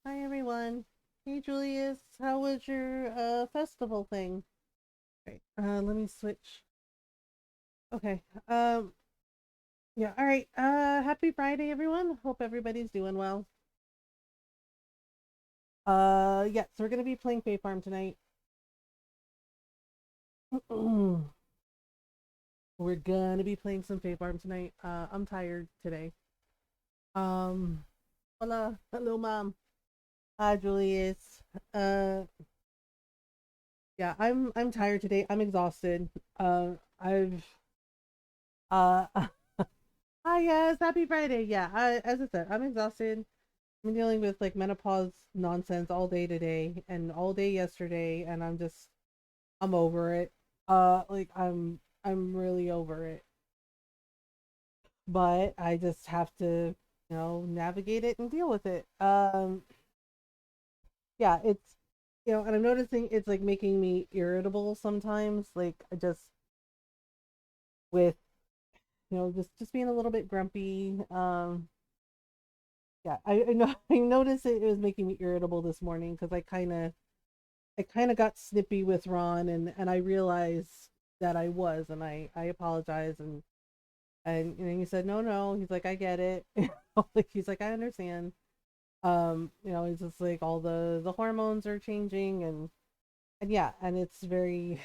Hi everyone. Hey Julius, how was your festival thing? Right. Let me switch. Okay. Yeah, all right. Happy Friday everyone. Hope everybody's doing well. Yeah, so we're gonna be playing Fae Farm tonight. We're gonna be playing some Fae Farm tonight. I'm tired today. Um Hola, hello mom. Hi Julius. Uh yeah, I'm tired today. I'm exhausted. I've uh Hi, yes, happy Friday. Yeah, as I said, I'm exhausted. I'm dealing with like menopause nonsense all day today and all day yesterday, and I'm over it. Like I'm really over it. But I just have to, navigate it and deal with it. Yeah, and I'm noticing it's like making me irritable sometimes. Like I just with, just being a little bit grumpy. Yeah, I know I noticed it was making me irritable this morning because I kind of got snippy with Ron and I realized that I was and I apologize and he said no, he's like I get it. Like he's like I understand. He's just like all the hormones are changing and yeah, and it's very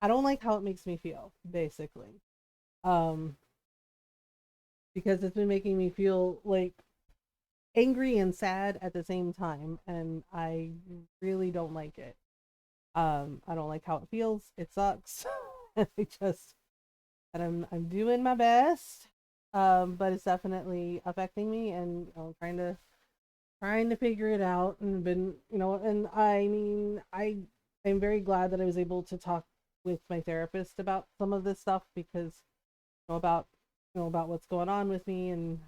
I don't like how it makes me feel basically. Um because it's been making me feel like angry and sad at the same time and I really don't like it. I don't like how it feels. It sucks. I just and I'm doing my best. But it's definitely affecting me and trying to figure it out and been, and I mean, I'm very glad that I was able to talk with my therapist about some of this stuff because about about what's going on with me and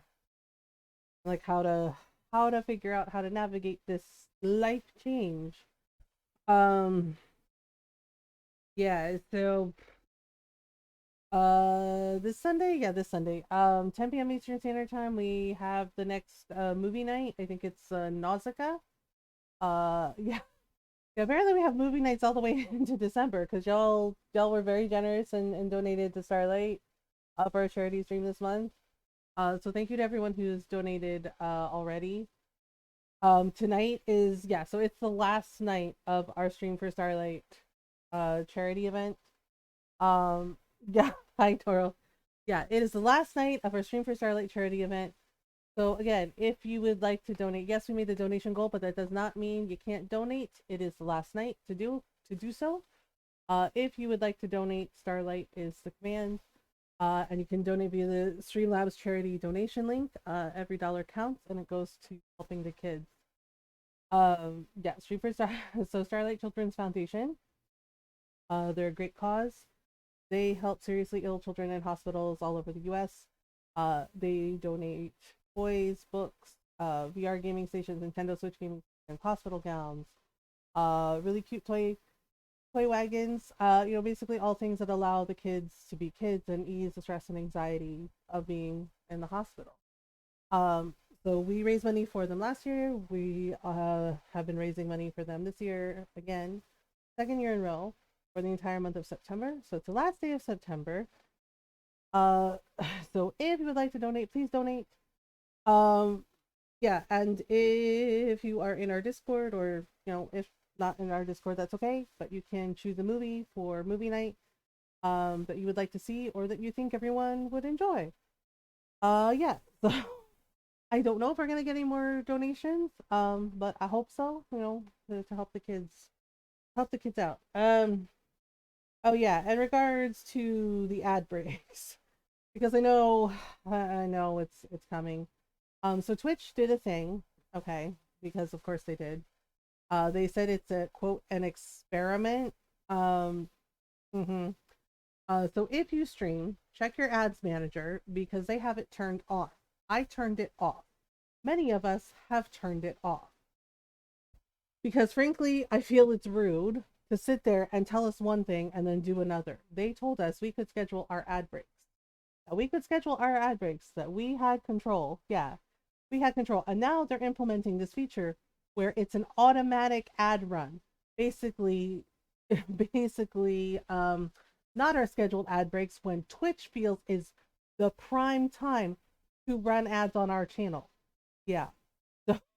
like how to figure out how to navigate this life change. Um yeah, so this Sunday, 10 p.m. Eastern Standard Time, we have the next movie night. I think it's Nausicaa. Yeah, yeah. Apparently, we have movie nights all the way into December because y'all were very generous and donated to Starlight for our charity stream this month. So thank you to everyone who's donated already. Tonight is yeah, so it's the last night of our stream for Starlight charity event. Yeah, hi Toro. Yeah, it is the last night of our Stream for Starlight charity event. So again, if you would like to donate, yes, we made the donation goal, but that does not mean you can't donate. It is the last night to do so. If you would like to donate, Starlight is the command. And you can donate via the Streamlabs charity donation link. Every dollar counts and it goes to helping the kids. Yeah, Stream for Star so Starlight Children's Foundation. They're a great cause. They help seriously ill children in hospitals all over the US. They donate toys, books, VR gaming stations, Nintendo Switch gaming and hospital gowns, really cute toy wagons, basically all things that allow the kids to be kids and ease the stress and anxiety of being in the hospital. Um, so we raised money for them last year. We have been raising money for them this year again, second year in a row for the entire month of September. So it's the last day of September. Uh, so if you would like to donate, please donate. Um, yeah, and if you are in our Discord, or if not in our Discord, that's okay. But you can choose a movie for movie night that you would like to see or that you think everyone would enjoy. Yeah. So I don't know if we're gonna get any more donations. But I hope so. To help the kids out. Oh yeah, in regards to the ad breaks. Because I know it's coming. So Twitch did a thing, okay, because of course they did. They said it's a quote an experiment. Um, mhm. So if you stream, check your ads manager because they have it turned on. I turned it off. Many of us have turned it off because frankly, I feel it's rude to sit there and tell us one thing and then do another. They told us we could schedule our ad breaks. That we could schedule our ad breaks, that we had control. Yeah. We had control. And now they're implementing this feature where it's an automatic ad run. Basically, basically, not our scheduled ad breaks when Twitch feels is the prime time to run ads on our channel. Yeah.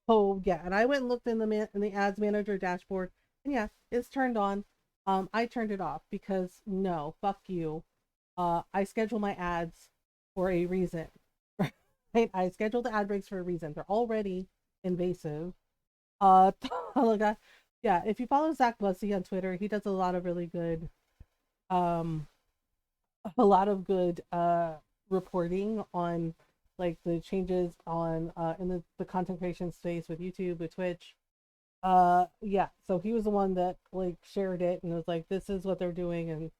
So yeah, and I went and looked in the ads manager dashboard, and yeah, it's turned on. I turned it off because no, fuck you. I schedule my ads for a reason. Right? I schedule the ad breaks for a reason. They're already invasive. Look, yeah, if you follow Zach Bussey on Twitter, he does a lot of really good, um, a lot of good reporting on like the changes on in the content creation space with YouTube, with Twitch. Yeah, so he was the one that like shared it and was like, this is what they're doing, and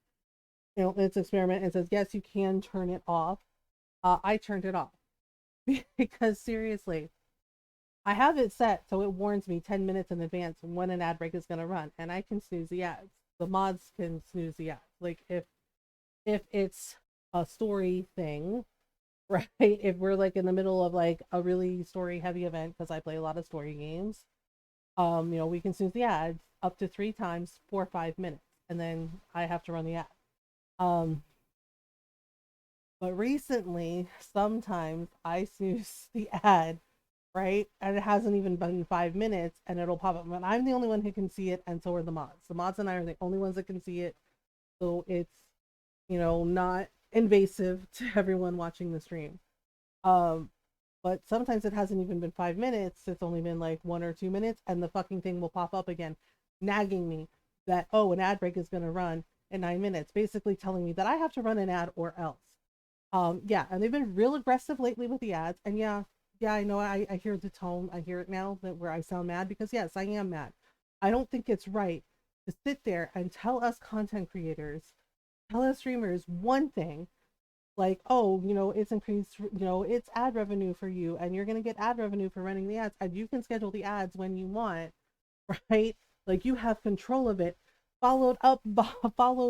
it's experiment, and says yes, you can turn it off. I turned it off because seriously, I have it set so it warns me 10 minutes in advance when an ad break is going to run, and I can snooze the ads. The mods can snooze the ads. Like if it's a story thing, right? If we're like in the middle of like a really story heavy event, because I play a lot of story games, we can snooze the ads up to 3 times for 5 minutes, and then I have to run the ad. Um, but recently, sometimes I snooze the ad, right? And it hasn't even been 5 minutes, and it'll pop up. And I'm the only one who can see it, and so are the mods. The mods and I are the only ones that can see it, so it's not invasive to everyone watching the stream. Um, but sometimes it hasn't even been 5 minutes. It's only been like 1 or 2 minutes, and the fucking thing will pop up again, nagging me that, oh, an ad break is going to run in 9 minutes, basically telling me that I have to run an ad or else. Yeah, and they've been real aggressive lately with the ads. And yeah, I know I hear the tone. I hear it now that where I sound mad because yes, I am mad. I don't think it's right to sit there and tell us content creators, tell us streamers one thing like, oh, it's increased, it's ad revenue for you, and you're going to get ad revenue for running the ads, and you can schedule the ads when you want, right? Like you have control of it, followed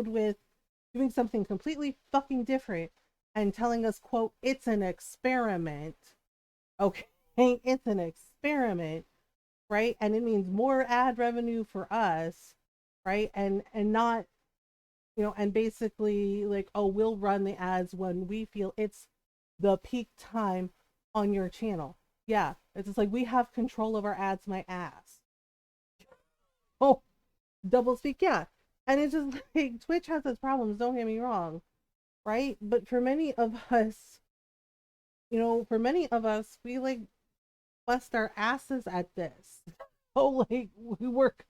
with doing something completely fucking different and telling us, quote, it's an experiment. Okay, it's an experiment, right? And it means more ad revenue for us, right? And not, and basically like, oh, we'll run the ads when we feel it's the peak time on your channel. Yeah, it's just like we have control of our ads, my ass. Oh, double speak, yeah. And it's just like Twitch has its problems, don't get me wrong, right? But for many of us, we like bust our asses at this. Oh, like we work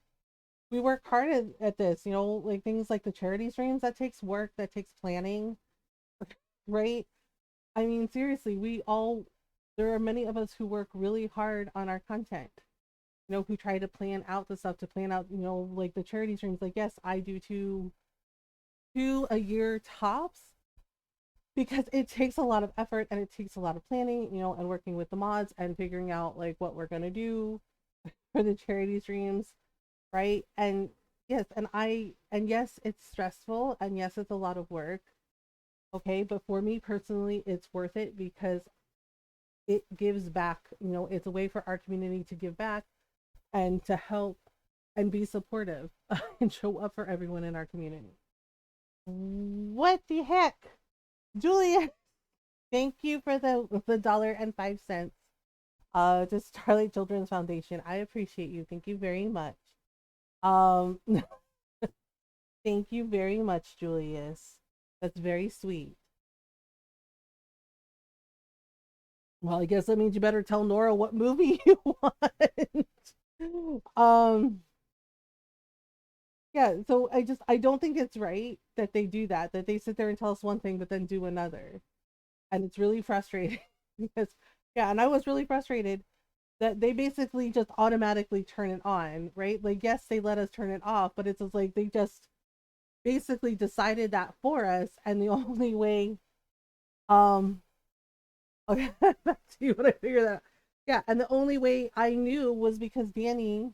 hard at this, like things like the charity streams, that takes work, that takes planning, right? I mean, seriously, there are many of us who work really hard on our content, who try to plan out the stuff, to plan out, like the charity streams. Like, yes, I do two a year tops because it takes a lot of effort and it takes a lot of planning, and working with the mods and figuring out like what we're going to do for the charity streams, right? And yes, and yes, it's stressful, and yes, it's a lot of work. Okay, but for me personally, it's worth it because it gives back. It's a way for our community to give back and to help and be supportive and show up for everyone in our community. What the heck? Julia, thank you for the $1.05 to Starlight Children's Foundation. I appreciate you. Thank you very much. Um thank you very much, Julius. That's very sweet. Well, I guess that means you better tell Nora what movie you want. um yeah, so I don't think it's right that they do that they sit there and tell us one thing but then do another. And it's really frustrating because yeah, and I was really frustrated that they basically just automatically turn it on, right? Like yes, they let us turn it off, but it's just like they just basically decided that for us, and the only way um okay, back to you when I figure that out. Yeah, and the only way I knew was because Danny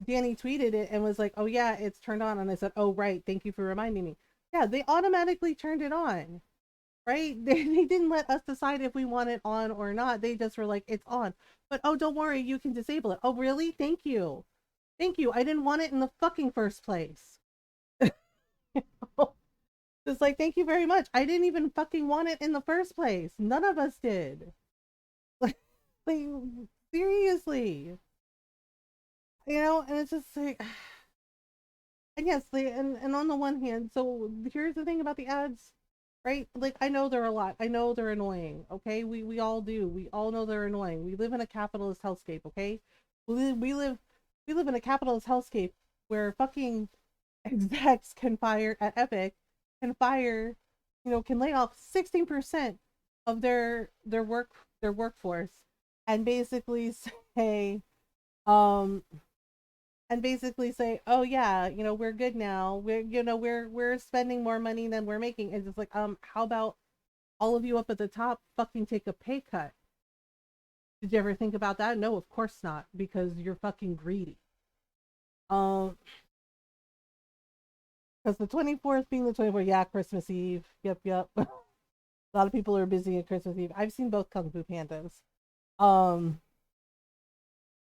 tweeted it and was like, oh yeah, it's turned on, and I said, oh right, thank you for reminding me. Yeah, they automatically turned it on. right? They didn't let us decide if we want it on or not. They just were like, it's on. But oh, don't worry, you can disable it. Oh, really? Thank you. Thank you. I didn't want it in the fucking first place. Just like, thank you very much. I didn't even fucking want it in the first place. None of us did. Like seriously. And it's just like, and yes, and on the one hand, so here's the thing about the ads, right? Like, I know they're a lot. I know they're annoying. Okay, we all do. We all know they're annoying. We live in a capitalist hellscape. Okay, we live in a capitalist hellscape where fucking execs can fire at Epic, can fire, can lay off 16% of their workforce, and basically say, um, oh yeah, we're good now. We're spending more money than we're making. It's just like, how about all of you up at the top fucking take a pay cut? Did you ever think about that? No, of course not, because you're fucking greedy. Um, because the 24th being the 24th, yeah, Christmas Eve. Yep, yep. A lot of people are busy at Christmas Eve. I've seen both Kung Fu Pandas. Um,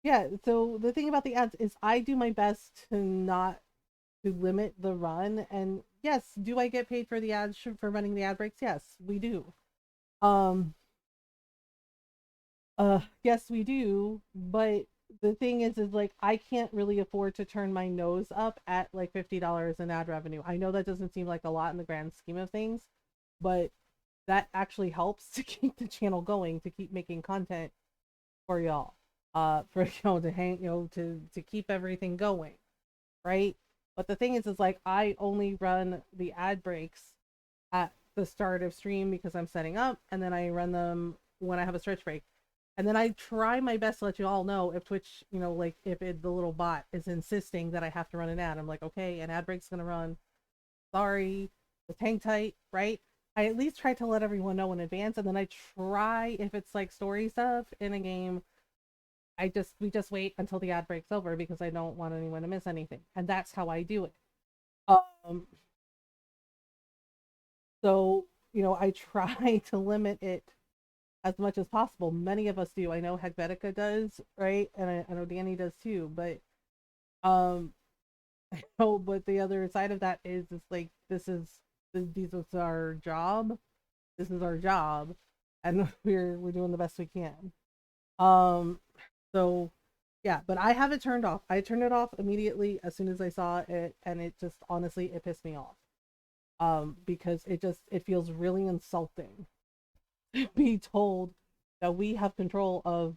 yeah, so the thing about the ads is I do my best to not to limit the run. And yes, do I get paid for the ads for running the ad breaks? Yes, we do. Um, yes, we do. But the thing is like I can't really afford to turn my nose up at like $50 in ad revenue. I know that doesn't seem like a lot in the grand scheme of things, but that actually helps to keep the channel going, to keep making content for y'all. For to hang, to keep everything going, right? But the thing is like I only run the ad breaks at the start of stream because I'm setting up, and then I run them when I have a stretch break. And then I try my best to let you all know if Twitch, like if the little bot is insisting that I have to run an ad. I'm like, okay, an ad break's gonna run. Sorry, just hang tight, right? I at least try to let everyone know in advance, and then I try, if it's like story stuff in a game, we just wait until the ad breaks over because I don't want anyone to miss anything, and that's how I do it. Um, so I try to limit it as much as possible. Many of us do. I know Hegvetica does, right? And I know Danny does too. But um, oh, but the other side of that is like this is our job. This is our job, and we're doing the best we can. Um, so yeah, but I have it turned off. I turned it off immediately as soon as I saw it, and it just honestly it pissed me off. Because it feels really insulting to be told that we have control of,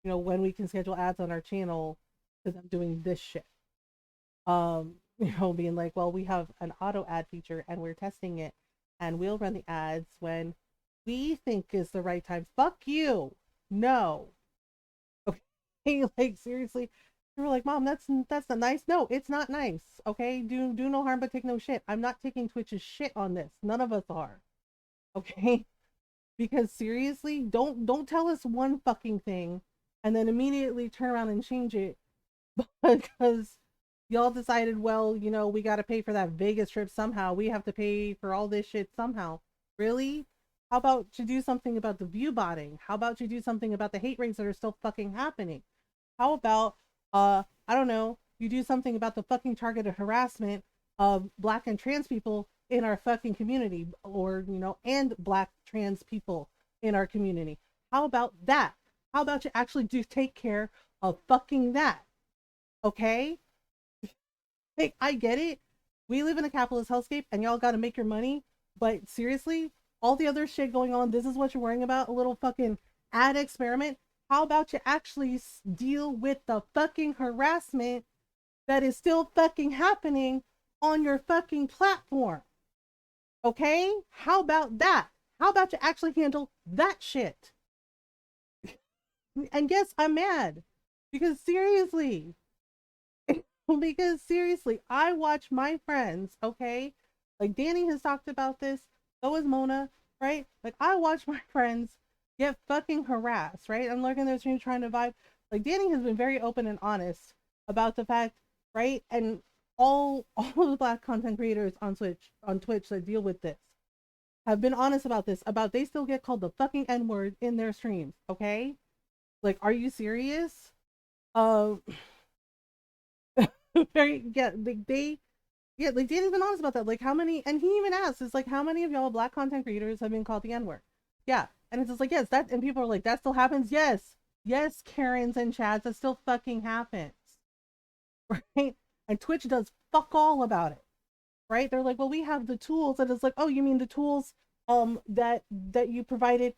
when we can schedule ads on our channel to them doing this shit. Being like, well, we have an auto ad feature and we're testing it, and we'll run the ads when we think is the right time. Fuck you. No. Okay, like seriously. You were like, Mom, that's not nice. No, it's not nice. Okay, do no harm but take no shit. I'm not taking Twitch's shit on this. None of us are. Okay, because seriously, don't tell us one fucking thing and then immediately turn around and change it because y'all decided, well, we got to pay for that Vegas trip somehow. We have to pay for all this shit somehow. Really? How about you do something about the view botting? How about you do something about the hate rates that are still fucking happening? How about I don't know, you do something about the fucking targeted harassment of black and trans people in our fucking community, or and black trans people in our community. How about that? How about you actually do take care of fucking that? Okay? Hey, I get it. We live in a capitalist hellscape and y'all got to make your money, but seriously, all the other shit going on, this is what you're worrying about? A little fucking ad experiment? How about you actually deal with the fucking harassment that is still fucking happening on your fucking platform? Okay? How about that? How about you actually handle that shit? And yes, I'm mad because seriously, because seriously, I watch my friends, okay? Like Danny has talked about this, so is Mona, right? Like I watch my friends get fucking harassed, right? I'm looking at their stream trying to vibe. Like Danny has been very open and honest about the fact, right? And all of the black content creators on Twitch that deal with this, have been honest about this, about they still get called the fucking N-word in their streams, okay? Like, are you serious? Um, very, yeah, yeah, like, they've been honest about that. Like, how many, and he even asked, it's like, how many of y'all black content creators have been called the N-word? Yeah. And it's just like, yes, that, and people are like, that still happens? Yes. Yes, Karens and Chads, that still fucking happens. Right? And Twitch does fuck all about it. Right? They're like, well, we have the tools. And it's like, oh, you mean the tools that you provided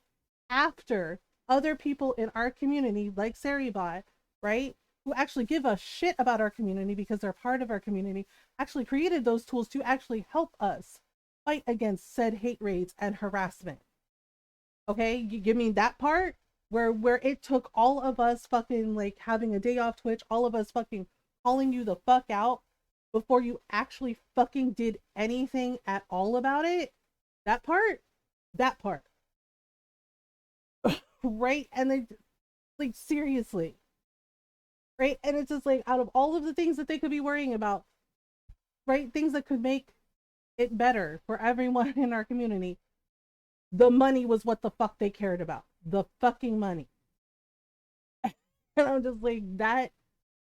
after other people in our community, like Saribot, right? Who actually give a shit about our community because they're part of our community, actually created those tools to actually help us fight against said hate raids and harassment. Okay, you give me that part where it took all of us fucking like having a day off Twitch, all of us fucking calling you the fuck out before you actually fucking did anything at all about it. That part, right? And they like seriously, right? And it's just like out of all of the things that they could be worrying about, right? Things that could make it better for everyone in our community, the money was what the fuck they cared about. The fucking money. And I'm just like, that,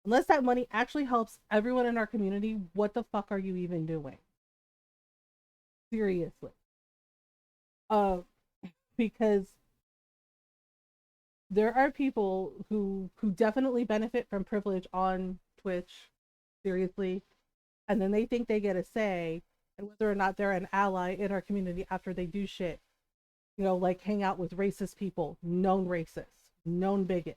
unless that money actually helps everyone in our community, what the fuck are you even doing? Seriously. Uh, because there are people who definitely benefit from privilege on Twitch, seriously, and then they think they get a say and whether or not they're an ally in our community after they do shit. You know, like hang out with racist people, known racists, known bigots.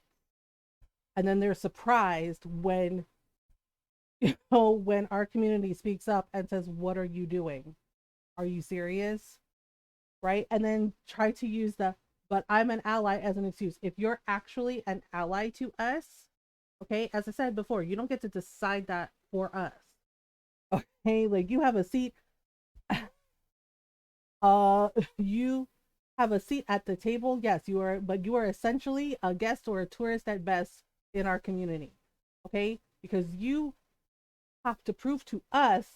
And then they're surprised when when our community speaks up and says, "What are you doing? Are you serious?" Right? And then try to use the "but I'm an ally" as an excuse. If you're actually an ally to us, okay, as I said before, you don't get to decide that for us. Okay, like you have a seat you have a seat at the table. Yes, you are, but you are essentially a guest or a tourist at best in our community. Okay? Because you have to prove to us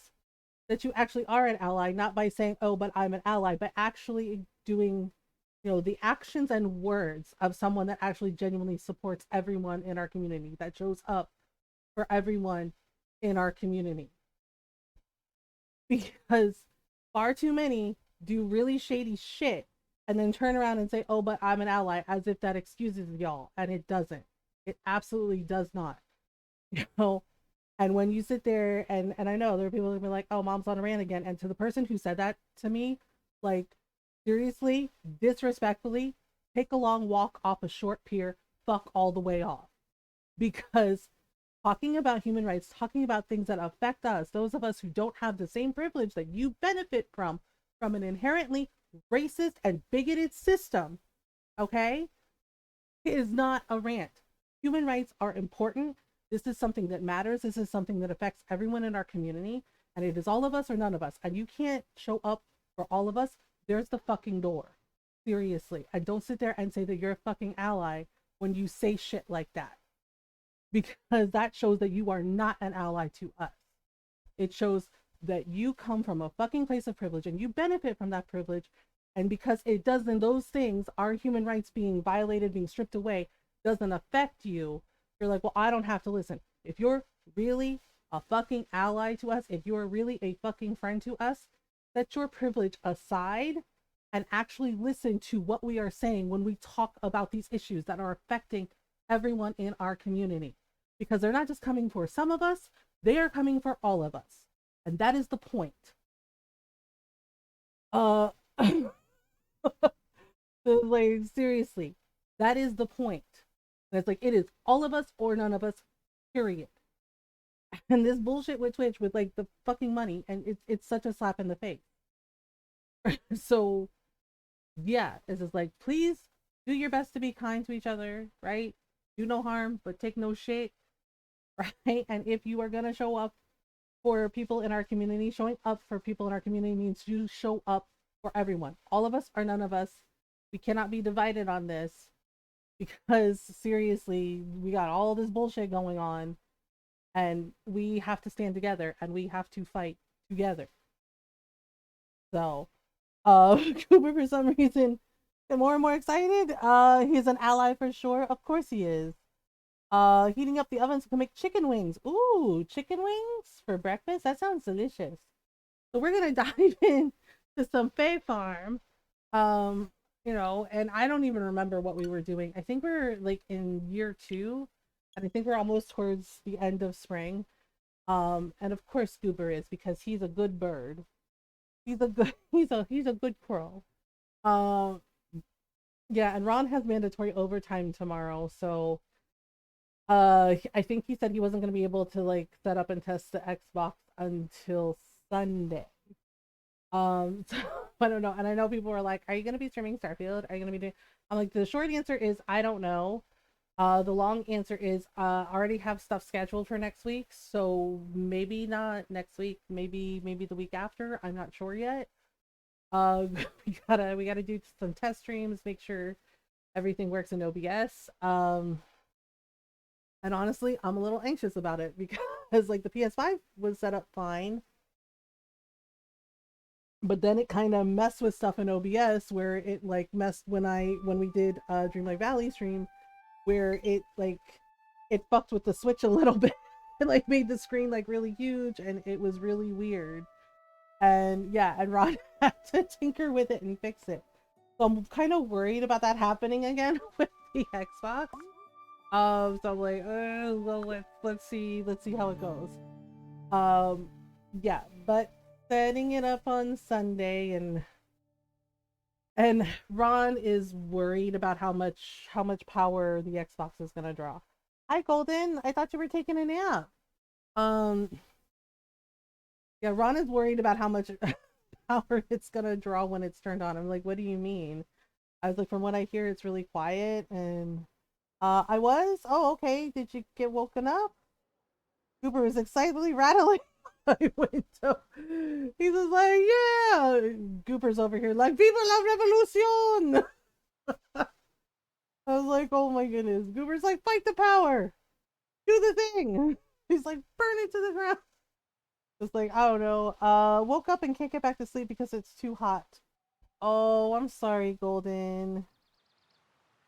that you actually are an ally, not by saying, "Oh, but I'm an ally," but actually doing, the actions and words of someone that actually genuinely supports everyone in our community, that shows up for everyone in our community. Because far too many do really shady shit and then turn around and say, "Oh, but I'm an ally," as if that excuses y'all. And it doesn't. It absolutely does not. You know? And when you sit there and I know there are people who be like, "Oh, mom's on a rant again." And to the person who said that to me, like, seriously, disrespectfully, take a long walk off a short pier, fuck all the way off. Because talking about human rights, talking about things that affect us, those of us who don't have the same privilege that you benefit from an inherently racist and bigoted system, okay, is not a rant. Human rights are important. This is something that matters. This is something that affects everyone in our community. And it is all of us or none of us. And you can't show up for all of us. There's the fucking door. Seriously. And don't sit there and say that you're a fucking ally when you say shit like that. Because that shows that you are not an ally to us. It shows that you come from a fucking place of privilege and you benefit from that privilege. And because it doesn't, those things, our human rights being violated, being stripped away, doesn't affect you, you're like, "Well, I don't have to listen." If you're really a fucking ally to us, if you're really a fucking friend to us, set your privilege aside and actually listen to what we are saying when we talk about these issues that are affecting everyone in our community. Because they're not just coming for some of us, they are coming for all of us. And that is the point. Uh like seriously, that is the point. And it's like it is all of us or none of us, period. And this bullshit with Twitch with like the fucking money, and it's such a slap in the face. So yeah, it's just like, please do your best to be kind to each other, right? Do no harm, but take no shit, right? And if you are gonna show up for people in our community, showing up for people in our community means you show up for everyone. All of us or none of us. We cannot be divided on this because seriously, we got all this bullshit going on and we have to stand together and we have to fight together. So, Cooper, for some reason, get more and more excited. He's an ally for sure. Of course he is. Heating up the oven so we can make chicken wings. Ooh, chicken wings for breakfast? That sounds delicious. So we're gonna dive in to some Fae Farm. Um, and I don't even remember what we were doing. I think we're like in year 2, and I think we're almost towards the end of spring. And of course Goober is, because he's a good bird. He's a good he's a good crow. Um, yeah, and Ron has mandatory overtime tomorrow, so I think he said he wasn't going to be able to like set up and test the Xbox until Sunday. So I don't know. And I know people were like, are you going to be streaming Starfield? Are you going to be doing? I'm like, the short answer is I don't know. The long answer is I already have stuff scheduled for next week, so maybe not next week, maybe the week after. I'm not sure yet. Uh we gotta do some test streams, make sure everything works in OBS. And honestly, I'm a little anxious about it because like the PS5 was set up fine, but then it kind of messed with stuff in OBS where it like messed when we did Dreamlight Valley stream, where it fucked with the Switch a little bit. It like made the screen like really huge and it was really weird. And yeah, and Ron had to tinker with it and fix it. So I'm kind of worried about that happening again with the Xbox. So I'm like, well, let's see how it goes. Um, yeah, but setting it up on Sunday, and Ron is worried about how much power the Xbox is gonna draw. Hi, Golden. I thought you were taking a nap. Um, yeah, Ron is worried about how much power it's gonna draw when it's turned on. I'm like, what do you mean? I was like, from what I hear, it's really quiet, and I was. Oh, okay. Did you get woken up? Cooper was excitedly rattling my window. He's just like, yeah. Gooper's over here like, Viva la revolution! I was like, oh my goodness. Gooper's like, fight the power! Do the thing! He's like, burn it to the ground! It's like, I don't know. Woke up and can't get back to sleep because it's too hot. Oh, I'm sorry, Golden.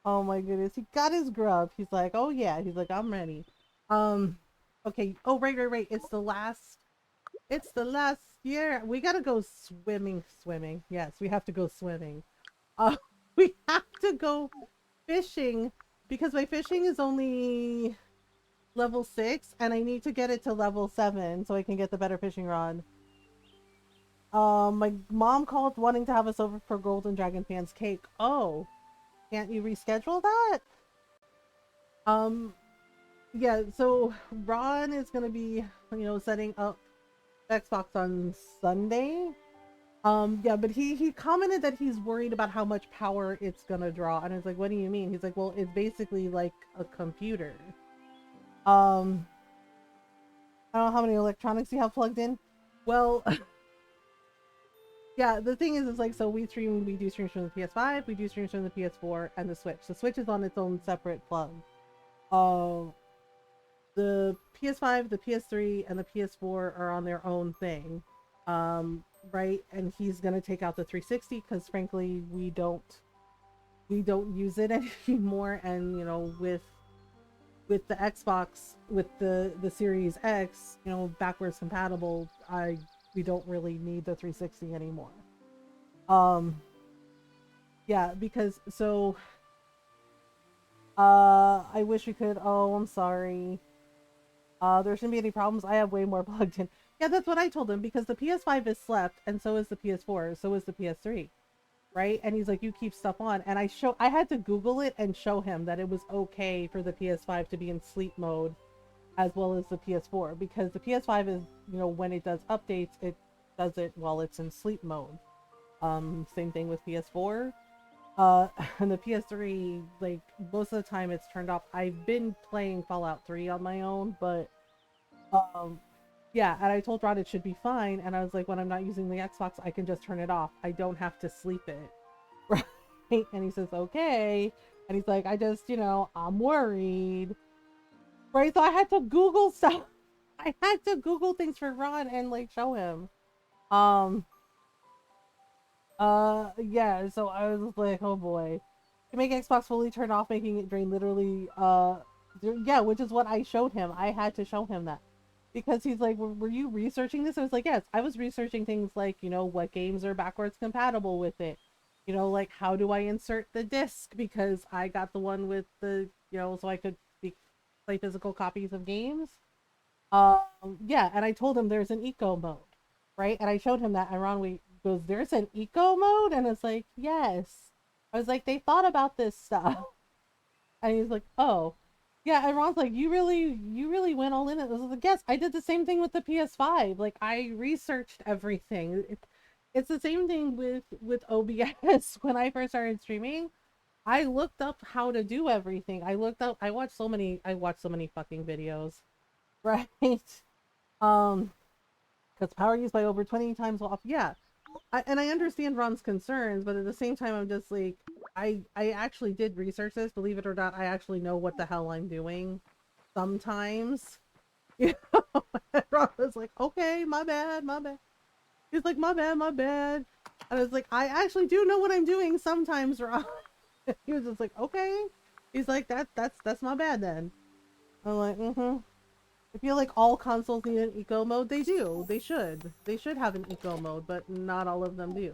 Oh my goodness. He got his grub. He's like, oh yeah. He's like, I'm ready. Um, okay. Oh, right. It's the last year. We gotta go swimming. Yes, we have to go swimming. Uh, we have to go fishing because my fishing is only level 6 and I need to get it to level 7 so I can get the better fishing rod. My mom called wanting to have us over for Golden Dragon Fans cake. Oh, can't you reschedule that? Um, yeah, so Ron is gonna be, setting up Xbox on Sunday. Yeah, but he commented that he's worried about how much power it's gonna draw, and I was like, what do you mean? He's like, well, it's basically like a computer. Um, I don't know how many electronics you have plugged in. Well, yeah, the thing is like, so we do streams from the PS5, we do streams from the PS4 and the Switch. The Switch is on its own separate plug. Um, the PS5, the PS3, and the PS4 are on their own thing. Right? And he's gonna take out the 360 because frankly we don't use it anymore. And with the Xbox, with the Series X, backwards compatible, we don't really need the 360 anymore. Yeah, because so I wish we could. Oh, I'm sorry. There shouldn't be any problems. I have way more plugged in. Yeah, that's what I told him, because the PS5 is slept and so is the PS4, so is the PS3. Right? And he's like, you keep stuff on. And I had to Google it and show him that it was okay for the PS5 to be in sleep mode as well as the PS4, because the PS5 is, when it does updates, it does it while it's in sleep mode. Same thing with PS4. And the PS3, like, most of the time it's turned off. I've been playing Fallout 3 on my own, but yeah, and I told Rod it should be fine, and I was like, when I'm not using the Xbox, I can just turn it off. I don't have to sleep it. Right? And he says, okay. And he's like, I just, I'm worried. Right? So I had to Google stuff. I had to Google things for Rod and like show him. Um Yeah, so I was just like, oh boy. To make Xbox fully turn off, making it drain literally, yeah, which is what I showed him. I had to show him that. Because he's like, were you researching this? I was like, yes, I was researching things like, you know, what games are backwards compatible with it. You know, like, how do I insert the disc? Because I got the one with the, you know, so I could play physical copies of games. Yeah, and I told him there's an eco mode, right? And I showed him that, and Ron goes, "There's an eco mode," and it's like, "Yes." I was like, "They thought about this stuff," and he's like, "Oh, yeah." And Ron's like, you really went all in." It was like, "Yes, I did the same thing with the PS5. Like, I researched everything. It's the same thing with OBS. When I first started streaming, I looked up how to do everything. I watched so many fucking videos, right? Um, because power used by over 20 times off. Yeah, and I understand Ron's concerns, but at the same time, I'm just like, I actually did research this. Believe it or not, I actually know what the hell I'm doing. Sometimes, you know, Ron was like, okay, my bad, my bad. He's like, my bad, my bad. And I was like, I actually do know what I'm doing sometimes, Ron. He was just like, okay. He's like, that's my bad then. I'm like, mm-hmm. I feel like all consoles need an eco mode. They do. They should. They should have an eco mode, but not all of them do.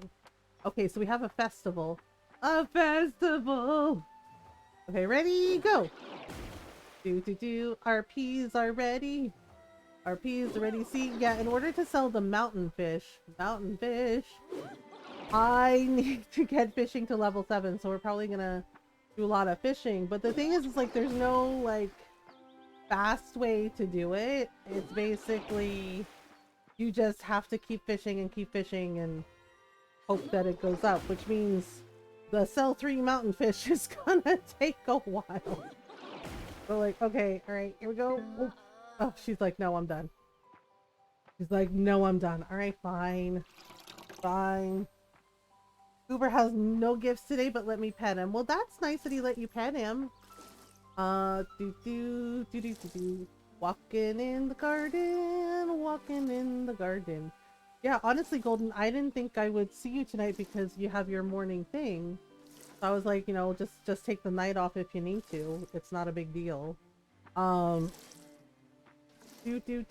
Okay, so we have a festival. A festival! Okay, ready? Go! Do. Our peas are ready. Our peas are ready. See, yeah, in order to sell the mountain fish, I need to get fishing to level 7, so we're probably gonna do a lot of fishing. But the thing is like, there's no, like, fast way to do it. It's basically you just have to keep fishing and hope that it goes up, which means the cell 3 mountain fish is gonna take a while. So like, okay, all right, here we go. Oh, oh, she's like, no, I'm done. She's like, no, I'm done. All right, fine, fine. Uber has no gifts today, but let me pet him. Well, that's nice that he let you pet him. Do. Walking in the garden, walking in the garden. Yeah, honestly, Golden, I didn't think I would see you tonight because you have your morning thing. So I was like, you know, just take the night off if you need to. It's not a big deal. Um, do.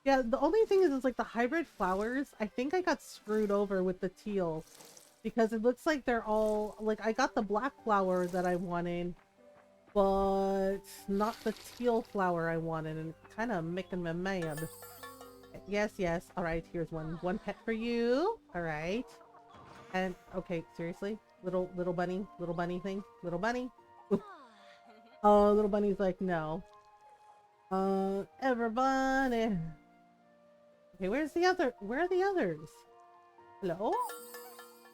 Yeah, the only thing is like the hybrid flowers. I think I got screwed over with the teal because it looks like they're all like I got the black flower that I wanted, but not the teal flower I wanted, and kind of making me mad. Yes. All right, here's one pet for you. All right. And okay, seriously, little bunny thing, little bunny. Oh, little bunny's like, no. Everybody. Okay, where are the others? Hello?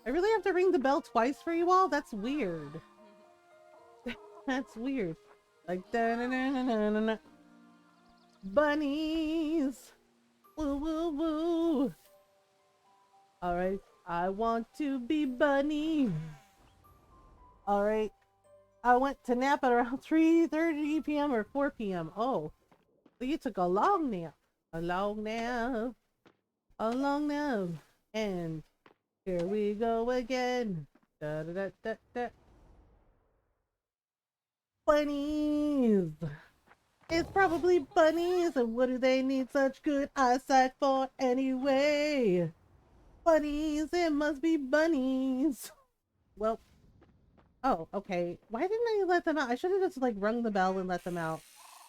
I really have to ring the bell twice for you all? That's weird. That's weird. Like, da na na na na na na. Bunnies! Woo woo woo! Alright, I want to be bunny. Alright, I went to nap at around 3:30 p.m. or 4 p.m. Oh, so you took a long nap. A long nap. A long nap. And here we go again. Da da da da da. Bunnies! It's probably bunnies, and what do they need such good eyesight for anyway? Bunnies, it must be bunnies. Well, oh, okay. Why didn't I let them out? I should have just like rung the bell and let them out,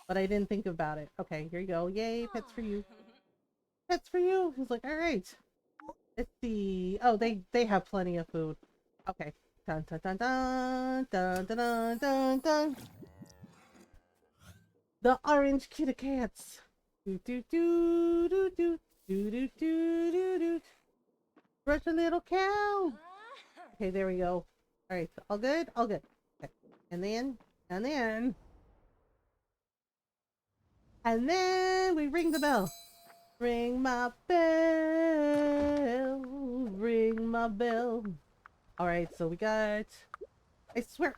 but I didn't think about it. Okay, here you go. Yay, pets for you. Pets for you. He's like, all right. Let's see. Oh, they have plenty of food. Okay. Dun dun dun dun dun dun dun dun dun. The orange kitty cats. Do. Brush a little cow. Okay, there we go. All right, all good, all good. Okay. And then we ring the bell. Ring my bell. Ring my bell. All right, so we got. I swear,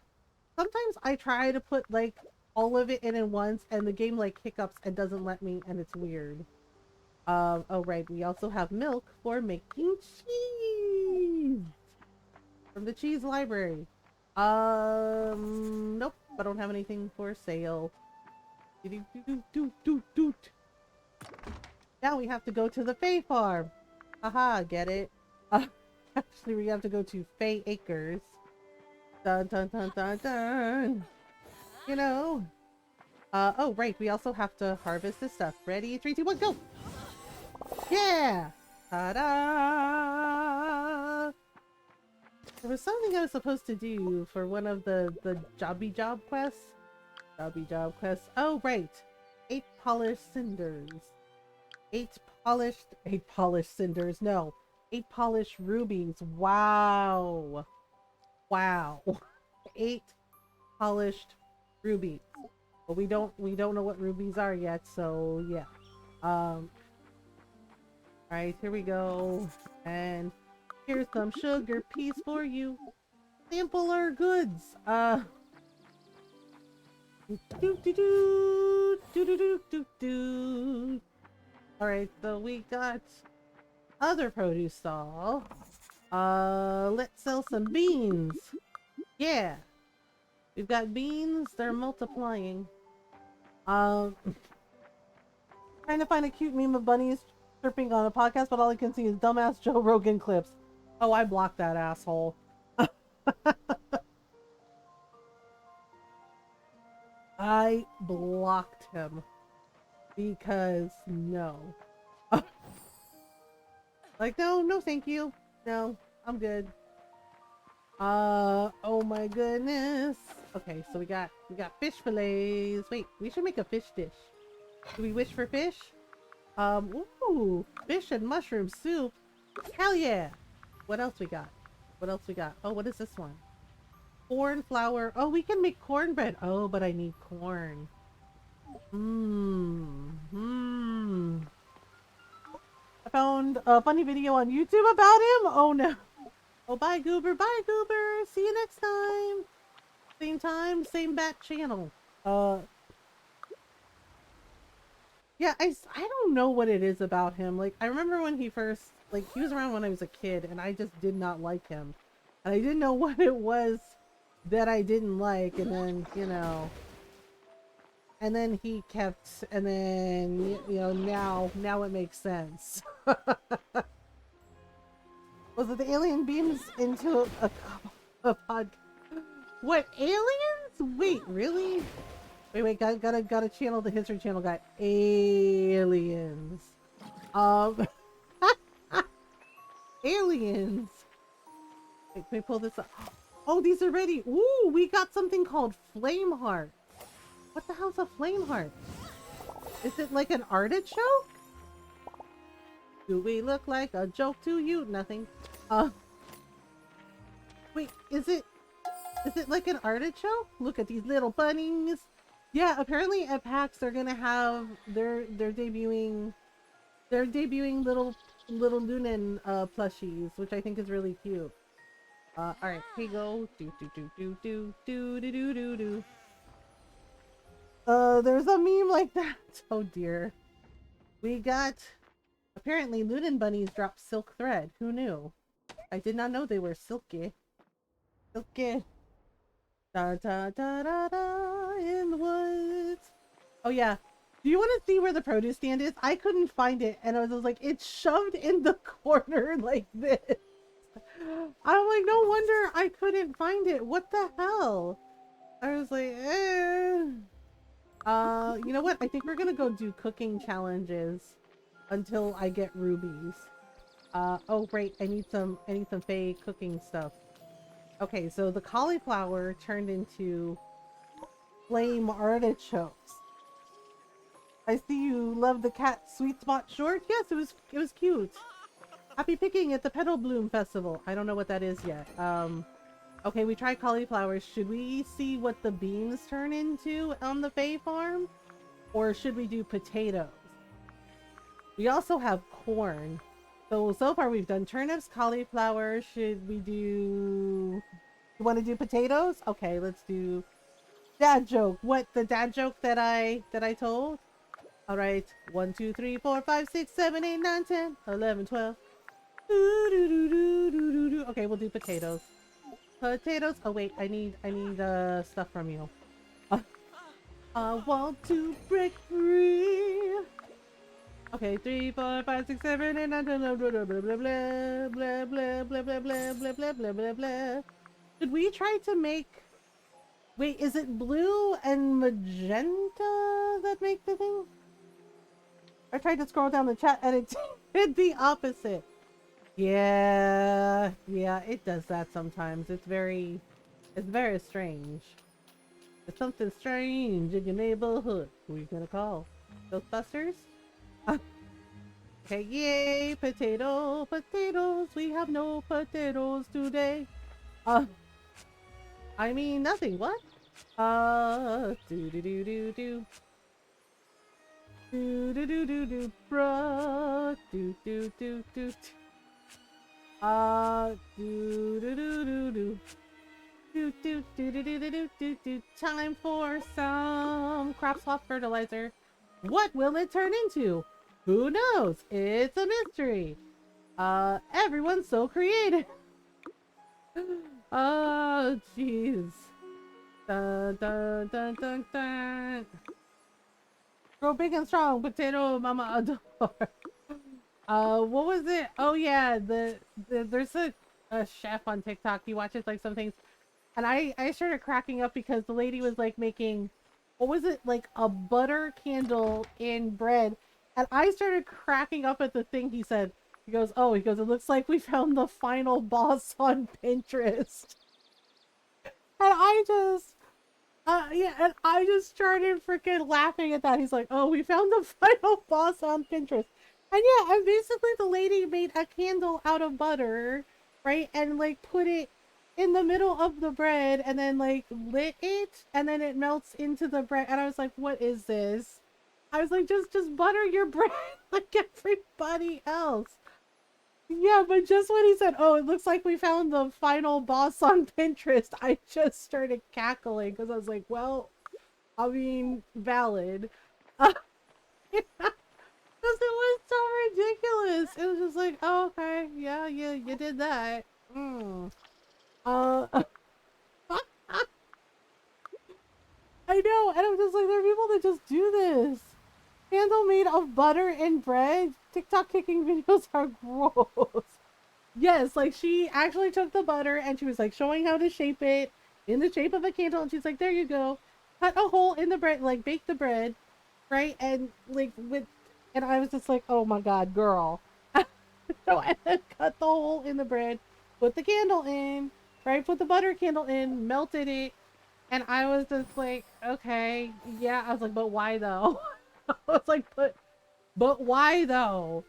sometimes I try to put like all of it in at once, and the game like hiccups and doesn't let me, and it's weird. Oh right, we also have milk for making cheese. cheese from the cheese library. Nope, I don't have anything for sale. Now we have to go to the Fae farm. Haha, get it? Actually, we have to go to Fae Acres. Dun dun dun dun dun. You know. Oh right, we also have to harvest this stuff. Ready? 3, 2, 1, go! Yeah! Ta-da! There was something I was supposed to do for one of the jobby job quests. Jobby job quests. Oh right! 8 polished cinders. 8 polished cinders. No. 8 polished rubies. Wow. Wow. 8 polished rubies. But we don't know what rubies are yet, so yeah. Alright, here we go. And here's some sugar peas for you. Simpler goods. Alright, so we got other produce stall. Let's sell some beans. Yeah. We've got beans, they're multiplying. Trying to find a cute meme of bunnies chirping on a podcast, but all I can see is dumbass Joe Rogan clips. Oh, I blocked that asshole. I blocked him. Because no. Like, no, thank you. No, I'm good. Oh my goodness. Okay, so we got fish fillets. Wait, we should make a fish dish. Do we wish for fish? Ooh, fish and mushroom soup. Hell yeah. What else we got? What else we got? Oh, what is this one? Corn flour. Oh, we can make cornbread. Oh, but I need corn. I found a funny video on YouTube about him. Oh no. Oh, bye Goober. Bye Goober. See you next time, same bat channel. Yeah, I don't know what it is about him. Like, I remember when he first, like, he was around when I was a kid, and I just did not like him. And I didn't know what it was that I didn't like, and then, you know, and then he kept, and then, you know, now it makes sense. Was it the alien beams into a pod? What, aliens? Wait, really? Wait, gotta channel the history channel guy. Aliens. Aliens. Wait, can we pull this up? Oh, these are ready. Ooh, we got something called flame heart. What the hell's a flame heart? Is it like an artichoke? Do we look like a joke to you? Nothing. Wait, is it like an artichoke? Look at these little bunnies. Yeah, apparently at PAX they're gonna have they're debuting little Lunan plushies, which I think is really cute. Alright, here you go. There's a meme like that. Oh dear. We got apparently Lunan bunnies drop silk thread. Who knew? I did not know they were silky. Silky. Da da da da da in the woods. Oh yeah. Do you want to see where the produce stand is? I couldn't find it, and I was like, it's shoved in the corner like this. I'm like, no wonder I couldn't find it. What the hell? I was like, eh. You know what? I think we're gonna go do cooking challenges until I get rubies. Oh great, I need some Fae cooking stuff. Okay, so the cauliflower turned into flame artichokes. I see you love the cat sweet spot short. Yes, it was cute. Happy picking at the Petal Bloom Festival. I don't know what that is yet. Okay, we tried cauliflower. Should we see what the beans turn into on the Fae farm? Or should we do potatoes? We also have corn. So far we've done turnips, cauliflower. Should we do... You want to do potatoes? Okay, let's do dad joke. What, the dad joke that I told? Alright. 1, 2, 3, 4, 5, 6, 7, 8, 9, 10, 11, 12. Okay, we'll do potatoes. Potatoes. Oh wait, I need stuff from you. I want to break free. Okay, 3, 4, 5, 6, 7, 8, 9, 10, 11, 12, blah blah blah blah blah blah blah blah blah blah blah blah blah. Should we try to make? Wait, is it blue and magenta that make the thing? I tried to scroll down the chat and it did the opposite. Yeah, it does that sometimes. It's very strange. There's something strange in your neighborhood. Who are you gonna call? Ghostbusters? Okay, yay! Potatoes! We have no potatoes today. I mean nothing. What? Do do do do do. Do do do do do, bruh. Do do do do. Do do do do do. Do do do do do do do do. Time for some crop swap fertilizer. What will it turn into? Who knows? It's a mystery. Everyone's so creative. Oh, jeez. Dun dun dun dun dun. Grow big and strong, potato mama adore. What was it? Oh yeah, there's a chef on TikTok. He watches like some things, and I started cracking up because the lady was like making, what was it, like a butter candle in bread, and I started cracking up at the thing he said. He goes, it looks like we found the final boss on Pinterest. And I just, and I just started freaking laughing at that. He's like, oh, we found the final boss on Pinterest. And yeah, and basically the lady made a candle out of butter, right? And like put it in the middle of the bread and then like lit it and then it melts into the bread. And I was like, what is this? I was like, just butter your bread like everybody else. Yeah, but just when he said, oh, it looks like we found the final boss on Pinterest, I just started cackling because I was like, well, I mean, valid. Because it was so ridiculous. It was just like, oh, okay, yeah, you did that. I know, and I'm just like, there are people that just do this. Candle made of butter and bread. TikTok kicking videos are gross. Yes, like she actually took the butter and she was like showing how to shape it in the shape of a candle, and she's like, there you go. Cut a hole in the bread, like bake the bread, right? And like and I was just like, oh my god, girl. So I then cut the hole in the bread, put the candle in, right? Put the butter candle in, melted it, and I was just like, okay, yeah. I was like, but why though? I was like, but why though?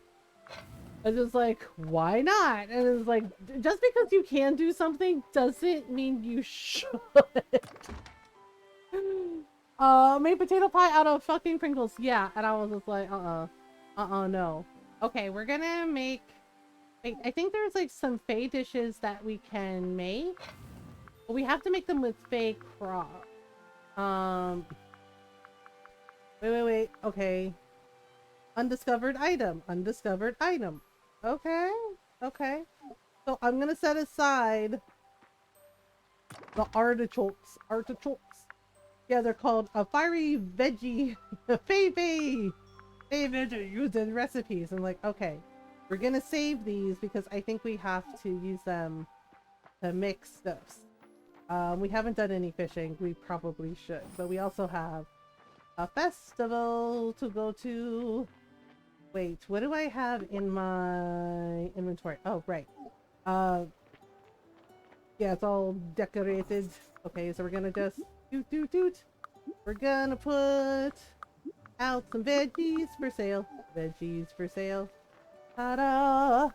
I was just like, why not? And it was like, just because you can do something doesn't mean you should. Made potato pie out of fucking Pringles. Yeah, and I was just like, no. Okay, we're gonna make. Wait, I think there's like some Fey dishes that we can make, but we have to make them with Fey crop. Wait. Okay. Undiscovered item. Okay. So I'm gonna set aside the artichokes. Yeah, they're called a fiery veggie. Fey veggie used in recipes. I'm like, okay, we're gonna save these because I think we have to use them to mix stuffs. We haven't done any fishing. We probably should, but we also have a festival to go to. Wait, what do I have in my inventory? Oh, right. Yeah, it's all decorated. Okay, so we're gonna just doot. We're gonna put out some veggies for sale. Ta-da!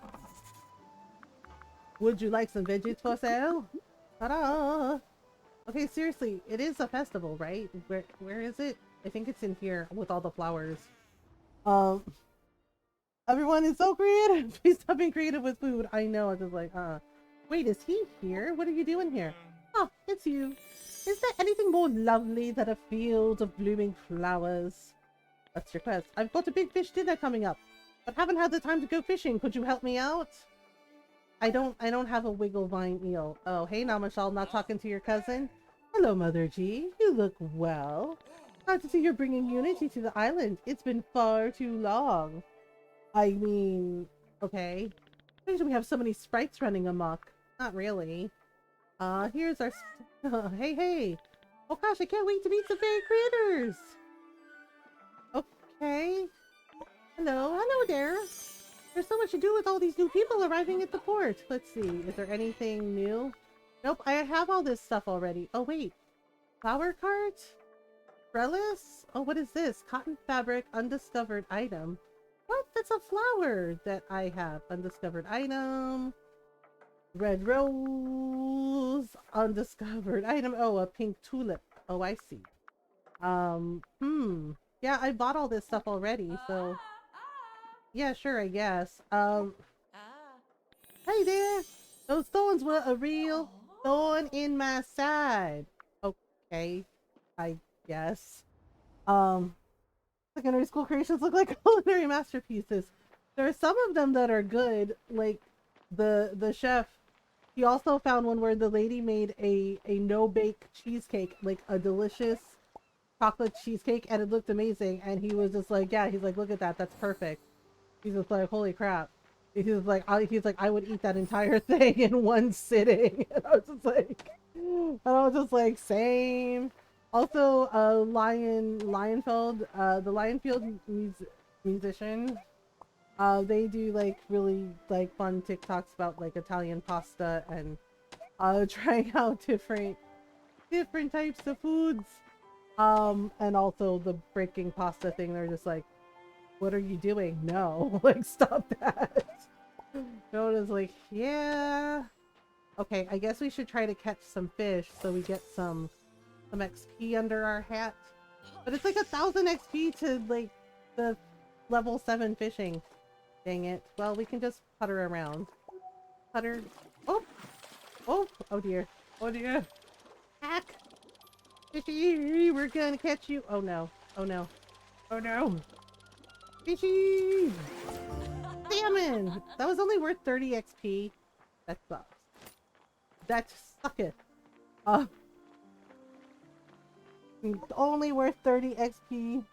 Would you like some veggies for sale? Ta-da! Okay, seriously, it is a festival, right? Where is it? I think it's in here with all the flowers. Everyone is so creative. Please stop being creative with food. I know. I was like, wait, is he here? What are you doing here? Oh, it's you. Is there anything more lovely than a field of blooming flowers? What's your quest? I've got a big fish dinner coming up, but haven't had the time to go fishing. Could you help me out? I don't have a wiggle vine eel. Oh, hey Namashal, not talking to your cousin? Hello, Mother G. You look well. Glad to see you're bringing unity to the island. It's been far too long. I mean, okay. Why do we have so many sprites running amok? Not really. Here's our... hey, hey! Oh gosh, I can't wait to meet some fairy critters! Okay. Hello there. There's so much to do with all these new people arriving at the port. Let's see, is there anything new? Nope, I have all this stuff already. Oh wait, flower cart? Trellis? Oh, what is this? Cotton fabric, undiscovered item. What? That's a flower that I have. Undiscovered item. Red rose. Undiscovered item. Oh, a pink tulip. Oh, I see. Yeah, I bought all this stuff already, so... Yeah, sure, I guess. Hey there! Those thorns were a real thorn in my side. Okay, I guess. Secondary school creations look like culinary masterpieces. There are some of them that are good, like the chef. He also found one where the lady made a no-bake cheesecake, like a delicious chocolate cheesecake, and it looked amazing. And he was just like, yeah, he's like, look at that, that's perfect. He's just like, holy crap. He's like, I would eat that entire thing in one sitting. And I was just like, same. Also, Lionfield, the Lionfield musician, they do like really like fun TikToks about like Italian pasta and trying out different types of foods. And also the breaking pasta thing. They're just like, what are you doing? No, like stop that. Nona's like, yeah. Okay, I guess we should try to catch some fish so we get some XP under our hat. But it's like 1,000 XP to like the level 7 fishing. Dang it. Well, we can just putter around. Putter. Oh! Oh! Oh dear. Oh dear. Hack! Fishy! We're gonna catch you! Oh no. Oh no. Oh no! Fishy! Salmon! That was only worth 30 XP. That sucks. That sucketh. Only worth 30 XP.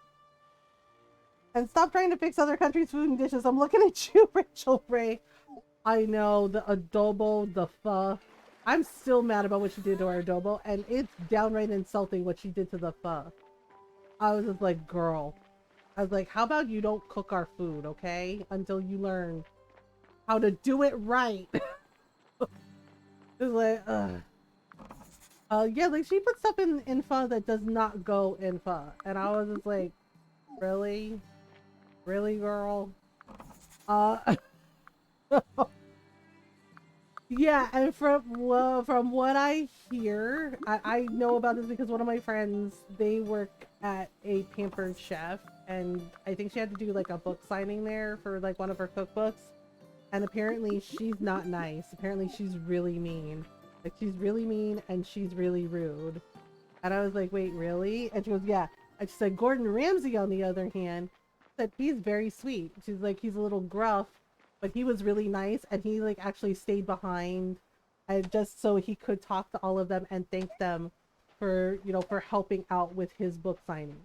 And stop trying to fix other countries' food and dishes. I'm looking at you, Rachel Ray. I know, the adobo, the pho. I'm still mad about what she did to our adobo, and it's downright insulting what she did to the pho. I was just like, girl. I was like, how about you don't cook our food, okay? Until you learn how to do it right. It's like, ugh. Yeah, like she put stuff in pho that does not go in pho. And I was just like, really? Really, girl? Yeah, and from what I hear, I know about this because one of my friends, they work at a Pampered Chef, and I think she had to do like a book signing there for like one of her cookbooks, and apparently she's not nice. Apparently she's really mean. Like she's really mean and she's really rude. And I was like, wait, really? And she goes, yeah. And she said, Gordon Ramsay, on the other hand, said he's very sweet. She's like, he's a little gruff, but he was really nice, and he like actually stayed behind and just so he could talk to all of them and thank them for, you know, for helping out with his book signing.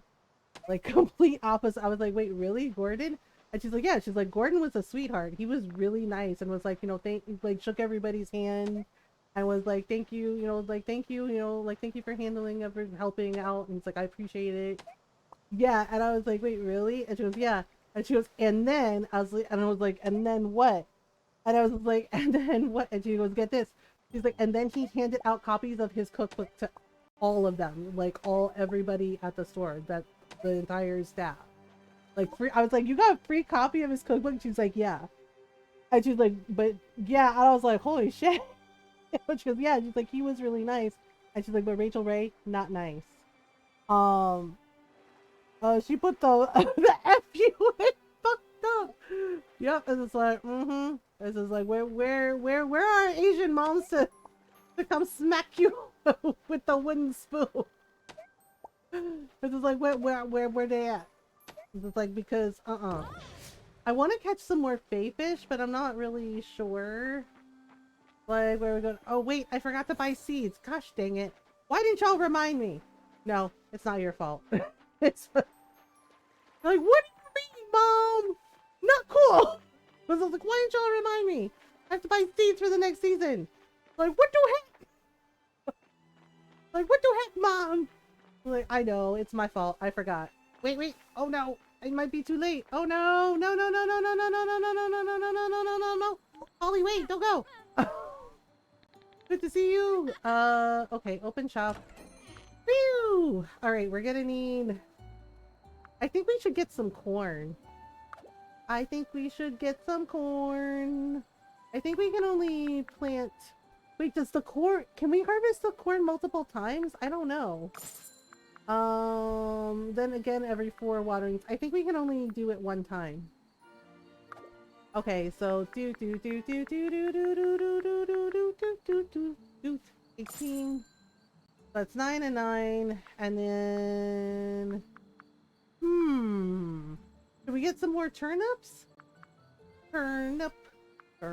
Like complete opposite. I was like, wait, really, Gordon? And she's like, yeah. She's like, Gordon was a sweetheart. He was really nice and was like, you know, like shook everybody's hand and was like, thank you, you know, like thank you, you know, like thank you for handling helping out. And it's like, I appreciate it. Yeah. And I was like, wait, really? And she goes, yeah. And she goes, and then I was like, and I was like, and then what? And I was like, and then what? And she goes, get this. She's like, and then he handed out copies of his cookbook to all of them, like everybody at the store, that the entire staff, like free. I was like, you got a free copy of his cookbook? She's like, yeah. And she's like, but yeah. And I was like, holy shit. And she goes, yeah. She's like, he was really nice. And she's like, but Rachel Ray, not nice. She put the the FU in fucked up. Yep, and it's like, This is like, where are Asian moms to come smack you with the wooden spoon? This is like, where they at? This is like, because I want to catch some more fae fish, but I'm not really sure Like, where are we going? Oh, wait, I forgot to buy seeds. Gosh dang it. Why didn't y'all remind me? No, it's not your fault. It's like, what do you mean, Mom? Not cool. I was like, why didn't y'all remind me? I have to buy seeds for the next season. Like, what the heck? Like, what the heck, Mom? Like, I know, it's my fault. I forgot. Wait. Oh no, it might be too late. Oh no, no. Holly, wait, don't go. Good to see you. Okay, open shop. Whew! Alright, we're gonna need... I think we should get some corn. I think we should get some corn. I think we can only plant... Wait, does the corn... Can we harvest the corn multiple times? I don't know. Then again, every 4 waterings. I think we can only do it 1 time. Okay, so 18. That's 9 and 9, and then can we get some more turnips? Turnip. I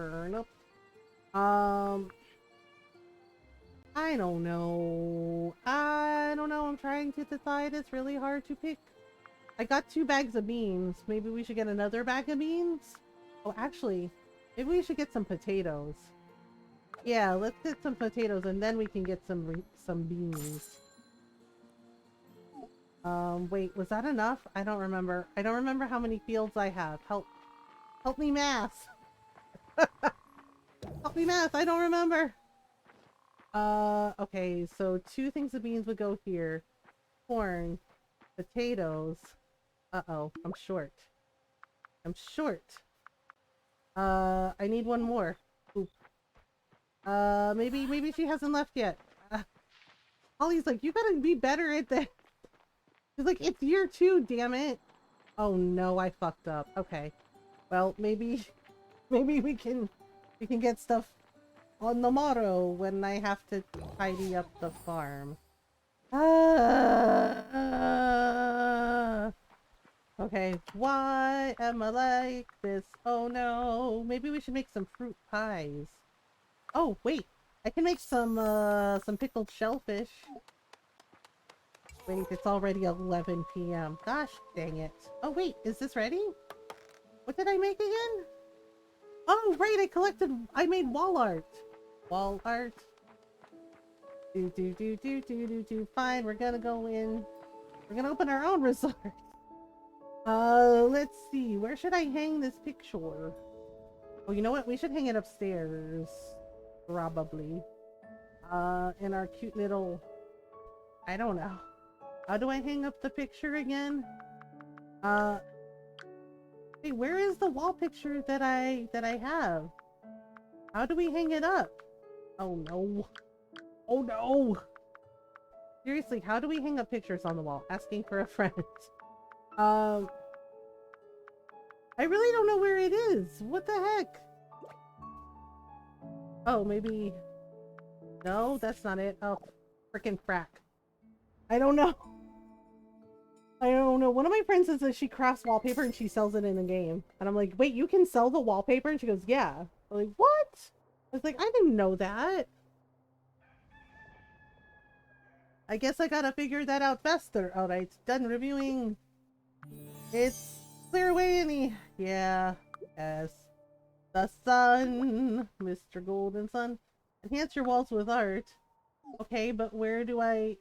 don't know. I'm trying to decide. It's really hard to pick. I got 2 bags of beans. Maybe we should get another bag of beans? Oh, actually, maybe we should get some potatoes. Yeah, let's get some potatoes and then we can get some beans. Wait, was that enough? I don't remember. I don't remember how many fields I have. Help me, math. Help me, math. I don't remember. Okay, so 2 things of beans would go here. Corn, potatoes. Uh-oh, I'm short. I need 1 more. Oop. Maybe she hasn't left yet. Holly's like, you gotta be better at that. She's like, it's year 2, damn it. Oh no, I fucked up. Okay. Well, maybe we can get stuff on the morrow when I have to tidy up the farm. Okay, why am I like this? Oh no, maybe we should make some fruit pies. Oh wait, I can make some pickled shellfish. Wait, it's already 11 p.m. Gosh dang it. Oh wait, is this ready? What did I make again? Oh right, I made wall art. Wall art. Fine, we're gonna go in. We're gonna open our own resort. Let's see. Where should I hang this picture? Oh, you know what? We should hang it upstairs. Probably. In our cute little... I don't know. How do I hang up the picture again? Hey, where is the wall picture that I have? How do we hang it up? Oh no. Oh no! Seriously, how do we hang up pictures on the wall? Asking for a friend. I really don't know where it is. What the heck? Oh, maybe... No, that's not it. Oh, frickin' frack. I don't know. One of my friends says that she crafts wallpaper and she sells it in the game. And I'm like, wait, you can sell the wallpaper? And she goes, yeah. I'm like, what? I was like, I didn't know that. I guess I gotta figure that out faster. Alright, done reviewing. It's clear away any... Yeah, yes. The sun, Mr. Golden Sun. Enhance your walls with art. Okay, but where do I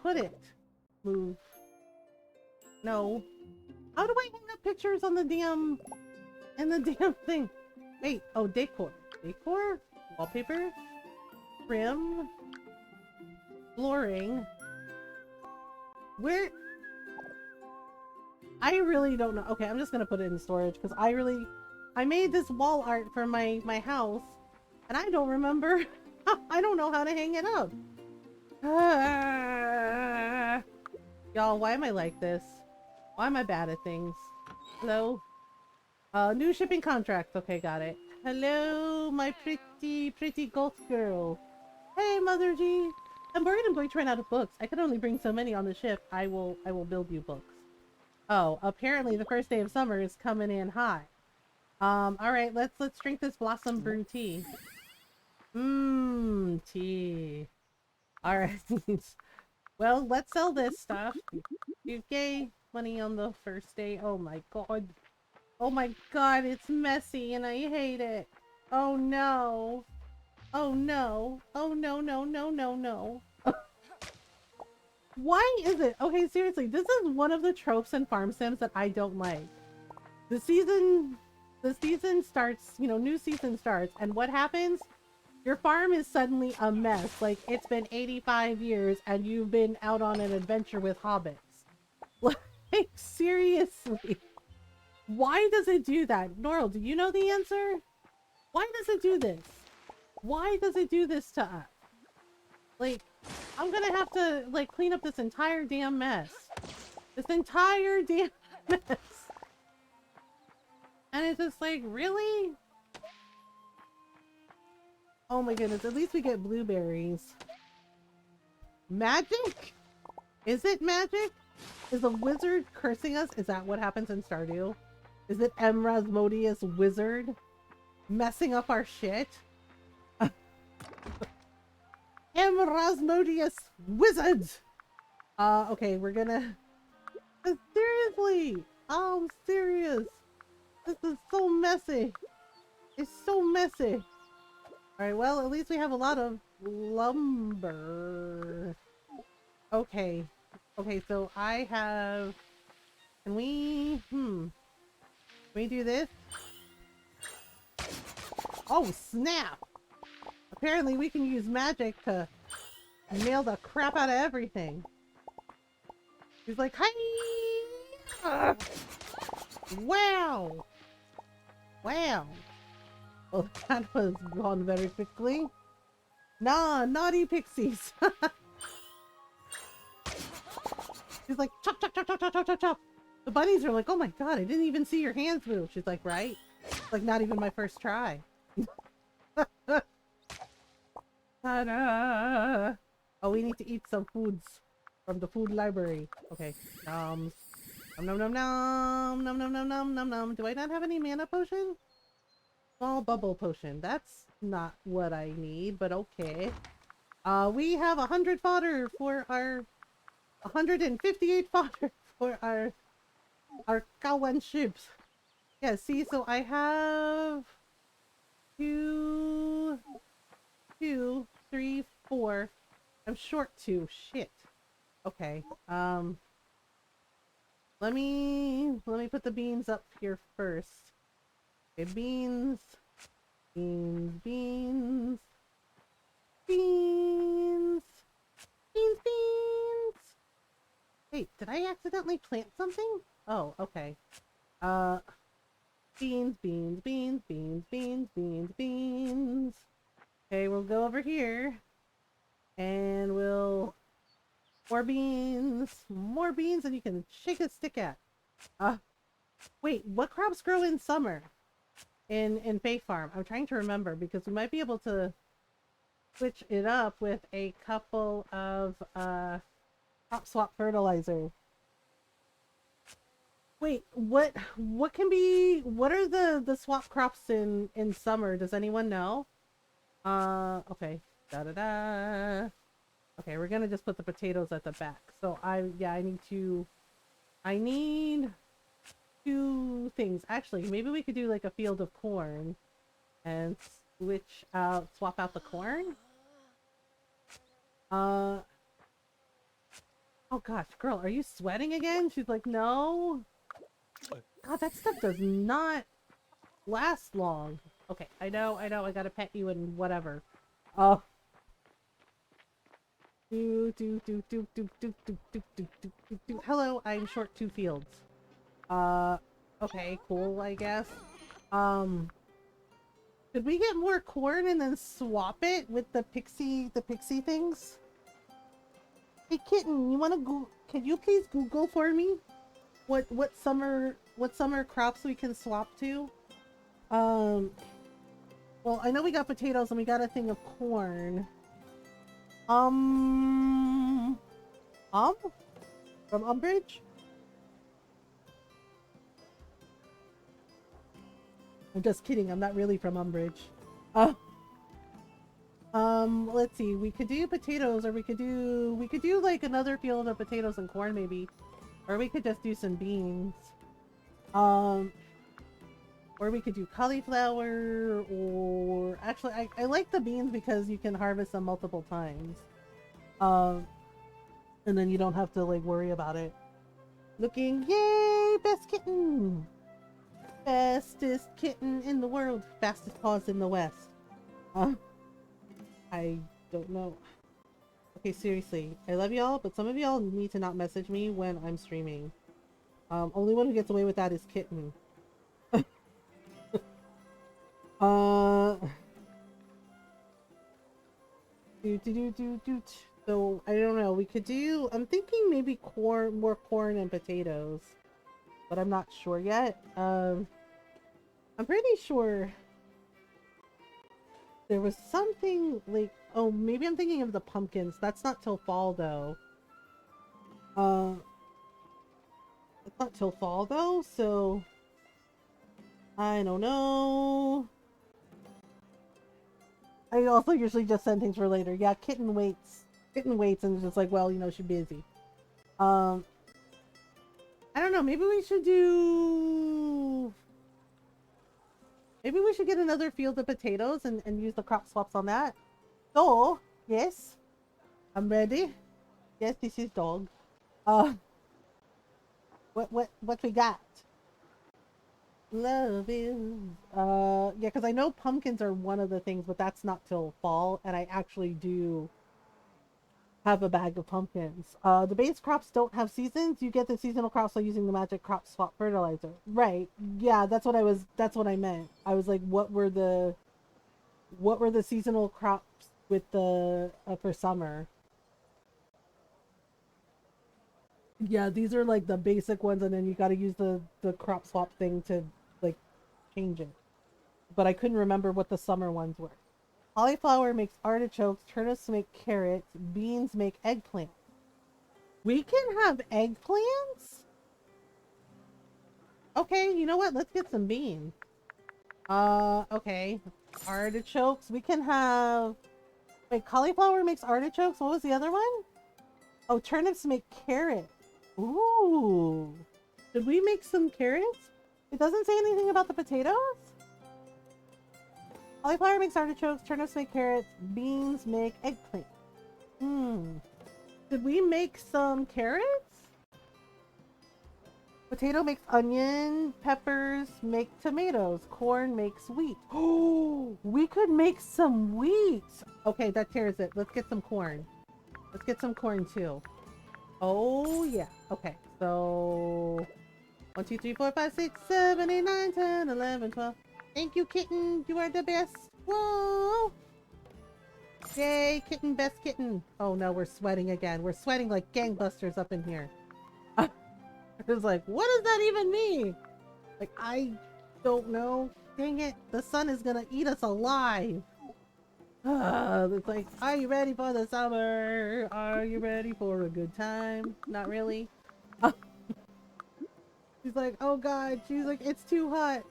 put it? Move. No. How do I hang up pictures on the damn... in the damn thing? Wait, oh, decor. Decor? Wallpaper? Trim? Flooring? Where... I really don't know. Okay, I'm just gonna put it in storage because I made this wall art for my house and I don't remember. I don't know how to hang it up. Y'all, why am I like this? Why am I bad at things? Hello? New shipping contract. Okay, got it. Hello, my pretty ghost girl. Hey, Mother G. I'm worried I'm going to run out of books. I can only bring so many on the ship. I will build you books. Oh, apparently the first day of summer is coming in hot. All right, let's drink this blossom brew tea. Tea. All right. Well, let's sell this stuff. Okay, money on the first day. Oh my god. Oh my god, it's messy and I hate it. Oh no. Oh no. Oh no, no, no, no, no. Why is it? Okay, seriously, this is one of the tropes in farm sims that I don't like. The season starts, you know, new season starts, and what happens? Your farm is suddenly a mess. Like, it's been 85 years and you've been out on an adventure with hobbits. Like, seriously. Why does it do that? Norl, do you know the answer? Why does it do this? Why does it do this to us? Like, I'm gonna have to, like, clean up this entire damn mess. This entire damn mess. And it's just like, really? Oh my goodness, at least we get blueberries. Magic? Is it magic? Is a wizard cursing us? Is that what happens in Stardew? Is it Rasmodius wizard messing up our shit? Rasmodius wizard! Okay, we're gonna... Seriously! Oh, I'm serious! This is so messy! It's so messy! Alright, well, at least we have a lot of lumber. Okay. Okay, so I have... Can we... Can we do this? Oh, snap! Apparently we can use magic to nail the crap out of everything. He's like, hi! Wow! Wow! Well, that was gone very quickly. Nah, naughty pixies! She's like, chop, chop, chop, chop, chop, chop, chop, chop. The bunnies are like, oh my god, I didn't even see your hands move. She's like, right? It's like not even my first try. Ta-da! Oh, we need to eat some foods from the food library. Okay. Nom nom nom nom nom nom nom nom nom nom. Do I not have any mana potion? Small bubble potion. That's not what I need, but okay. We have 100 fodder for our 158 fodder for our cow and sheep. Yeah, see, so I have 2, 2, 3, 4. I'm short 2. Shit. Okay. Let me put the beans up here first. Okay, beans. Beans, beans. Beans. Beans, beans. Wait, did I accidentally plant something? Oh, okay. Beans, beans, beans, beans, beans, beans, beans. Okay, we'll go over here. And we'll... More beans, and you can shake a stick at. Wait, what crops grow in summer? In Fae Farm? I'm trying to remember because we might be able to switch it up with a couple of crop swap fertilizer. Wait, what can be, what are the swap crops in summer? Does anyone know? Okay. Da-da-da. Okay, we're gonna just put the potatoes at the back. So I need 2 things. Actually, maybe we could do like a field of corn and swap out the corn. Oh gosh, girl, are you sweating again? She's like, no. God, that stuff does not last long. Okay, I know, I gotta pet you and whatever. Oh. Hello, I'm short 2 fields. Okay, cool, I guess. Could we get more corn and then swap it with the pixie things? Hey kitten, you wanna go? Can you please Google for me what summer crops we can swap to? Well, I know we got potatoes and we got a thing of corn. From Umbridge? I'm just kidding. I'm not really from Umbridge. Uh, let's see. We could do potatoes, or we could do like another field of potatoes and corn maybe, or we could just do some beans. Um, or we could do cauliflower, or actually, I like the beans because you can harvest them multiple times. Um, and then you don't have to like worry about it. Looking, yay, best kitten, bestest kitten in the world, fastest paws in the West. I don't know. Okay, seriously, I love y'all, but some of y'all need to not message me when I'm streaming. Only one who gets away with that is Kitten. So I don't know. We could do. I'm thinking maybe corn, more corn and potatoes, but I'm not sure yet. I'm pretty sure there was something like. Oh, maybe I'm thinking of the pumpkins. That's not till fall though. It's not till fall though, so I don't know. I also usually just send things for later. Yeah, Kitten waits. Kitten waits and is just like, well, you know, she's busy. I don't know. Maybe we should do. Maybe we should get another field of potatoes and use the crop swaps on that. So, yes, I'm ready. Yes, this is dog. What we got? Love is yeah, because I know pumpkins are one of the things, but that's not till fall, and I actually do have a bag of pumpkins. The base crops don't have seasons. You get the seasonal crops by using the magic crop swap fertilizer. Right. Yeah, that's what I meant. I was like, what were the seasonal crops with the for summer? Yeah, these are like the basic ones, and then you got to use the crop swap thing to like change it. But I couldn't remember what the summer ones were. Cauliflower makes artichokes, turnips make carrots, beans make eggplant. We can have eggplants? Okay, you know what? Let's get some beans. Okay. Artichokes. We can have... Wait, cauliflower makes artichokes? What was the other one? Oh, turnips make carrots. Ooh. Did we make some carrots? It doesn't say anything about the potatoes? Cauliflower makes artichokes, turnips make carrots, beans make eggplant. Did we make some carrots? Potato makes onion, peppers make tomatoes, corn makes wheat. Oh, we could make some wheat. Okay, that tears it. Let's get some corn. Let's get some corn too. Oh yeah. Okay, so 1, 2, 3, 4, 5, 6, 7, 8, 9, 10, 11, 12. Thank you, Kitten. You are the best. Whoa. Yay, Kitten, best kitten. Oh no, we're sweating again. We're sweating like gangbusters up in here. I was like, what does that even mean? Like, I don't know. Dang it. The sun is gonna eat us alive. It's like, are you ready for the summer? Are you ready for a good time? Not really. She's like, oh god. She's like, it's too hot.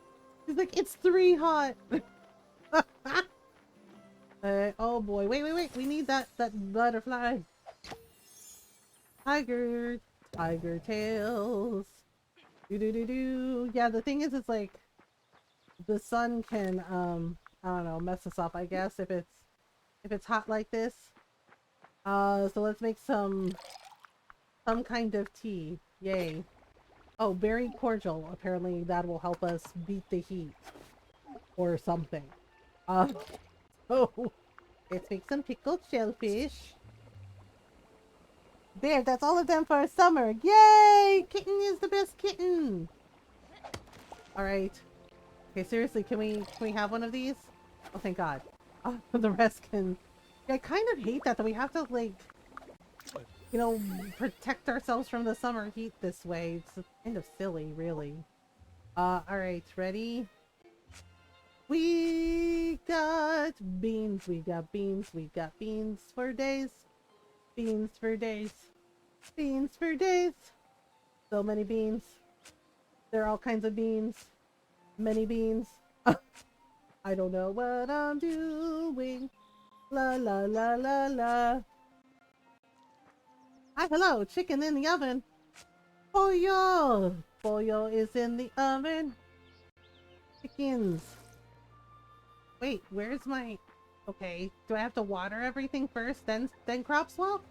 She's like, it's 3 hot. Oh boy. Wait. We need that butterfly. Tiger tails. Do. Yeah, the thing is, it's like the sun can I don't know, mess us up, I guess, if it's hot like this. So let's make some kind of tea. Yay. Oh, berry cordial. Apparently that will help us beat the heat or something. Oh, let's make some pickled shellfish. There, that's all of them for summer. Yay! Kitten is the best kitten. All right. Okay, seriously, can we have one of these? Oh, thank God. The rest can... Yeah, I kind of hate that we have to, like, you know, protect ourselves from the summer heat this way. It's kind of silly, really. Alright, ready? We got beans, we got beans, we got beans for days. Beans for days. Beans for days. So many beans. There are all kinds of beans. Many beans. I don't know what I'm doing. La la la la la. Hi, hello, chicken in the oven. Pollo! Pollo is in the oven. Chickens. Wait, where's my... Okay, do I have to water everything first, then crop swap?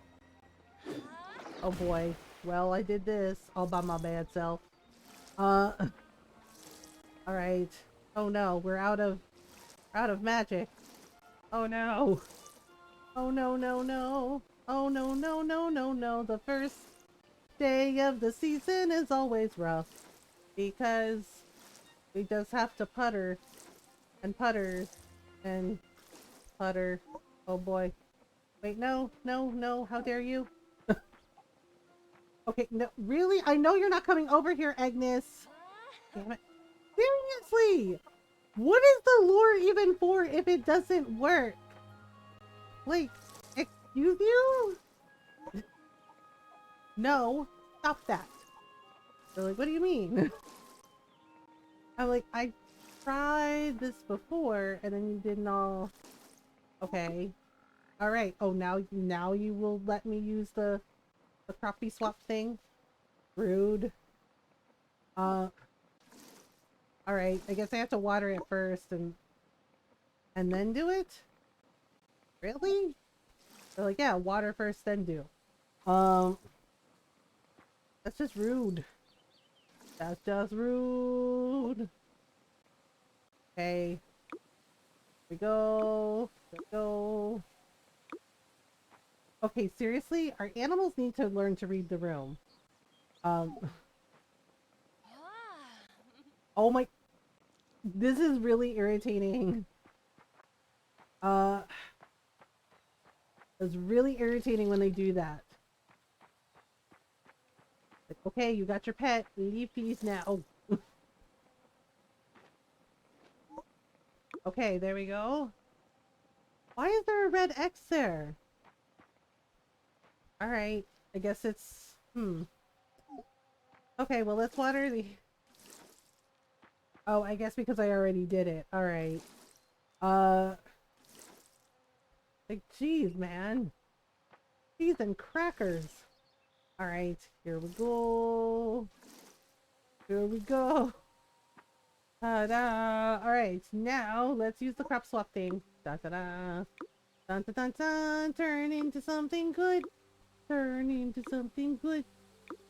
Oh boy. Well, I did this all by my bad self. Alright. Oh no, we're out of magic. Oh no. Oh no, no, no. Oh no, no, no, no, no. The first day of the season is always rough. Because we just have to putter and putter and putter. Oh boy. Wait, no, no, no. How dare you? Okay, no, really? I know you're not coming over here, Agnes. Damn it. Seriously! What is the lure even for if it doesn't work? Like, excuse you? No, stop that. They're like, what do you mean? I'm like, I tried this before and then you didn't all... Okay. Alright. Oh, now you will let me use the crappie swap thing? Rude. Alright. I guess I have to water it first and then do it? Really? They're like, yeah, water first, then do. That's just rude. That's just rude. Okay. Here we go. Here we go. Okay, seriously? Our animals need to learn to read the room. Oh my... This is really irritating. It's really irritating when they do that. Like, okay, you got your pet. Leave peace now. Okay, there we go. Why is there a red X there? Alright, I guess it's... Okay, well, let's water the... Oh, I guess because I already did it. Alright. Like, geez, man. Cheese and crackers. Alright, here we go. Here we go. Ta-da! Alright, now let's use the crop swap thing. Da-da-da. Dun-dun-dun-dun. Turn into something good. Turn into something good.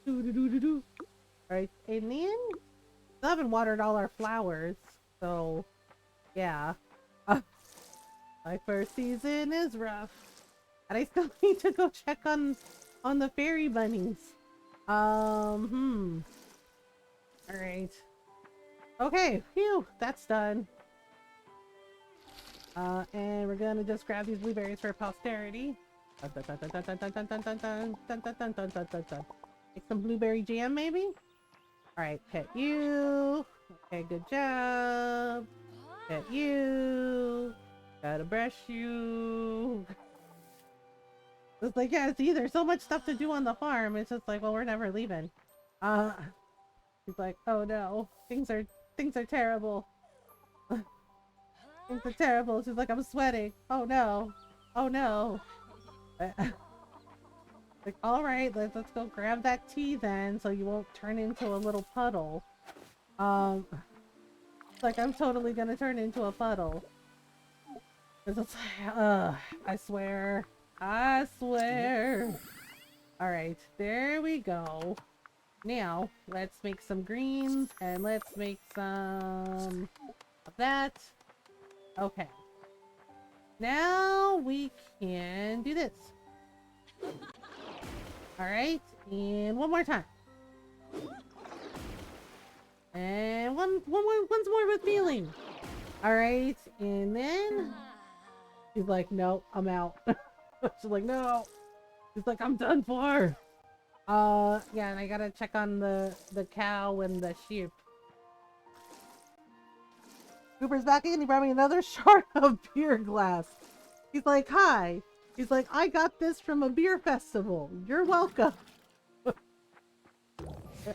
Do-do-do-do-do. Alright, and then... I haven't watered all our flowers, so... Yeah. My first season is rough. And I still need to go check on the fairy bunnies. Alright. Okay, phew, that's done. And we're gonna just grab these blueberries for posterity. Make some blueberry jam, maybe? Alright, pet you. Okay, good job. Pet you. Gotta brush you. It's like, yeah, see, there's so much stuff to do on the farm. It's just like, well, we're never leaving. He's like, oh no, things are terrible. Things are terrible. She's like, I'm sweating. Oh no. Oh no. Like, alright, let's go grab that tea then so you won't turn into a little puddle. It's like, I'm totally gonna turn into a puddle. It's like, I swear. I swear. Alright, there we go. Now, let's make some greens and let's make some of that. Okay. Now we can do this. Alright, and one more time. And once more with feeling. Alright, and then she's like, no, I'm out. She's like, no. She's like, I'm done for. Yeah, and I gotta check on the cow and the sheep. Cooper's back in. He brought me another shard of beer glass. He's like, hi. He's like, I got this from a beer festival. You're welcome.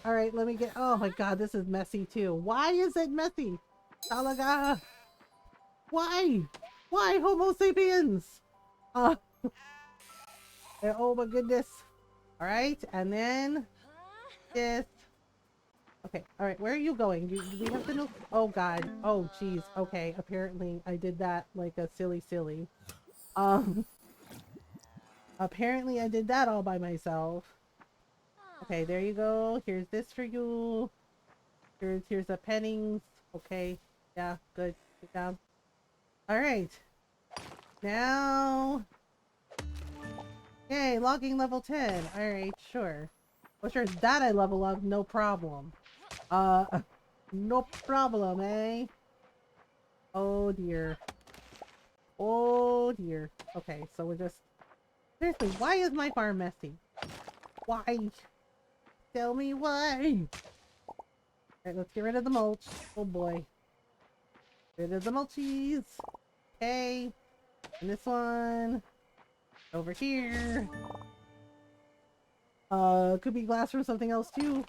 Alright, let me get... Oh my god, this is messy too. Why is it messy? Talaga! Why? Why Homo sapiens? Oh my goodness. Alright, and then this. Okay, alright, where are you going? We have to know. Oh god. Oh jeez. Okay, apparently I did that like a silly. Um, apparently I did that all by myself. Okay, there you go. Here's this for you. Here's the pennies. Okay, yeah, good. Good job. Alright. Now. Yay, logging level 10. Alright, sure. Oh sure, that I level up, no problem. No problem, eh? Oh dear. Oh dear. Okay, so we're just... Seriously, why is my farm messy? Why? Tell me why! Alright, let's get rid of the mulch. Oh boy. Get rid of the mulchies. Okay. And this one. Over here. Could be glass from something else too.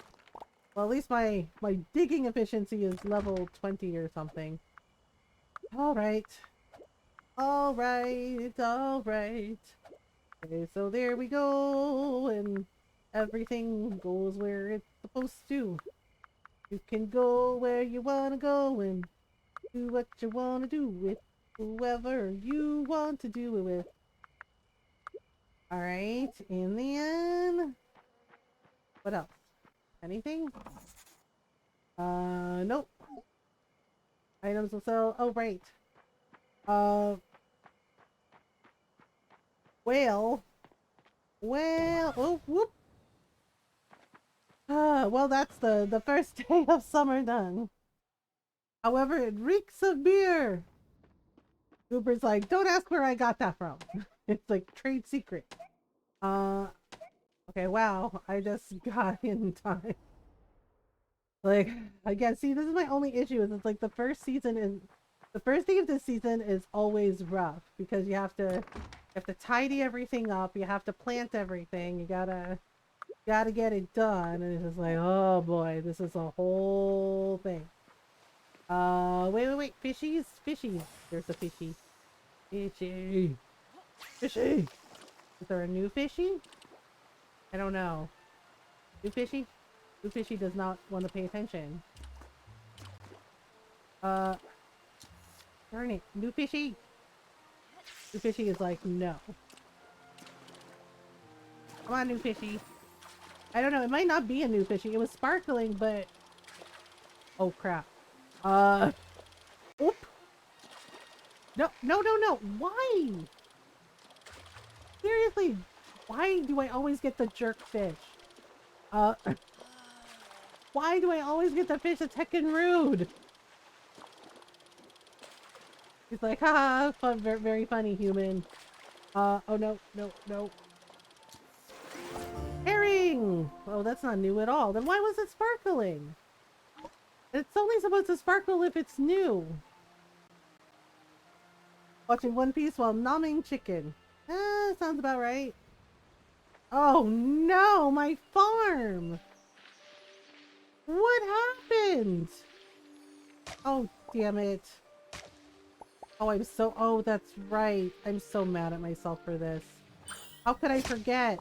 Well, at least my digging efficiency is level 20 or something. Alright. Alright. Alright. Okay, so there we go. And everything goes where it's supposed to. You can go where you want to go and do what you want to do with whoever you want to do it with. Alright, in the end. What else? Anything? Nope. Items will sell. Oh, right. Well, oh, whoop. Well, that's the first day of summer done. However, it reeks of beer. Cooper's like, don't ask where I got that from. It's like trade secret. Okay, wow. I just got in time. Like, again, see, this is my only issue. Is it's like the first day of this season is always rough because you have to tidy everything up. You have to plant everything. You gotta get it done. And it's just like, oh boy, this is a whole thing. Wait. Fishies. There's a fishy. Fishy. Is there a new fishy? I don't know. New fishy? New fishy does not want to pay attention. Darn it. New fishy? New fishy is like, no. Come on, new fishy. I don't know. It might not be a new fishy. It was sparkling, but... Oh, crap. Oop. No. Why? Seriously, why do I always get the jerk fish? Why do I always get the fish that's heckin' rude? He's like, haha, fun, very funny, human. Oh no. Herring! Oh, that's not new at all. Then why was it sparkling? It's only supposed to sparkle if it's new. Watching One Piece while nomming chicken. Sounds about right. Oh no, my farm! What happened? Oh, damn it. Oh, that's right. I'm so mad at myself for this. How could I forget?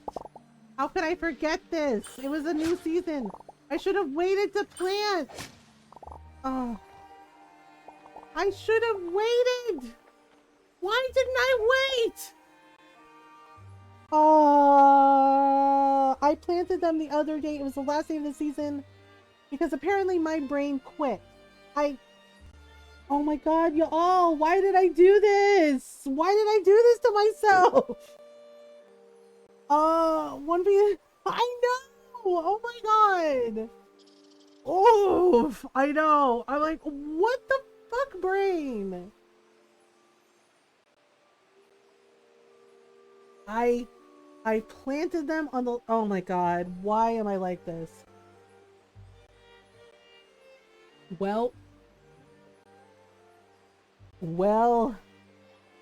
How could I forget this? It was a new season. I should have waited to plant. Oh. I should have waited. Why didn't I wait? Oh, I planted them the other day. It was the last day of the season because apparently my brain quit. Oh my god, y'all, why did I do this? Why did I do this to myself? One piece. I know. Oh my god. Oh, I know. I'm like, what the fuck, brain? I planted them on the... Oh my god, why am I like this? Well,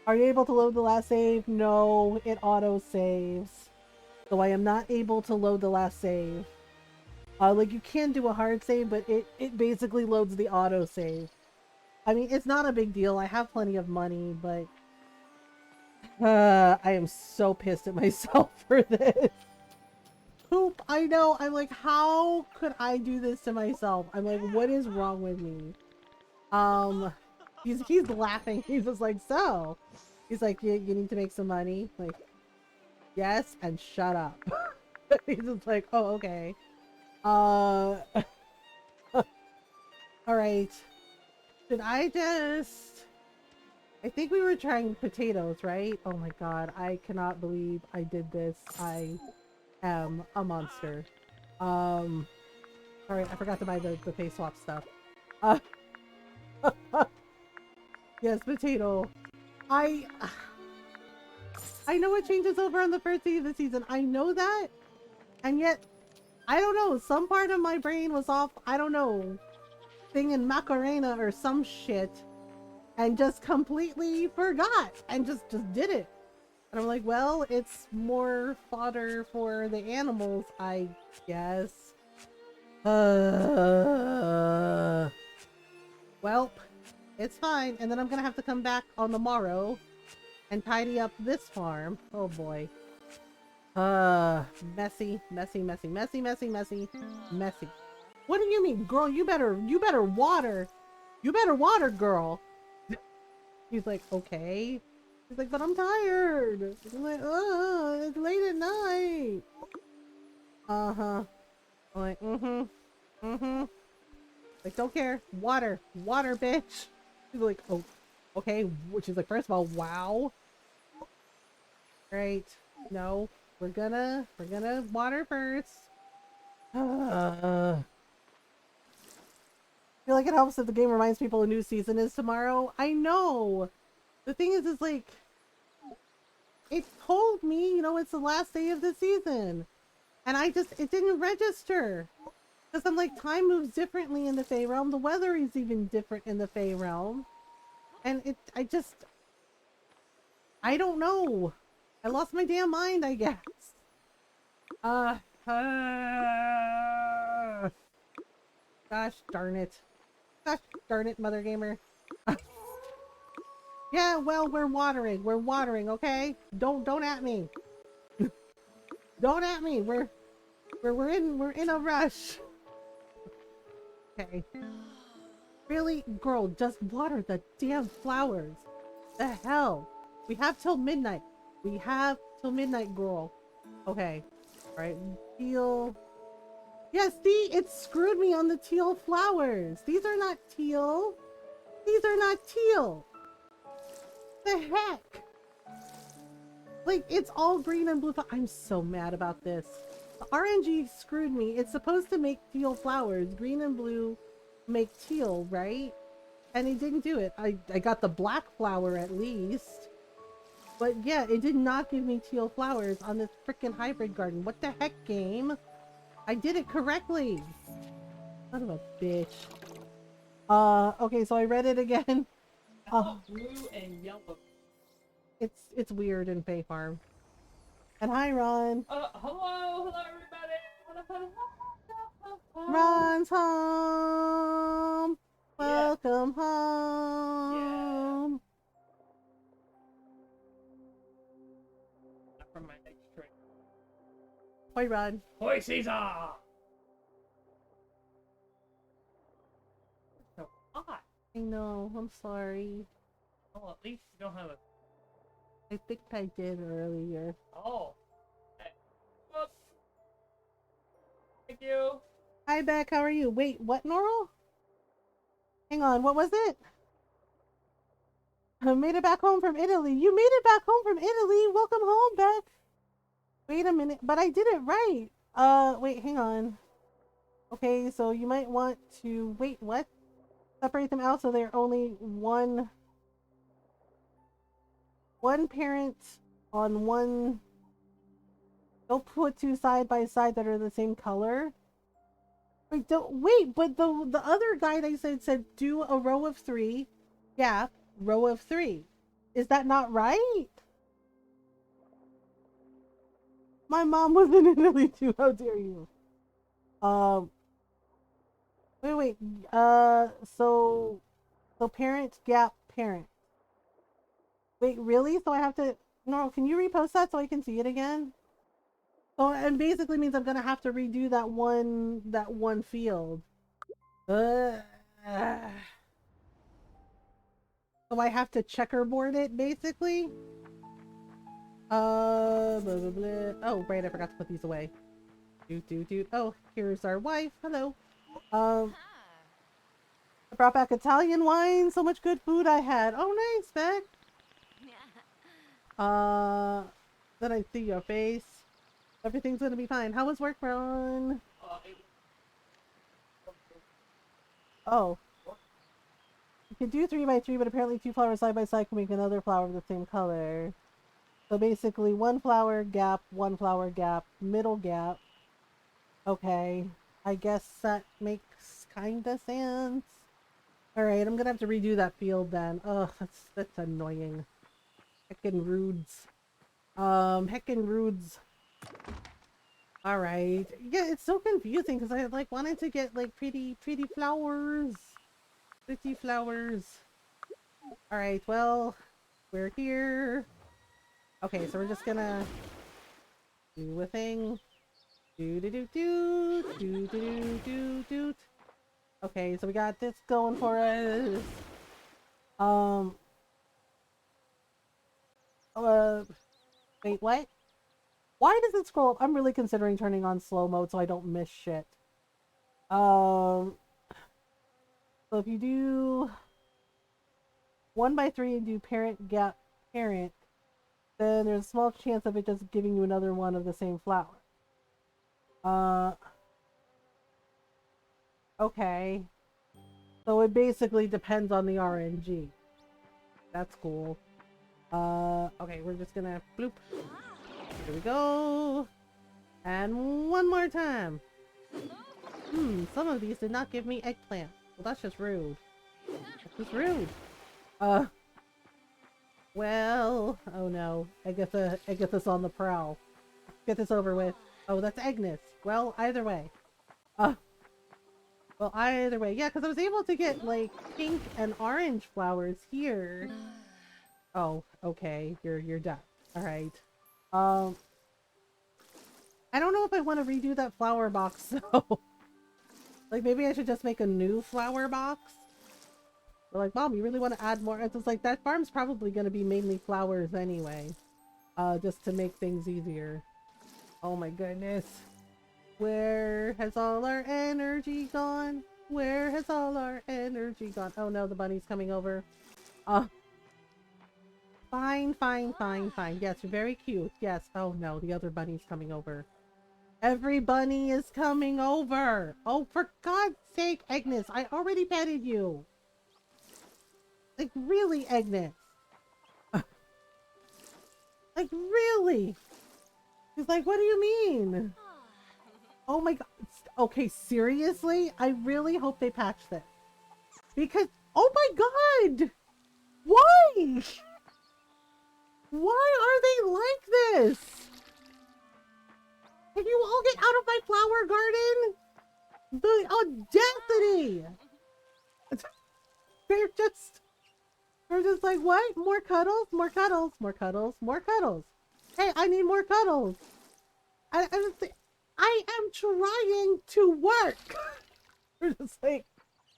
are you able to load the last save? No, it auto saves. So I am not able to load the last save. Like you can do a hard save, but it basically loads the auto save. I mean, it's not a big deal. I have plenty of money, but I am so pissed at myself for this. Poop, I know. I'm like, how could I do this to myself? I'm like, what is wrong with me? He's laughing. He's just like, so he's like, you need to make some money. Like, yes, and shut up. He's just like, oh, okay. All right. Should I just... I think we were trying potatoes, right? Oh my god, I cannot believe I did this. I am a monster. Alright, I forgot to buy the face swap stuff. Yes, potato. I know it changes over on the first day of the season. I know that. And yet, I don't know. Some part of my brain was off. I don't know. Singing Macarena or some shit. And just completely forgot. And just did it. And I'm like, well, it's more fodder for the animals, I guess. Well, it's fine. And then I'm gonna have to come back on the morrow and tidy up this farm. Oh boy. Messy, messy, messy, messy, messy, messy, messy. What do you mean, girl? You better water. You better water, girl. He's like, okay. He's like, but I'm tired. I'm like, oh, it's late at night. Uh-huh. I'm like, like, don't care. Water, bitch. He's like, oh, okay. Which is like, first of all, wow. Right. No, we're gonna water first. I feel like it helps if the game reminds people a new season is tomorrow. I know. The thing is like, it told me, you know, it's the last day of the season. And it didn't register. Because I'm like, time moves differently in the Fae realm. The weather is even different in the Fae realm. And I don't know. I lost my damn mind, I guess. Gosh darn it. Gosh darn it, Mothergamer. Yeah, well, we're watering. We're watering, okay? Don't at me. Don't at me. We're in a rush. Okay. Really, girl, just water the damn flowers. The hell? We have till midnight. We have till midnight, girl. Okay. Alright. Teal. Yeah, see? It screwed me on the teal flowers. These are not teal. These are not teal. The heck? Like, it's all green and blue. I'm so mad about this. The RNG screwed me. It's supposed to make teal flowers. Green and blue make teal, right? And it didn't do it. I got the black flower at least. But yeah, it did not give me teal flowers on this freaking hybrid garden. What the heck, game? I did it correctly. Son of a bitch. Okay, so I read it again. Blue and yellow. It's weird in Fae Farm. And hi, Ron. Hello everybody. Ron's home. Yeah. Welcome home. Yeah. From my next trip. Hoi, Ron. Hoi, Caesar. It's so hot. I know. I'm sorry. Oh, at least you don't have a. I think I did earlier. Oh. Hey. Whoops. Thank you. Hi, Beck. How are you? Wait, what, Normal? Hang on. What was it? I made it back home from Italy. You made it back home from Italy. Welcome home, Beck. Wait a minute. But I did it right. Wait, hang on. Okay, so you might want to... Wait, what? Separate them out so they're only one parent on one. Don't put two side by side that are the same color. Wait, but the other guide I said do a row of 3, gap, row of 3. Is that not right? My mom was in Italy too. How dare you? Wait. So So parent, gap, parent. Wait, really? So I have to... No, can you repost that so I can see it again? So it basically means I'm gonna have to redo that one field. So I have to checkerboard it basically. Blah, blah, blah. Oh, right, I forgot to put these away. Doot. Oh, here's our wife. Hello. I brought back Italian wine. So much good food I had. Oh, nice, Beck. Then I see your face. Everything's gonna be fine. How was work, Ron? Oh. You can do 3 by 3, but apparently 2 flowers side by side can make another flower of the same color. So basically 1 flower gap, 1 flower gap, middle gap. Okay. I guess that makes kinda sense. Alright, I'm gonna have to redo that field then. Ugh, that's annoying. Heckin' rudes. Heckin' rudes. Alright. Yeah, it's so confusing because I like wanted to get like pretty flowers. Pretty flowers. Alright, well, we're here. Okay, so we're just gonna do a thing. Do. Okay, so we got this going for us. Wait, what? Why does it scroll up? I'm really considering turning on slow mode so I don't miss shit. So if you do 1 by 3 and do parent gap parent, then there's a small chance of it just giving you another one of the same flower. Okay. So it basically depends on the RNG. That's cool. Okay, we're just gonna bloop. Here we go. And one more time. Some of these did not give me eggplant. Well, that's just rude. That's just rude. Well, oh no. Agatha's on the prowl. Get this over with. Oh, that's Agnes. Well, either way. Well, either way. Yeah, because I was able to get, like, pink and orange flowers here. Oh, okay. You're done. Alright. I don't know if I want to redo that flower box, though. Like, maybe I should just make a new flower box? They're like, Mom, you really want to add more? It's just like, that farm's probably going to be mainly flowers anyway. Just to make things easier. Oh my goodness. Where has all our energy gone? Where has all our energy gone? Oh no, the bunny's coming over. Fine. Yes, you're very cute. Yes. Oh no, the other bunny's coming over. Every bunny is coming over. Oh, for God's sake, Agnes, I already petted you. Like, really, Agnes? Like, really? He's like, what do you mean? Oh my God. Okay, seriously? I really hope they patch this. Because, oh my God! Why? Why are they like this? Can you all get out of my flower garden? The audacity! They're just like, what? More cuddles? More cuddles? More cuddles? More cuddles? Hey, I need more cuddles. I am trying to work. They're just like,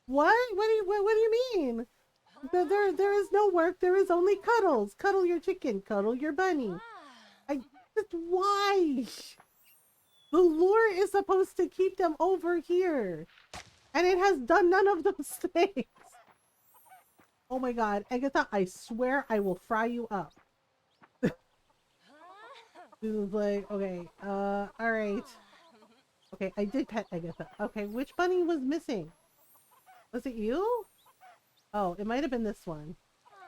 what? What do you mean? There is no work. There is only cuddles. Cuddle your chicken. Cuddle your bunny. Why? The lure is supposed to keep them over here, and it has done none of those things. Oh my God, Agatha! I swear I will fry you up. This is like, okay, all right. Okay, I did pet Agatha. Okay, which bunny was missing? Was it you? Oh, it might have been this one.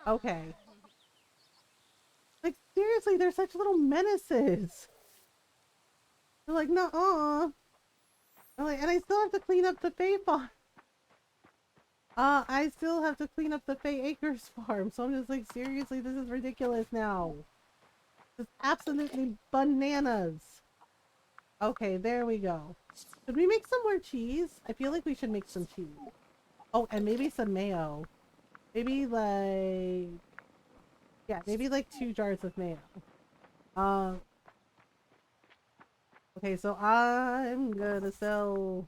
Okay. Like, seriously, they're such little menaces. They're like, nuh-uh. Like, and I still have to clean up the Fae farm. I still have to clean up the Fae Acres farm. So I'm just like, seriously, this is ridiculous now. It's absolutely bananas. Okay, there we go. Should we make some more cheese? I feel like we should make some cheese. Oh, and maybe some mayo. Maybe like, yeah, maybe like 2 jars of mayo. Um, okay, so I'm gonna sell,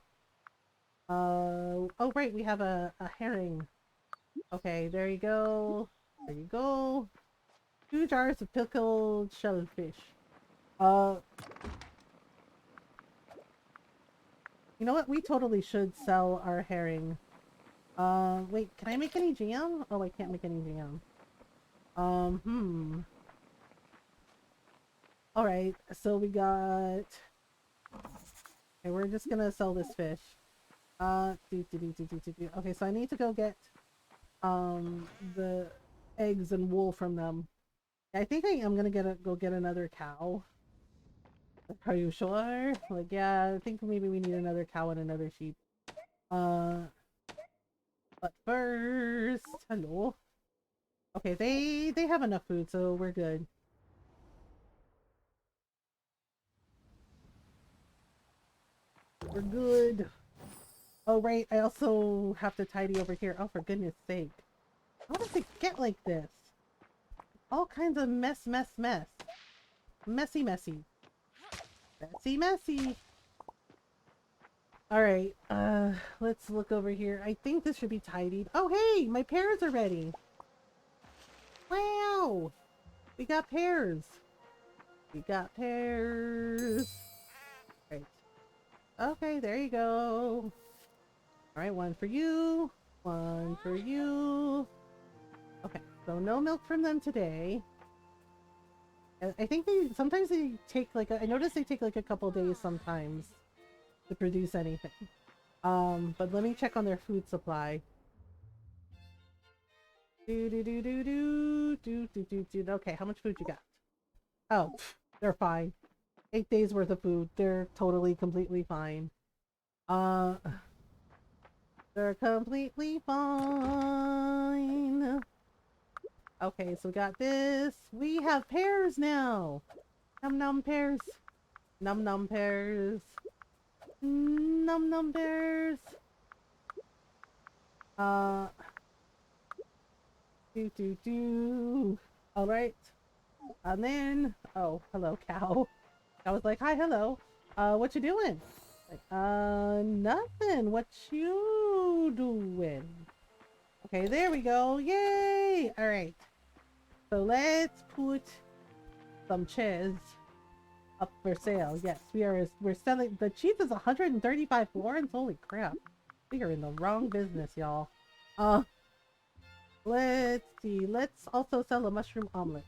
oh right, we have a herring. Okay, there you go. There you go. 2 jars of pickled shellfish. Uh, you know what? We totally should sell our herring. Wait, can I make any jam? Oh, I can't make any jam. Hmm. Alright, so we got... Okay, we're just gonna sell this fish. Okay, so I need to go get, the eggs and wool from them. I think I am gonna go get another cow. Are you sure? Like, yeah, I think maybe we need another cow and another sheep. Uh, but first, hello. Okay, they have enough food, so we're good. We're good. Oh, right, I also have to tidy over here. Oh, for goodness sake. How does it get like this? All kinds of mess, mess, mess. Messy, messy. Messy, messy. Alright, let's look over here. I think this should be tidied. Oh, hey, my pears are ready. Wow! We got pears. We got pears. Right. Okay, there you go. Alright, one for you. One for you. Okay, so no milk from them today. I think sometimes they take like, I noticed they take like a couple days sometimes to produce anything. But let me check on their food supply. Okay, how much food you got? Oh, they're fine. 8 days worth of food. They're totally, completely fine. Uh, they're completely fine. Okay, so we got this. We have pears now. Num num pears. Num num pears. Num num pears. Uh, All right. And then, oh, hello, cow. I was like, hi, hello. What you doing? Like, nothing. What you doing? Okay, there we go. Yay! All right. So let's put some cheese up for sale. Yes, we're selling. The cheese is 135 florins. Holy crap. We are in the wrong business, y'all. Uh, let's see. Let's also sell a mushroom omelet.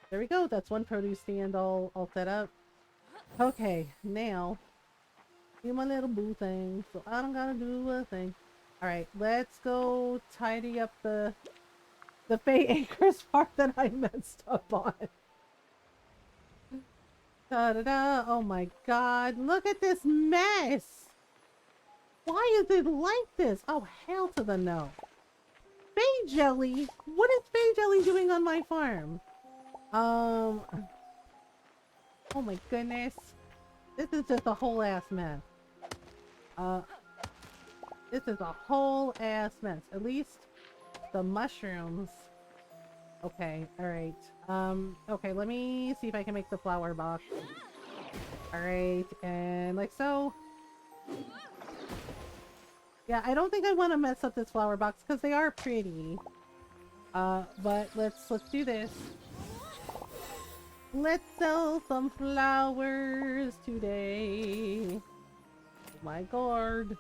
There we go. That's one produce stand all set up. Okay, now do my little boo thing, so I don't gotta do a thing. All right, let's go tidy up the Fay Acres part that I messed up on. Da da da! Oh my God! Look at this mess. Why is it like this? Oh, hell to the no! Fay Jelly? What is Fay Jelly doing on my farm? Oh my goodness! This is just a whole ass mess. This is a whole ass mess. At least the mushrooms. Okay, alright. Okay, let me see if I can make the flower box. Alright, and like so. Yeah, I don't think I want to mess up this flower box because they are pretty. But let's do this. Let's sell some flowers today. Oh my God.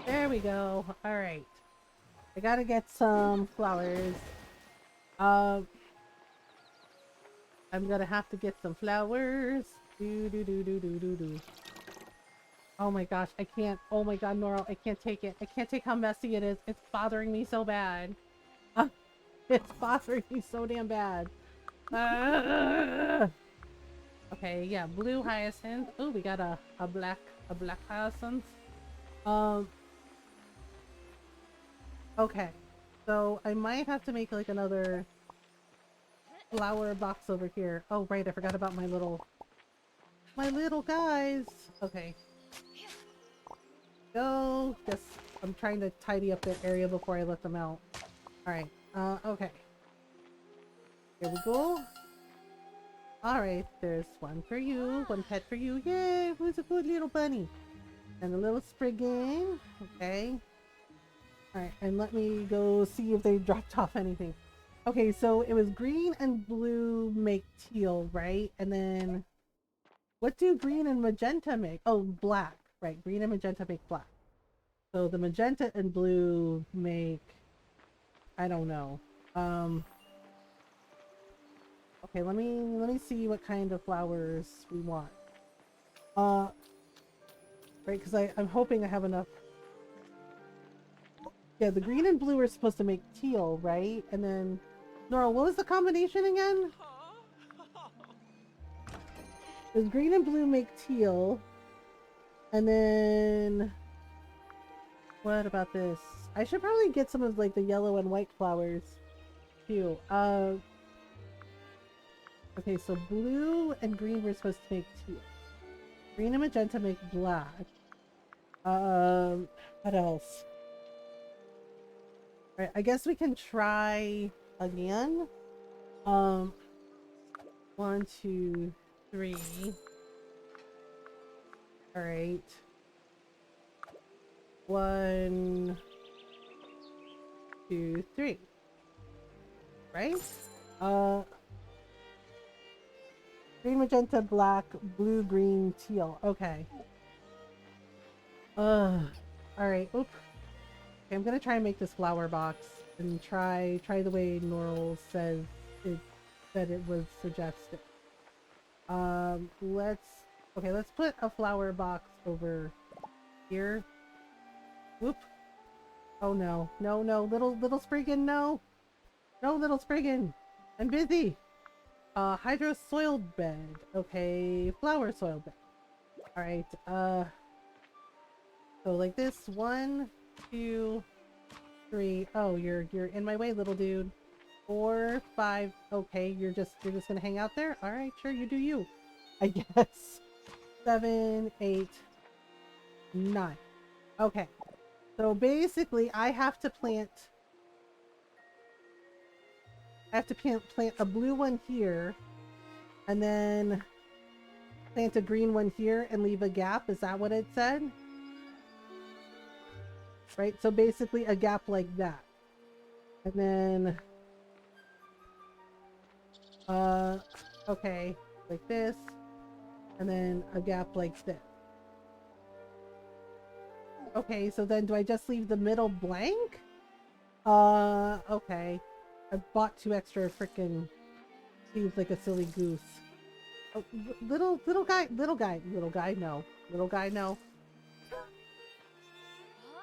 There we go. Alright. I gotta get some flowers. I'm gonna have to get some flowers. Oh my gosh, I can't. Oh my God, Noral, I can't take it. I can't take how messy it is. It's bothering me so bad. It's bothering me so damn bad. Okay, yeah, blue hyacinth. Oh, we got a black hyacinth. Okay, so I might have to make like another flower box over here. Oh right, I forgot about my little guys. Okay, go. Just I'm trying to tidy up the area before I let them out. Alright, okay. Here we go. Alright, there's one for you, one pet for you. Yay, who's a good little bunny? And a little sprigging. Okay. Alright, and let me go see if they dropped off anything. Okay, so it was green and blue make teal, right? And then what do green and magenta make? Oh, black. Right, green and magenta make black. So the magenta and blue make, I don't know. Okay, let me see what kind of flowers we want. Right, because I'm hoping I have enough. Yeah, the green and blue are supposed to make teal, right? And then, Nora, what was the combination again? Does green and blue make teal? And then, what about this? I should probably get some of like the yellow and white flowers too. Okay, so blue and green were supposed to make teal. Green and magenta make black. What else? All right, I guess we can try again. 1, 2, 3. All right. 1, 2, 3. Right? Green, magenta, black, blue, green, teal. Okay. Alright. Oop. Okay, I'm gonna try and make this flower box and try the way Norl says it was suggested. Let's put a flower box over here. Whoop. Oh no. No, little Spriggan, no! No, little Spriggan! I'm busy! Hydro soil bed. Okay, flower soil bed. Alright, so like this, 1, 2, 3. Oh, you're in my way, little dude. 4, 5. Okay, you're just gonna hang out there? Alright, sure, you do you. I guess. 7, 8, 9. Okay. So basically I have to plant plant a blue one here, and then plant a green one here and leave a gap. Is that what it said? Right, so basically a gap like that. And then, okay, like this, and then a gap like this. Okay, so then do I just leave the middle blank? Okay. I bought 2 extra frickin' seems like a silly goose. Oh, little guy, no. Little guy, no.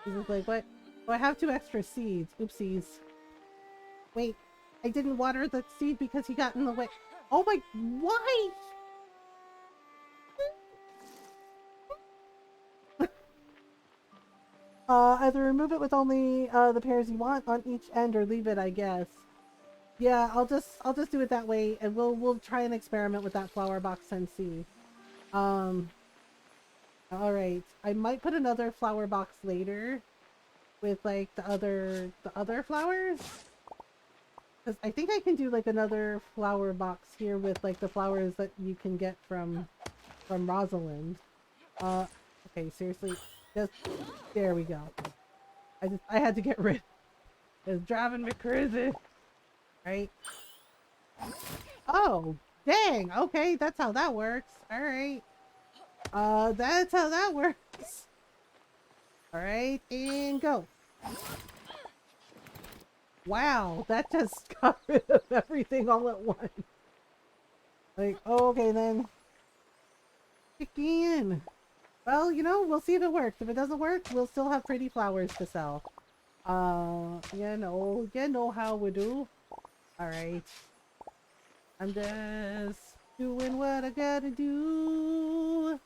He's just like, what? Oh, I have 2 extra seeds. Oopsies. Wait, I didn't water the seed because he got in the way. Oh my, why? Either remove it with only the pairs you want on each end, or leave it, I guess. Yeah, I'll just do it that way, and we'll try and experiment with that flower box and see. All right. I might put another flower box later with like the other flowers, because I think I can do like another flower box here with like the flowers that you can get from Rosalind. Okay, seriously, just there we go. I had to get rid. It's driving me crazy. Right? Oh, dang. Okay, that's how that works. All right. That's how that works. All right, and go. Wow, that just got rid of everything all at once. Like, okay then. Kick in. Well, you know, we'll see if it works. If it doesn't work, we'll still have pretty flowers to sell. You know how we do. Alright. I'm just doing what I gotta do.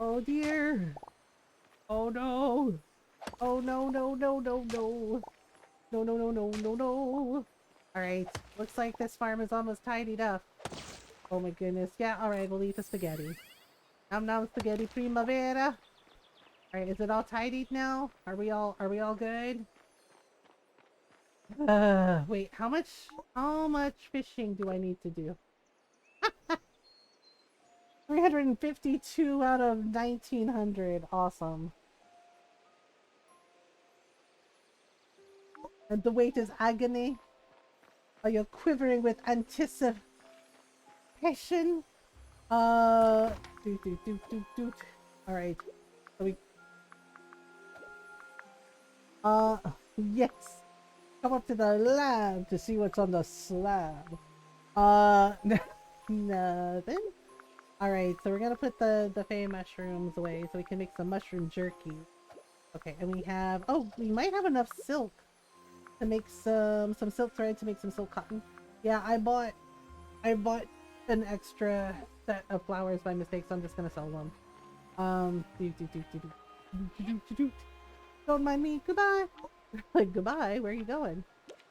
Oh dear. Oh no. Oh no, no, no, no, no. No, no, no, no, no, no. Alright. Looks like this farm is almost tidied up. Oh my goodness. Yeah, alright, we'll eat the spaghetti. Nom nom spaghetti primavera. Alright, is it all tidied now? Are we all good? Wait, how much fishing do I need to do? 352 out of 1900. Awesome. And the weight is agony. Are you quivering with anticipation? Doot, doot, doot, doot, doot. All right. So we, uh, yes. Come up to the lab to see what's on the slab. Nothing. All right. So we're gonna put the fey mushrooms away so we can make some mushroom jerky. Okay, and we have, oh, we might have enough silk to make some silk thread to make some silk cotton. Yeah, I bought an extra set of flowers by mistake, so I'm just gonna sell them. Don't mind me. Goodbye. Like, goodbye. Where are you going?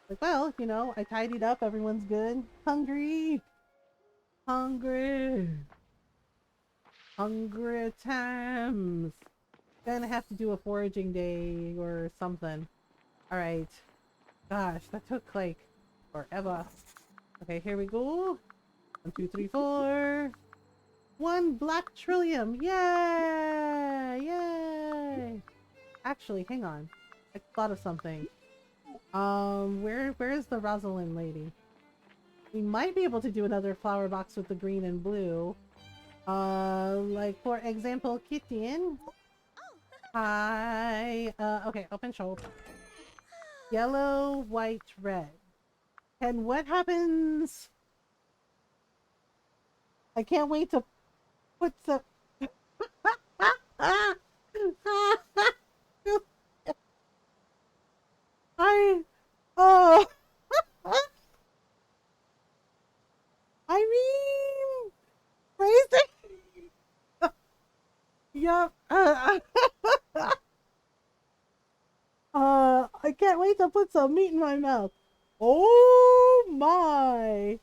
Like, well, you know, I tidied up. Everyone's good. Hungry. Hungry. Hungry times. Gonna have to do a foraging day or something. All right. Gosh, that took like forever. Okay, here we go. 1, 2, 3, 4. 1 black trillium. Yay! Yay! Actually, hang on. I thought of something. Where is the Rosalind lady? We might be able to do another flower box with the green and blue. Like for example, Kitten. Hi. Okay, open shoulder. Yellow, white, red. And what happens? I can't wait to put some. I. Oh. I mean, crazy. Yup. I can't wait to put some meat in my mouth. Oh my.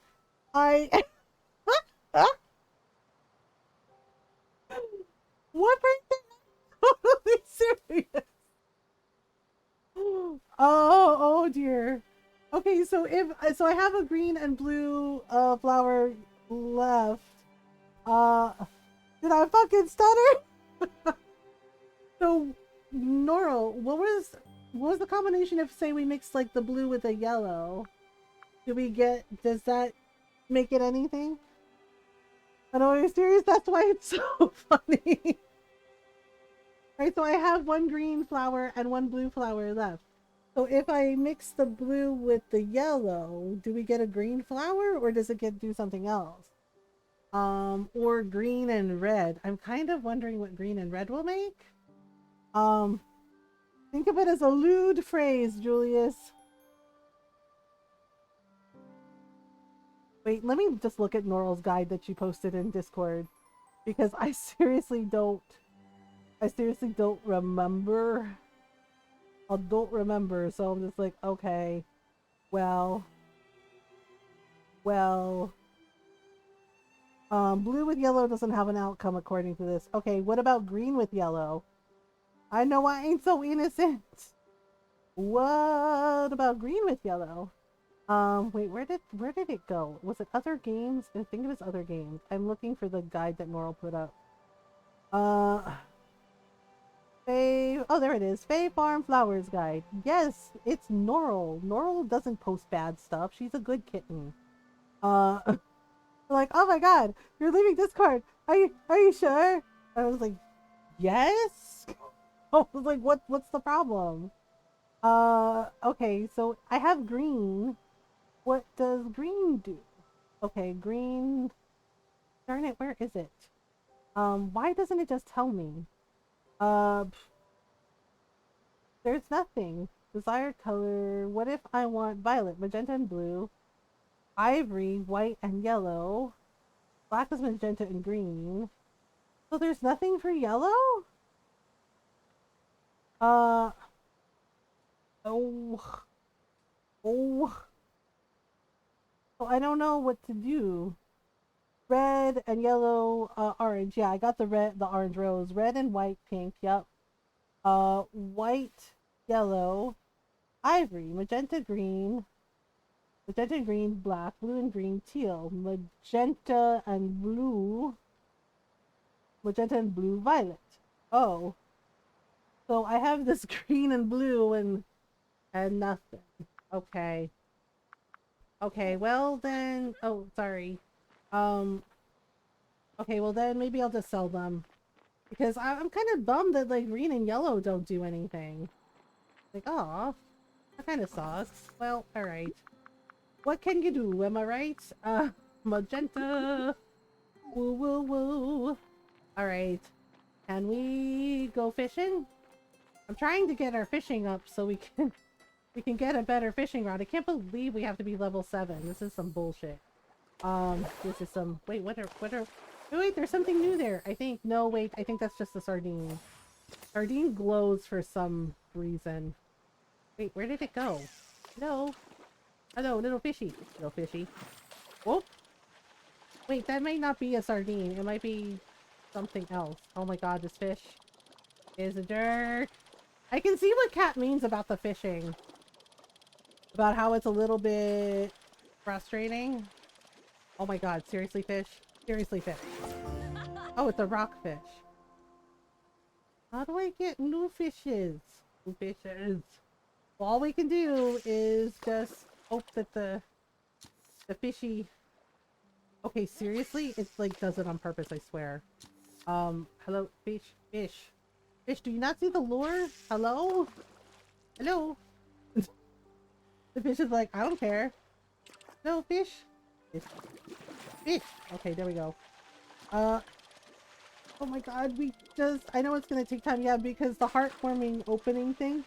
I. What brings it totally serious? Oh dear. Okay, so I have a green and blue flower left. Uh did I fucking stutter? So Norl, what was the combination if say we mix like the blue with the yellow? Does that make it anything? I know you're serious, that's why it's so funny. Right, so I have 1 green flower and 1 blue flower left. So if I mix the blue with the yellow, do we get a green flower or does it do something else? Or green and red. I'm kind of wondering what green and red will make. Think of it as a lewd phrase, Julius. Wait, let me just look at Noral's guide that she posted in Discord because I seriously don't remember. I don't remember, so I'm just like, okay, well, blue with yellow doesn't have an outcome according to this. Okay, what about green with yellow? I know I ain't so innocent. What about green with yellow? Wait, where did it go? Was it other games? I think it was other games. I'm looking for the guide that Noral put up. Faye, oh there it is. Faye Farm Flowers Guide. Yes, it's Noral. Noral doesn't post bad stuff. She's a good kitten. Like, oh my god, you're leaving Discord. Are you sure? I was like, yes. I was like, what's the problem? Okay, so I have green. What does green do? Okay, green. Darn it, where is it? Why doesn't it just tell me? There's nothing. Desired color. What if I want violet, magenta, and blue? Ivory, white, and yellow. Black is magenta and green. So there's nothing for yellow? Oh. Oh. So I don't know what to do. Red and yellow, orange. Yeah, I got the orange rose. Red and white, pink. Yep. White, yellow, ivory, magenta, green, black, blue and green, teal, magenta and blue, violet. Oh, so I have this green and blue and nothing. Okay. Okay, well then, oh, sorry. Um, okay, well then maybe I'll just sell them. Because I'm kind of bummed that like green and yellow don't do anything. Like, oh, that kind of sucks. Well, alright. What can you do, am I right? Magenta. Woo woo woo. Alright. Can we go fishing? I'm trying to get our fishing up so we can get a better fishing rod. I can't believe we have to be level 7. This is some bullshit. This is some wait, what are wait, there's something new there. I think no wait, I think that's just the sardine. Sardine glows for some reason. Wait, where did it go? No. Hello, little fishy. Little fishy. Whoop. Wait, that might not be a sardine. It might be something else. Oh my god, this fish is a jerk. I can see what Cat means about the fishing. About how it's a little bit frustrating. Oh my god, seriously fish? Seriously fish. Oh, it's a rockfish. How do I get new fishes? New fishes. Well, all we can do is just hope that the fishy... Okay, seriously? It like does it on purpose, I swear. Hello, fish, fish. Fish, do you not see the lure? Hello? Hello? The fish is like, I don't care. No, fish. Fish. Fish. Okay, there we go. Oh my god, I know it's gonna take time, yeah, because the heartwarming opening thing,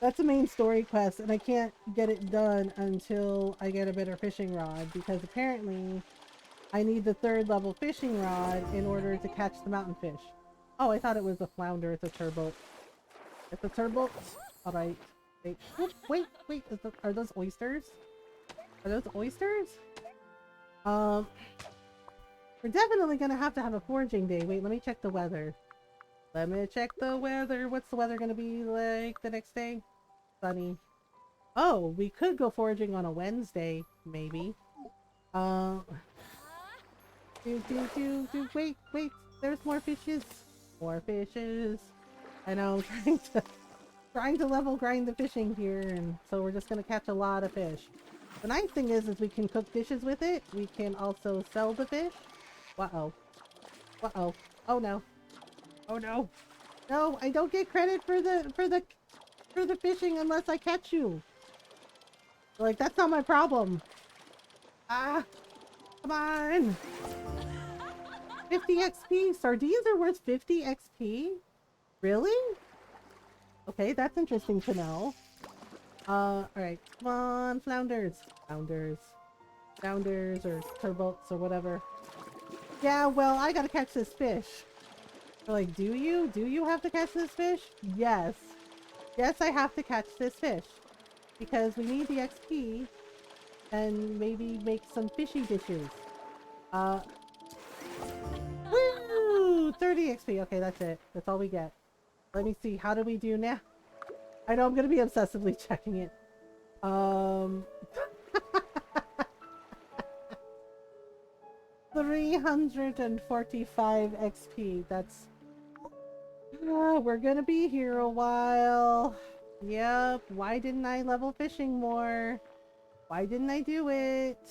that's the main story quest, and I can't get it done until I get a better fishing rod, because apparently I need the 3rd level fishing rod in order to catch the mountain fish. Oh, I thought it was a flounder. It's a turboat. It's a turboat. Alright. Wait, wait. Are those oysters? Are those oysters? We're definitely gonna have to have a foraging day. Wait, let me check the weather. Let me check the weather. What's the weather gonna be like the next day? Sunny. Oh, we could go foraging on a Wednesday, maybe. Wait. There's more fishes. More fishes. I know, I'm trying to level grind the fishing here, and so we're just gonna catch a lot of fish. The nice thing is we can cook dishes with it. We can also sell the fish. Uh-oh. Uh-oh. Oh no. Oh no. No, I don't get credit for the fishing unless I catch you. Like, that's not my problem. Ah, come on. 50 XP? Sardines are worth 50 XP? Really? Okay, that's interesting to know. Alright. Come on, flounders. Flounders. Flounders or turboats or whatever. Yeah, well, I gotta catch this fish. They're like, do you? Do you have to catch this fish? Yes. Yes, I have to catch this fish. Because we need the XP and maybe make some fishy dishes. Woo! 30 XP. Okay, that's it. That's all we get. Let me see. How do we do now? I know I'm gonna be obsessively checking it. 345 XP. That's... we're gonna be here a while. Yep. Why didn't I level fishing more? Why didn't I do it?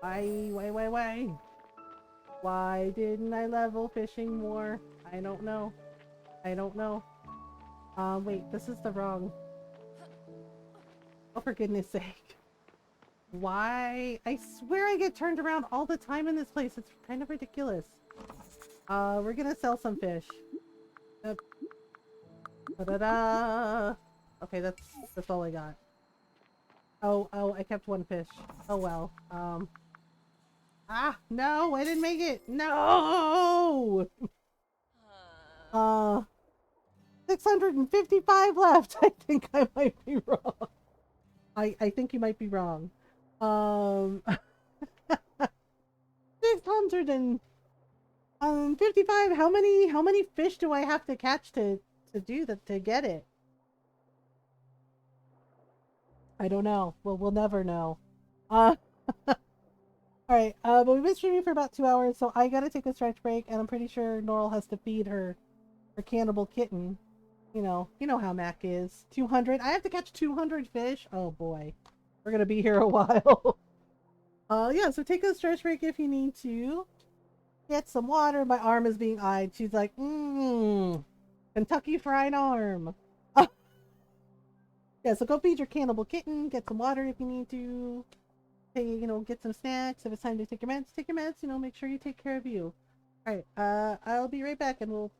Why? Why didn't I level fishing more? I don't know. I don't know. Wait, this is the wrong... Oh, for goodness sake. Why? I swear I get turned around all the time in this place. It's kind of ridiculous. We're gonna sell some fish. Yep. Da-da-da! Okay, that's all I got. Oh, I kept one fish. Oh well. Ah, no, I didn't make it! No! 655 left! I think I might be wrong. I think you might be wrong. 655. How many fish do I have to catch to to do that to get it? I don't know. Well, we'll never know. Uh, all right. But we've been streaming for about 2 hours, so I gotta take a stretch break, and I'm pretty sure Norl has to feed her cannibal kitten. You know how Mac is. 200. I have to catch 200 fish. Oh boy, we're gonna be here a while. Yeah. So take a stretch break if you need to. Get some water. My arm is being eyed. She's like, Kentucky Fried Arm. Yeah, so go feed your cannibal kitten. Get some water if you need to. Hey, get some snacks. If it's time to take your meds, take your meds. Make sure you take care of you. All right, I'll be right back, and we'll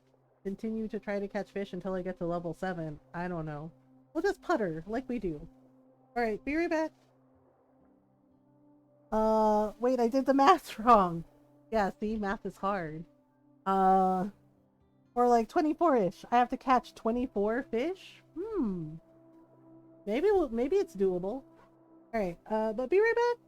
continue to try to catch fish until I get to level 7. I don't know. We'll just putter like we do. All right, be right back. Wait, I did the math wrong. Yeah, see, math is hard. Uh, or like 24-ish. I have to catch 24 fish? Maybe it's doable. All right, but be right back.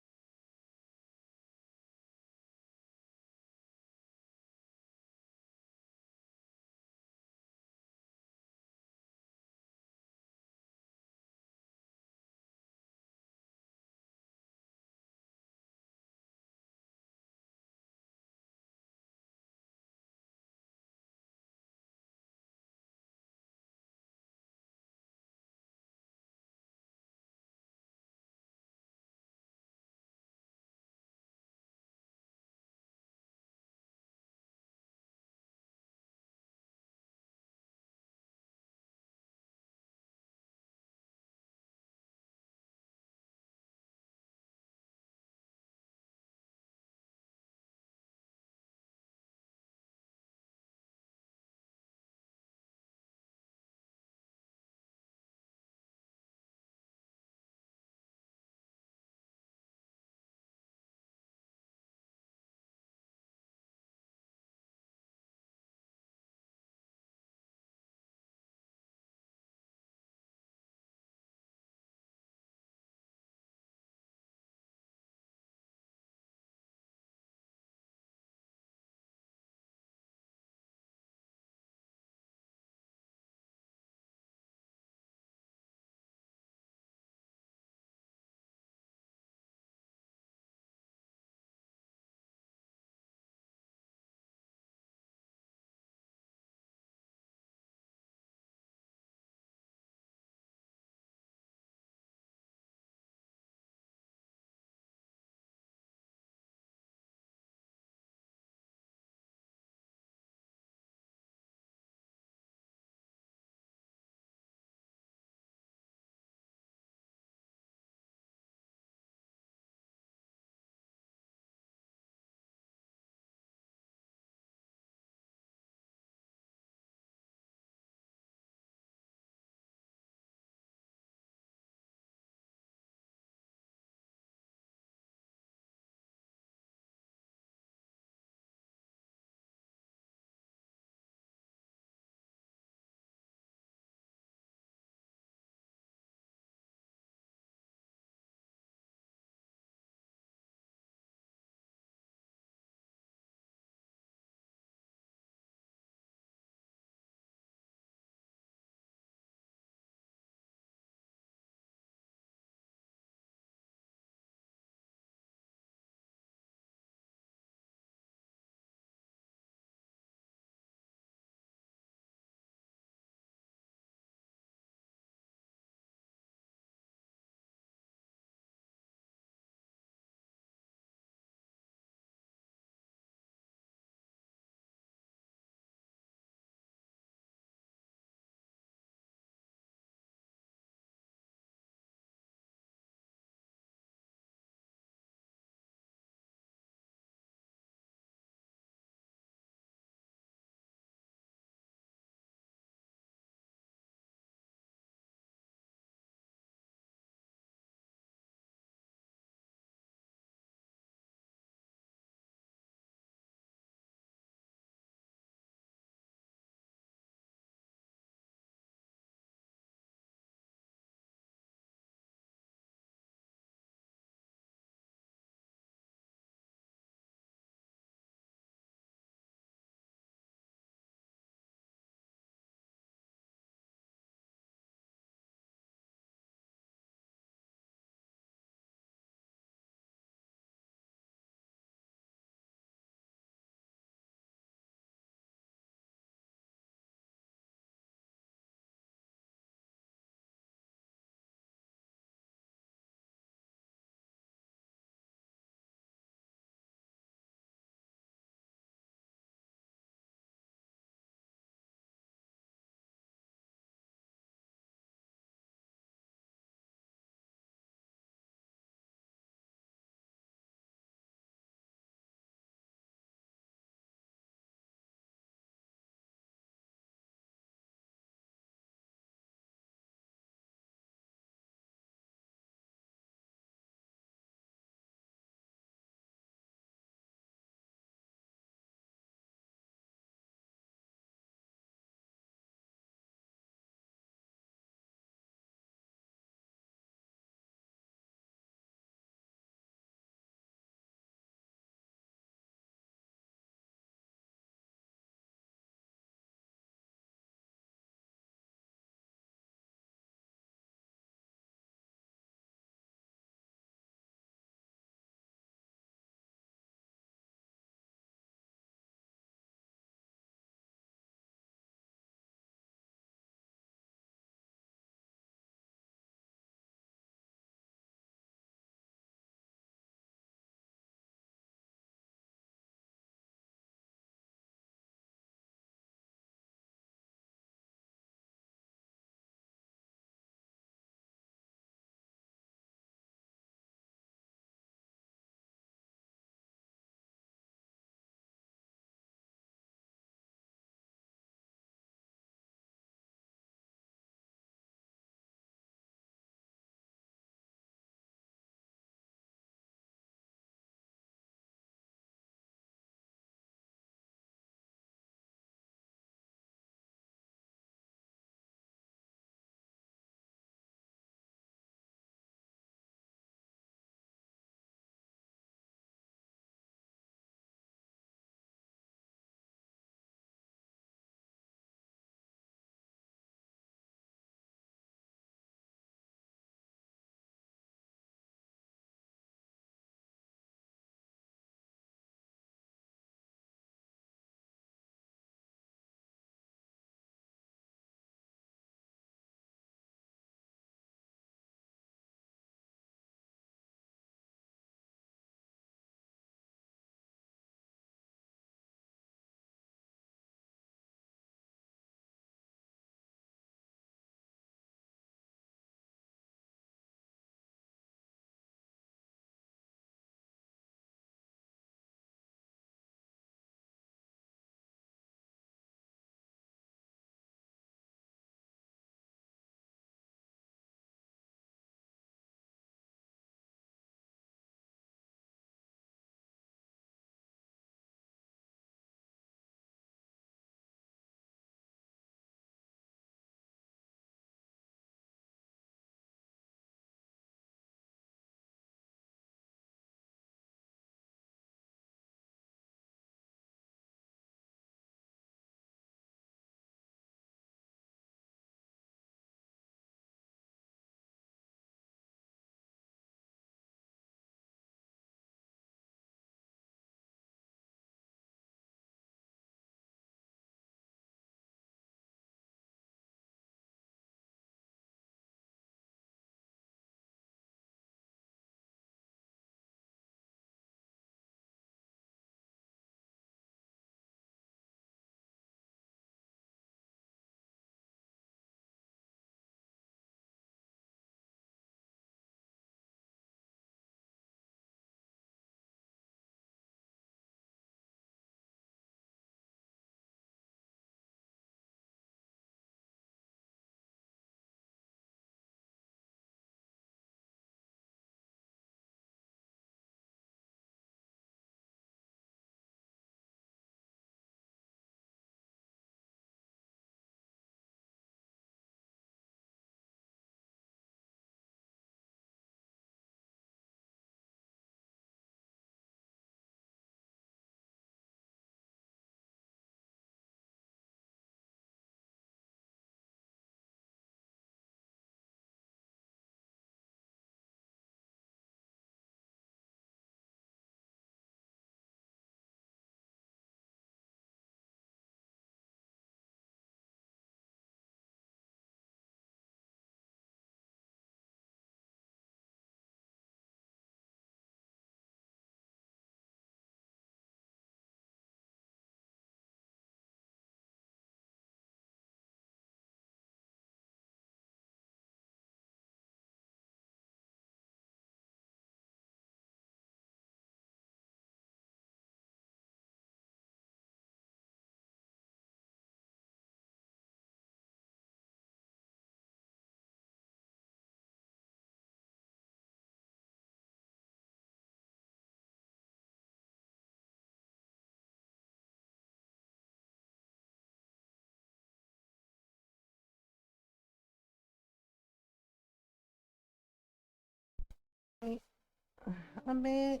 I'm back.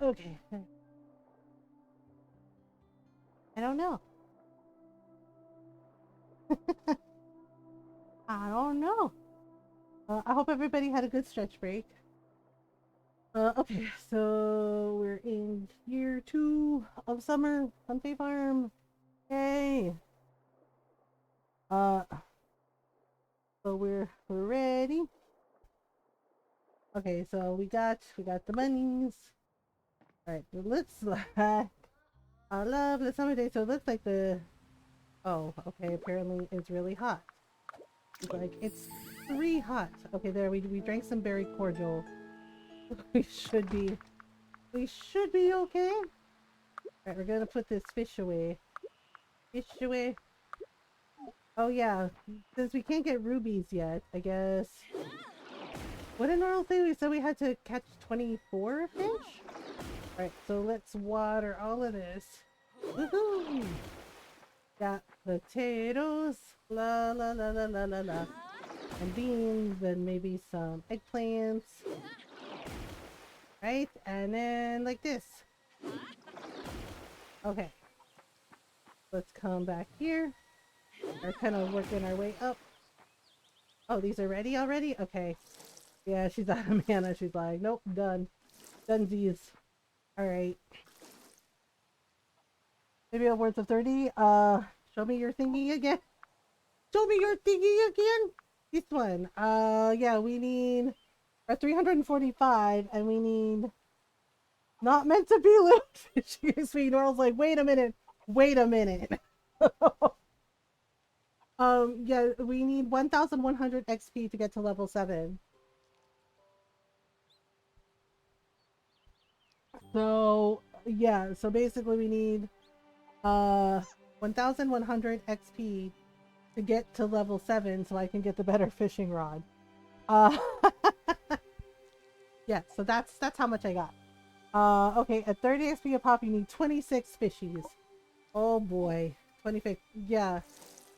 Okay. I don't know. I don't know. I hope everybody had a good stretch break. Okay, so we're in year 2 of summer on Fae Farm. Yay! Uh, so we're ready. Okay, so we got the bunnies. All right, it looks like I love the summer day. So it looks like the oh, okay. Apparently it's really hot. It's like it's 3 hot. Okay, there we drank some berry cordial. we should be okay. All right, we're gonna put this fish away. Fish away. Oh yeah, since we can't get rubies yet, I guess. What did Normal say? We said we had to catch 24 fish? Alright, so let's water all of this. Woohoo! Got potatoes, la la la la la la la. And beans, and maybe some eggplants. Right? And then like this. Okay. Let's come back here. We're kind of working our way up. Oh, these are ready already? Okay. Yeah, she's out of mana. She's like, nope, done. Dunsies. Alright. Maybe a worth of 30. Show me your thingy again. Show me your thingy again. This one. Yeah, we need 345, and we need not meant to be loot. Excuse me. Noral's like, wait a minute. Wait a minute. Yeah, we need 1,100 XP to get to level 7. So, yeah, so basically we need 1,100 XP to get to level 7 so I can get the better fishing rod. Uh Yeah, so that's how much I got. Okay, at 30 XP a pop you need 26 fishies. Oh boy. 25. Yeah.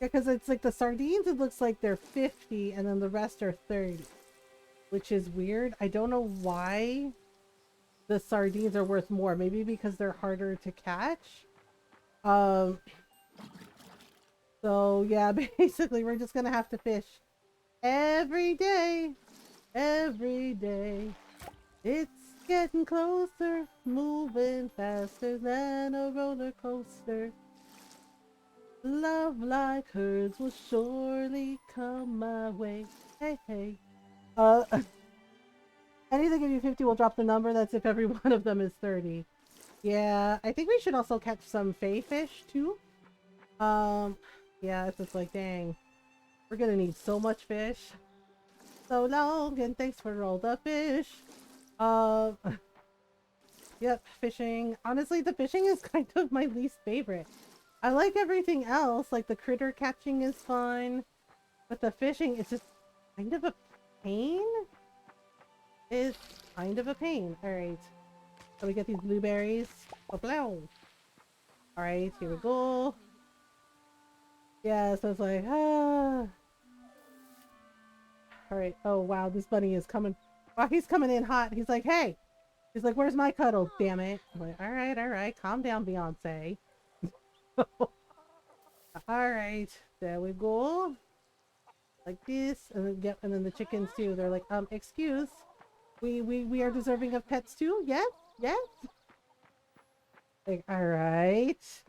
Yeah, because it's like the sardines, it looks like they're 50 and then the rest are 30. Which is weird. I don't know why the sardines are worth more. Maybe because they're harder to catch. So yeah, basically we're just gonna have to fish every day. Every day. It's getting closer, moving faster than a roller coaster. Love like herds will surely come my way. Hey, hey. Anything give you 50 will drop the number. That's if every one of them is 30. Yeah, I think we should also catch some fae fish too. Yeah, it's just like, dang. We're gonna need so much fish. So long, and thanks for all the fish. Yep, fishing. Honestly, the fishing is kind of my least favorite. I like everything else, like the critter catching is fun, but the fishing is just kind of a pain. It's kind of a pain. Alright. So we get these blueberries. Alright, here we go. Yeah, so it's like, Alright, oh wow, this bunny is coming. Wow, he's coming in hot. He's like, hey! He's like, where's my cuddle? Damn it. I'm like, alright, calm down, Beyonce. Alright, there we go. Like this, and then the chickens too. They're like, excuse. We are deserving of pets too? Yes? Yes? Like, alright.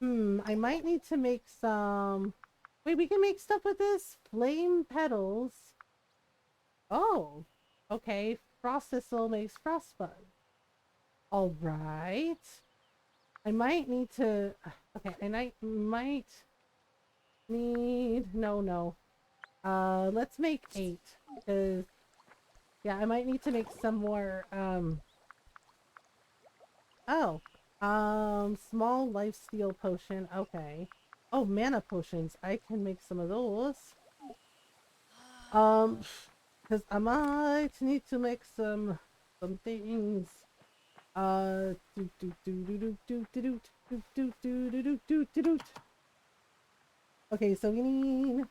I might need to make some... Wait, we can make stuff with this? Flame petals. Oh. Okay. Frost thistle makes frostbud. Alright. I might need to... Okay, and I might need... No. Let's make 8. Because... Yeah, I might need to make some more, Oh. Small lifesteal potion. Okay. Oh, mana potions. I can make some of those. Because I might need to make some things. Okay, so we need...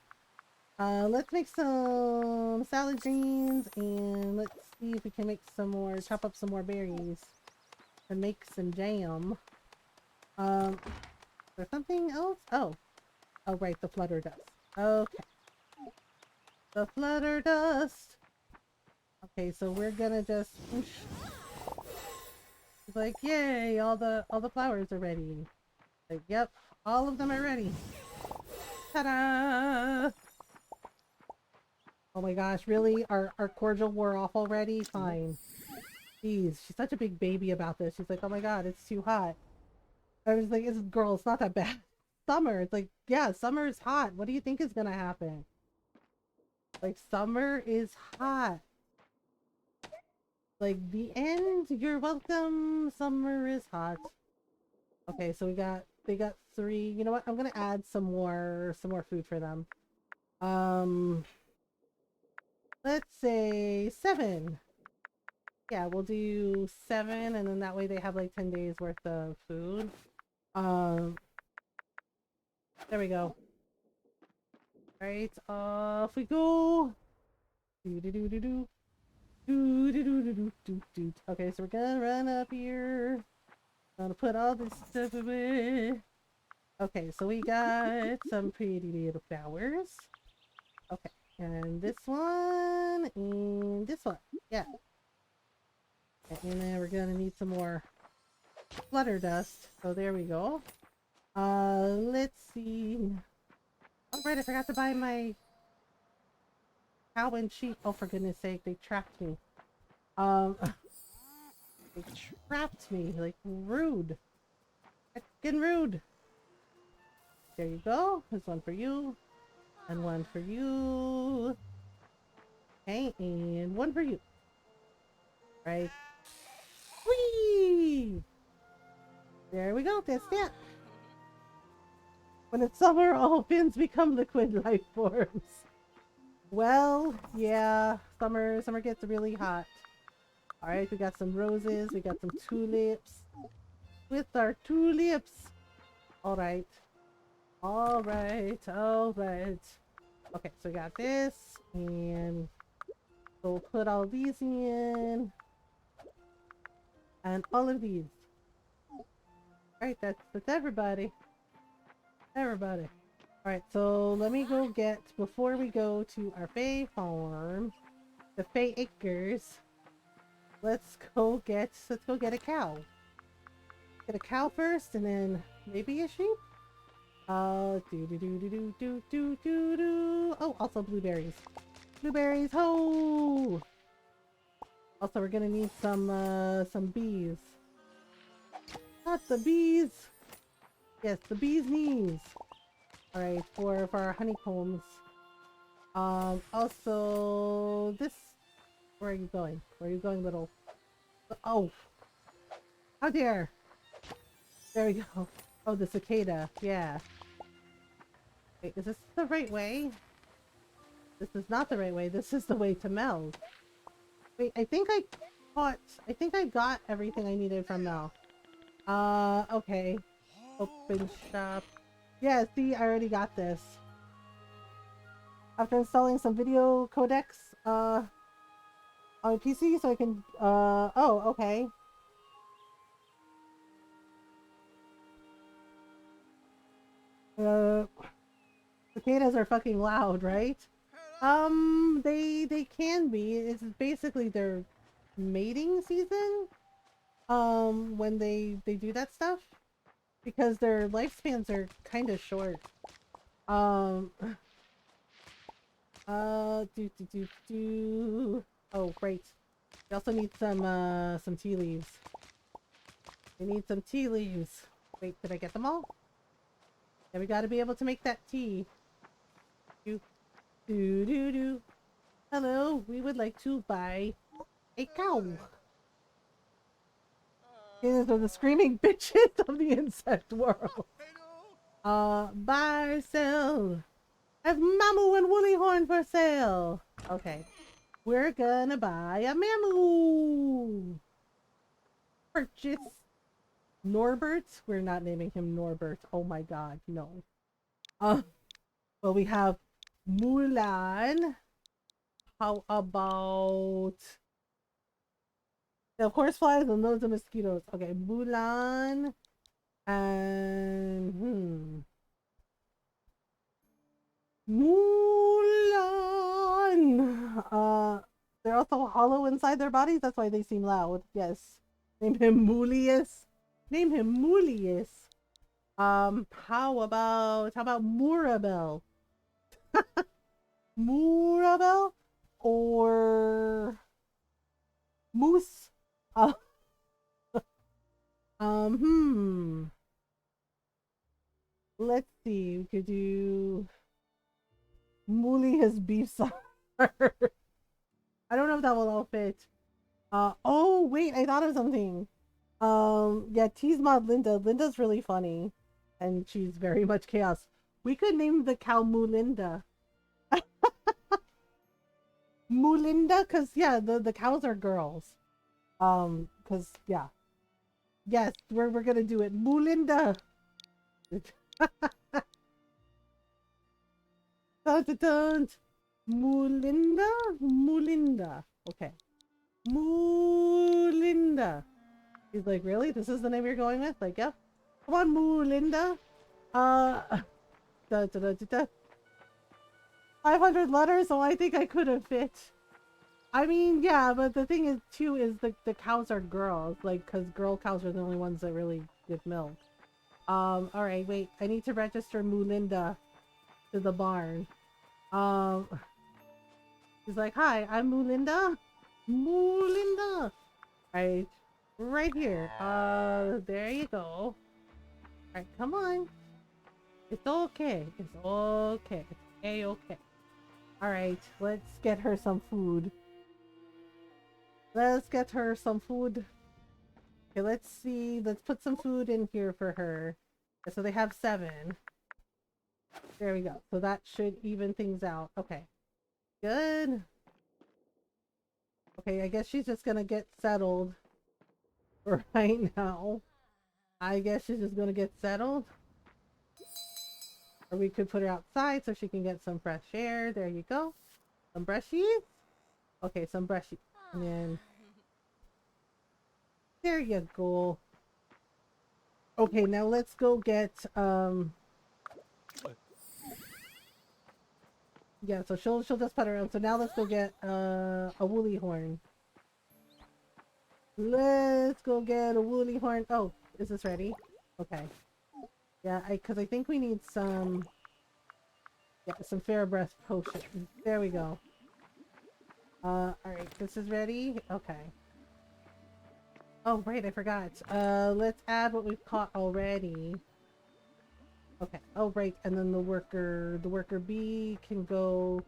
let's make some salad greens, and let's see if we can make some more, chop up some more berries to make some jam. Is there something else? Oh, right, the flutter dust. Okay, the flutter dust. Okay, so we're gonna just whoosh. It's like, yay, all the flowers are ready. Like, yep, all of them are ready. Ta-da! Oh my gosh, really? Our cordial wore off already? Fine. Jeez, she's such a big baby about this. She's like, oh my god, it's too hot. I was like, girl, it's not that bad. Summer. It's like, yeah, summer is hot. What do you think is gonna happen? Like, summer is hot. Like, the end. You're welcome. Summer is hot. Okay, so they got 3. You know what? I'm gonna add some more food for them. Let's say 7. Yeah, we'll do 7, and then that way they have like 10 days worth of food. There we go. Alright, off we go. Do-do-do-do-do. Do-do-do-do-do-do-do. Okay, so we're gonna run up here. Gonna put all this stuff away. Okay, so we got some pretty little flowers. Okay, and this one, and this one. Yeah. And then we're gonna need some more flutter dust. So there we go. Let's see. Oh, right, I forgot to buy my cow and sheep. Oh, for goodness sake, they trapped me. They trapped me. Like, rude. That's getting rude. There you go. There's one for you. And one for you. Okay, and one for you. Right. Whee! There we go. That's that. When it's summer, all fins become liquid life forms. Well, yeah, summer gets really hot. Alright, we got some roses, we got some tulips. With our tulips. Alright. Alright, alright. Okay, so we got this, and so we'll put all these in. And all of these. Alright, that's everybody. Everybody. Alright, so let me go get, before we go to our Fae farm, the Fae acres, let's go get a cow. Get a cow first, and then maybe a sheep? Do. Oh, also blueberries. Blueberries, ho! Also, we're gonna need some bees. Not the bees! Yes, the bees' knees. Alright, for our honeycombs. Also, this... Where are you going? Where are you going, little... Oh! How dare! There we go. Oh, the cicada. Yeah. Wait, is this the right way? This is not the right way. This is the way to Mel. Wait, I think I got everything I needed from Mel. Okay. Open shop. Yeah, see, I already got this. After installing some video codecs, on PC, so I can, oh, okay. Cicadas are fucking loud, right? They can be. It's basically their mating season. When they do that stuff. Because their lifespans are kind of short. Oh, great. We also need some tea leaves. We need some tea leaves. Wait, did I get them all? Yeah, we gotta be able to make that tea. Do. Hello, we would like to buy a cow. These are the screaming bitches of the insect world. Buy or sell. I have Mamu and Woolly Horn for sale. Okay. We're gonna buy a Mamu. Purchase. Norbert? We're not naming him Norbert. Oh my god, no. Well, we have Mulan. How about They have horseflies and loads of mosquitoes. Okay, Mulan and Mulan. They're also hollow inside their bodies. That's why they seem loud. Yes. Name him Mulius. Name him Mulius. How about Murabel? Murabel or Moose? Uh, um, let's see. We could do Mulius beef sauce. I don't know if that will all fit. Oh wait, I thought of something. Yeah, tease mod Linda. Linda's really funny, and she's very much chaos. We could name the cow Mulinda. Mulinda, cause yeah, the cows are girls. Cause yeah, yes, we're gonna do it. Mulinda. Dun, dun, dun. Mulinda, Mulinda. Okay, Mulinda. He's like, really? This is the name you're going with? Like, yep. Come on, Mulinda. Da, da, da, da, da. 500 letters, so I think I could have fit. I mean, yeah, but the thing is, too, is the cows are girls. Like, because girl cows are the only ones that really give milk. Alright, wait. I need to register Mulinda to the barn. He's like, hi, I'm Mulinda. Mulinda. Right here. There you go. Alright, come on. It's okay. It's okay. It's A-okay. Alright, let's get her some food. Let's get her some food. Okay, let's see. Let's put some food in here for her. Okay, so they have 7. There we go. So that should even things out. Okay. Good. Okay, I guess she's just gonna get settled for right now. I guess she's just gonna get settled. Or we could put her outside so she can get some fresh air. There you go. Some brushies. Okay, some brushies. And then there you go. Okay, now let's go get yeah, so she'll just put around. So now let's go get a woolly horn. Let's go get a woolly horn. Oh, is this ready? Okay. Yeah, because I think we need some some fair breath potion. There we go. Alright, this is ready. Okay. Oh right, I forgot. Let's add what we've caught already. Okay. Oh right, and then the worker bee can go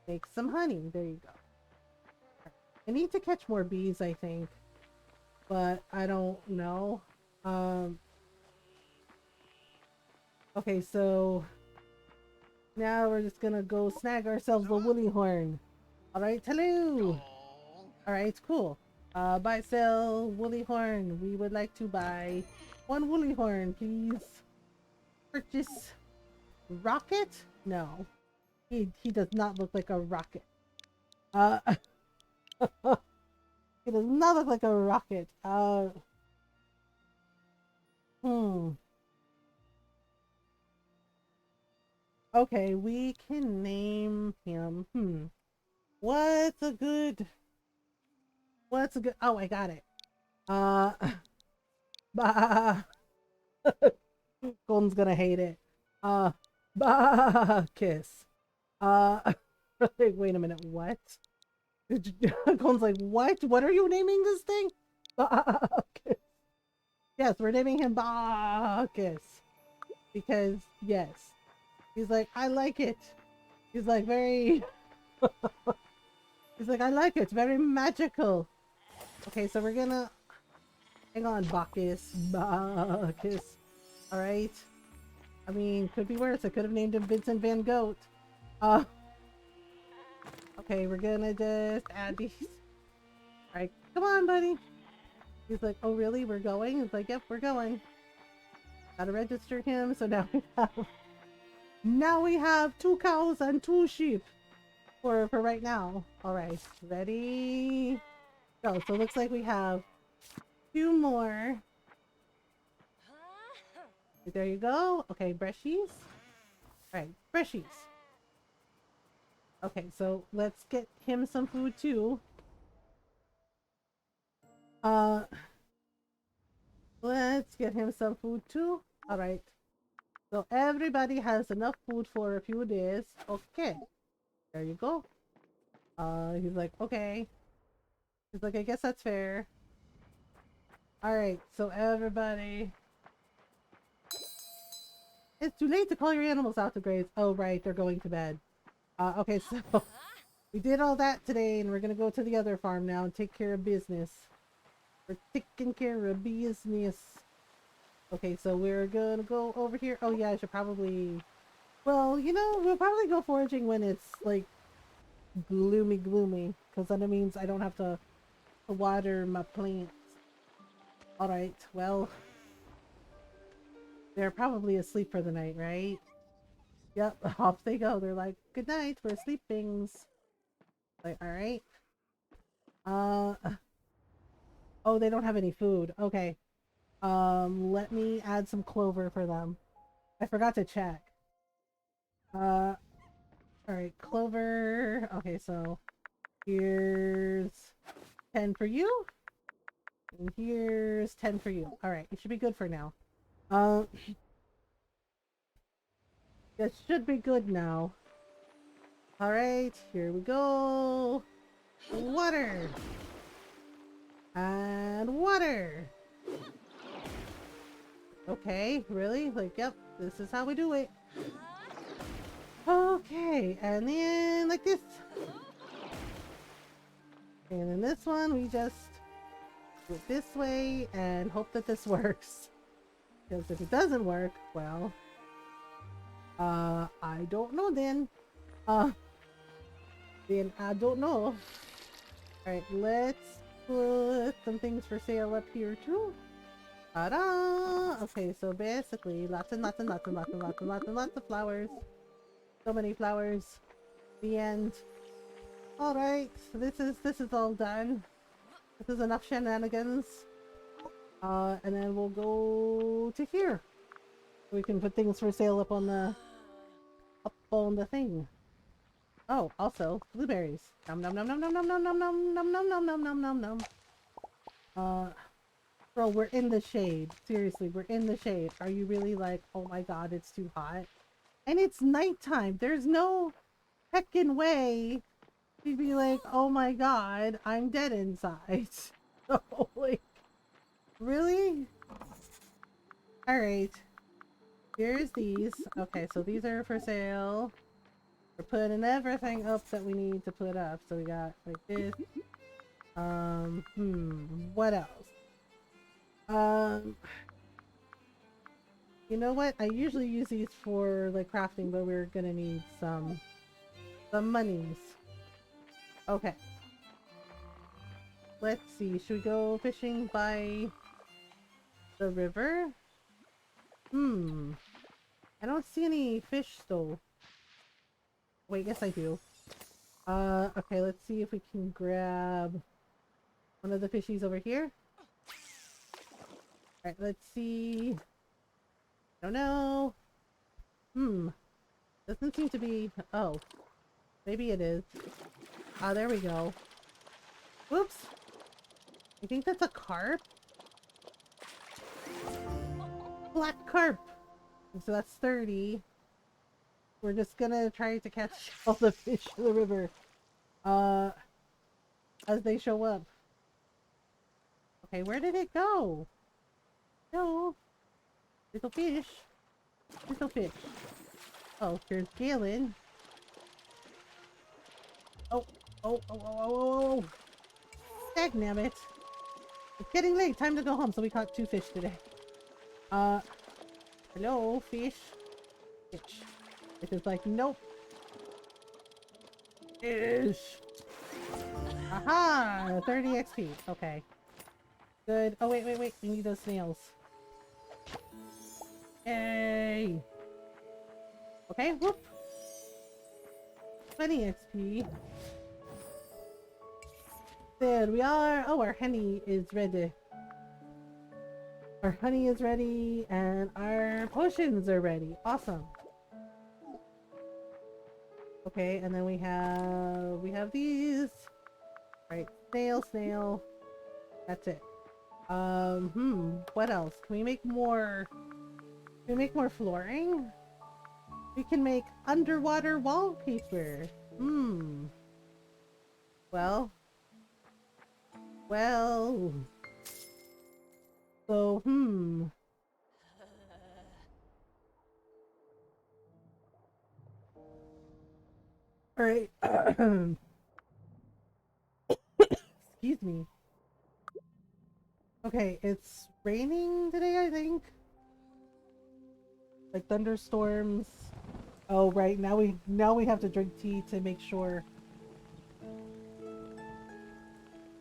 make some honey. There you go. Right. I need to catch more bees, I think, but I don't know. Okay, so now we're just gonna go snag ourselves a woolly horn. Alright, hello! Alright, cool. Buy, sell, woolly horn. We would like to buy 1 woolly horn, please. Purchase. Rocket? No. He does not look like a rocket. He does not look like a rocket. Okay, we can name him. What's a good... Oh, I got it. Bah. Golden's gonna hate it. Bah. Kiss. Wait a minute, what? Golden's like, what? What are you naming this thing? Bah. Kiss. Yes, we're naming him Bah. Kiss. Because, yes. He's like, I like it. He's like, very... He's like, I like it. It's very magical. Okay, so we're gonna... Hang on, Bacchus. Bacchus. Alright. I mean, could be worse. I could have named him Vincent Van Gogh. Okay, we're gonna just add these. Alright, come on, buddy. He's like, oh really? We're going? He's like, yep, we're going. Gotta register him, so now we have... Now we have 2 cows and 2 sheep. For right now. Alright, ready? go. So it looks like we have 2 more. There you go. Okay, brushies. Alright, brushies. Okay, so let's get him some food too. Let's get him some food too. Alright. So everybody has enough food for a few days. Okay. There you go. He's like, okay. He's like, I guess that's fair. Alright, so everybody. It's too late to call your animals out to graze. Oh, right, they're going to bed. Okay, so we did all that today, and we're gonna go to the other farm now and take care of business. We're taking care of business. Okay, so we're gonna go over here. Oh yeah, I should probably... Well, you know, we'll probably go foraging when it's, like, gloomy. Because then it means I don't have to water my plants. Alright, well... They're probably asleep for the night, right? Yep, off they go. They're like, good night, we're sleepings. Like, alright. Oh, they don't have any food. Okay. Let me add some clover for them. I forgot to check. Alright, clover. Okay, so here's 10 for you. And here's 10 for you. Alright, it should be good for now. It should be good now. Alright, here we go. Water! And water! Okay, really? Like, yep, this is how we do it. Okay, and then like this. And then this one, we just do it this way and hope that this works. Because if it doesn't work, well, I don't know then. Then I don't know. Alright, let's put some things for sale up here too. Ta-da! Okay, so basically, lots of flowers. So many flowers. The end. Alright, so this is all done. This is enough shenanigans. And then we'll go to here. We can put things for sale up on the thing. Oh, also blueberries. Nom nom nom nom nom nom nom nom nom nom nom nom nom nom nom nom. Bro, we're in the shade. Seriously, we're in the shade. Are you really like, oh my god, it's too hot? And it's nighttime. There's no heckin' way to be like, oh my god, I'm dead inside. So, like, really? Alright. Here's these. Okay, so these are for sale. We're putting everything up that we need to put up. So we got like this. What else? You know what? I usually use these for like crafting, but we're gonna need some monies. Okay. Let's see. Should we go fishing by the river? I don't see any fish though. Wait, yes I do. Okay, let's see if we can grab one of the fishies over here. Alright, let's see. I don't know. Doesn't seem to be... Oh. Maybe it is. Ah, there we go. Whoops! I think that's a carp? Black carp! So that's 30. We're just gonna try to catch all the fish in the river. As they show up. Okay, where did it go? No. Little fish. Little fish. Oh, here's Galen. Oh. Dagnabbit. It's getting late. Time to go home. So we caught 2 fish today. Hello, fish. Fish. Fish is like, nope. Fish. Aha! 30 XP. Okay. Good. Oh, wait. We need those snails. Yay! Okay, whoop. 20 XP. There we are. Oh, our honey is ready. Our honey is ready and our potions are ready. Awesome. Okay, and then we have these. Right, snail. That's it. What else? Can we make more? Can we make more flooring? We can make underwater wallpaper. Well. So, Alright. Excuse me. Okay, it's raining today, I think. Like thunderstorms. Oh, right. Now we have to drink tea to make sure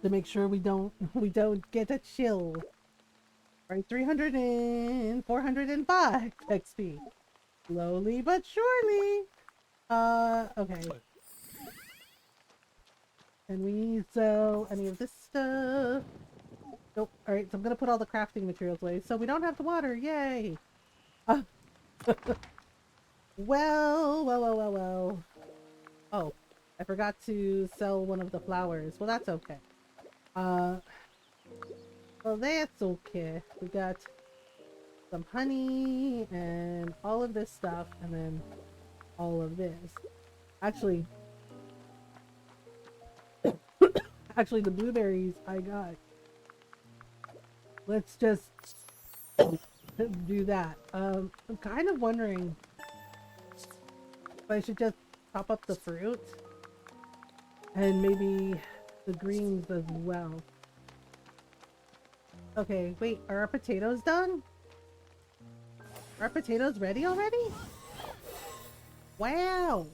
we don't get a chill. Right, 300 and 405 XP. Slowly but surely. Okay. Can we sell any of this stuff? Nope. Alright, so I'm gonna put all the crafting materials away so we don't have to water. Yay! Well. Oh, I forgot to sell one of the flowers. Well, that's okay. Well, that's okay. We got some honey and all of this stuff, and then all of this. Actually, the blueberries I got. Let's just do that. I'm kind of wondering if I should just chop up the fruit and maybe the greens as well. Okay, wait, are our potatoes done? Are our potatoes ready already? Wow!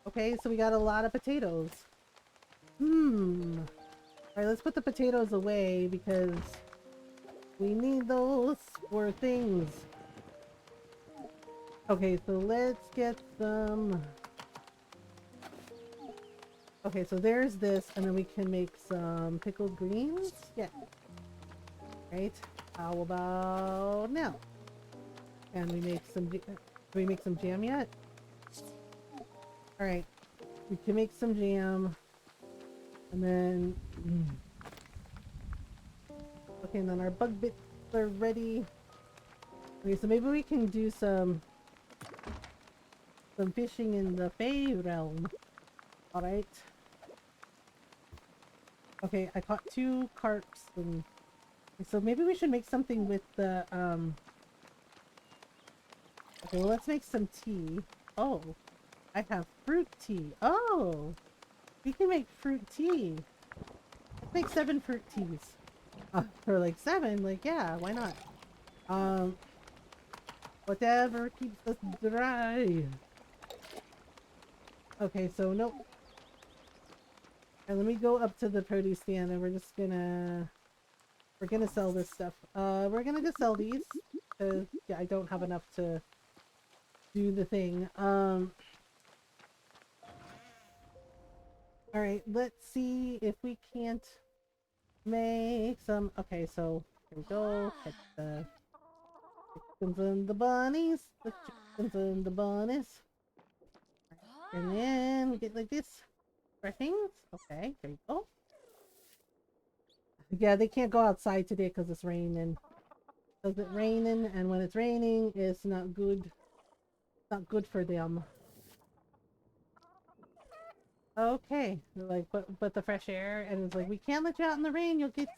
Okay, so we got a lot of potatoes. Alright, let's put the potatoes away because we need those for things. Okay, so let's get some... Okay, so there's this, and then we can make some pickled greens? Yeah. Right? How about now? And we make some... Can we make some jam yet? Alright. We can make some jam. And then... Okay, and then our bug bits are ready. Okay, so maybe we can do some fishing in the Fey realm. Alright. Okay, I caught 2 carps and so maybe we should make something with the okay, well, let's make some tea. Oh, I have fruit tea. Oh, we can make fruit tea. Let's make 7 fruit teas. Or like 7, like yeah, why not? Whatever keeps us dry. Okay, so nope. And let me go up to the produce stand and we're gonna sell this stuff. We're gonna just sell these because yeah, I don't have enough to do the thing. Alright, let's see if we can't make some. Okay, so here we go. Catch the chickens and the bunnies. The chickens and the bunnies. And then we get like this. Things. Okay, there you go. Yeah, they can't go outside today because it's raining. Because it's raining, and when it's raining, it's not good. It's not good for them. Okay, like, but the fresh air, and it's like we can't let you out in the rain. You'll get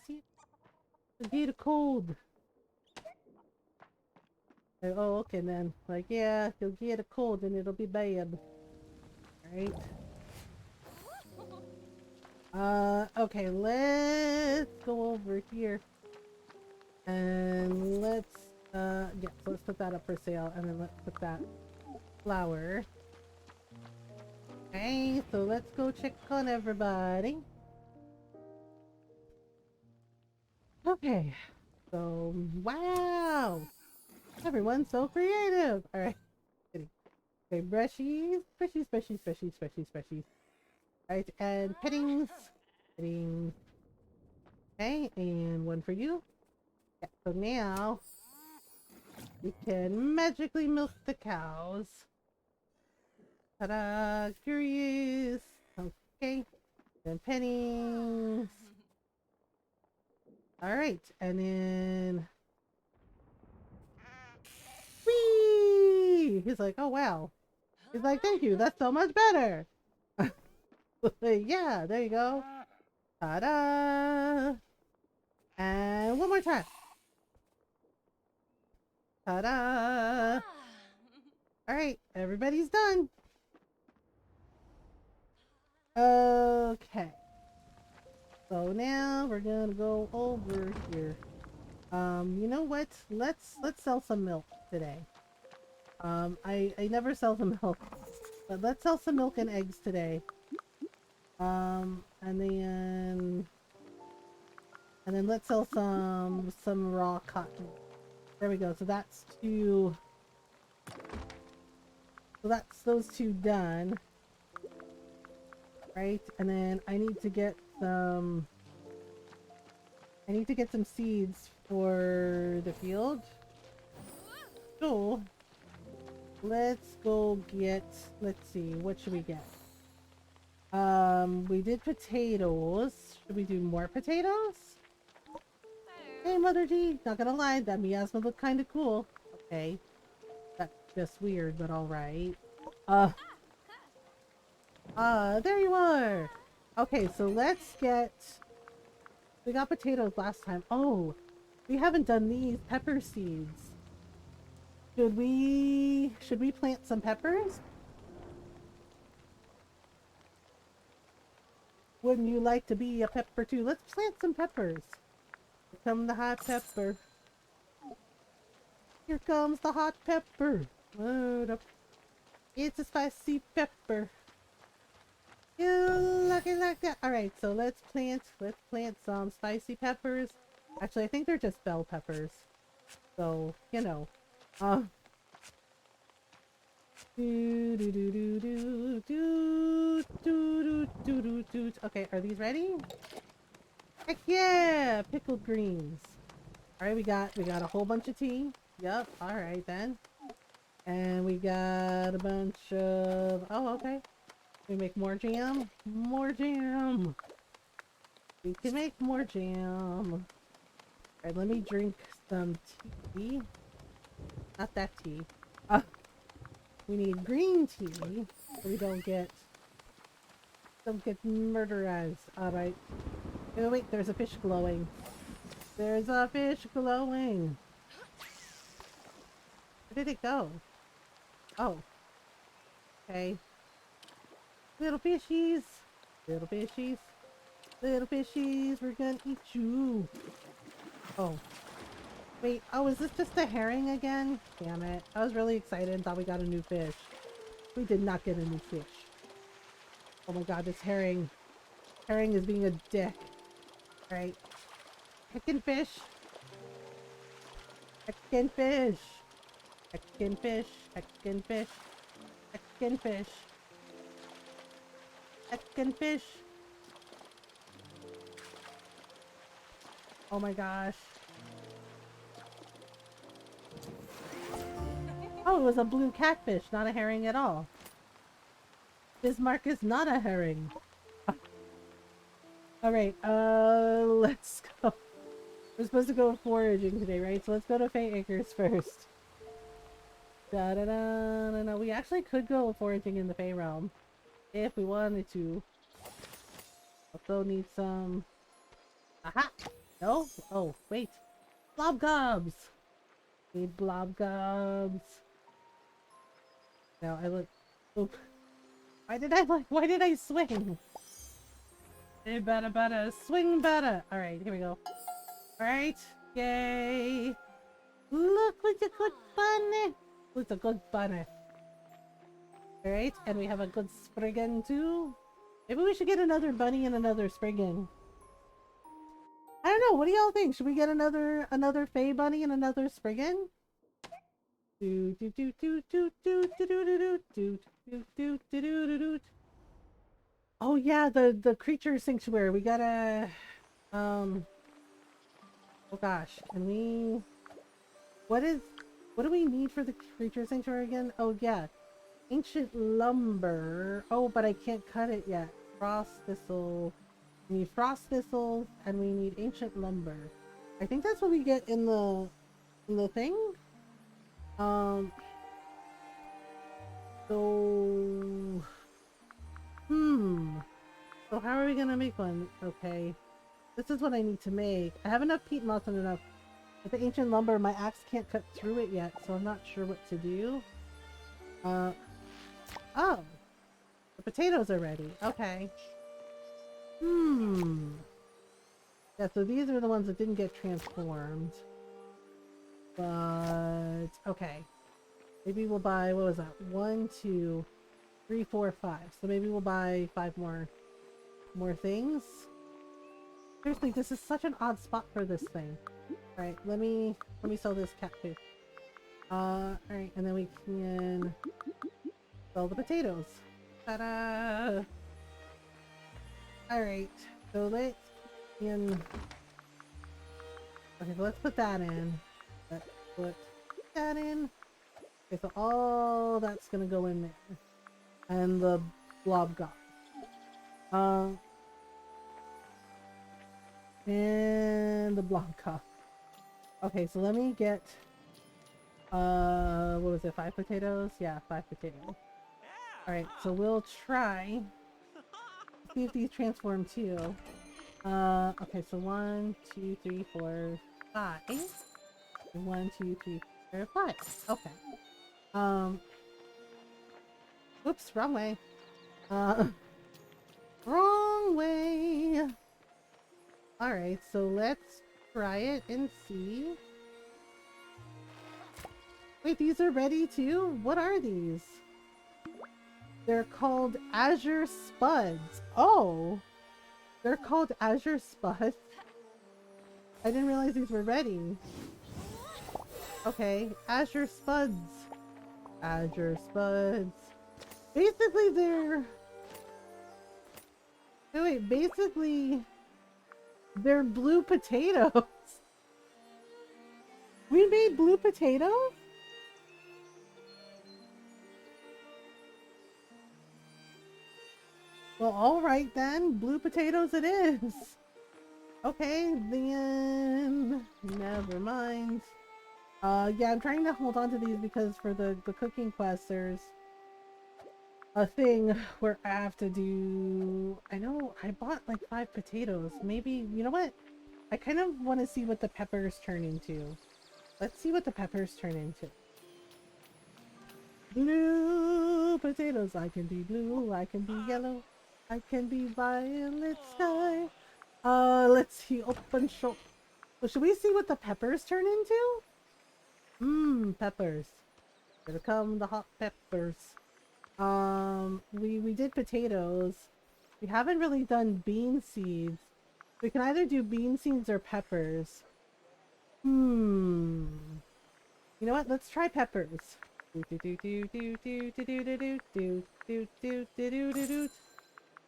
a cold. Like, oh, okay then. Like, yeah, you'll get a cold, and it'll be bad. Right. Okay, let's go over here. And let's, yeah, so let's put that up for sale, and then let's put that flower. Okay, so let's go check on everybody. Okay, so, wow! Everyone's so creative! Alright, okay, brushies. Right, and pettings. Pettings. Okay, and one for you. Yeah, so now we can magically milk the cows. Ta-da! Curious. Okay, and pettings. Alright, and then... Whee! He's like, oh wow. He's like, thank you, that's so much better. Yeah, there you go. Ta-da! And one more time. Ta-da! Alright, everybody's done. Okay. So now we're gonna go over here. You know what? Let's sell some milk today. I never sell some milk, but let's sell some milk and eggs today. And then let's sell some raw cotton. There we go. So that's two. So that's those two done. Right? And then I need to get some seeds for the field. So let's go get, let's see, what should we get? We did potatoes. Should we do more potatoes? Hey, Mother G, not gonna lie, that miasma looked kind of cool. Okay. That's just weird, but alright. There you are! Okay, so let's get... We got potatoes last time. Oh, we haven't done these pepper seeds. Should we plant some peppers? Wouldn't you like to be a pepper too? Let's plant some peppers. Here comes the hot pepper. Here comes the hot pepper. Load up. It's a spicy pepper. You like it like that. Alright, so let's plant some spicy peppers. Actually, I think they're just bell peppers. So, you know. Okay, are these ready? Heck yeah! Pickled greens. Alright, we got a whole bunch of tea. Yup, alright then. And we got a bunch of... Oh, okay. We make more jam? More jam! We can make more jam. Alright, let me drink some tea. Not that tea. We need green tea so we don't get murderized. Alright. Oh wait, there's a fish glowing. There's a fish glowing. Where did it go? Oh. Okay. Little fishies. Little fishies. Little fishies, we're gonna eat you. Oh. Wait, oh, is this just a herring again? Damn it. I was really excited and thought we got a new fish. We did not get a new fish. Oh my god, this herring. Herring is being a dick. Alright. Heckin' fish. Heckin' fish. Heckin' fish. Heckin' fish. Heckin' fish. Heckin' fish. Oh my gosh. Oh, it was a blue catfish, not a herring at all. Bismarck is not a herring. Alright, let's go. We're supposed to go foraging today, right? So let's go to Fay Acres first. Da-da-da-da-da. We actually could go foraging in the Fey realm. If we wanted to. Also need some... Aha! No? Oh, wait. Blob gobs! Need blob gobs. Now I look... Oop. Why did I swing? Hey, bada, swing bada! Alright, here we go. Alright, yay! Look, what's a good bunny! What's a good bunny? Alright, and we have a good spriggan too. Maybe we should get another bunny and another spriggan. I don't know, what do y'all think? Should we get another Fey bunny and another spriggan? Do do do do do do do do do do do do do do do do. Oh yeah, the creature sanctuary. We gotta um oh gosh, can we what is what do we need for the creature sanctuary again? Oh yeah. Ancient lumber. Oh, but I can't cut it yet. Frost thistle. We need frost thistles and we need ancient lumber. I think that's what we get in the thing. Um so so how are we gonna make one? Okay. This is what I need to make. I have enough peat moss and enough. With the ancient lumber, my axe can't cut through it yet, so I'm not sure what to do. Uh, oh, the potatoes are ready. Okay. Yeah, so these are the ones that didn't get transformed. But, okay. Maybe we'll buy, what was that? 1, 2, 3, 4, 5. So maybe we'll buy 5 more things. Seriously, this is such an odd spot for this thing. Alright, let me sell this cat food. Alright, and then we can sell the potatoes. Ta-da! Alright, so let's in. Okay, so let's put that in. Let's put that in. Okay, so all that's gonna go in there. And the blob got. And the blanca. Okay, so let me get what was it, 5 potatoes? Yeah, 5 potatoes. Alright, so we'll try see if these transform too. Okay, so 1, 2, 3, 4, 5. 1, 2, 3, 4, 5. Okay. Whoops, wrong way. Wrong way. Alright, so let's try it and see. Wait, these are ready too? What are these? They're called Azure Spuds. Oh! They're called Azure Spuds? I didn't realize these were ready. Okay, Azure Spuds. Azure Spuds. Basically they're... Oh, wait, basically... They're blue potatoes. We made blue potatoes? Well, alright then. Blue potatoes it is. Okay, then... Never mind. Yeah, I'm trying to hold on to these because for the cooking quest, there's a thing where I have to do... I know, I bought like 5 potatoes. Maybe, you know what? I kind of want to see what the peppers turn into. Let's see what the peppers turn into. Blue potatoes. I can be blue, I can be yellow, I can be violet sky. Let's see. Open shop. So should we see what the peppers turn into? Peppers. Here come the hot peppers. We did potatoes. We haven't really done bean seeds. We can either do bean seeds or peppers. You know what? Let's try peppers.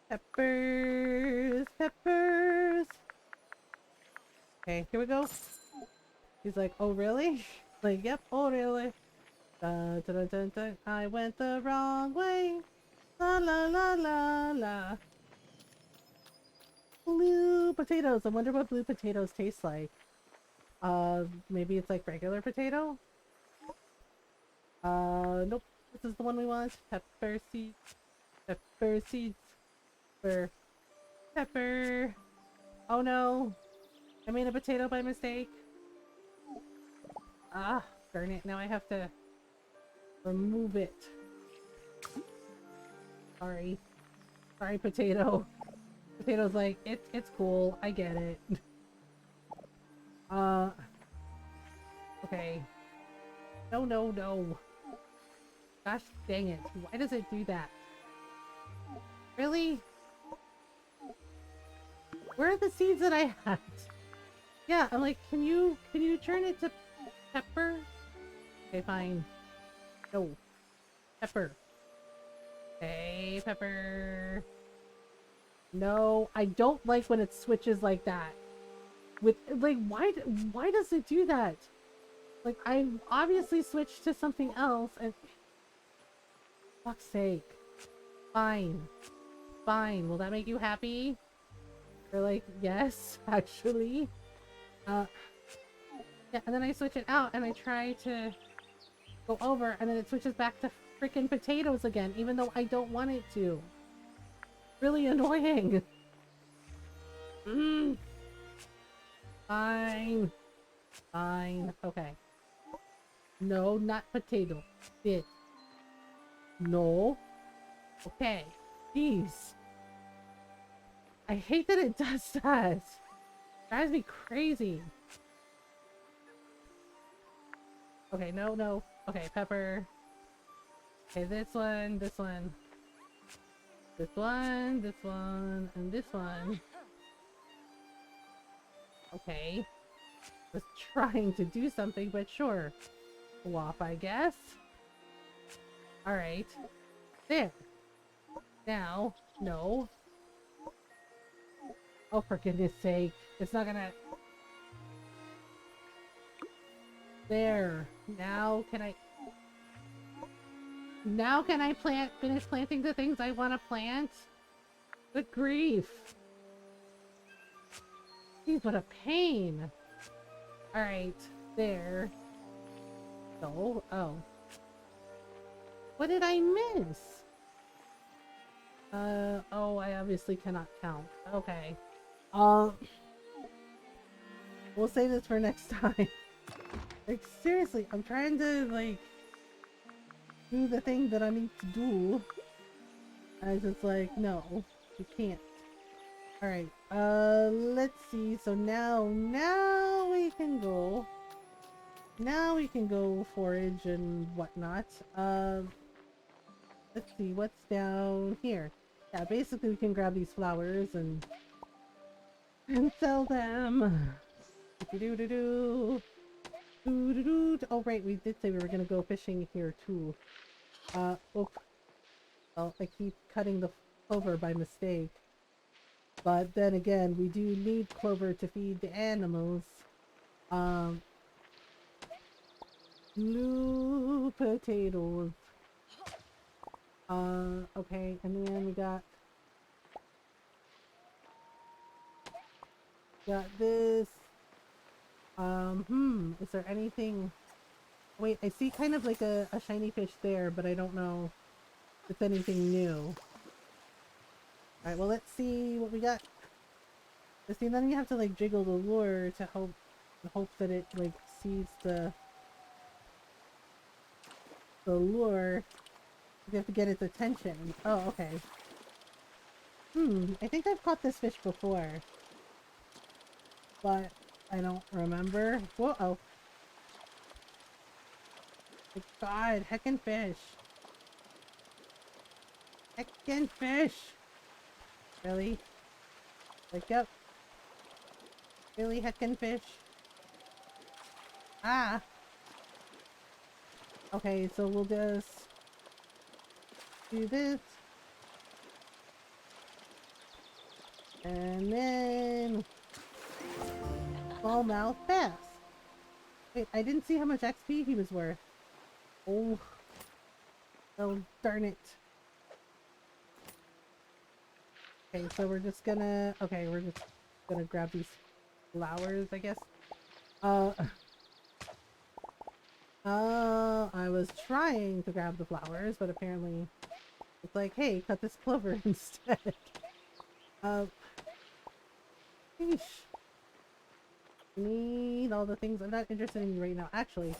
Peppers, peppers. Okay, here we go. He's like, oh really? Like, yep, oh really? Dun, dun, dun, dun, dun. I went the wrong way. La la la la la. Blue potatoes. I wonder what blue potatoes taste like. Maybe it's like regular potato? Nope. This is the one we want. Pepper seeds. Pepper seeds. Pepper. Pepper. Oh no. I made a potato by mistake. Ah, darn it. Now I have to remove it. Sorry. Sorry, potato. Potato's like, it's cool. I get it. Okay. No, no, no. Gosh dang it. Why does it do that? Really? Where are the seeds that I had? Yeah, I'm like, can you turn it to pepper? Okay, fine. No. Pepper. Hey, pepper. No, I don't like when it switches like that. With like, why does it do that? Like, I obviously switched to something else, and fuck's sake. Fine, fine. Will that make you happy? You're like, yes, actually. Yeah, and then I switch it out, and I try to go over, and then it switches back to freaking potatoes again, even though I don't want it to. Really annoying. Fine. Fine. Okay. No, not potato. Bit. No. Okay. Jeez. I hate that it does that. Drives me crazy. Okay, no, no. Okay, pepper. Okay, this one, this one. This one, this one, and this one. Okay. Was trying to do something, but sure. Flop, I guess. Alright. There. Now, no. Oh, for goodness sake. It's not gonna... There. Now can I... Now can I finish planting the things I want to plant? Good grief. Jeez, what a pain. Alright. There. No. Oh. What did I miss? Oh, I obviously cannot count. Okay. We'll save this for next time. Like, seriously, I'm trying to, like, do the thing that I need to do. And it's just like, no, you can't. Alright, let's see. So now we can go. Now we can go forage and whatnot. Let's see, what's down here? Yeah, basically we can grab these flowers and sell them. Do-do-do-do. Do-do-do. Oh, right, we did say we were gonna go fishing here too. Oh. Well, I keep cutting the clover by mistake. But then again, we do need clover to feed the animals. Blue potatoes. Okay, and then we got this. Is there anything? Wait, I see kind of like a shiny fish there, but I don't know if it's anything new. Alright, well, let's see what we got. Let's see, then you have to like jiggle the lure to hope that it like sees the lure. You have to get its attention. Oh, okay. I think I've caught this fish before. But I don't remember. Whoa. My God, heckin' fish. Heckin' fish. Really? Wake up. Really, heckin' fish? Ah! Okay, so we'll just do this. And then... smallmouth bass. Wait, I didn't see how much XP he was worth. Oh. Oh, darn it. Okay, so we're just gonna... Okay, we're just gonna grab these flowers, I guess. I was trying to grab the flowers, but apparently it's like, hey, cut this clover instead. Sheesh. Need all the things. I'm not interested in you right now. Actually,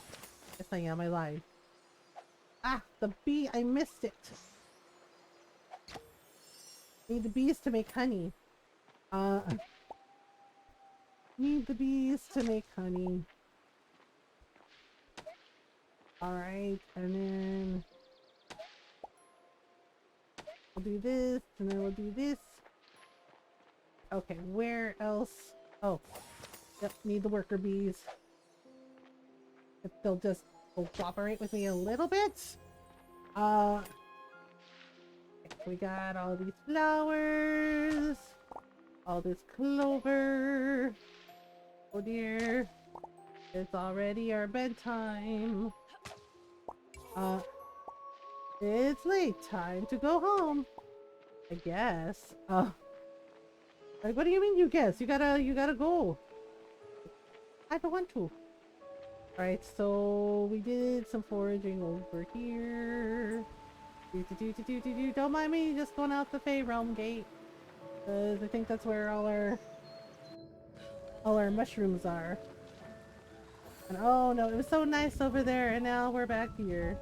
yes I am. I lied. Ah, the bee. I missed it. Need the bees to make honey. Need the bees to make honey. Alright, and then we'll do this, and then we'll do this. Okay, where else? Oh, yep, need the worker bees. If they'll just cooperate with me a little bit. we got all these flowers, all this clover. Oh dear, it's already our bedtime. It's late, time to go home. I guess. Like, what do you mean you guess? You gotta go. I don't want to. Alright, so we did some foraging over here. Don't mind me just going out the Fey Realm gate. Because I think that's where all our mushrooms are. And oh no, it was so nice over there, and now we're back here.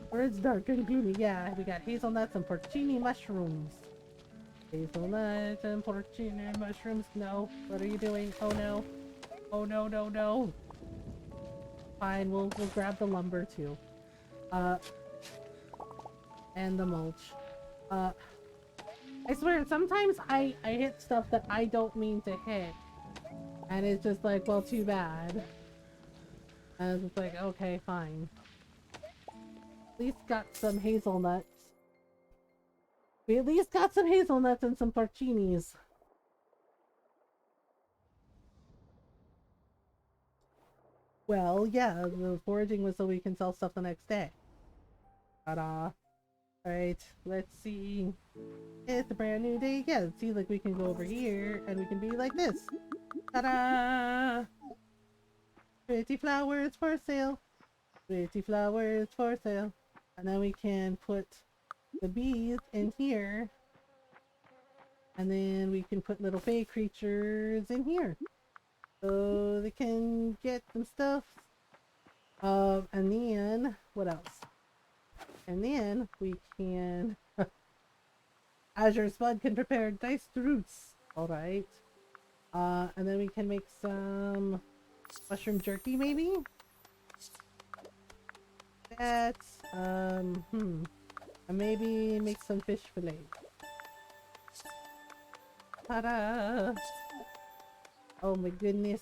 Where it's dark and gloomy. Yeah, we got hazelnuts and porcini mushrooms. Hazelnuts and porcini mushrooms. No, what are you doing? Oh no. Oh no, no, no. Fine, we'll grab the lumber too. And the mulch. I swear, sometimes I hit stuff that I don't mean to hit. And it's just like, well, too bad. And it's just like, okay, fine. At least got some hazelnuts. We at least got some hazelnuts and some porcinis. Well, yeah, the foraging was so we can sell stuff the next day. Ta-da. Alright, let's see. It's a brand new day again. See, like we can go over here and we can be like this. Ta-da! Pretty flowers for sale. Pretty flowers for sale. And then we can put the bees in here. And then we can put little fey creatures in here. So they can get some stuff. And then, what else? And then we can... Azure Spud can prepare diced roots. Alright. And then we can make some mushroom jerky, maybe? That's, and maybe make some fish fillet. Ta-da! Oh my goodness.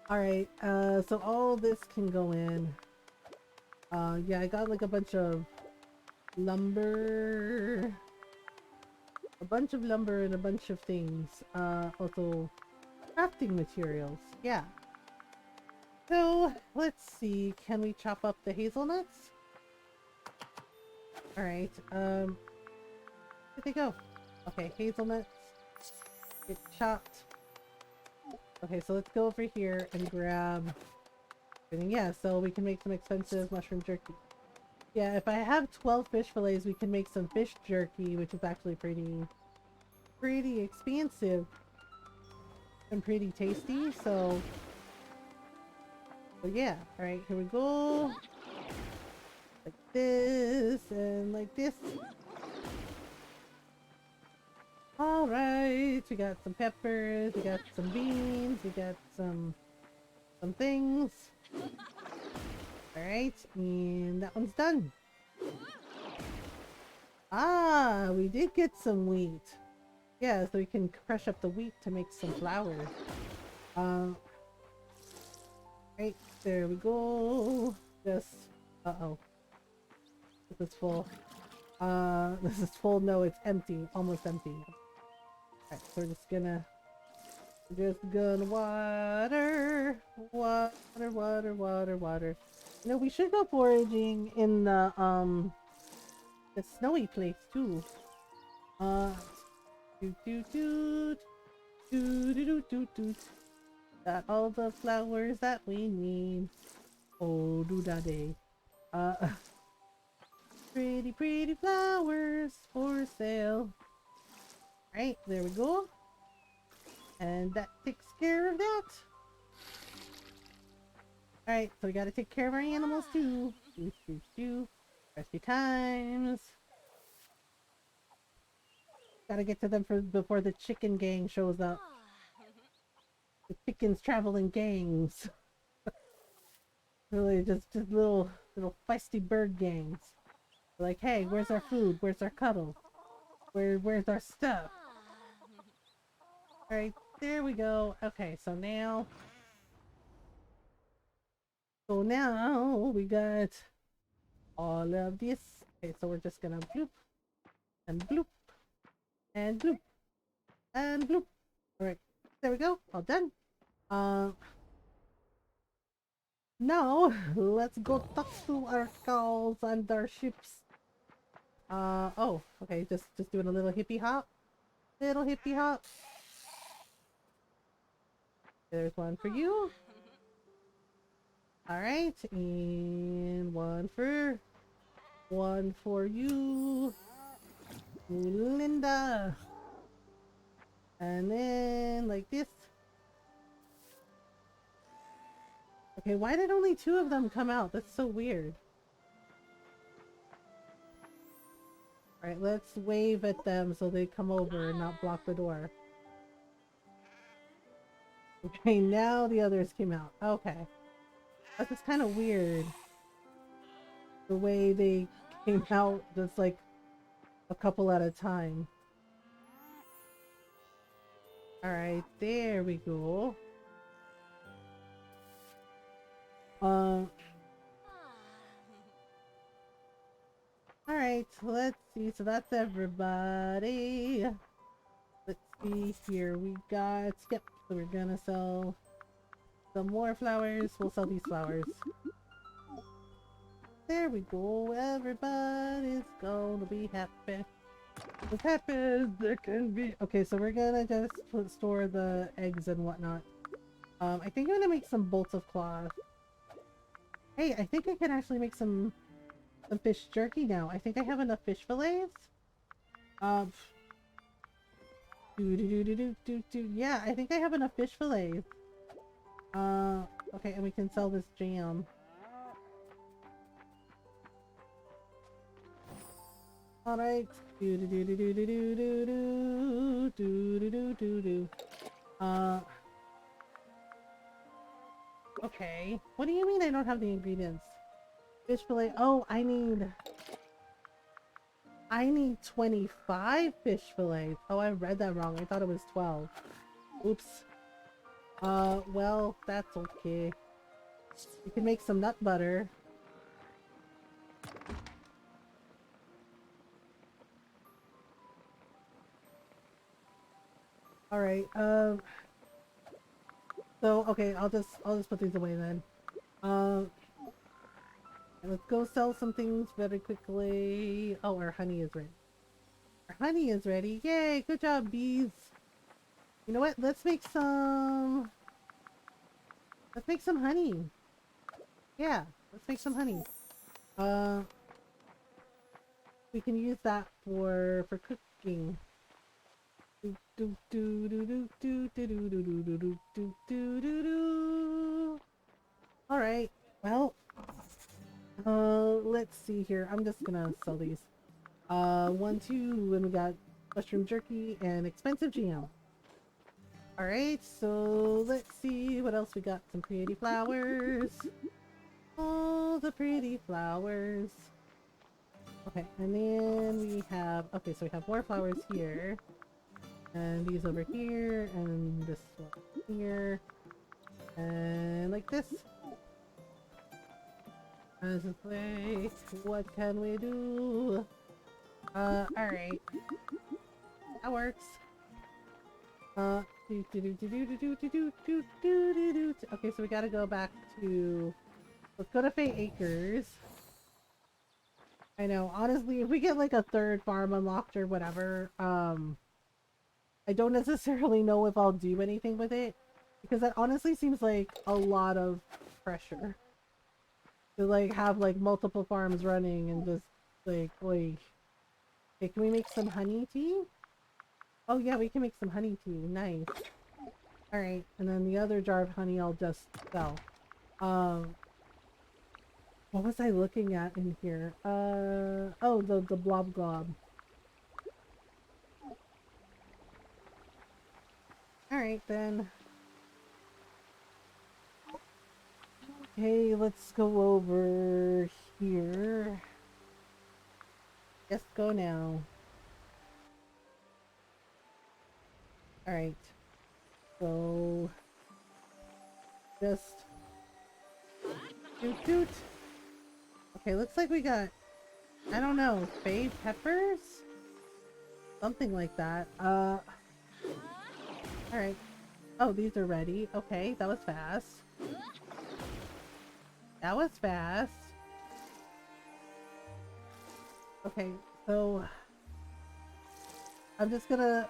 Alright, so all this can go in. Yeah, I got like a bunch of lumber. A bunch of lumber and a bunch of things. Also crafting materials. Yeah. So, let's see. Can we chop up the hazelnuts? Alright, where'd they go? Okay, hazelnuts. Get chopped. Okay, so let's go over here and grab everything. Yeah, so we can make some expensive mushroom jerky. Yeah, if I have 12 fish fillets, we can make some fish jerky, which is actually pretty expensive and pretty tasty, so yeah. Alright, here we go. Like this, and like this. Alright, we got some peppers, we got some beans, we got some things. Alright, and that one's done. Ah, we did get some wheat. Yeah, so we can crush up the wheat to make some flour. Right, there we go. Just, uh-oh. This is full. This is full. No, it's empty. Almost empty. Alright, so we're just gonna water. You know, we should go foraging in the snowy place too. Got all the flowers that we need. Oh, do da day. Pretty flowers for sale. Right, there we go. And that takes care of that. Alright, so we gotta take care of our animals too. Rescue times. Gotta get to them before the chicken gang shows up. The chickens travel in gangs. Really, just little feisty bird gangs. Like, hey, where's our food? Where's our cuddle? Where's our stuff? Alright, there we go. Okay, so now we got all of this Okay, so we're just gonna bloop and bloop and bloop and bloop. Alright, there we go, all done. Now let's go talk to our cows and our ships. Oh, okay, just doing a little hippie hop. Little hippie hop. There's one for you. Alright, and one for you, Linda. And then like this. Okay, why did only 2 of them come out? That's so weird. Alright, let's wave at them so they come over and not block the door. Okay, now the others came out. Okay. That's just kind of weird. The way they came out just like a couple at a time. Alright, there we go. Alright, let's see. So that's everybody. Let's see here. We got, yep, so we're gonna sell some more flowers. We'll sell these flowers. There we go. Everybody's gonna be happy. As happy as they can be. Okay, so we're gonna just store the eggs and whatnot. I think I'm gonna make some bolts of cloth. Hey, I think I can actually make some fish jerky now. I think I have enough fish fillets. Yeah, I think I have enough fish fillets. Okay, and we can sell this jam. Alright. Okay. What do you mean I don't have the ingredients? Fish fillet. Oh, I need 25 fish fillets. Oh, I read that wrong. I thought it was 12. Oops. Well, that's okay. You can make some nut butter. Alright, so, okay, I'll just put these away then. Let's go sell some things very quickly. Oh, our honey is ready. Our honey is ready. Yay, good job, bees. You know what? Let's make some honey. Yeah, let's make some honey. We can use that for cooking. Alright, well, let's see here. I'm just gonna sell these. 1, 2, and we got mushroom jerky and expensive jam. Alright, so let's see what else we got. Some pretty flowers. All the pretty flowers. Okay, and then we have, okay, so we have more flowers here. And these over here, and this one here. And like this. As a play, what can we do? Alright. That works. Okay, so we gotta go back to, let's go to Fate Acres. I know, honestly, if we get like a 3rd farm unlocked or whatever, I don't necessarily know if I'll do anything with it, because that honestly seems like a lot of pressure to like have like multiple farms running and just like, okay, can we make some honey tea? Oh yeah, we can make some honey tea. Nice. Alright, and then the other jar of honey I'll just sell. What was I looking at in here? Oh, the blob glob. Alright then. Okay, let's go over here. Just go now. Alright. So just doot doot. Okay, looks like we got I don't know, Faye peppers? Something like that. Alright. Oh, these are ready. Okay, that was fast. That was fast. Okay, so I'm just gonna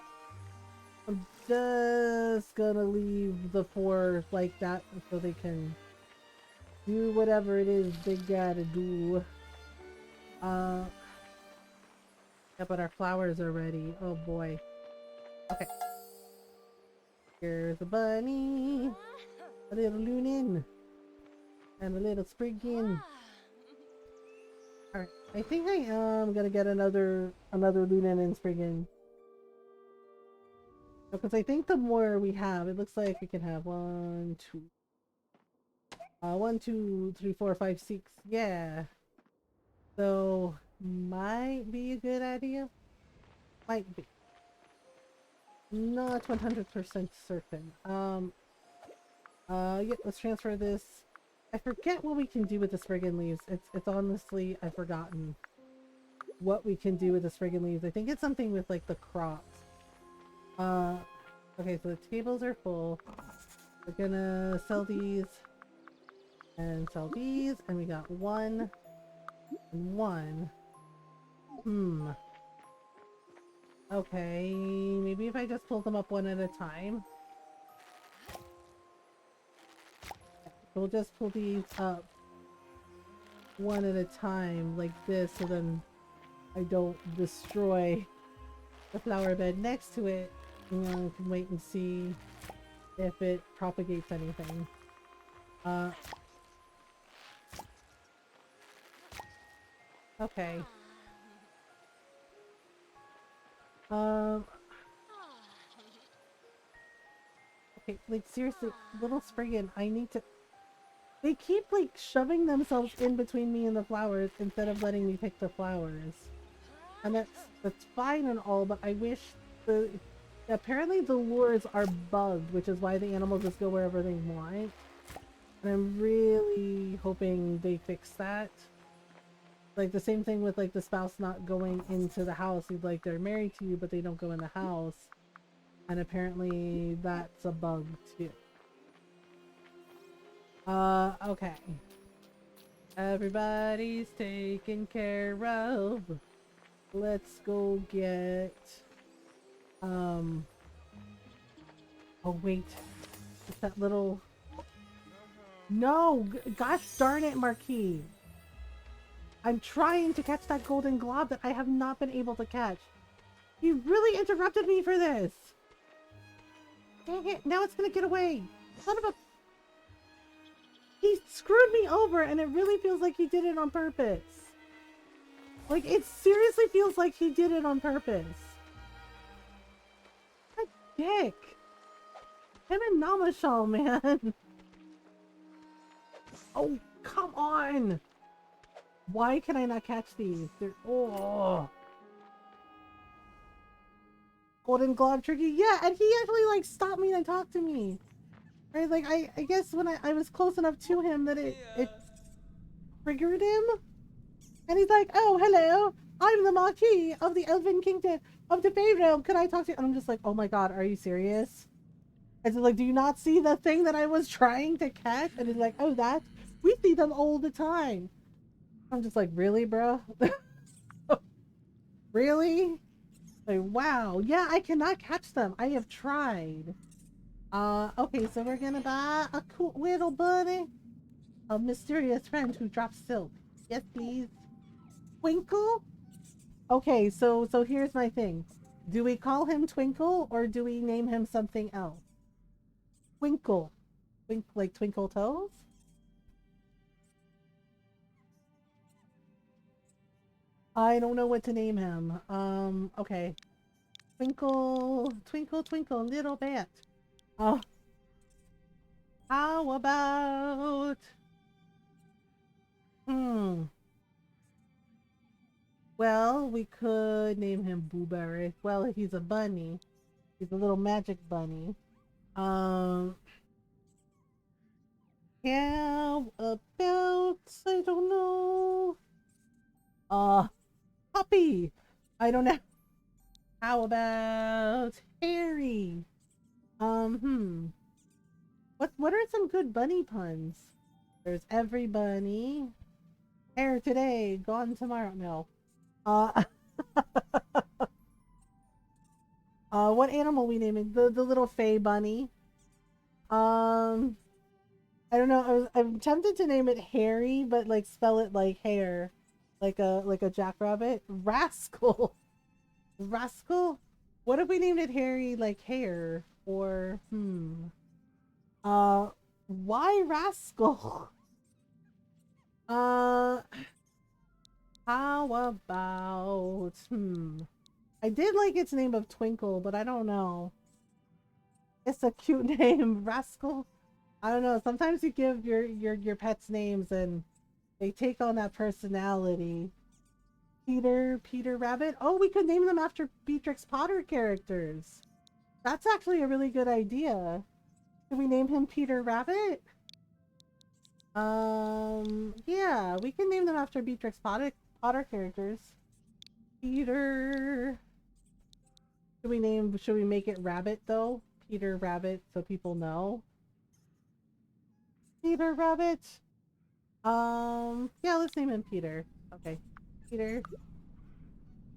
leave the 4 like that so they can do whatever it is they gotta do. Yeah, but our flowers are ready. Oh boy. Okay. Here's a bunny, a little Lunin, and a little Spriggin. Alright, I think I am gonna get another Lunin and Spriggin. Because I think the more we have, it looks like we can have 1, 2, 1, 2, 3, 4, 5, 6. Yeah. So might be a good idea. Might be. Not 100% certain. Yeah, let's transfer this. I forget what we can do with the Spriggan leaves. It's honestly, I've forgotten what we can do with the Spriggan leaves. I think it's something with like the crops. Okay, so the tables are full. We're gonna sell these and sell these, and we got 1 and 1. Okay, maybe if I just pull them up one at a time. We'll just pull these up one at a time like this, so then I don't destroy the flower bed next to it. And then we can wait and see if it propagates anything. Okay. Okay, like seriously, little Spriggan, I need to... They keep like shoving themselves in between me and the flowers instead of letting me pick the flowers. And that's fine and all, but I wish the... Apparently the lures are bugged, which is why the animals just go wherever they want. And I'm really hoping they fix that. Like the same thing with like the spouse not going into the house. He's like, they're married to you, but they don't go in the house. And apparently that's a bug too. Okay. Everybody's taken care of. Let's go get... Oh wait. It's that little... No! Gosh darn it, Marquis! I'm trying to catch that golden glob that I have not been able to catch. You really interrupted me for this! Dang it, now it's gonna get away! Son of a... He screwed me over, and it really feels like he did it on purpose. Like, it seriously feels like he did it on purpose. What a dick. Him and Namashal, man. Oh, come on. Why can I not catch these? They're... Oh. Golden Glob Tricky. Yeah, and he actually, like, stopped me and talked to me. Right, like, I guess when I was close enough to him that it triggered him. And he's like, oh, hello. I'm the Marquis of the Elven Kingdom of the Fey Realm. Could I talk to you? And I'm just like, oh my god, are you serious? And so like, do you not see the thing that I was trying to catch? And he's like, oh, that? We see them all the time. I'm just like, really, bro? Really? Like, wow. Yeah, I cannot catch them. I have tried. Okay, so we're gonna buy a cool little bunny. A mysterious friend who drops silk. Yes, please. Twinkle? Okay, so here's my thing. Do we call him Twinkle or do we name him something else? Twinkle. Like Twinkle Toes? I don't know what to name him. Okay. Twinkle, twinkle, twinkle, little bat. Oh. How about... Well, we could name him Blueberry. Well, he's a bunny. He's a little magic bunny. How about... I don't know. Poppy. I don't know. How about Harry? What are some good bunny puns? There's every bunny. Hair today, gone tomorrow. No. Uh what animal we naming? The little fey bunny. Um I don't know. I'm tempted to name it Harry, but like spell it like hair. Like a jackrabbit. Rascal. Rascal? What if we named it Harry like hair? Or uh why Rascal? Uh how about I did like its name of Twinkle, but I don't know. It's a cute name, Rascal. I don't know. Sometimes you give your pets names and they take on that personality. Peter Rabbit. Oh, we could name them after Beatrix Potter characters. That's actually a really good idea. Can we name him Peter Rabbit? Yeah, we can name them after Beatrix Potter characters. Peter. Should we make it Rabbit though? Peter Rabbit so people know. Peter Rabbit. Yeah, let's name him Peter. Okay. Peter.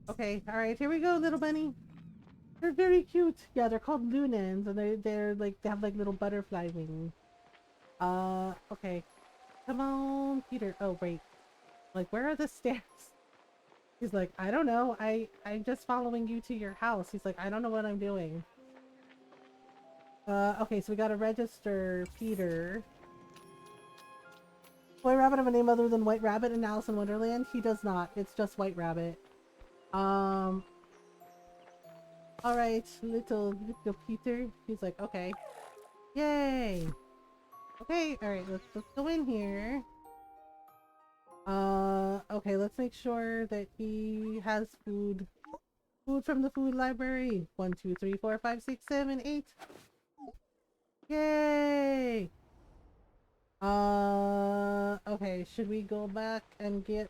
Okay, alright, here we go, little bunny. They're very cute. Yeah, they're called lunans and they're like they have like little butterfly wings. Okay. Come on, Peter. Oh wait. Like where are the stairs? He's like, I don't know. I'm just following you to your house. He's like, I don't know what I'm doing. Okay, so we gotta register Peter. Boy Rabbit have a name other than White Rabbit in Alice in Wonderland? He does not. It's just White Rabbit. Alright, little Peter. He's like, okay. Yay! Okay, alright, let's go in here. Okay, let's make sure that he has food. Food from the food library. 1, 2, 3, 4, 5, 6, 7, 8. Yay! Okay, should we go back and get...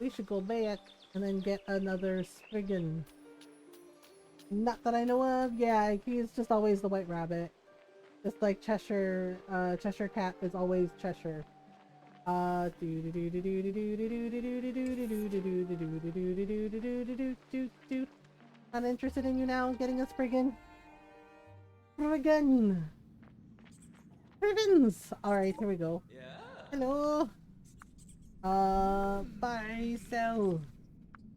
We should go back and then get another Spriggan. Not that I know of. Yeah, he's just always the White Rabbit. Just like Cheshire Cat is always Cheshire. Not interested in you now getting a Spriggan. Spriggan! Spriggans! Alright, here we go. Hello! Buy, sell.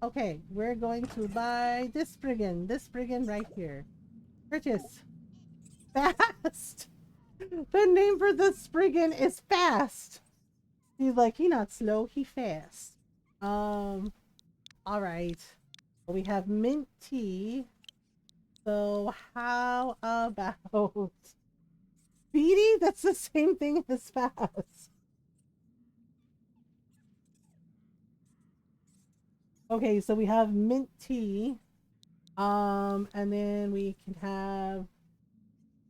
Okay, we're going to buy this Spriggan right here. Purchase. Fast! The name for the Spriggan is Fast! He's like, he not slow, he fast. Alright. We have mint tea. So how about Speedy? That's the same thing as fast. Okay, so we have mint tea. And then we can have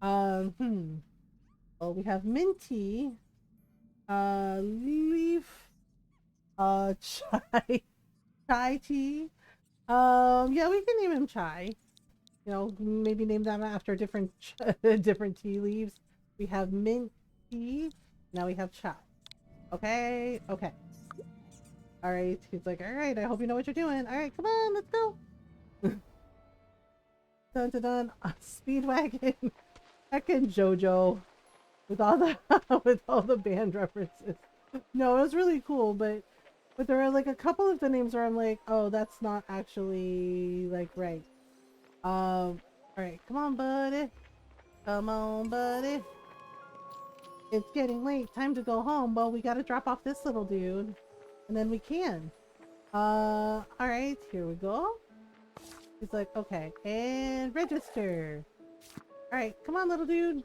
well, we have mint tea, leaf, chai tea. Yeah, we can name him Chai. You know, maybe name them after different different tea leaves. We have mint tea. Now we have chai. Okay, okay. All right. He's like, all right. I hope you know what you're doing. All right, come on, let's go. Dun dun dun. Speedwagon. Heckin' JoJo with all the with all the band references. No, it was really cool, but there are like a couple of the names where I'm like, oh, that's not actually like right. All right, come on, buddy. Come on, buddy. It's getting late. Time to go home. Well, we gotta drop off this little dude, and then we can. All right, here we go. He's like, okay, and register. All right, come on, little dude.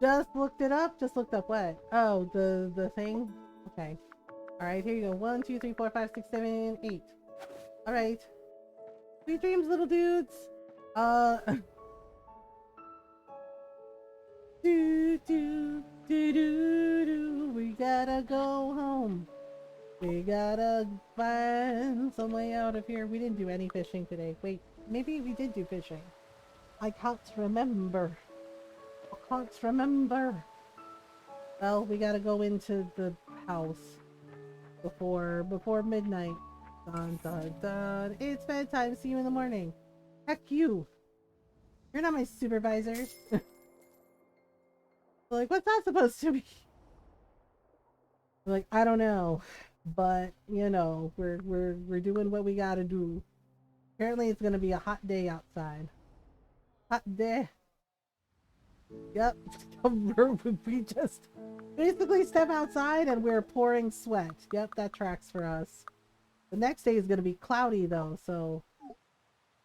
Just looked it up. Just looked up what? Oh, the thing. Okay. All right, here you go. 1, 2, 3, 4, 5, 6, 7, 8. All right. Sweet dreams, little dudes. Do do do do do. We gotta go home. We gotta find some way out of here. We didn't do any fishing today. Wait, maybe we did do fishing. I can't remember. I can't remember. Well, we gotta go into the house before midnight. Dun dun dun. It's bedtime. See you in the morning. Heck you. You're not my supervisor. Like, what's that supposed to be? Like, I don't know. But, you know, we're doing what we gotta do. Apparently it's gonna be a hot day outside. Hot day. Yep. We just basically step outside and we're pouring sweat. Yep, that tracks for us. The next day is gonna be cloudy though, so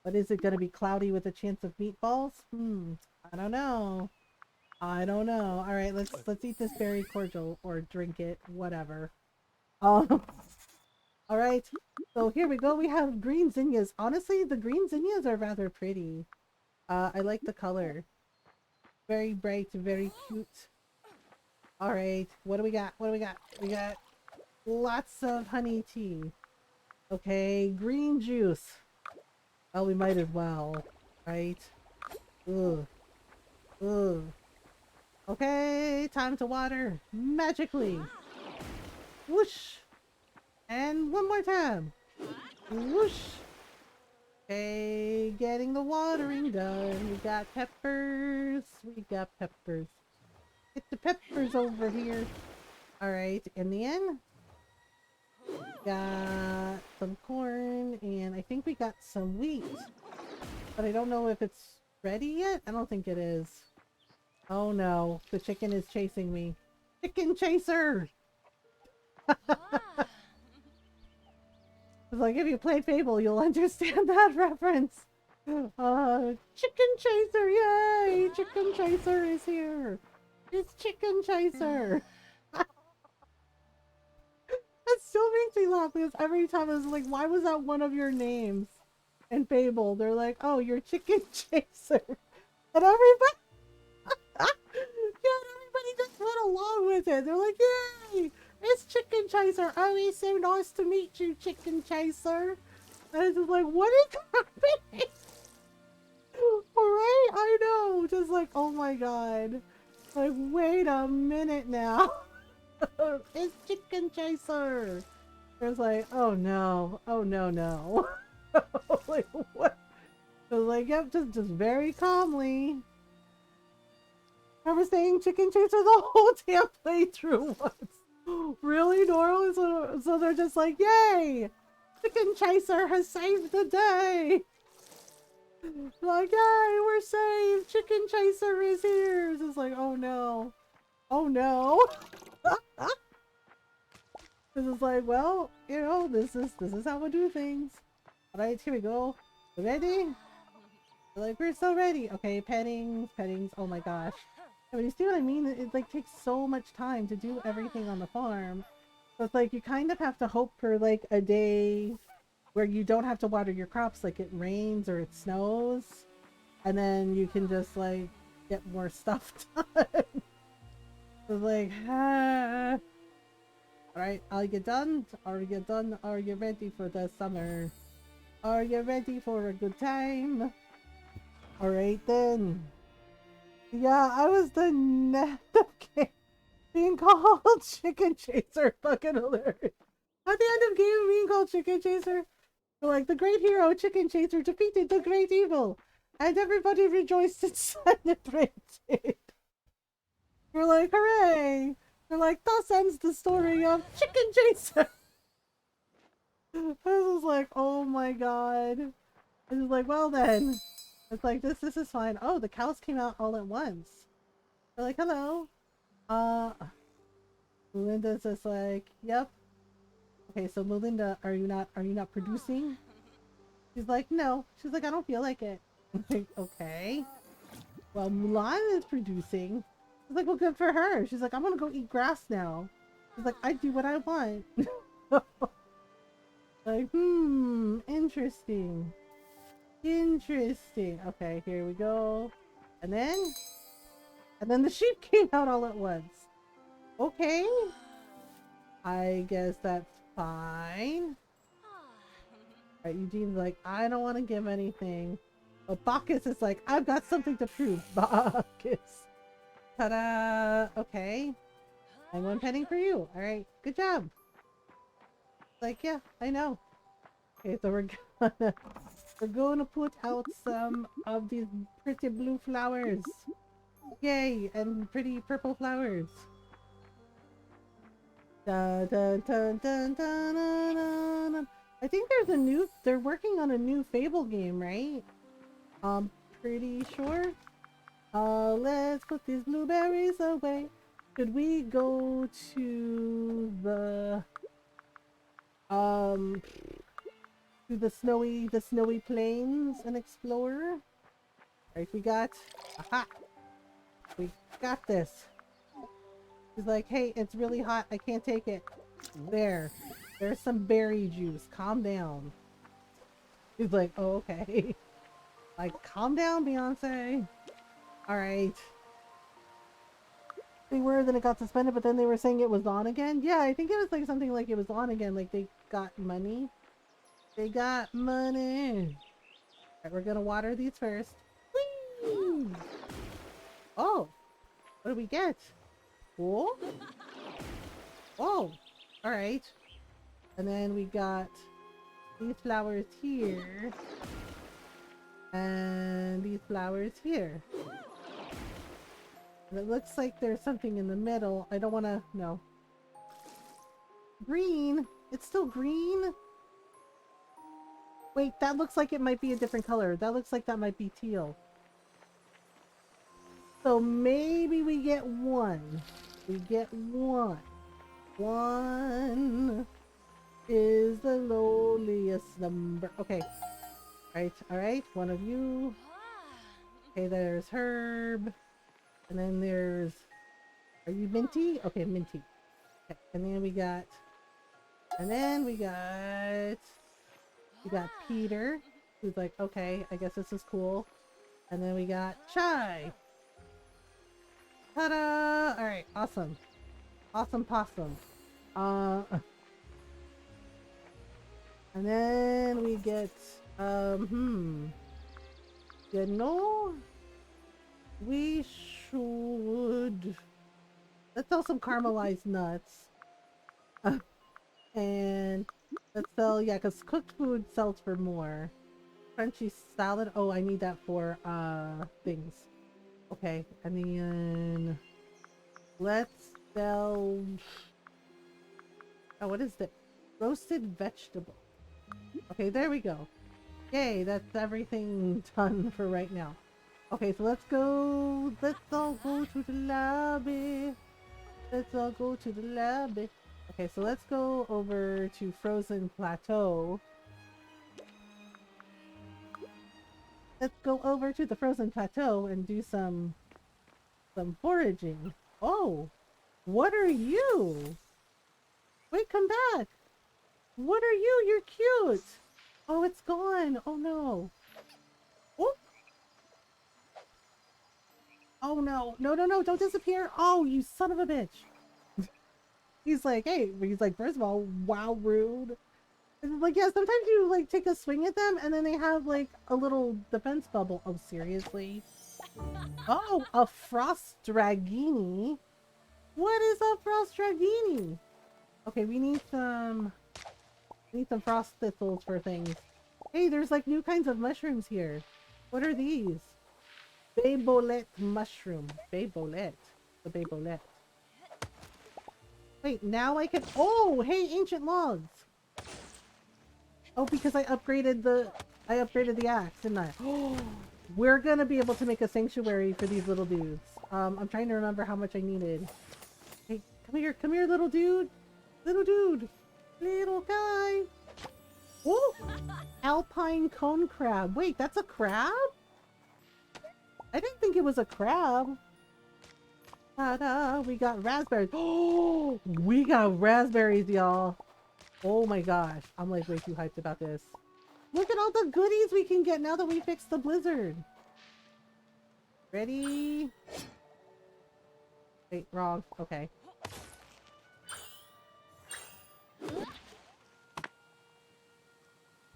but is it gonna be cloudy with a chance of meatballs? I don't know. I don't know. Alright, let's eat this berry cordial or drink it, whatever. Alright, so here we go. We have green zinnias. Honestly, the green zinnias are rather pretty. I like the color. Very bright, very cute. Alright, what do we got? What do we got? We got lots of honey tea. Okay, green juice. Well, we might as well, right? Ugh. Ugh. Okay, time to water. Magically. Whoosh. And one more time. Whoosh. Okay, getting the watering done. We got peppers. We got peppers. Get the peppers over here. Alright, in the end, got some corn, and I think we got some wheat. But I don't know if it's ready yet. I don't think it is. Oh no, the chicken is chasing me. Chicken chaser! It's like, if you play Fable, you'll understand that reference. Chicken chaser, yay! Chicken chaser is here. It's chicken chaser. That still makes me laugh because every time I was like, why was that one of your names in Fable? They're like, oh, you're chicken chaser. And everybody, yeah, everybody just went along with it. They're like, yay! It's Chicken Chaser. Oh, he's so nice to meet you, Chicken Chaser. And it's just like, what is happening? Right? I know. Just like, oh my god. Like, wait a minute now. It's Chicken Chaser. It's like, oh no. Oh no, no. Like, what? I was like, yep, just very calmly. I was saying Chicken Chaser the whole damn playthrough once. Really, Doral? So they're just like, yay! Chicken Chaser has saved the day! Like, yay, we're saved! Chicken Chaser is here! It's just like, oh no. Oh no! This is like, well, you know, this is how we do things. Alright, here we go. Ready? Like, we're so ready. Okay, pettings, oh my gosh. But you see what I mean? It like takes so much time to do everything on the farm. So it's like you kind of have to hope for like a day where you don't have to water your crops, like it rains or it snows, and then you can just like get more stuff done. It's like, ah. Alright, are you done? Are you done? Are you ready for the summer? Are you ready for a good time? Alright then. Yeah, I was the okay. Being called Chicken Chaser, fucking hilarious. At the end of game, being called Chicken Chaser, they're like, the great hero Chicken Chaser defeated the great evil, and everybody rejoiced and celebrated. We're like, hooray! They're like, thus ends the story of Chicken Chaser. This is like, oh my god. This is like, well then. It's like, this is fine. Oh, the cows came out all at once. They're like, hello. Melinda's just like, yep. Okay, so Melinda, are you not producing? She's like, no. She's like, I don't feel like it. I'm like, okay. Well, Mulan is producing. She's like, well, good for her. She's like, I'm gonna go eat grass now. She's like, I do what I want. Like, interesting. Interesting. Okay, here we go. And then the sheep came out all at once. Okay. I guess that's fine. Alright, Eugene's like, I don't want to give anything. But Bacchus is like, I've got something to prove. Bacchus. Ta-da! Okay. I'm one penny for you. Alright, good job. Like, yeah, I know. Okay, so we're gonna put out some of these pretty blue flowers. Yay! And pretty purple flowers. Dun, dun, dun, dun, dun, dun, dun, dun. I think they're working on a new Fable game, right? Pretty sure. Let's put these blueberries away. Should we go to the snowy plains and explore? Right, aha! We got this. He's like, hey, it's really hot. I can't take it. There's some berry juice. Calm down. He's like, oh, okay. Like, calm down, Beyonce. Alright. They were, then it got suspended, but then they were saying it was on again. Yeah, I think it was like something like it was on again. Like they got money. They got money. Alright, we're gonna water these first. Whee! Oh, what do we get? Cool. Oh, alright. And then we got these flowers here. And these flowers here. And it looks like there's something in the middle. I don't want to... No. Green? It's still green? Wait, that looks like it might be a different color. That looks like that might be teal. So maybe we get one. We get one. One is the lowliest number. Okay. Alright. One of you. Okay, there's Herb. And then there's... Are you Minty? Okay, Minty. Okay, and then we got... And then we got Peter, who's like, okay, I guess this is cool. And then we got Chai. Ta-da! Alright, awesome. Awesome possum. And then we get, you know, we should... Let's sell some caramelized nuts. And let's sell, yeah, because cooked food sells for more. Crunchy salad. Oh, I need that for, things. Okay, and then let's sell... Oh, what is that? Roasted vegetable. Okay, there we go. Yay, that's everything done for right now. Okay, so let's all go to the lobby. Let's all go to the lobby. Okay, so let's go over to Frozen Plateau. Let's go over to the Frozen Plateau and do some foraging. Oh, what are you? Wait, come back. What are you? You're cute. Oh, it's gone. Oh no. Oh. Oh no. No, no, no. Don't disappear. Oh, you son of a bitch. He's like, hey, he's like, first of all, wow, rude. And like, yeah, sometimes you like take a swing at them and then they have like a little defense bubble. Oh, seriously? Oh, a frost dragini. What is a frost dragini? Okay, we need some frost thistles for things. Hey, there's like new kinds of mushrooms here. What are these? Baybolette mushroom. Baybolette. The baybolette. Wait, now I can... Oh, hey, ancient logs. Oh, because I upgraded the axe, didn't I? Oh, we're gonna be able to make a sanctuary for these little dudes. I'm trying to remember how much I needed. Hey, come here, little dude. Little dude. Little guy. Oh, alpine cone crab. Wait, that's a crab? I didn't think it was a crab. Ta-da! We got raspberries. Oh, we got raspberries, y'all. Oh my gosh. I'm like way too hyped about this. Look at all the goodies we can get now that we fixed the blizzard. Ready? Wait, wrong. Okay.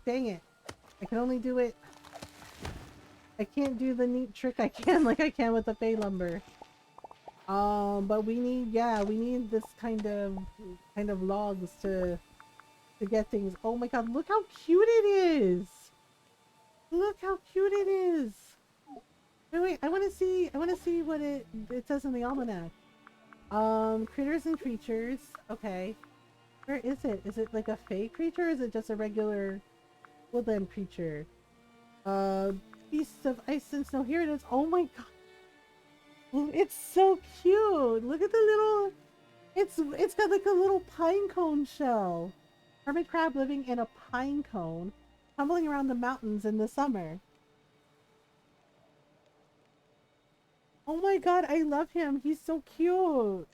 Dang it. I can only do it. I can't do the neat trick I can like I can with the Fey lumber. But we need, yeah, we need this kind of logs to get things. Oh my god, look how cute it is! Look how cute it is! Wait, I wanna see what it says in the almanac. Critters and creatures. Okay. Where is it? Is it like a fey creature or is it just a regular woodland creature? Beasts of ice and snow. Here it is. Oh my god. Oh, it's so cute. Look at the little, it's got like a little pine cone shell. Hermit crab living in a pine cone, tumbling around the mountains in the summer. Oh my god, I love him. He's so cute.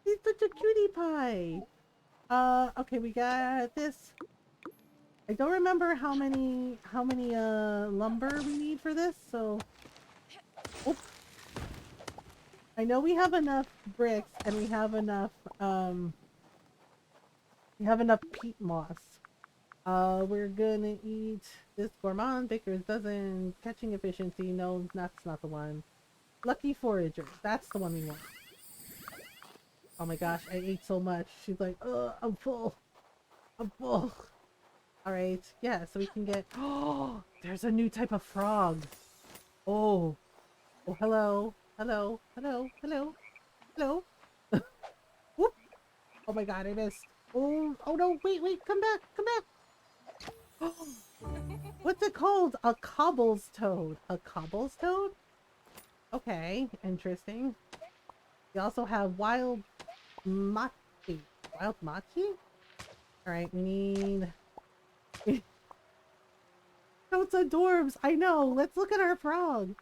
He's such a cutie pie. Okay, we got this. I don't remember how many lumber we need for this, so oh. I know we have enough bricks and we have enough peat moss. We're gonna eat this gourmand baker's dozen. Catching efficiency. No, that's not the one. Lucky forager. That's the one we want. Oh my gosh, I ate so much. She's like, ugh, I'm full. I'm full. Alright, yeah, so we can get... Oh, there's a new type of frog. Oh. Oh, hello. Hello. Hello. Hello. Hello. Whoop. Oh my god, I missed. Oh, oh no, wait, come back. Come back. What's it called? A cobble's toad. A cobble's toad? Okay, interesting. We also have wild machi. Wild machi? Alright, we need... Toads are dwarves. I know. Let's look at our frog.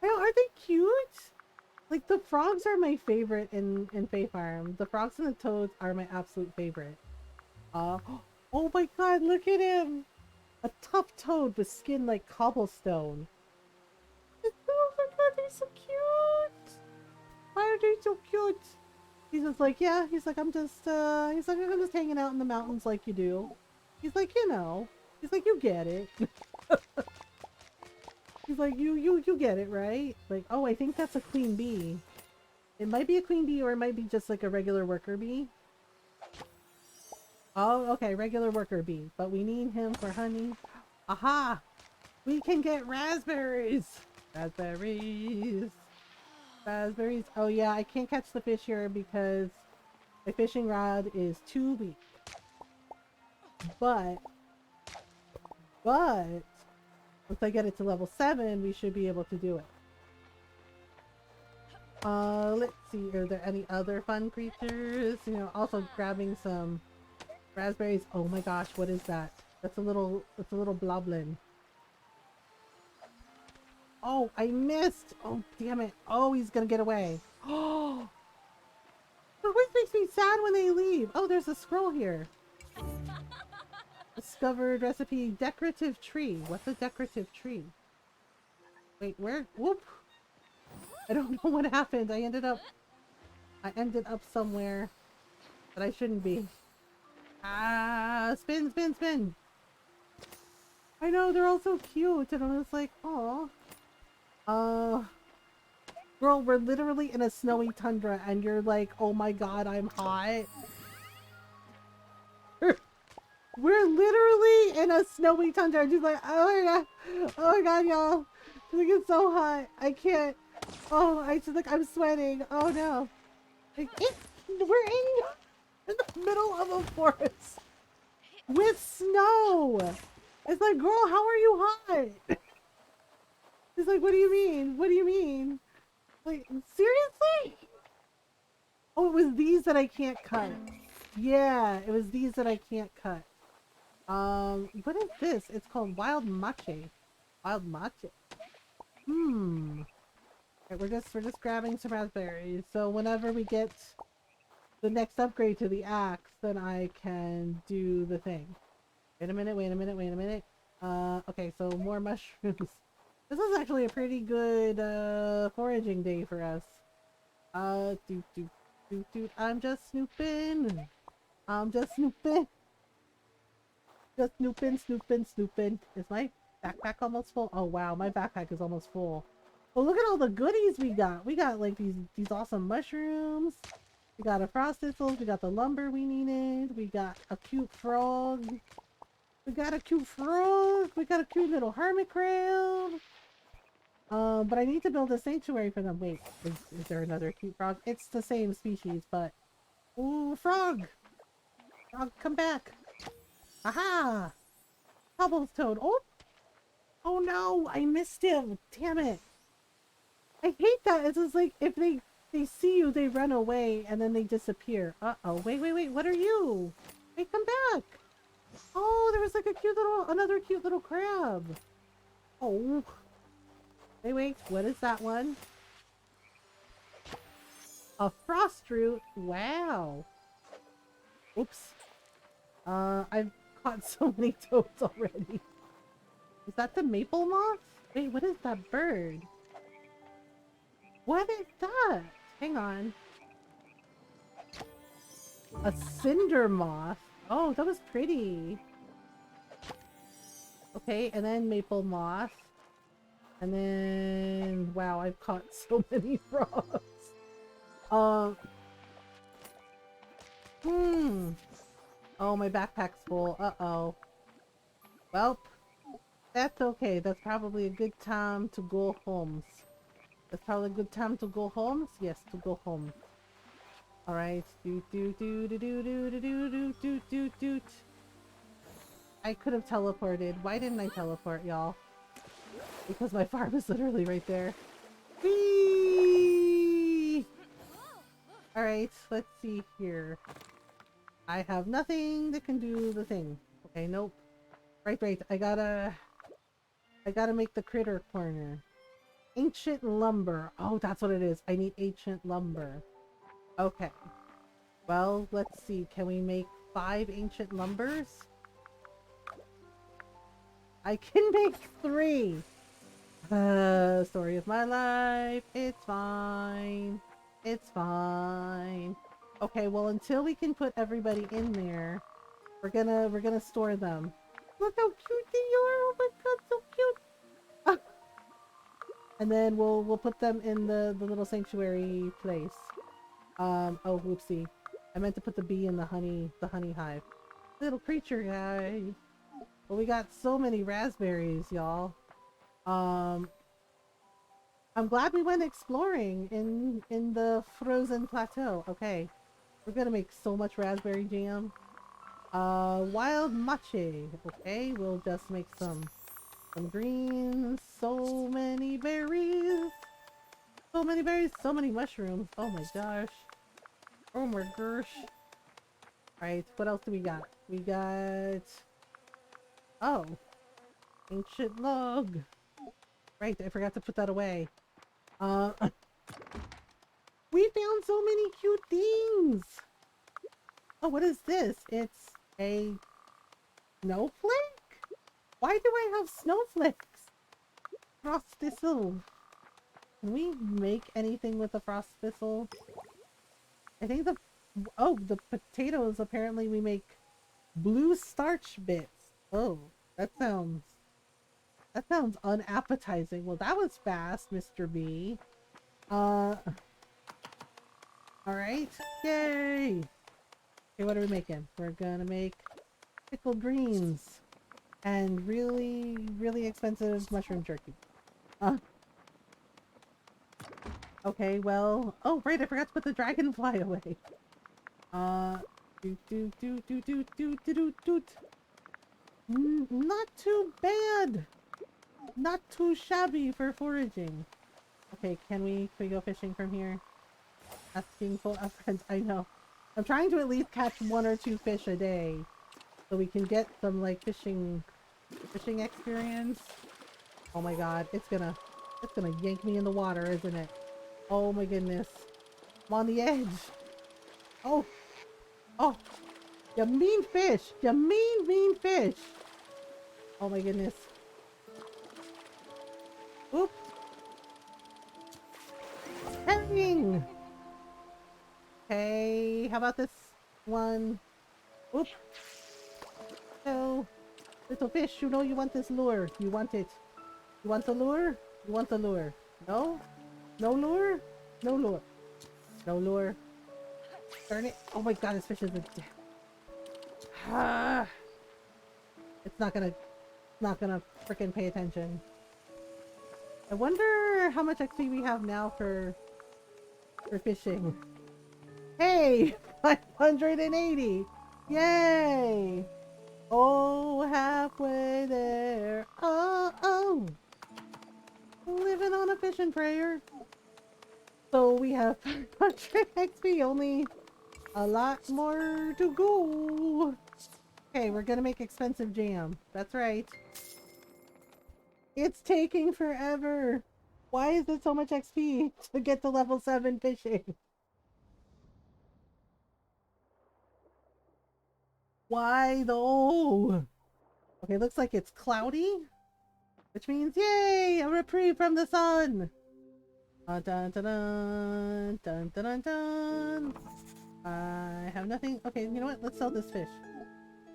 Aren't they cute? Like, the frogs are my favorite in Fae Farm. The frogs and the toads are my absolute favorite. Oh my god, look at him! A tough toad with skin like cobblestone. Oh my god, they're so cute! Why are they so cute? He's just like, yeah, he's like, I'm just hanging out in the mountains like you do. He's like, you know. He's like, you get it. He's like, you get it, right? Like, oh, I think that's a queen bee. It might be a queen bee or it might be just like a regular worker bee. Oh, okay, regular worker bee. But we need him for honey. Aha! We can get raspberries! Raspberries! Raspberries. Oh yeah, I can't catch the fish here because my fishing rod is too weak. But once I get it to level 7, we should be able to do it. Let's see, are there any other fun creatures? You know, also grabbing some raspberries. Oh my gosh, what is that? That's a little bloblin. Oh, I missed! Oh, damn it. Oh, he's gonna get away. Oh! It always makes me sad when they leave. Oh, there's a scroll here. Discovered recipe, decorative tree. What's a decorative tree? Wait, where? Whoop! I don't know what happened. I ended up somewhere that I shouldn't be. Ah, spin, spin, spin! I know, they're all so cute, and I was like, aw. Girl, we're literally in a snowy tundra, and you're like, oh my god, I'm hot. We're literally in a snowy tundra. She's like, oh my god, y'all. She's like, it's so hot. I can't. Oh, she's like, I'm sweating. Oh no. Like, we're in the middle of a forest with snow. It's like, girl, how are you hot? She's like, what do you mean? What do you mean? Like, seriously? Oh, it was these that I can't cut. Yeah, it was these that I can't cut. What is this? It's called wild mache. Wild mache. Okay, we're just grabbing some raspberries. So whenever we get the next upgrade to the axe, then I can do the thing. Wait a minute, wait a minute, wait a minute. Okay, so more mushrooms. This is actually a pretty good, foraging day for us. I'm just snooping. I'm just snooping. Just snooping, snooping, snooping. Is my backpack almost full? Oh wow, my backpack is almost full. Well, look at all the goodies we got. We got like these awesome mushrooms. We got a frost thistles. We got the lumber we needed. We got a cute frog. We got a cute frog. We got a cute little hermit crab. But I need to build a sanctuary for them. Wait, is there another cute frog? It's the same species, but... Ooh, frog! Frog, come back! Aha! Cobblestone. Oh! Oh no! I missed him! Damn it! I hate that. It's just like, if they see you, they run away, and then they disappear. Uh-oh. Wait, wait, wait. What are you? Hey, come back! Oh, there was like another cute little crab. Oh. Wait, wait. What is that one? A frost root. Wow. Oops. I've caught so many toads already. Is that the maple moth? Wait, what is that bird? What is that? Hang on. A cinder moth. Oh, that was pretty. Okay, and then maple moth. And then... Wow, I've caught so many frogs. Oh, my backpack's full. Uh-oh. Well, that's okay. That's probably a good time to go home. That's probably a good time to go home. Yes, to go home. Alright. I could have teleported. Why didn't I teleport, y'all? Because my farm is literally right there. Whee! Alright, let's see here. I have nothing that can do the thing. Okay, nope. Right. I gotta make the critter corner. Ancient lumber. Oh, that's what it is. I need ancient lumber. Okay. Well, let's see. Can we make 5 ancient lumbers? I can make 3. Story of my life. It's fine. It's fine. Okay, well, until we can put everybody in there, we're gonna store them. Look how cute they are! Oh my god, so cute! And then we'll put them in the little sanctuary place. Oh, whoopsie. I meant to put the bee in the honey hive. Little creature guy. Well, we got so many raspberries, y'all. I'm glad we went exploring in the frozen plateau. Okay. We're gonna make so much raspberry jam. Wild matcha. Okay, we'll just make some greens. So many berries. So many berries. So many mushrooms. Oh my gosh. Oh my gosh. Alright, what else do we got? We got... Oh. Ancient log. Right, I forgot to put that away. We found so many cute things! Oh, what is this? It's a snowflake? Why do I have snowflakes? Frost thistle. Can we make anything with a frost thistle? I think the potatoes, apparently we make blue starch bits. Oh, that sounds unappetizing. Well, that was fast, Mr. B. Alright. Yay! Okay, what are we making? We're gonna make pickled greens and really, really expensive mushroom jerky. Okay, well... Oh, right, I forgot to put the dragonfly away. Not too bad! Not too shabby for foraging. Okay, can we go fishing from here? Asking for a friend, I know. I'm trying to at least catch 1 or 2 fish a day. So we can get some, like, fishing experience. Oh my god, it's gonna yank me in the water, isn't it? Oh my goodness. I'm on the edge. Oh! Oh! You mean fish! You mean fish! Oh my goodness. Oop! Herring! Okay, how about this one? Oop! So, Little fish, you know you want this lure. You want it. You want the lure? You want the lure. No? No lure? No lure. No lure. Darn it. Oh my god, this fish is a... Ah, it's not gonna freaking pay attention. I wonder how much XP we have now for fishing. Hey! 580! Yay! Oh, halfway there. Oh, oh! Living on a fishing prayer. So we have 500 XP, only a lot more to go. Okay, we're gonna make expensive jam. That's right. It's taking forever. Why is it so much XP to get to level 7 fishing? Why though? Okay, looks like it's cloudy, which means yay, a reprieve from the sun. Dun dun dun dun dun dun dun. I have nothing. Okay, you know what? Let's sell this fish.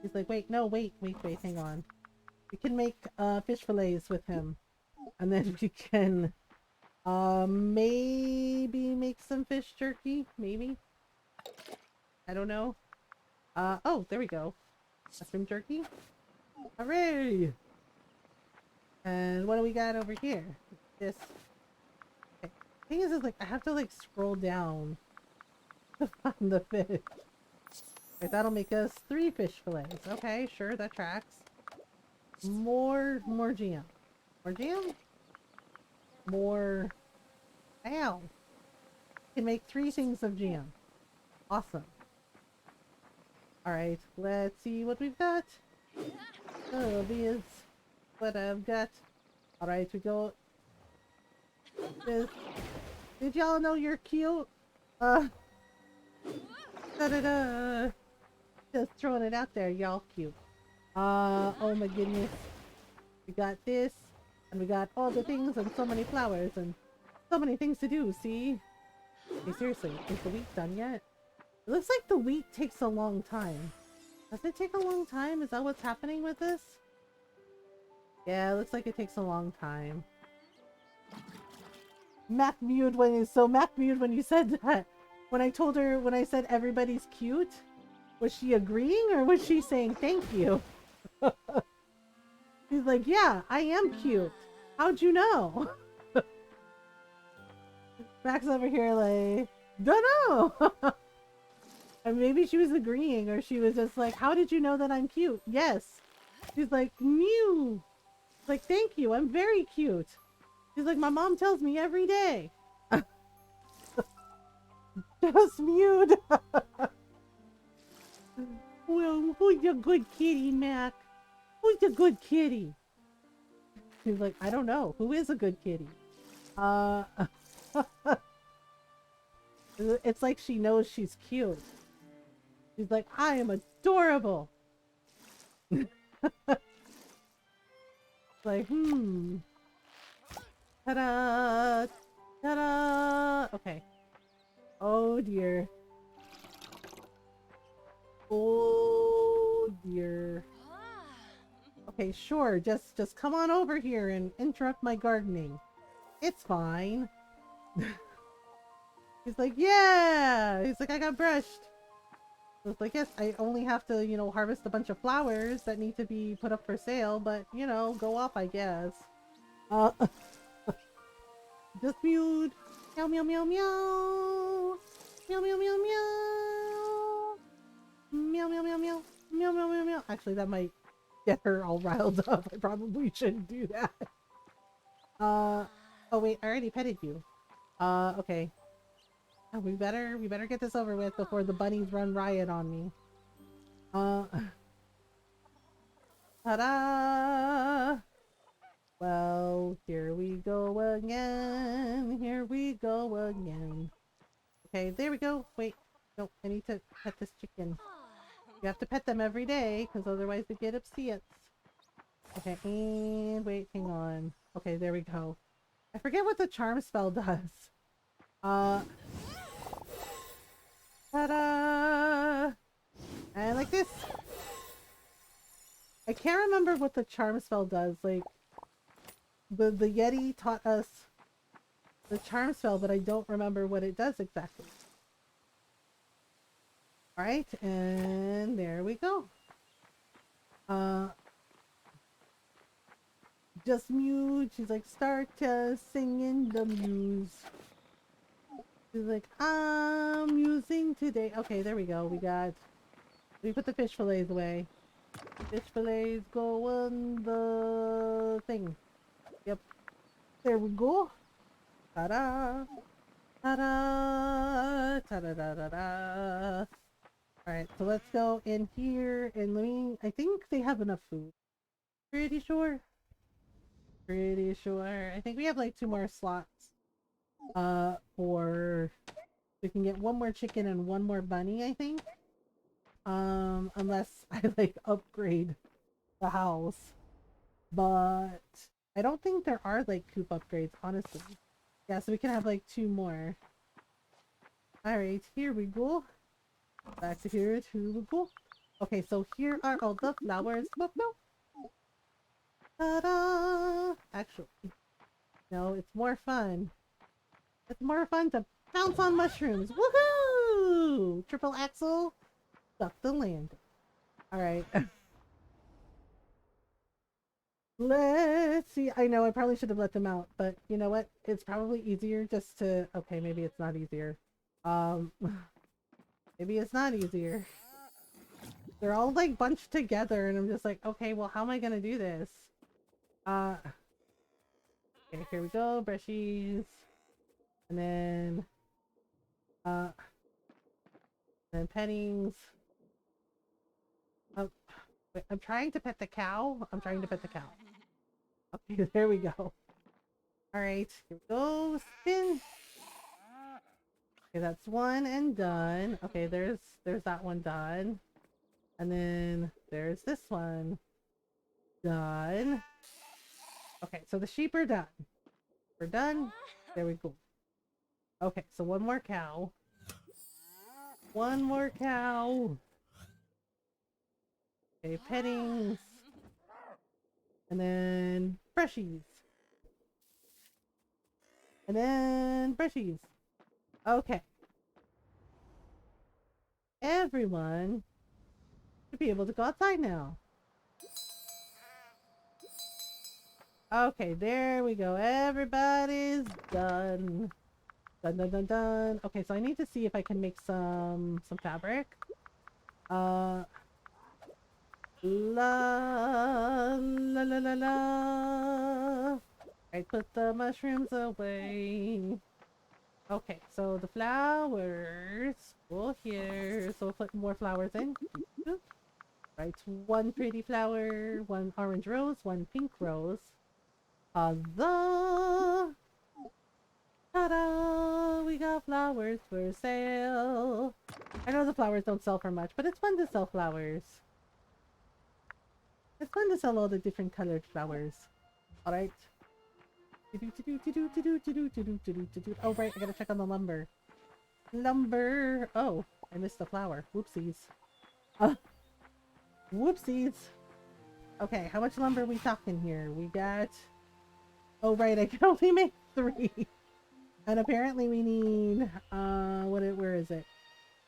He's like, wait, no, wait, hang on. We can make fish fillets with him, and then we can maybe make some fish jerky. Maybe. I don't know. Oh, there we go. Mushroom jerky. Hooray! And what do we got over here? This. Okay. Thing is like I have to like scroll down to find the fish. Okay, that'll make us 3 fish fillets. Okay, sure, that tracks. More jam. More jam? More... Ow! Can make 3 things of jam. Awesome. Alright, let's see what we've got. Oh, this what I've got. Alright, we go. Did y'all know you're cute? Da-da-da. Just throwing it out there, y'all cute. Oh my goodness. We got this, and we got all the things, and so many flowers, and so many things to do, see? Hey, seriously, is the week done yet? It looks like the week takes a long time. Does it take a long time? Is that what's happening with this? Yeah, it looks like it takes a long time. Mac mewed when you said that. When I told her, when I said everybody's cute, was she agreeing or was she saying thank you? She's like, yeah, I am cute. How'd you know? Mac's over here like, don't know. And maybe she was agreeing, or she was just like, how did you know that I'm cute? Yes. She's like, mew. Like, thank you, I'm very cute. She's like, my mom tells me every day. Just mewed. Well, who's a good kitty, Mac? Who's a good kitty? She's like, I don't know. Who is a good kitty? It's like she knows she's cute. She's like, I am adorable. Like, Ta-da! Ta-da! Okay. Oh dear. Oh dear. Okay, sure. Just come on over here and interrupt my gardening. It's fine. He's like, yeah! He's like, I got brushed. So it's like, yes, I only have to, you know, harvest a bunch of flowers that need to be put up for sale, but, you know, go off, I guess. Just mute. Meow, meow, meow, meow. Meow, meow, meow, meow. Meow, meow, meow, meow. Meow, meow, meow, meow. Actually, that might get her all riled up. I probably shouldn't do that. Oh wait, I already petted you. Okay. Oh, we better get this over with before the bunnies run riot on me. Ta-da! Well, here we go again. Here we go again. Okay, there we go. Wait. No, I need to pet this chicken. You have to pet them every day, because otherwise they get upset. Okay, and wait, hang on. Okay, there we go. I forget what the charm spell does. Ta-da! And like this. I can't remember what the charm spell does. Like, the Yeti taught us the charm spell, but I don't remember what it does exactly. Alright, and there we go. Just mute. She's like, start singing the muse. She's like, I'm musing today. Okay, there we go. We put the fish fillets away. Fish fillets go on the thing. Yep. There we go. Ta-da! Ta-da! Ta-da-da-da-da! Alright, so let's go in here and I think they have enough food. Pretty sure. Pretty sure. I think we have like 2 more slots. For we can get 1 more chicken and 1 more bunny, I think. Unless I like upgrade the house. But I don't think there are like coop upgrades, honestly. Yeah, so we can have like 2 more. Alright, here we go. Back to here, here we go. Okay, so here are all the flowers. No, no. Ta-da! Actually, no, it's more fun. It's more fun to pounce on mushrooms. Woohoo! Triple axle. Stuck the land. Alright. Let's see. I know I probably should have let them out, but you know what? It's probably easier just to... Okay, maybe it's not easier. Maybe it's not easier. They're all like bunched together and I'm just like, okay, well, how am I gonna do this? Okay, here we go. Brushies. And then... and pettings. Oh, wait, I'm trying to pet the cow. I'm trying to pet the cow. Okay, there we go. Alright, here we go. Spin. Okay, that's 1 and done. Okay, there's that one done. And then there's this one. Done. Okay, so the sheep are done. We're done. There we go. Okay, so 1 more cow. 1 more cow. Okay, pettings. And then brushies. And then brushies. Okay. Everyone should be able to go outside now. Okay, there we go. Everybody's done. Done, done, done, done. Okay, so I need to see if I can make some fabric. La la la la la. I put the mushrooms away. Okay, so the flowers go here. So we'll put more flowers in. Right, 1 pretty flower, 1 orange rose, 1 pink rose. Huzzah! Ta-da! We got flowers for sale. I know the flowers don't sell for much, but it's fun to sell flowers. It's fun to sell all the different colored flowers. Alright. Oh, right, I gotta check on the lumber. Lumber! Oh, I missed the flower. Whoopsies. Whoopsies! Okay, how much lumber are we talking here? We got... Oh, right, I can only make 3. And apparently we need... where is it?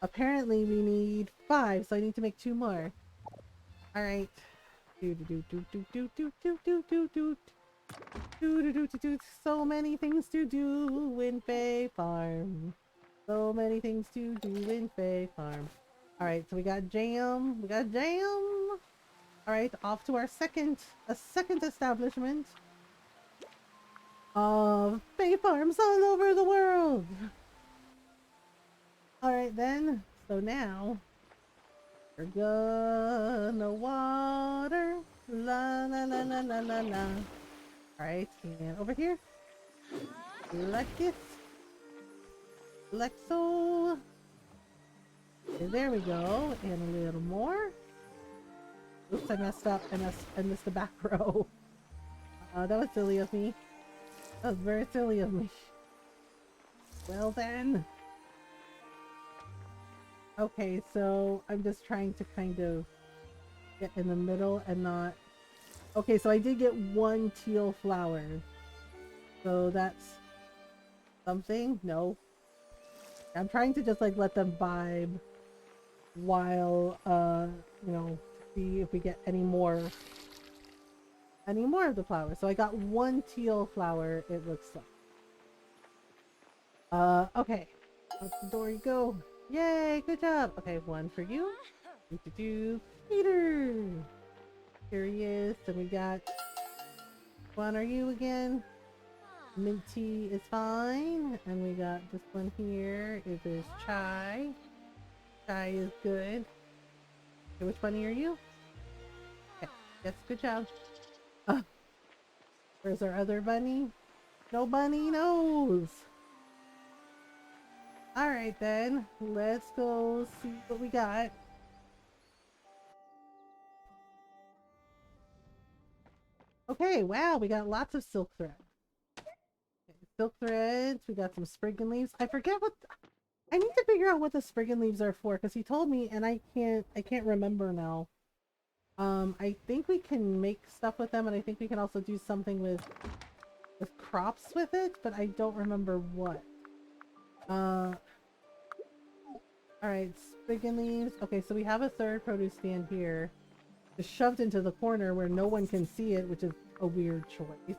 Apparently we need 5, so I need to make 2 more. Alright. So many things to do in Fae Farm. So many things to do in Fae Farm. Alright, so we got jam. We got jam. Alright, off to our second establishment of Fae Farms all over the world. Alright then, so now we're gonna water. La la la la la la la. Alright, and over here. Like this. Like so. And there we go. And a little more. Oops, I messed up. I missed the back row. That was silly of me. That was very silly of me. Well then. Okay, so I'm just trying to kind of get in the middle and not... Okay, so I did get one teal flower. So that's something? No. I'm trying to just like let them vibe while you know, see if we get any more of the flowers. So I got one teal flower, it looks like. Okay. Out the door you go. Yay, good job. Okay, one for you. Peter. Here he is. So we got... One are you again? Mint tea is fine. And we got this one here. It is chai. Chai is good. Okay, which bunny are you? Okay, yes, good job. Where's our other bunny? No bunny knows. Alright then, let's go see what we got. Okay, wow, we got lots of silk thread. Okay, silk threads, we got some spriggin leaves. I forget what... I need to figure out what the spriggin leaves are for, because he told me and I can't remember now. I think we can make stuff with them, and I think we can also do something with crops with it, but I don't remember what. Alright, spriggin leaves. Okay, so we have a third produce stand here. Just shoved into the corner where no one can see it, which is a weird choice.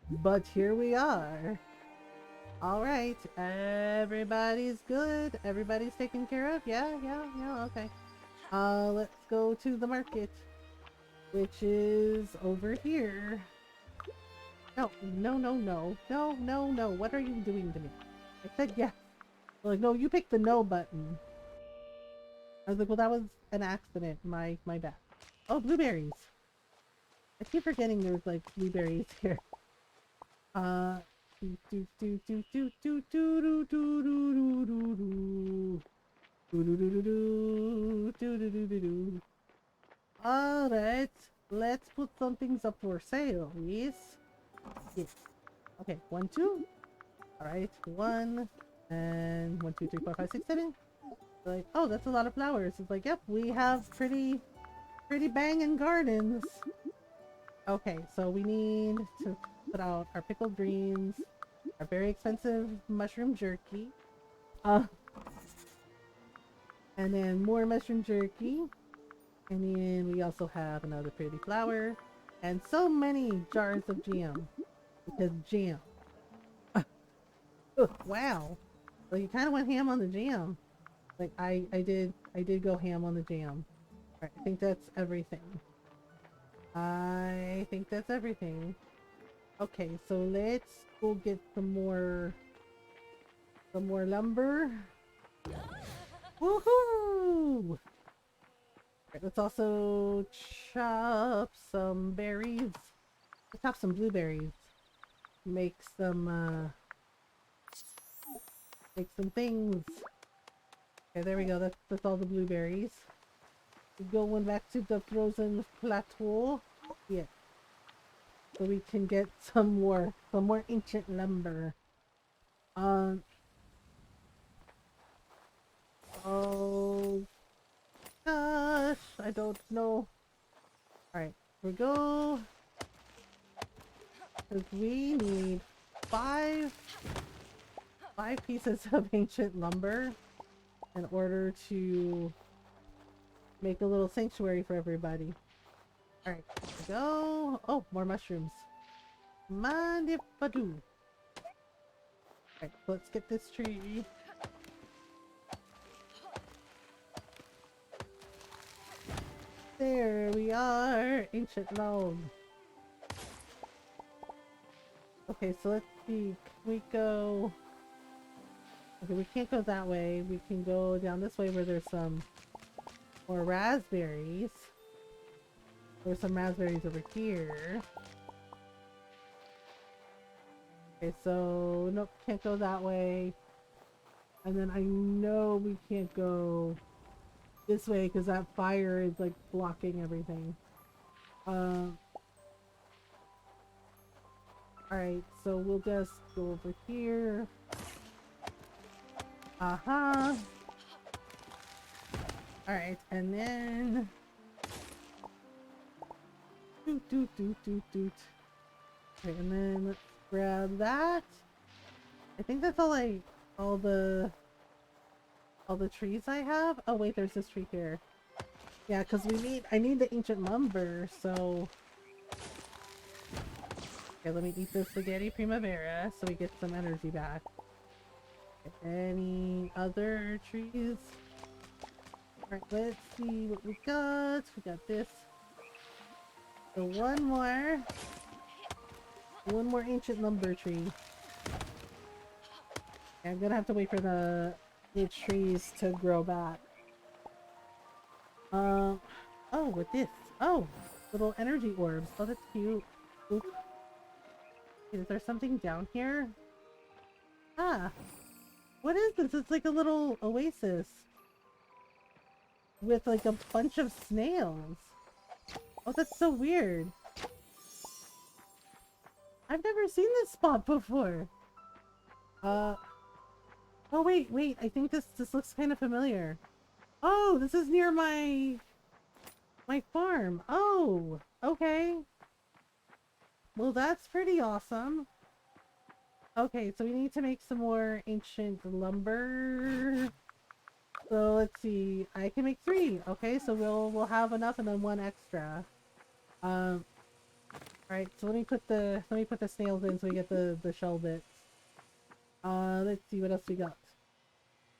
But here we are. Alright, everybody's good. Everybody's taken care of? Yeah, okay. Let's go to the market, which is over here. No. What are you doing to me? I said yes. Like, no, you picked the no button. I was like, well, that was an accident. My bad. Oh, blueberries. I keep forgetting there's like blueberries here. Alright, let's put some things up for sale, yes? Yes. Okay, 1, 2. Alright, 1, and 1, 2, 3, 4, 5, 6, 7. Like, oh, that's a lot of flowers. It's like, yep, we have pretty banging gardens. Okay, so we need to put out our pickled greens, our very expensive mushroom jerky, and then more mushroom jerky, and then we also have another pretty flower, and so many jars of jam, because jam. Wow, so you kind of went ham on the jam. Like I did go ham on the jam. All right, I think that's everything. I think that's everything. Okay, so let's go get some more lumber. Woohoo! Right, let's also chop some berries. Let's chop some blueberries. Make some things. Okay, there we go. That's all the blueberries. We're going back to the frozen plateau. Yeah. So we can get some more ancient lumber. Oh gosh, I don't know. Alright, we go. Because we need five pieces of ancient lumber in order to make a little sanctuary for everybody. Alright, here we go. Oh, more mushrooms. Mandipadu. Alright, let's get this tree. There we are! Ancient loam. Okay, so let's see. Can we go... Okay, we can't go that way. We can go down this way where there's some more raspberries. There's some raspberries over here. Okay, so nope, can't go that way. And then I know we can't go this way because that fire is like blocking everything. Alright, so we'll just go over here. Aha! Alright, and then doot. Okay, and then let's grab that. I think that's all the trees I have. Oh wait, there's this tree here. Yeah, because I need the ancient lumber, so okay, let me eat this spaghetti primavera so we get some energy back. Any other trees? Alright, let's see what we got. We got this. So one more ancient lumber tree. Okay, I'm gonna have to wait for the trees to grow back. Oh, with this. Oh, little energy orbs. Oh, that's cute. Oop. Is there something down here? Ah, what is this? It's like a little oasis with like a bunch of snails. Oh, that's so weird. I've never seen this spot before. Oh wait, I think this looks kind of familiar. Oh, this is near my farm. Oh, okay. Well, that's pretty awesome. Okay, so we need to make some more ancient lumber. So let's see. I can make 3. Okay, so we'll have enough and then 1 extra. All right. So let me put the snails in so we get the shell bits. Let's see what else we got.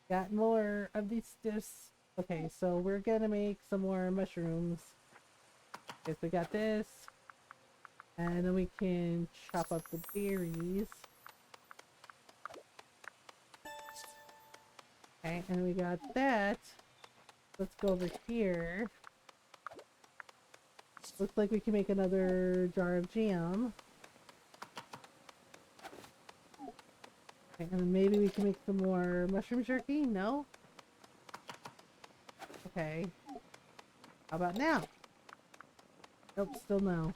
Got more of these stiffs. Okay, so we're gonna make some more mushrooms. Okay, so we got this. And then we can chop up the berries. Okay, and we got that. Let's go over here. Looks like we can make another jar of jam. Okay, and then maybe we can make some more mushroom jerky? No? Okay. How about now? Nope, still no.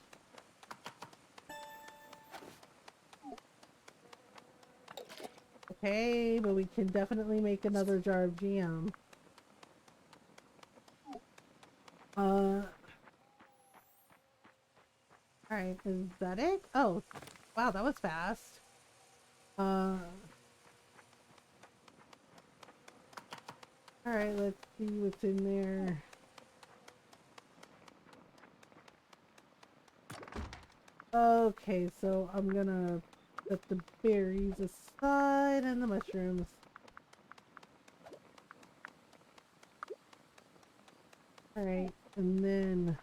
Okay, but we can definitely make another jar of jam. Alright, is that it? Oh, wow, that was fast. Alright, let's see what's in there. Okay, so I'm gonna put the berries aside and the mushrooms. Alright, and then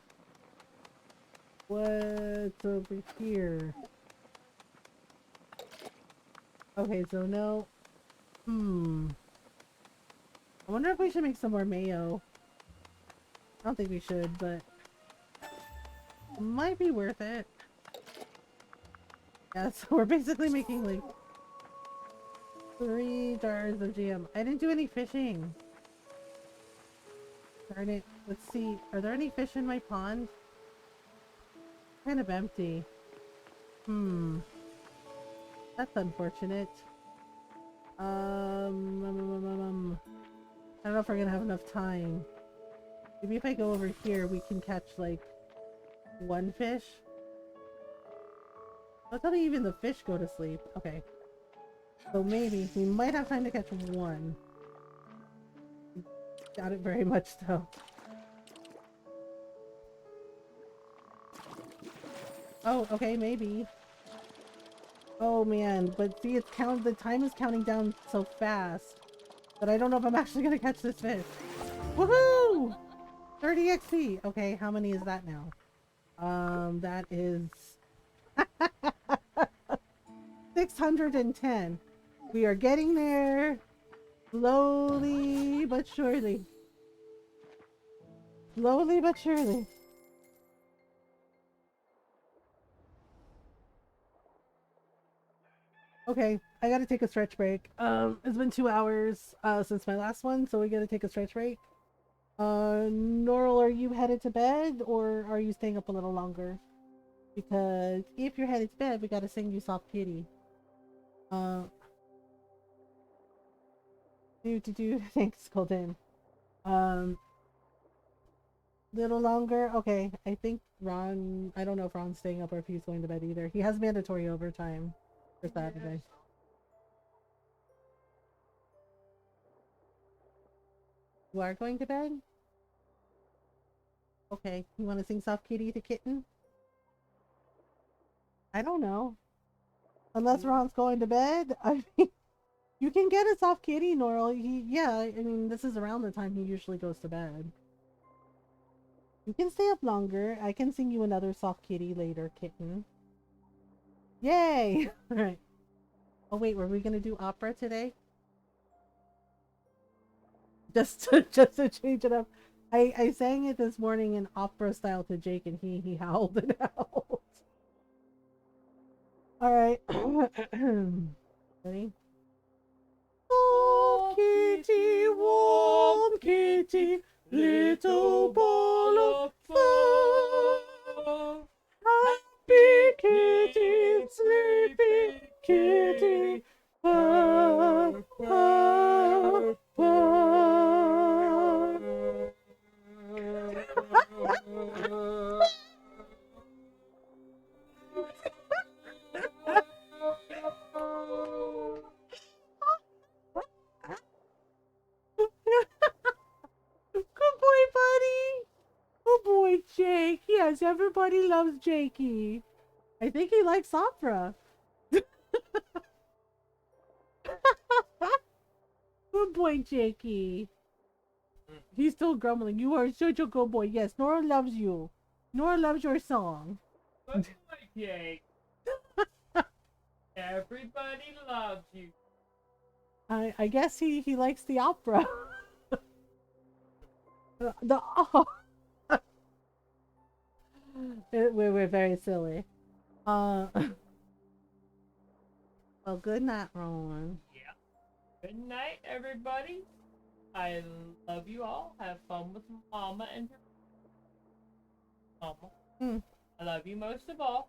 what's over here? Okay, so no. I wonder if we should make some more mayo. I don't think we should, but it might be worth it. Yeah, so we're basically making like 3 jars of jam. I didn't do any fishing. Darn it. Let's see. Are there any fish in my pond? Kind of empty. That's unfortunate. I don't know if we're gonna have enough time. Maybe if I go over here, we can catch like 1 fish. That's how even the fish go to sleep. Okay. So maybe we might have time to catch 1. Doubt it very much though. Oh, okay, maybe. Oh man, but see, the time is counting down so fast that I don't know if I'm actually gonna catch this fish. Woohoo! 30 XP. Okay, how many is that now? That is 610. We are getting there. Slowly but surely. Slowly but surely. Okay, I gotta take a stretch break. It's been 2 hours since my last one, so we gotta take a stretch break. Norl, are you headed to bed or are you staying up a little longer? Because if you're headed to bed, we gotta sing you soft kitty. Thanks, Colton. Little longer. Okay, I think Ron. I don't know if Ron's staying up or if he's going to bed either. He has mandatory overtime for Saturday. You are going to bed? Okay. You want to sing Soft Kitty the Kitten? I don't know. Unless Ron's going to bed. I mean, you can get a Soft Kitty, Norl. Yeah, I mean, this is around the time he usually goes to bed. You can stay up longer. I can sing you another Soft Kitty later, kitten. Yay! Alright. Oh, wait, were we gonna do opera today? Just to change it up. I sang it this morning in opera style to Jake and he howled it out. Alright. Ready? Oh, kitty, warm kitty, little ball of fur. Happy kitty, sleepy kitty, purr, purr, purr. Good boy, buddy. Good boy, Jake. Yes, everybody loves Jakey. I think he likes opera. Good boy, Jakey. He's still grumbling. You are such a good boy. Yes, Nora loves you. Nora loves your song. Good boy, Jake. Everybody loves you. I guess he likes the opera. the oh. We're very silly. Well, good night, Ron. Yeah. Good night, everybody. I love you all. Have fun with Mama and your Mama. Mm. I love you most of all.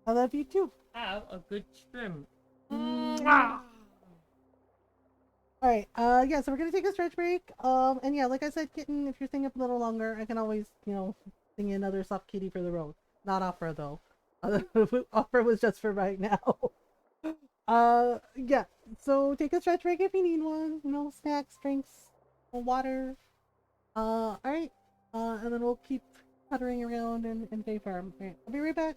I love you too. Have a good stream. Mwah. All right. Yeah. So we're gonna take a stretch break. And yeah, like I said, kitten, if you're staying up a little longer, I can always, sing you another soft kitty for the road. Not opera though. Opera was just for right now. Yeah. So take a stretch break if you need one. Snacks, drinks, water. All right. And then we'll keep puttering around and Bay Farm. All right. I'll be right back.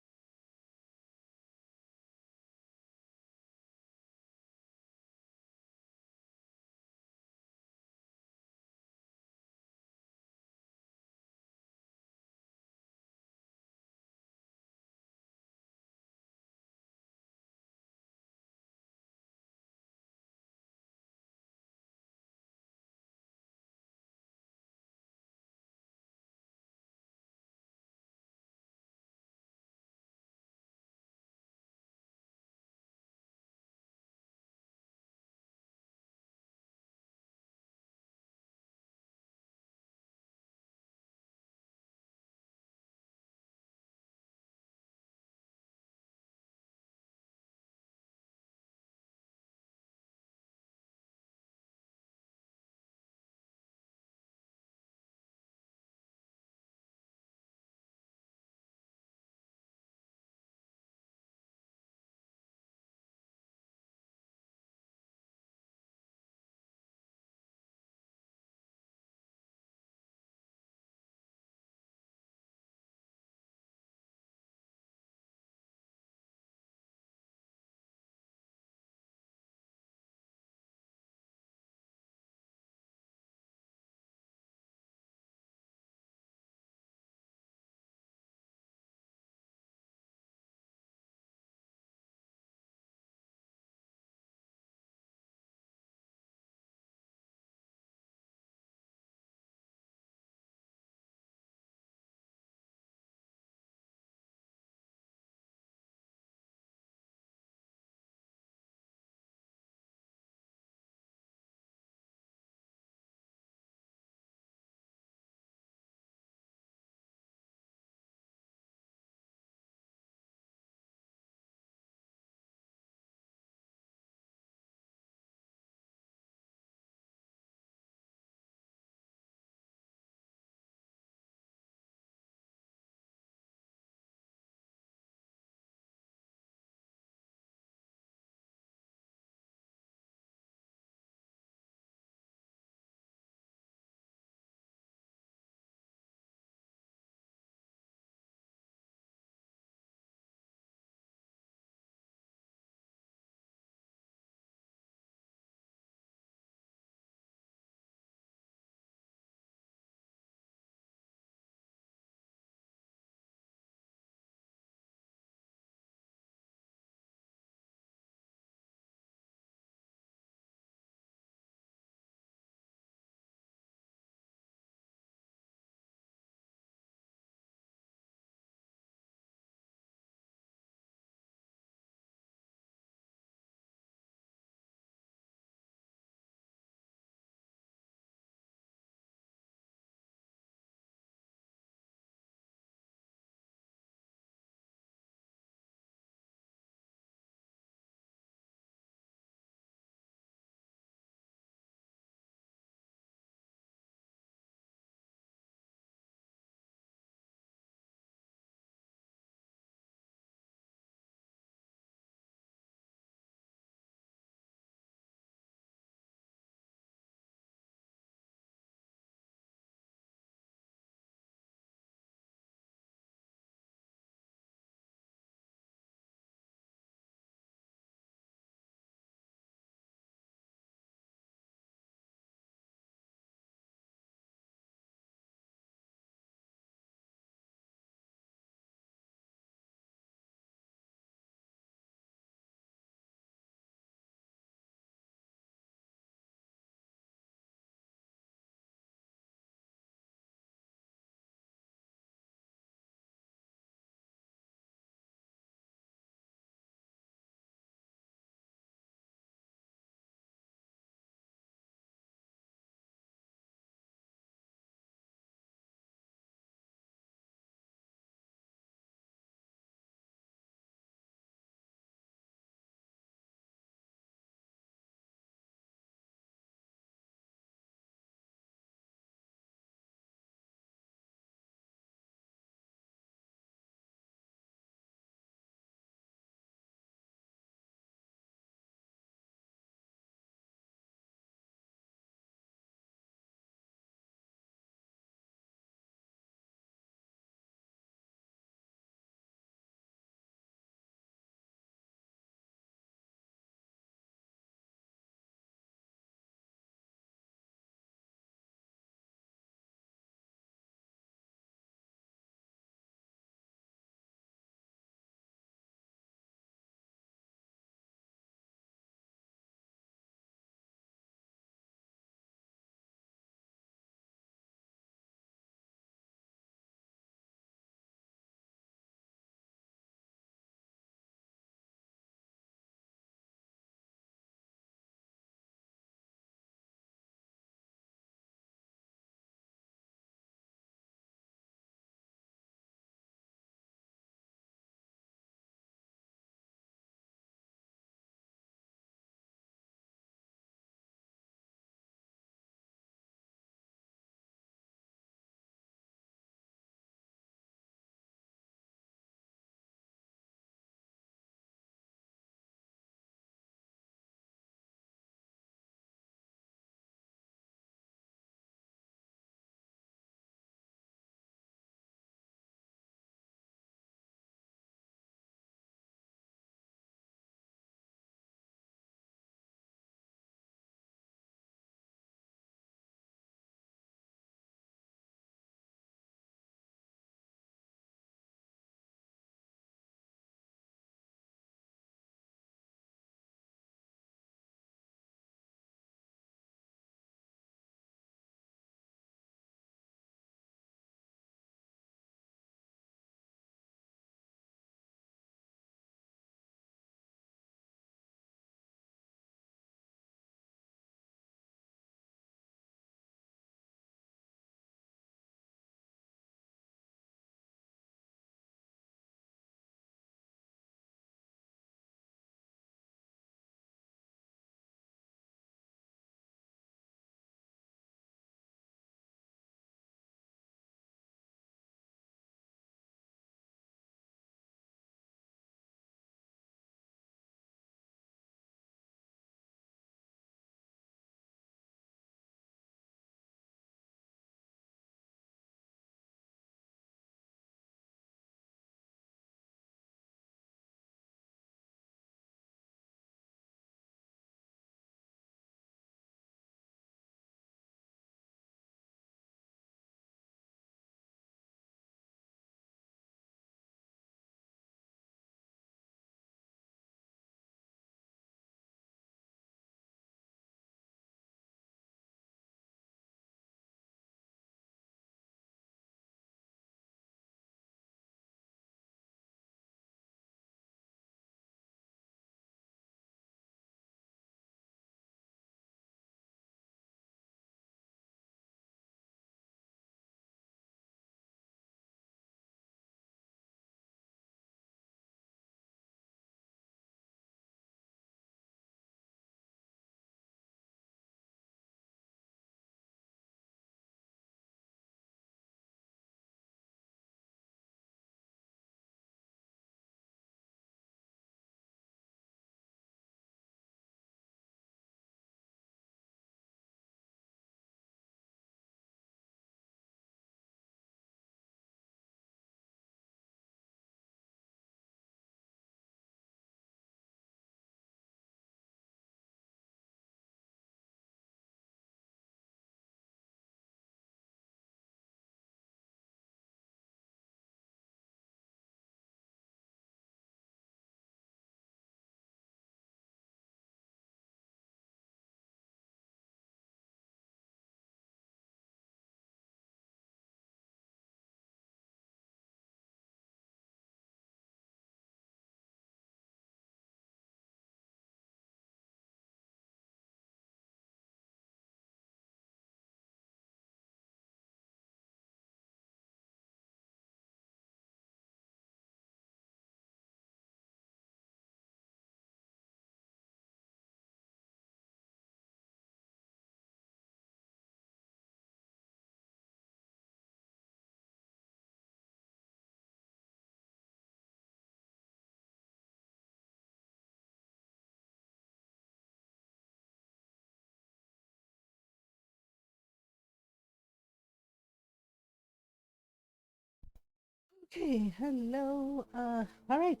Okay, hello. All right.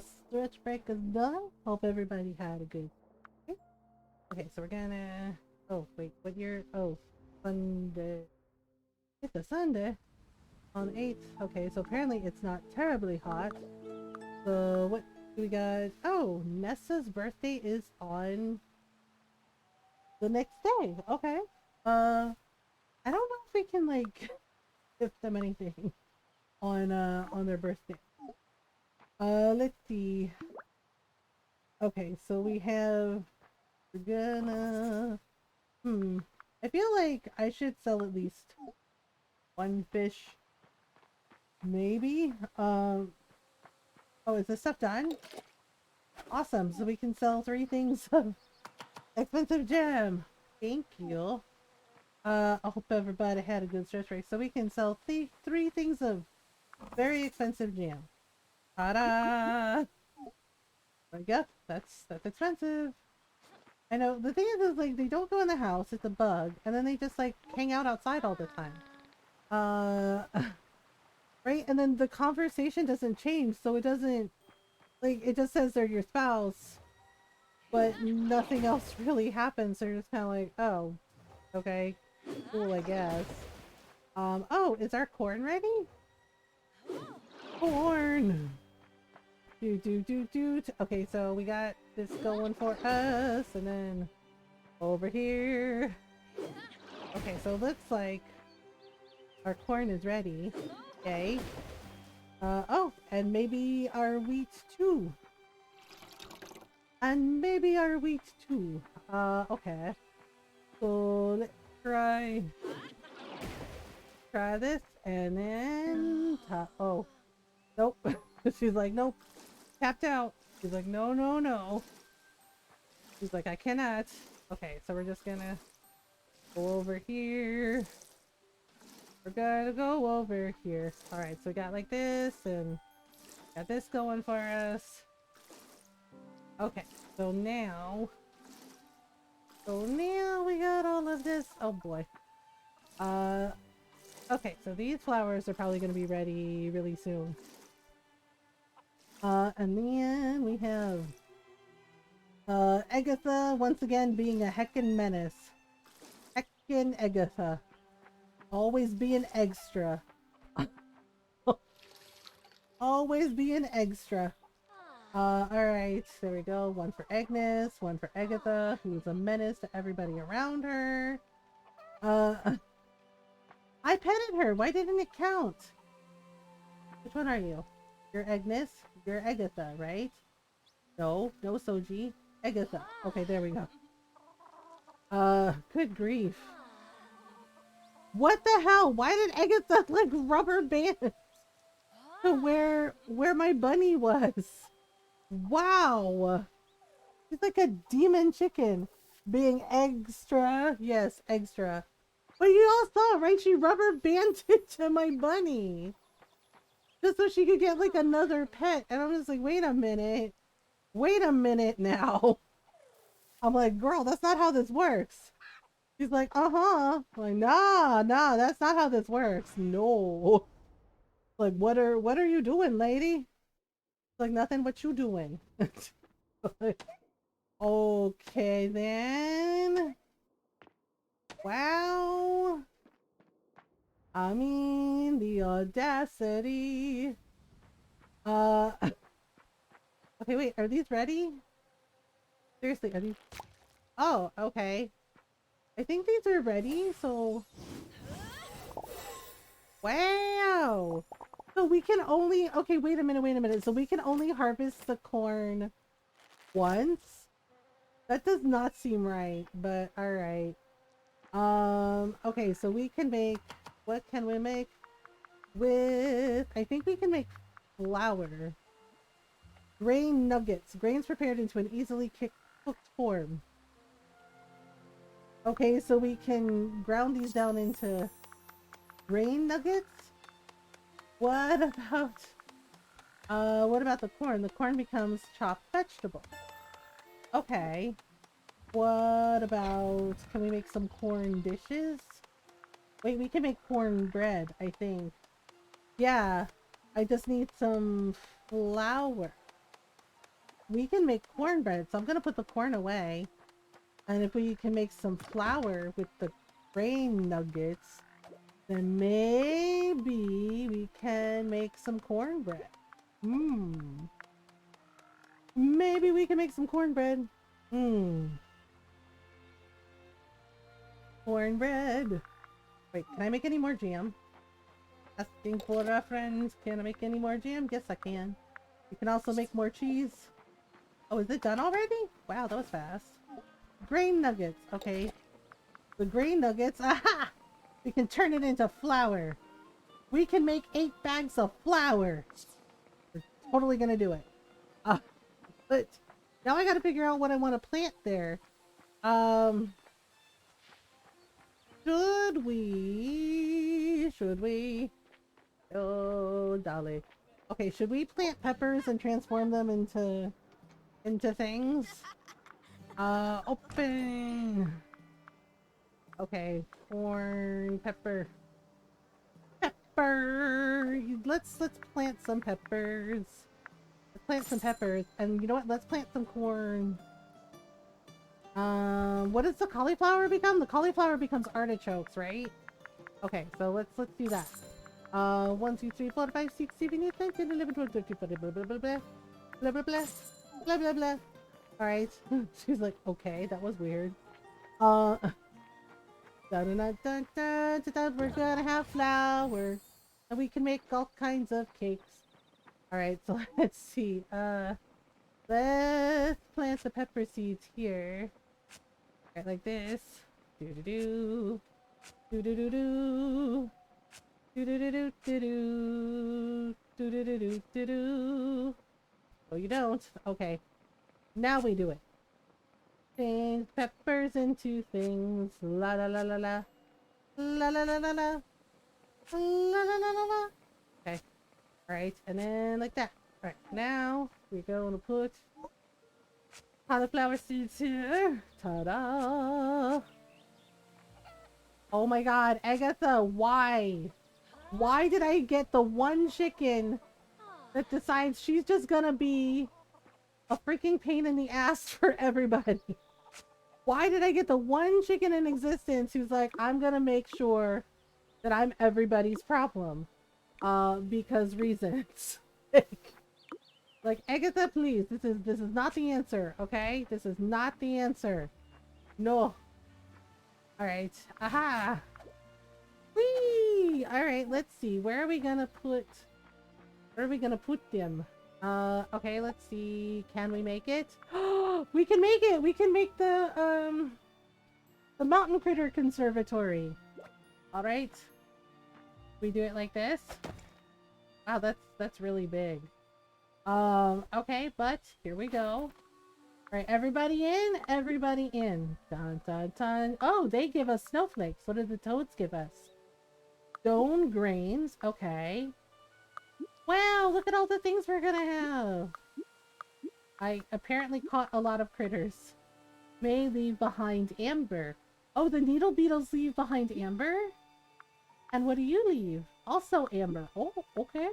Stretch break is done. Hope everybody had a good. Okay, okay, so we're gonna. Oh wait, what year? Oh, Sunday. It's a Sunday on the 8th. Okay, so apparently it's not terribly hot. So what do we got? Oh, Nessa's birthday is on the next day. Okay. I don't know if we can like give them anything on their birthday. Let's see. Okay, so we're gonna I feel like I should sell at least one fish. Maybe. Oh, is this stuff done? Awesome. So we can sell 3 things of expensive gem. Thank you. I hope everybody had a good stretch break. So we can sell 3 things of very expensive jam. Ta-da! Yep, that's expensive. I know. The thing is like they don't go in the house. It's a bug, and then they just like hang out outside all the time. Right? And then the conversation doesn't change, so it doesn't like it just says they're your spouse, but nothing else really happens. They're just kind of like, oh, okay, cool, I guess. Oh, is our corn ready? Corn. Do. Okay, so we got this going for us, and then over here. Okay, so it looks like our corn is ready. Okay. Oh, and maybe our wheat too. And maybe our wheat too. Okay. So let's try this, and then oh, nope. She's like, nope. Tapped out. She's like, no, no, no. She's like, I cannot. Okay, so we're just gonna go over here. We're gonna go over here. Alright, so we got like this, and got this going for us. Okay, so now we got all of this. Oh boy. Okay, so these flowers are probably gonna be ready really soon. And then we have Agatha once again being a heckin' menace. Heckin' Agatha. Always being extra. Always being extra. Alright, there we go. One for Agnes, one for Agatha, who's a menace to everybody around her. I petted her. Why didn't it count? Which one are you? You're Agnes? You're Agatha, right? No, no Soji. Agatha. Okay, there we go. Good grief. What the hell? Why did Agatha like rubber band to where my bunny was? Wow. She's like a demon chicken. Being extra. Yes, extra. But you all saw, right? She rubber banded to my bunny. Just so she could get like another pet. And I'm just like, wait a minute. Wait a minute now. I'm like, girl, that's not how this works. She's like, uh-huh. I'm like, nah, that's not how this works. No. Like, what are you doing, lady? Like, nothing. What you doing? Okay, then. Wow. I mean, the audacity. Okay, wait. Are these ready? Seriously, are these? Oh, okay. I think these are ready, so... Wow! So we can only... Okay, wait a minute. So we can only harvest the corn once? That does not seem right, but alright. Okay, so we can make... What can we make? With... I think we can make flour. Grain nuggets. Grains prepared into an easily cooked form. Okay, so we can ground these down into grain nuggets? What about the corn? The corn becomes chopped vegetable. Okay. What about, can we make some corn dishes? Wait, we can make corn bread, I think. Yeah. I just need some flour. We can make cornbread, so I'm gonna put the corn away. And if we can make some flour with the grain nuggets, then maybe we can make some cornbread. Maybe we can make some cornbread. Cornbread. Wait, can I make any more jam? Asking for a friend. Can I make any more jam? Yes, I can. You can also make more cheese. Oh, is it done already? Wow, that was fast. Grain nuggets. Okay. The grain nuggets. Aha! We can turn it into flour. We can make 8 bags of flour. We're totally gonna do it. But now I gotta figure out what I want to plant there. Should we? Oh, Dolly. Okay, should we plant peppers and transform them into things? Open. Okay, corn, pepper. Let's plant some peppers. Let's plant some peppers, and you know what? Let's plant some corn. What does the cauliflower become? The cauliflower becomes artichokes, right? Okay, so let's do that. 1, 2, 3, 4, 5, 6, 7, 8, 9, 10, 11, 12, 13, 14, blah blah blah blah blah blah blah blah blah blah. All right, she's like, okay, that was weird. Dun, dun, dun, dun, dun, dun, we're gonna have flour, and we can make all kinds of cakes. All right, so let's see. Let's plant the pepper seeds here. Right, like this. Do do do. Do do do do. Do do do do do do. Do do do do do do. Oh, you don't? Okay. Now we do it. Change peppers into things. La la la la la. La la la la la. La la la la la. Okay. Alright, and then like that. Alright, now we're going to put cauliflower seeds here. Ta-da! Oh my god, Agatha, why? Why did I get the one chicken that decides she's just gonna be a freaking pain in the ass for everybody? Why did I get the one chicken in existence who's like, I'm gonna make sure that I'm everybody's problem? Because reasons. Like, Agatha, please, this is not the answer, okay? This is not the answer. No. Alright. Aha! Whee! Alright, let's see. Where are we gonna put them? Okay, let's see. Can we make it? We can make it! We can make the Mountain Critter Conservatory. Alright. We do it like this. Wow, that's really big. Okay, but here we go. Alright, everybody in? Everybody in. Dun dun dun. Oh, they give us snowflakes. What do the toads give us? Stone grains. Okay. Wow, look at all the things we're gonna have. I apparently caught a lot of critters. May leave behind amber. Oh, the needle beetles leave behind amber? And what do you leave? Also amber. Oh, okay.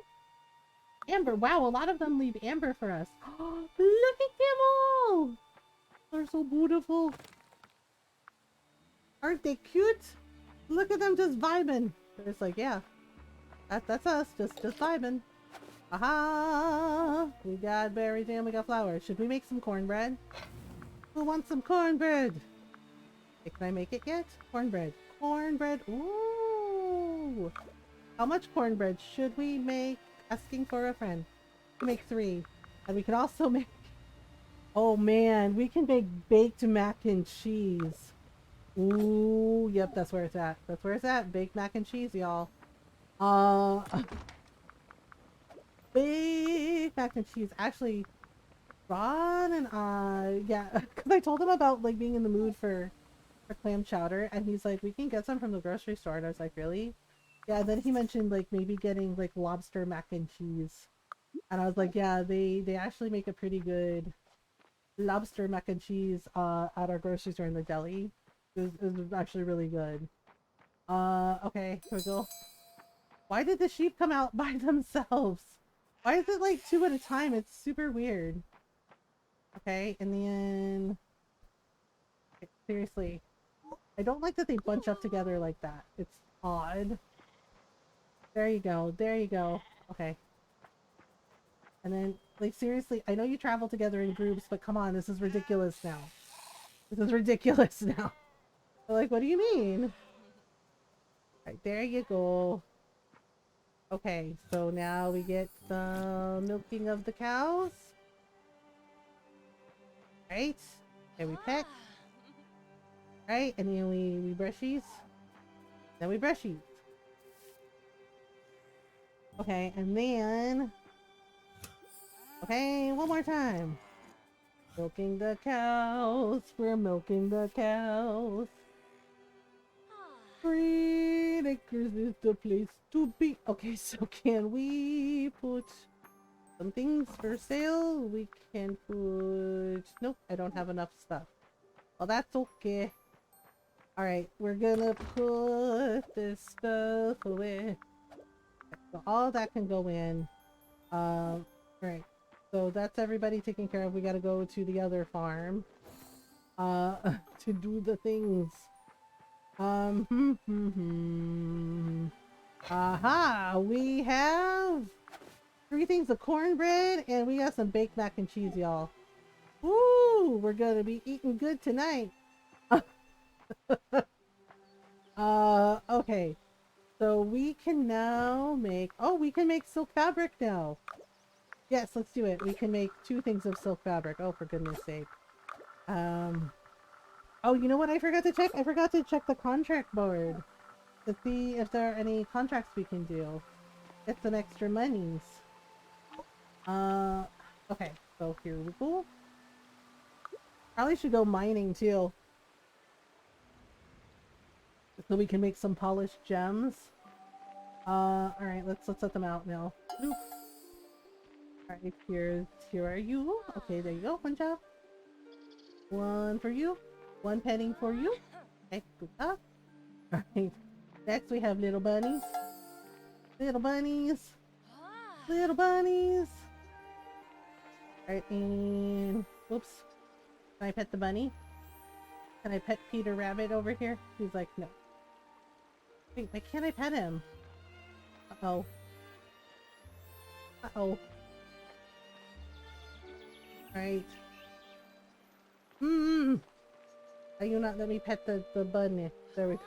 Amber. Wow, a lot of them leave amber for us. Oh, look at them all! They're so beautiful. Aren't they cute? Look at them just vibing. They're just like, yeah. That's us. Just vibing. Aha! We got berries and we got flowers. Should we make some cornbread? Who wants some cornbread? Hey, can I make it yet? Cornbread. Cornbread. Ooh! How much cornbread should we make? Asking for a friend. We make 3. And we can also make... Oh man, we can make baked mac and cheese. Ooh, yep, that's where it's at. That's where it's at. Baked mac and cheese, y'all. Baked mac and cheese. Actually, Ron and I... Yeah, because I told him about, like, being in the mood for clam chowder. And he's like, we can get some from the grocery store. And I was like, really? Yeah, then he mentioned, like, maybe getting, like, lobster mac and cheese. And I was like, yeah, they actually make a pretty good lobster mac and cheese at our grocery store in the deli. It was actually really good. Okay, here we go. Why did the sheep come out by themselves? Why is it like 2 at a time? It's super weird. Okay, and then... Okay, seriously. I don't like that they bunch up together like that. It's odd. There you go. There you go. Okay. And then, like, seriously, I know you travel together in groups, but come on, this is ridiculous now. This is ridiculous now. Like, what do you mean? Alright, there you go. Okay, so now we get the milking of the cows. Right? And we pet. Right? And then we brushies. Then we brushies. Okay, and then... Okay, one more time. Milking the cows. We're milking the cows. 3 acres is the place to be. Okay, so can we put some things for sale? We can put... Nope, I don't have enough stuff. Well, that's okay. Alright, we're gonna put this stuff away. So all that can go in. Right. So that's everybody taken care of. We gotta go to the other farm. To do the things. Aha! We have 3 things of cornbread and we got some baked mac and cheese, y'all. Woo! We're gonna be eating good tonight. Okay. So we can now make... Oh, we can make silk fabric now. Yes, let's do it. We can make 2 things of silk fabric. Oh, for goodness sake. Oh, you know what I forgot to check? I forgot to check the contract board to see if there are any contracts we can do. Get some extra monies. Okay. So here we go. Probably should go mining too. So we can make some polished gems. Alright, let's set them out now. Alright, here are you. Okay, there you go. One job. One for you. One petting for you. Okay, good job. Alright. Next we have little bunnies. Little bunnies. Little bunnies. Alright, and... Whoops. Can I pet the bunny? Can I pet Peter Rabbit over here? He's like, no. Wait, why can't I pet him? Uh-oh. Uh-oh. Right. Are you not let me pet the bunny? There we go.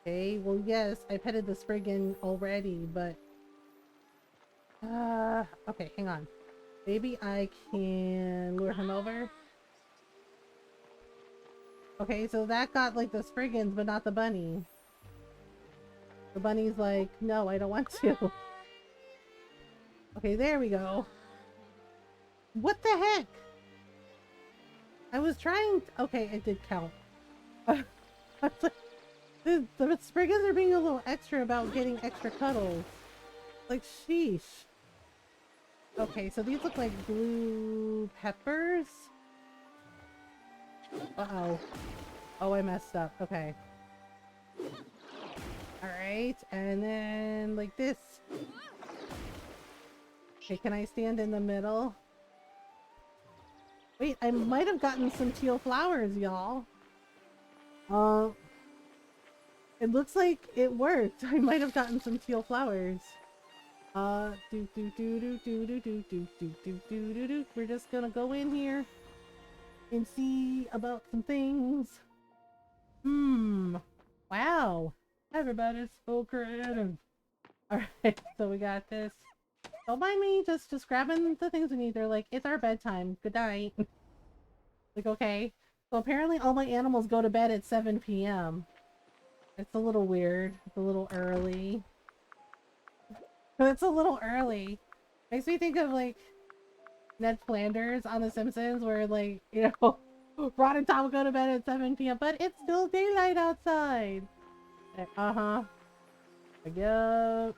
Okay, well yes, I petted the Spriggan already, but... okay, hang on. Maybe I can lure him over? Okay, so that got like the Spriggans, but not the bunny. The bunny's like, no, I don't want to. Okay, there we go. What the heck? I was trying... Okay, it did count. The Spriggans are being a little extra about getting extra cuddles. Like, sheesh. Okay, so these look like blue peppers. Uh-oh. Oh, I messed up. Okay. Alright, and then like this. Okay, can I stand in the middle? Wait, I might have gotten some teal flowers, y'all. It looks like it worked. I might have gotten some teal flowers. We're just gonna go in here and see about some things. Wow. Everybody's so creative. Alright, so we got this. Don't mind me just grabbing the things we need. They're like, it's our bedtime. Good night. Like, okay. So apparently all my animals go to bed at 7 p.m. It's a little weird. It's a little early. It's a little early. Makes me think of like Ned Flanders on The Simpsons where like, you know, Rod and Tom go to bed at 7 p.m. but it's still daylight outside. Uh-huh. Yep.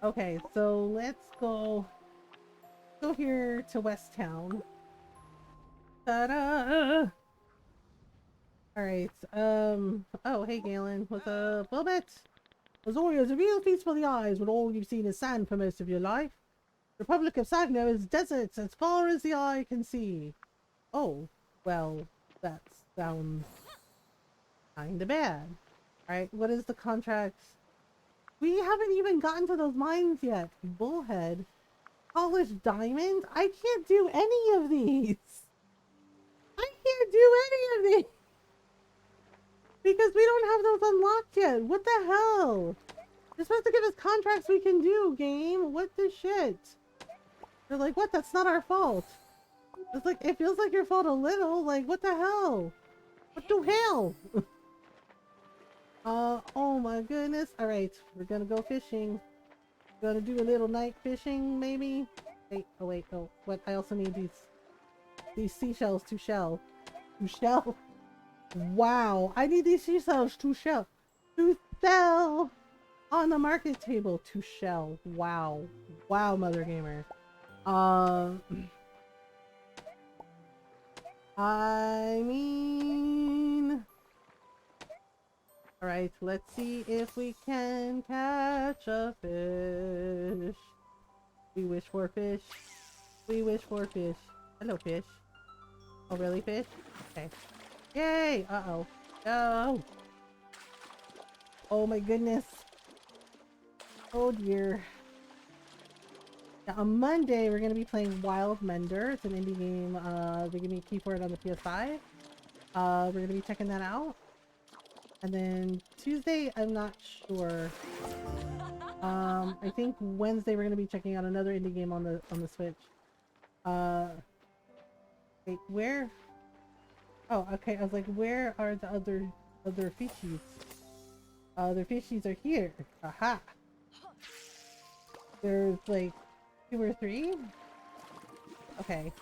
Okay, so let's go here to West Town. Ta-da! Alright, oh, hey Galen, what's up? Wilbet! Azoria is a real feast for the eyes when all you've seen is sand for most of your life. The Republic of Sagno is deserts as far as the eye can see. Oh, well, that sounds kinda bad. Alright, what is the contract? We haven't even gotten to those mines yet. Bullhead. Polished diamond? I can't do any of these. I can't do any of these. Because we don't have those unlocked yet. What the hell? You're supposed to give us contracts we can do, game. What the shit? They're like, what? That's not our fault. It's like, it feels like your fault a little. Like, what the hell? What the hell? Oh my goodness. Alright, we're gonna go fishing. Gonna do a little night fishing, maybe? Wait, oh wait, oh, what? I also need these seashells to shell. To shell? Wow, I need these seashells to shell. To sell on the market table to shell. Wow. Wow, Mothergamer. I mean... Alright, let's see if we can catch a fish. We wish for fish. We wish for fish. Hello, fish. Oh, really, fish? Okay. Yay! Uh-oh. No! Oh my goodness. Oh dear. Now, on Monday, we're going to be playing Wild Mender. It's an indie game. They give me a key for it on the PS5. We're going to be checking that out. And then Tuesday, I'm not sure. I think Wednesday we're gonna be checking out another indie game on the Switch. Wait, where? Oh, okay. I was like, where are the other fishies? The fishies are here. Aha! There's like 2 or 3. Okay,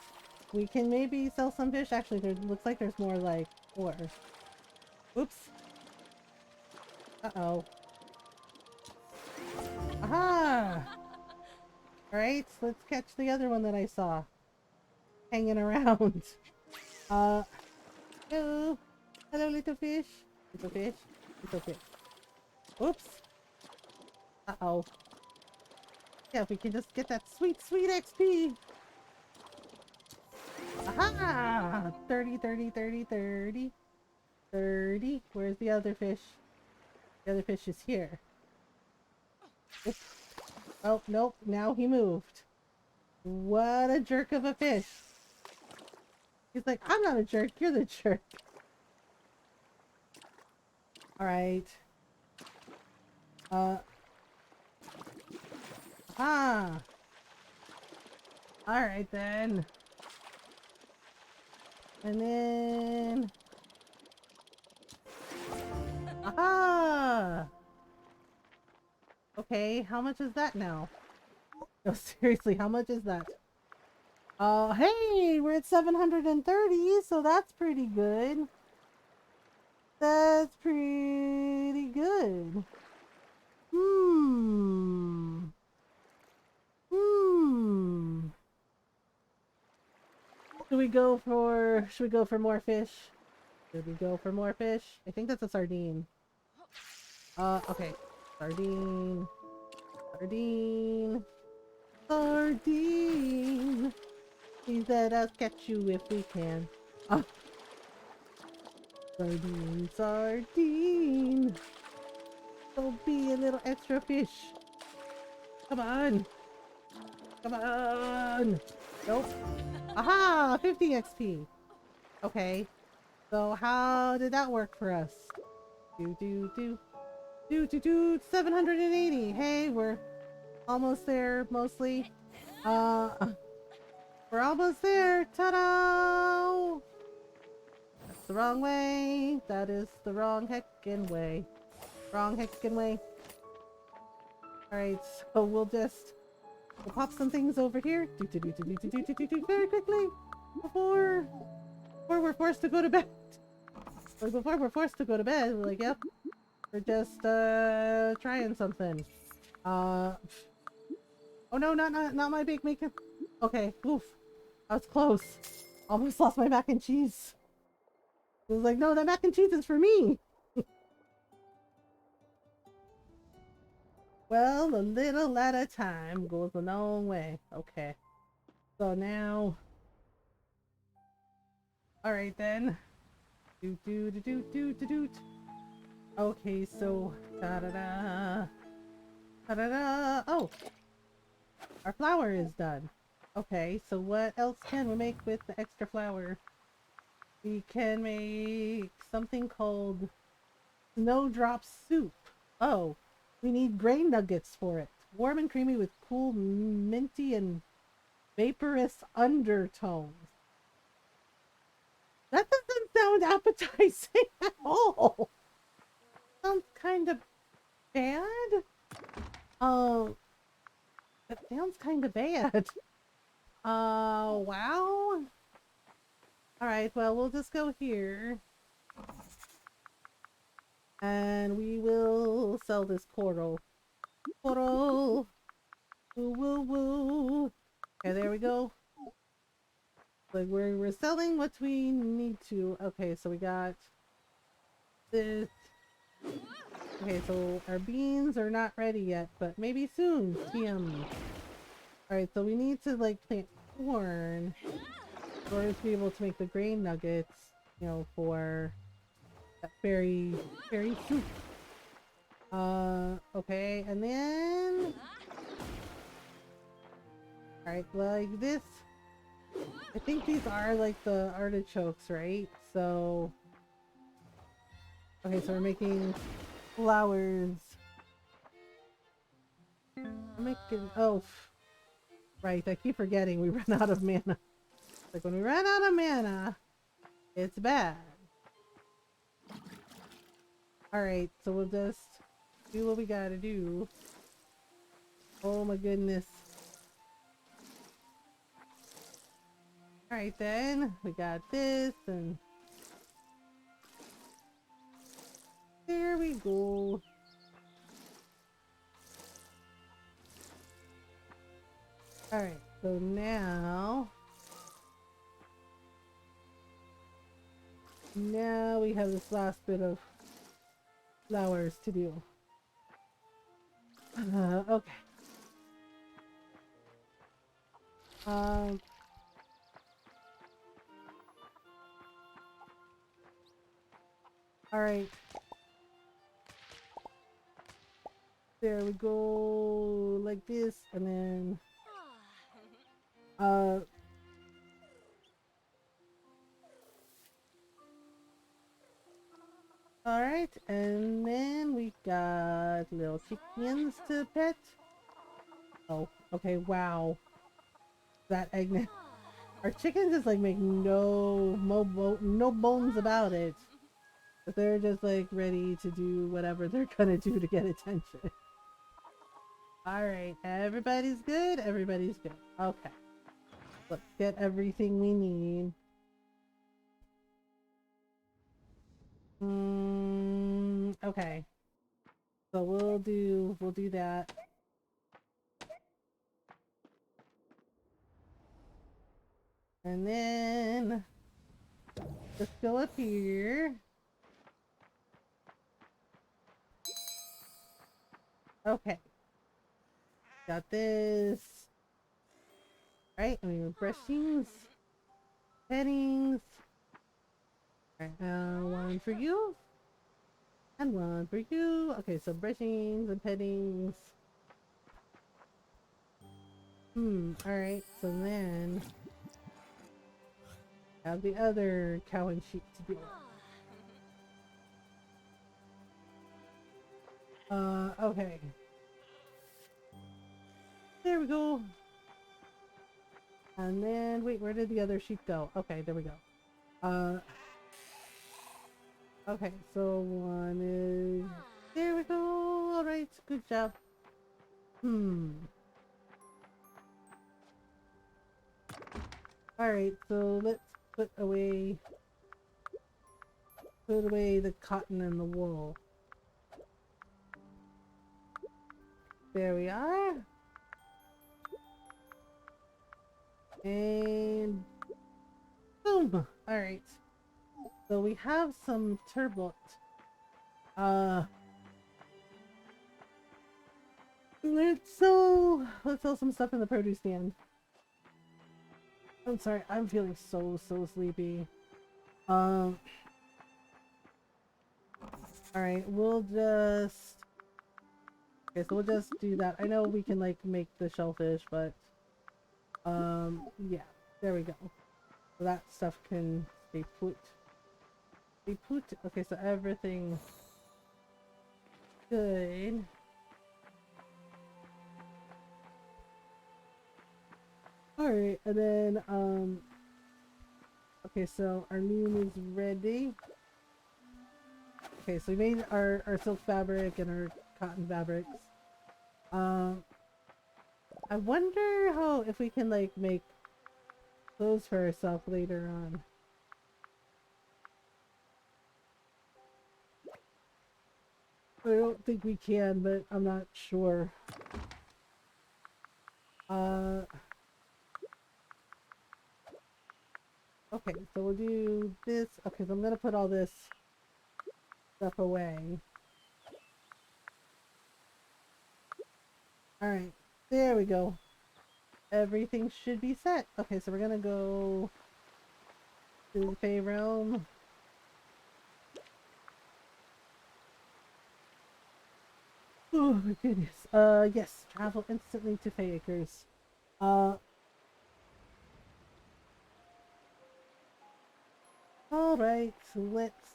we can maybe sell some fish. Actually, there looks like there's more like 4. Oops. Uh-oh. Aha! Alright, let's catch the other one that I saw. Hanging around. Hello. Hello, little fish. Little fish. Little fish. Oops. Uh-oh. Yeah, if we can just get that sweet, sweet XP. Aha! 30, 30, 30, 30. 30. Where's the other fish? The other fish is here. Oops. Oh, nope. Now he moved. What a jerk of a fish. He's like, I'm not a jerk. You're the jerk. Alright. Ah. Alright then. And then... Aha! Okay, how much is that now? No, seriously, how much is that? Hey, we're at 730, so that's pretty good. That's pretty good. Should we go for more fish? Should we go for more fish? I think that's a sardine. Okay. Sardine. Sardine. Sardine. Please let us catch you if we can. Oh. Sardine, sardine. Don't be a little extra fish. Come on. Come on. Nope. Aha! 50 XP. Okay. So how did that work for us? 780. Hey, we're almost there, mostly. We're almost there. Ta-da! That's the wrong way. That is the wrong heckin' way. Wrong heckin' way. Alright, so we'll pop some things over here. Very quickly. Before we're forced to go to bed. Or before we're forced to go to bed, we're like, yep. We're just trying something. Oh no, not my big makeup. Okay, oof. I was close. Almost lost my mac and cheese. I was like, no, that mac and cheese is for me. Well, a little at a time goes a long way. Okay. So now... Alright then. Do do do do do do do. Okay, so... Da-da-da. Da-da-da. Oh! Our flour is done. Okay, so what else can we make with the extra flour? We can make something called snowdrop soup. Oh, we need grain nuggets for it. Warm and creamy with cool, minty, and vaporous undertones. That doesn't sound appetizing at all. Sounds kind of bad. Oh, it sounds kind of bad. Wow. Alright, well, we'll just go here. And we will sell this coral. Coral! Woo woo woo! Okay, there we go. Like, we're selling what we need to. Okay, so we got this. Okay, so our beans are not ready yet, but maybe soon. TM. Alright, so we need to, like, plant corn in order to be able to make the grain nuggets, you know, for that berry soup. Okay, and then... Alright, like this. I think these are like the artichokes, right? So... Okay, so we're making flowers. We're making... Oh, right, I keep forgetting we run out of mana. Like, when we run out of mana, it's bad. Alright, so we'll just do what we gotta do. Oh my goodness. Alright then, we got this, and there we go. Alright, so now we have this last bit of flowers to do. Okay. Alright. There we go, like this, and then alright, and then we got little chickens to pet. Oh, okay, wow. That egg. Our chickens just like make no bones about it. But they're just like ready to do whatever they're gonna do to get attention. Alright, everybody's good? Everybody's good. Okay. Let's get everything we need. Okay. So we'll do that. And then let's go up here. Okay. Got this. Right, I mean brushings, pettings. Alright, one for you. And one for you. Okay, so brushings and pettings. Alright, so then have the other cow and sheep to do. Okay. There we go. And then, wait, where did the other sheep go? Okay, there we go. Okay, so one is... There we go! Alright, good job. Alright, so let's put away the cotton and the wool. There we are. And boom! Alright. So we have some turbot. Let's sell some stuff in the produce stand. I'm sorry, I'm feeling so sleepy. All right, we'll just. Okay, so we'll just do that. I know we can like make the shellfish, but yeah, there we go. So that stuff can stay put. Stay put. Okay, so everything good. All right, and then okay, so our loom is ready. Okay, so we made our silk fabric and our cotton fabrics. I wonder how if we can like make clothes for ourselves later on. I don't think we can, but I'm not sure. Okay, so we'll do this. Okay, so I'm gonna put all this stuff away. Alright, there we go. Everything should be set. Okay, so we're gonna go to the Fey Realm. Oh my goodness. Yes, travel instantly to Fey Acres. Alright, so let's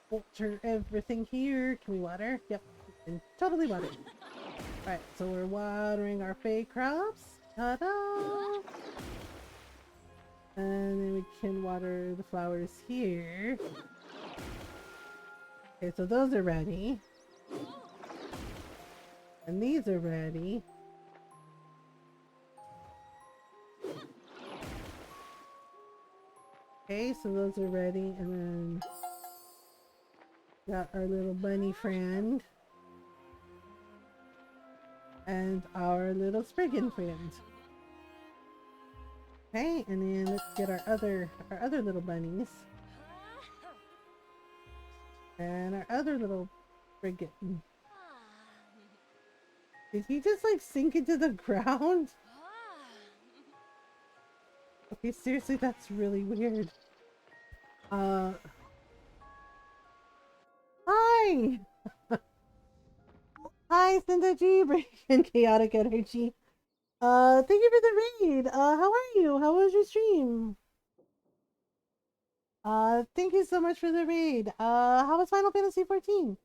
water everything here. Can we water? Yep, we can totally water. Alright, so we're watering our Fey crops. Ta-da! And then we can water the flowers here. Okay, so those are ready. And these are ready. Okay, so those are ready, and then got our little bunny friend. And our little Spriggan friend. Okay, and then let's get our other little bunnies. And our other little Spriggan. Did he just like sink into the ground? Okay, seriously, that's really weird. Hi! Hi, Cinda G, bringing chaotic energy. Thank you for the raid. How are you? How was your stream? Thank you so much for the raid. How was Final Fantasy 14?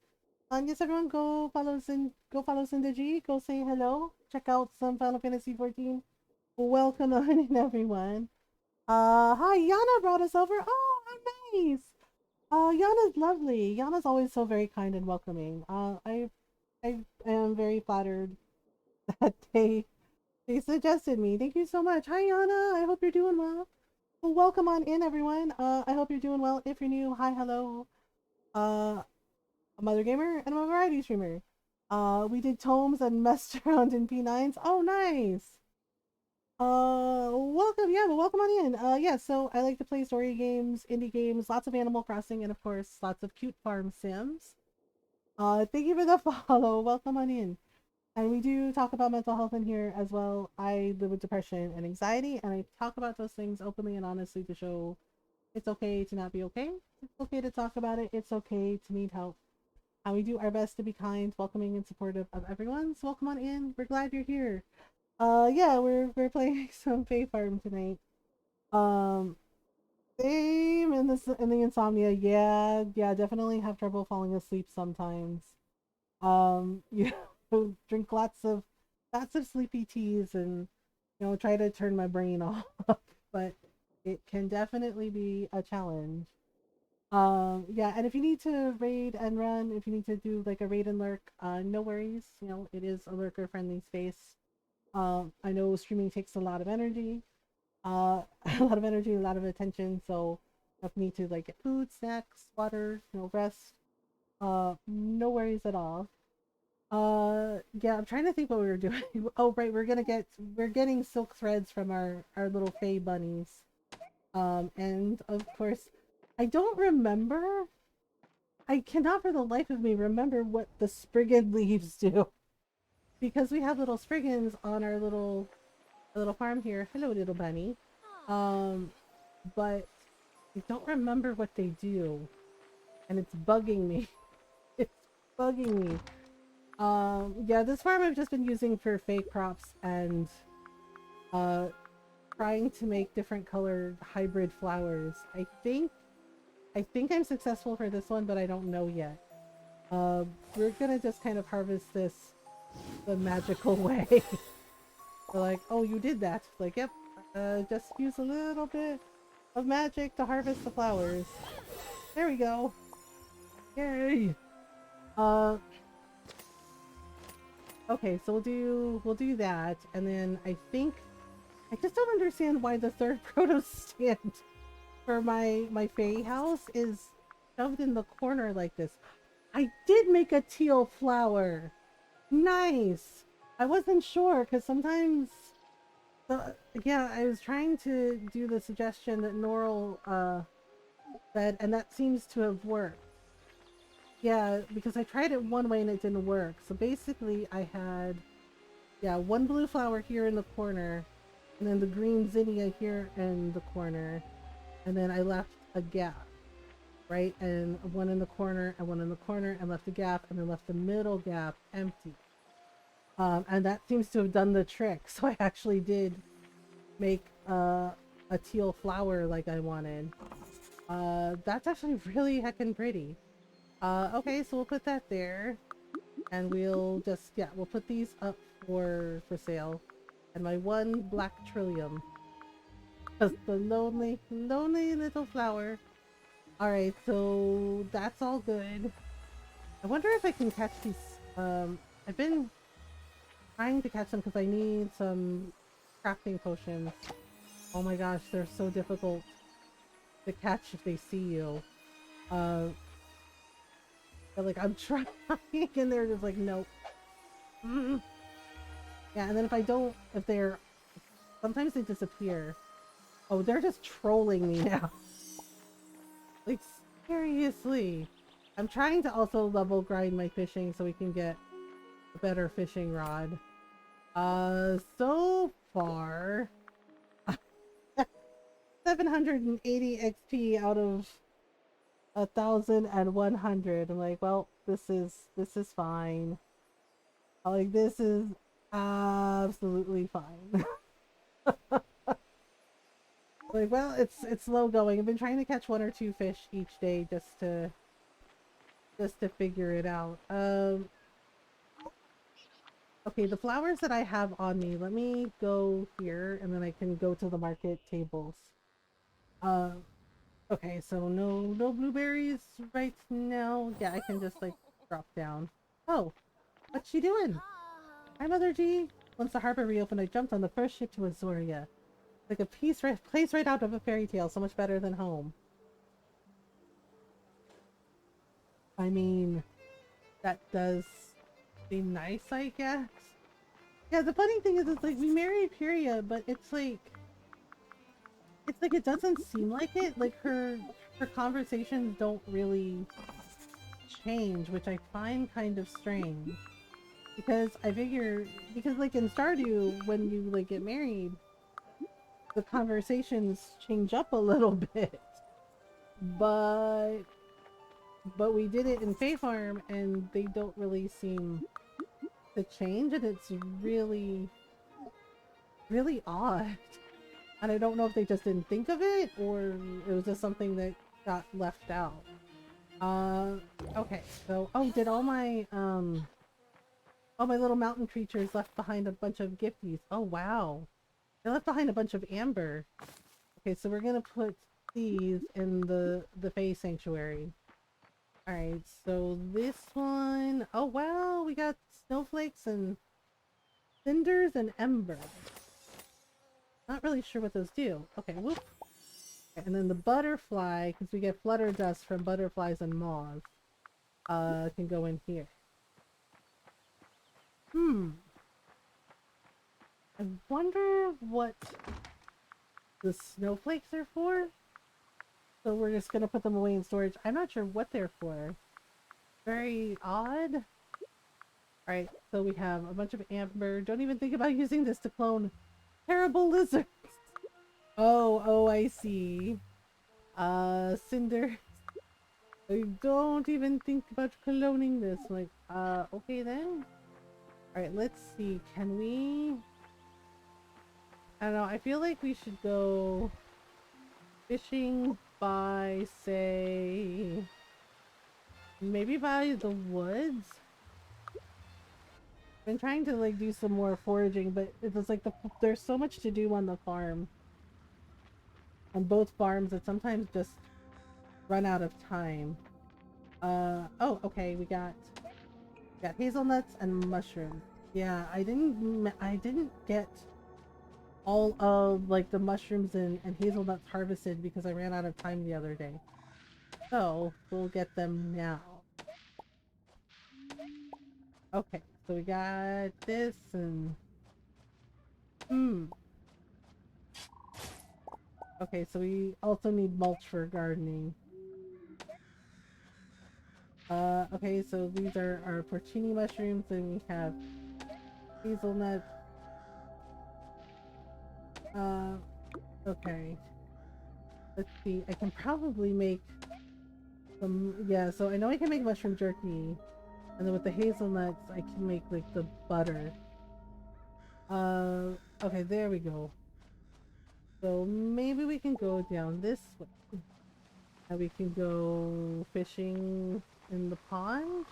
Yes, everyone, go follow Cinda G. Go say hello. Check out some Final Fantasy 14. Welcome on in, everyone. Hi, Yana brought us over. Oh, how nice. Yana's lovely. Yana's always so very kind and welcoming. I am very flattered that they suggested me. Thank you so much. Hi, Yana. I hope you're doing well. Well, welcome on in, everyone. I hope you're doing well. If you're new, hi, hello. A Mothergamer and I'm a variety streamer. We did tomes and messed around in P9s. Oh, nice. Welcome. Yeah, well, welcome on in. Yeah, so I like to play story games, indie games, lots of Animal Crossing, and of course, lots of cute farm sims. Thank you for the follow. Welcome on in. And we do talk about mental health in here as well. I live with depression and anxiety, and I talk about those things openly and honestly to show it's okay to not be okay. It's okay to talk about it. It's okay to need help. And we do our best to be kind, welcoming, and supportive of everyone. So welcome on in. We're glad you're here. Yeah, we're playing some Fae Farm tonight. Same in the insomnia. Yeah, definitely have trouble falling asleep sometimes. You know, drink lots of sleepy teas and try to turn my brain off, but it can definitely be a challenge. Yeah, and if you need to raid and run, if you need to do like a raid and lurk, no worries. It is a lurker friendly space. I know streaming takes a lot of energy, a lot of energy, a lot of attention. So if you need to like get food, snacks, water, rest, no worries at all. Yeah, I'm trying to think what we were doing. Oh, right, we're getting silk threads from our little Fae bunnies. And of course, I don't remember. I cannot for the life of me remember what the Spriggan leaves do. because we have little spriggans on our little farm here. Hello, little bunny. Um, but I don't remember what they do, and it's bugging me. It's bugging me. Yeah, this farm I've just been using for fake crops and uh trying to make different colored hybrid flowers. I think I'm successful for this one, but I don't know yet. We're gonna just kind of harvest this the magical way. We're like, oh, you did that. Like, yep. Just use a little bit of magic to harvest the flowers. There we go. Yay. Uh, okay, so we'll do that, and then I think I just don't understand why the third proto stand for my fairy house is shoved in the corner like this. I did make a teal flower. Nice. I wasn't sure because sometimes, yeah, I was trying to do the suggestion that Norl said, and that seems to have worked. Yeah, because I tried it one way and it didn't work. So basically, I had, yeah, one blue flower here in the corner, and then the green zinnia here in the corner, and then I left a gap, right? And one in the corner and one in the corner, and left a gap, and then left the middle gap empty. And that seems to have done the trick. So I actually did make a teal flower like I wanted. That's actually really heckin' pretty. Okay, so we'll put that there. And we'll just, yeah, we'll put these up for sale. And my one black trillium. Just the lonely, lonely little flower. Alright, so that's all good. I wonder if I can catch these, I've been trying to catch them because I need some crafting potions. Oh my gosh, they're so difficult to catch if they see you. But like, I'm trying and they're just like, nope. Mm. Yeah, and then if I don't, if they're, sometimes they disappear. Oh, they're just trolling me now. Like, seriously. I'm trying to also level grind my fishing so we can get a better fishing rod. So far, 780 XP out of 1,100. I'm like, well, this is fine. Like, this is absolutely fine. Like, well, it's slow going. I've been trying to catch one or two fish each day just to figure it out. Okay, the flowers that I have on me, let me go here and then I can go to the market tables. Uh, okay, so no blueberries right now. Yeah, I can just like drop down. Oh, what's she doing? Hi, Mother G. Once the harbor reopened, I jumped on the first ship to Azoria. Like a place right out of a fairy tale, so much better than home. I mean, that does seem nice, I guess. Yeah, the funny thing is, it's like we married Pyria, but it's like it doesn't seem like it. Like her conversations don't really change, which I find kind of strange. Because I figure, because like in Stardew, when you like get married, the conversations change up a little bit. But we did it in Fae Farm and they don't really seem to change, and it's really odd. And I don't know if they just didn't think of it or it was just something that got left out. Okay, so did all my little mountain creatures left behind a bunch of gifties. Oh wow. They left behind a bunch of amber. Okay, so we're gonna put these in the Fae Sanctuary. Alright, so this one, oh wow, we got snowflakes and cinders and ember. Not really sure what those do. Okay, whoop. Okay, and then the butterfly, because we get flutter dust from butterflies and moths, can go in here. I wonder what the snowflakes are for. So we're just gonna put them away in storage. I'm not sure what they're for. Very odd. Alright, so we have a bunch of amber. Don't even think about using this to clone terrible lizards. Oh, I see. Cinder. I don't even think about cloning this. Like, okay then. Alright, let's see. Can we... I don't know. I feel like we should go fishing by, say... maybe by the woods? I've been trying to, like, do some more foraging, but it's like there's so much to do on the farm. On both farms that sometimes just run out of time. Oh, okay, we got hazelnuts and mushrooms. Yeah, I didn't get all of like the mushrooms and hazelnuts harvested because I ran out of time the other day. So we'll get them now. Okay, so we got this and okay, so we also need mulch for gardening. Okay, so these are our porcini mushrooms, and we have hazelnut. Okay. Let's see, I can probably make some, yeah, so I know I can make mushroom jerky, and then with the hazelnuts, I can make, like, the butter. Okay, there we go. So maybe we can go down this way. And we can go fishing in the pond?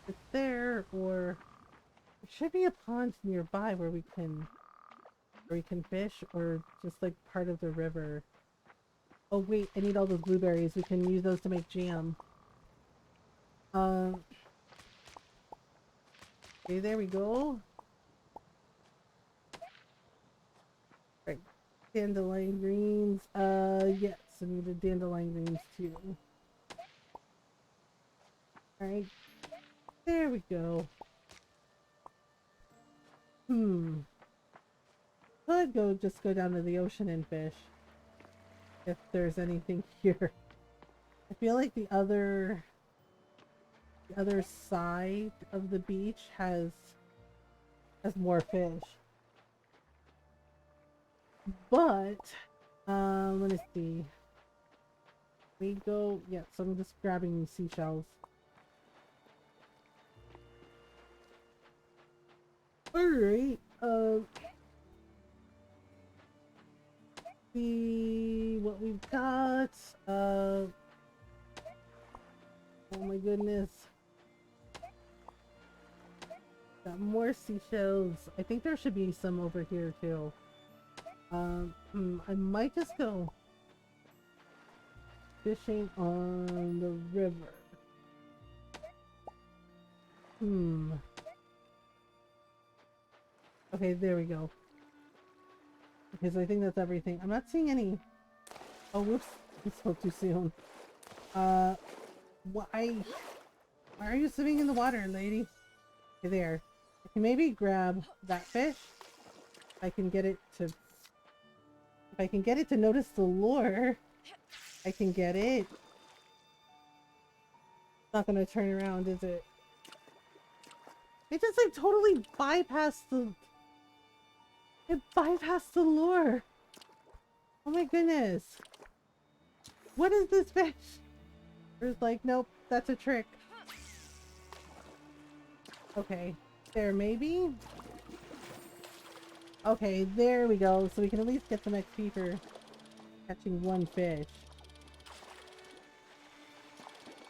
It's there, or there should be a pond nearby where we can fish, or just like part of the river. Oh wait, I need all those blueberries. We can use those to make jam. Okay, there we go. Right, dandelion greens. Yes, I need the dandelion greens too. Alright, there we go. Could just go down to the ocean and fish. If there's anything here. I feel like the other side of the beach has more fish. But let me see. We go, yeah, so I'm just grabbing these seashells. Alright, see what we've got. Oh my goodness. Got more seashells. I think there should be some over here too. I might just go fishing on the river. Okay, there we go. Okay, so I think that's everything. I'm not seeing any... Oh, whoops. I spoke too soon. Why are you swimming in the water, lady? Okay, there. I can maybe grab that fish. If I can get it to... If I can get it to notice the lure, I can get it. It's not gonna turn around, is it? It just like totally bypassed the... It bypassed the lure. Oh my goodness. What is this fish? It's like, nope, that's a trick. Okay, there maybe? Okay, there we go. So we can at least get some XP for catching one fish.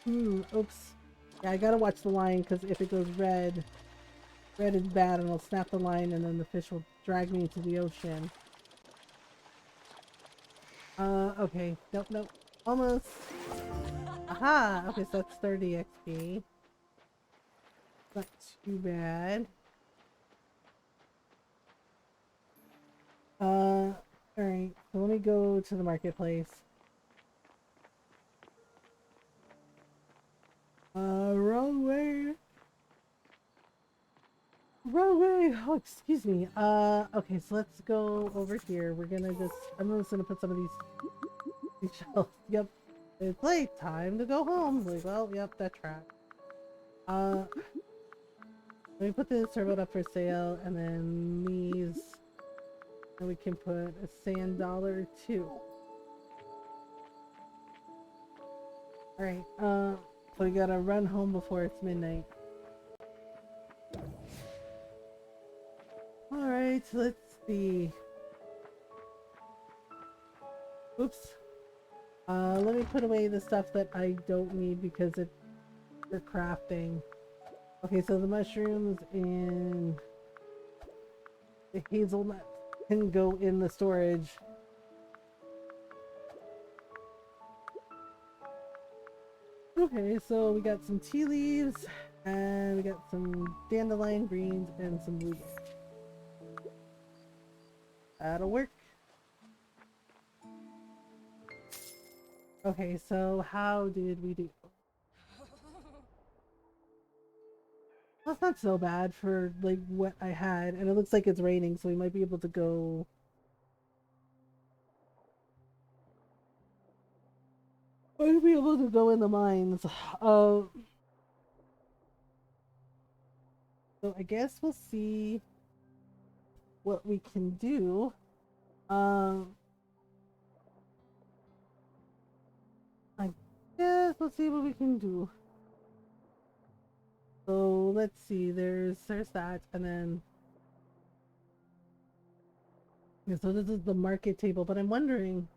Oops. Yeah, I gotta watch the line, because if it goes red is bad, and I'll snap the line and then the fish will drag me into the ocean. Okay. Nope. Almost. Aha! Okay, so that's 30 XP. Not too bad. Alright. So let me go to the marketplace. Wrong way. Wrong way! Oh, excuse me. Okay, so let's go over here. I'm just gonna put some of these shells. Yep. It's late. Time to go home. Like, well, yep, that track. Let me put this turbot up for sale, and then these, and we can put a sand dollar too. Alright, so we gotta run home before it's midnight. Alright, let's see. Oops. Let me put away the stuff that I don't need because it's for crafting. Okay, so the mushrooms and the hazelnuts can go in the storage. Okay, so we got some tea leaves, and we got some dandelion greens and some blueberries. That'll work. Okay, so how did we do? That's not so bad for like what I had, and it looks like it's raining, so we might be able to go. Might be able to go in the mines. So I guess we'll see what we can do. I guess we'll see what we can do. So let's see. There's that, and then yeah. So this is the market table, but I'm wondering.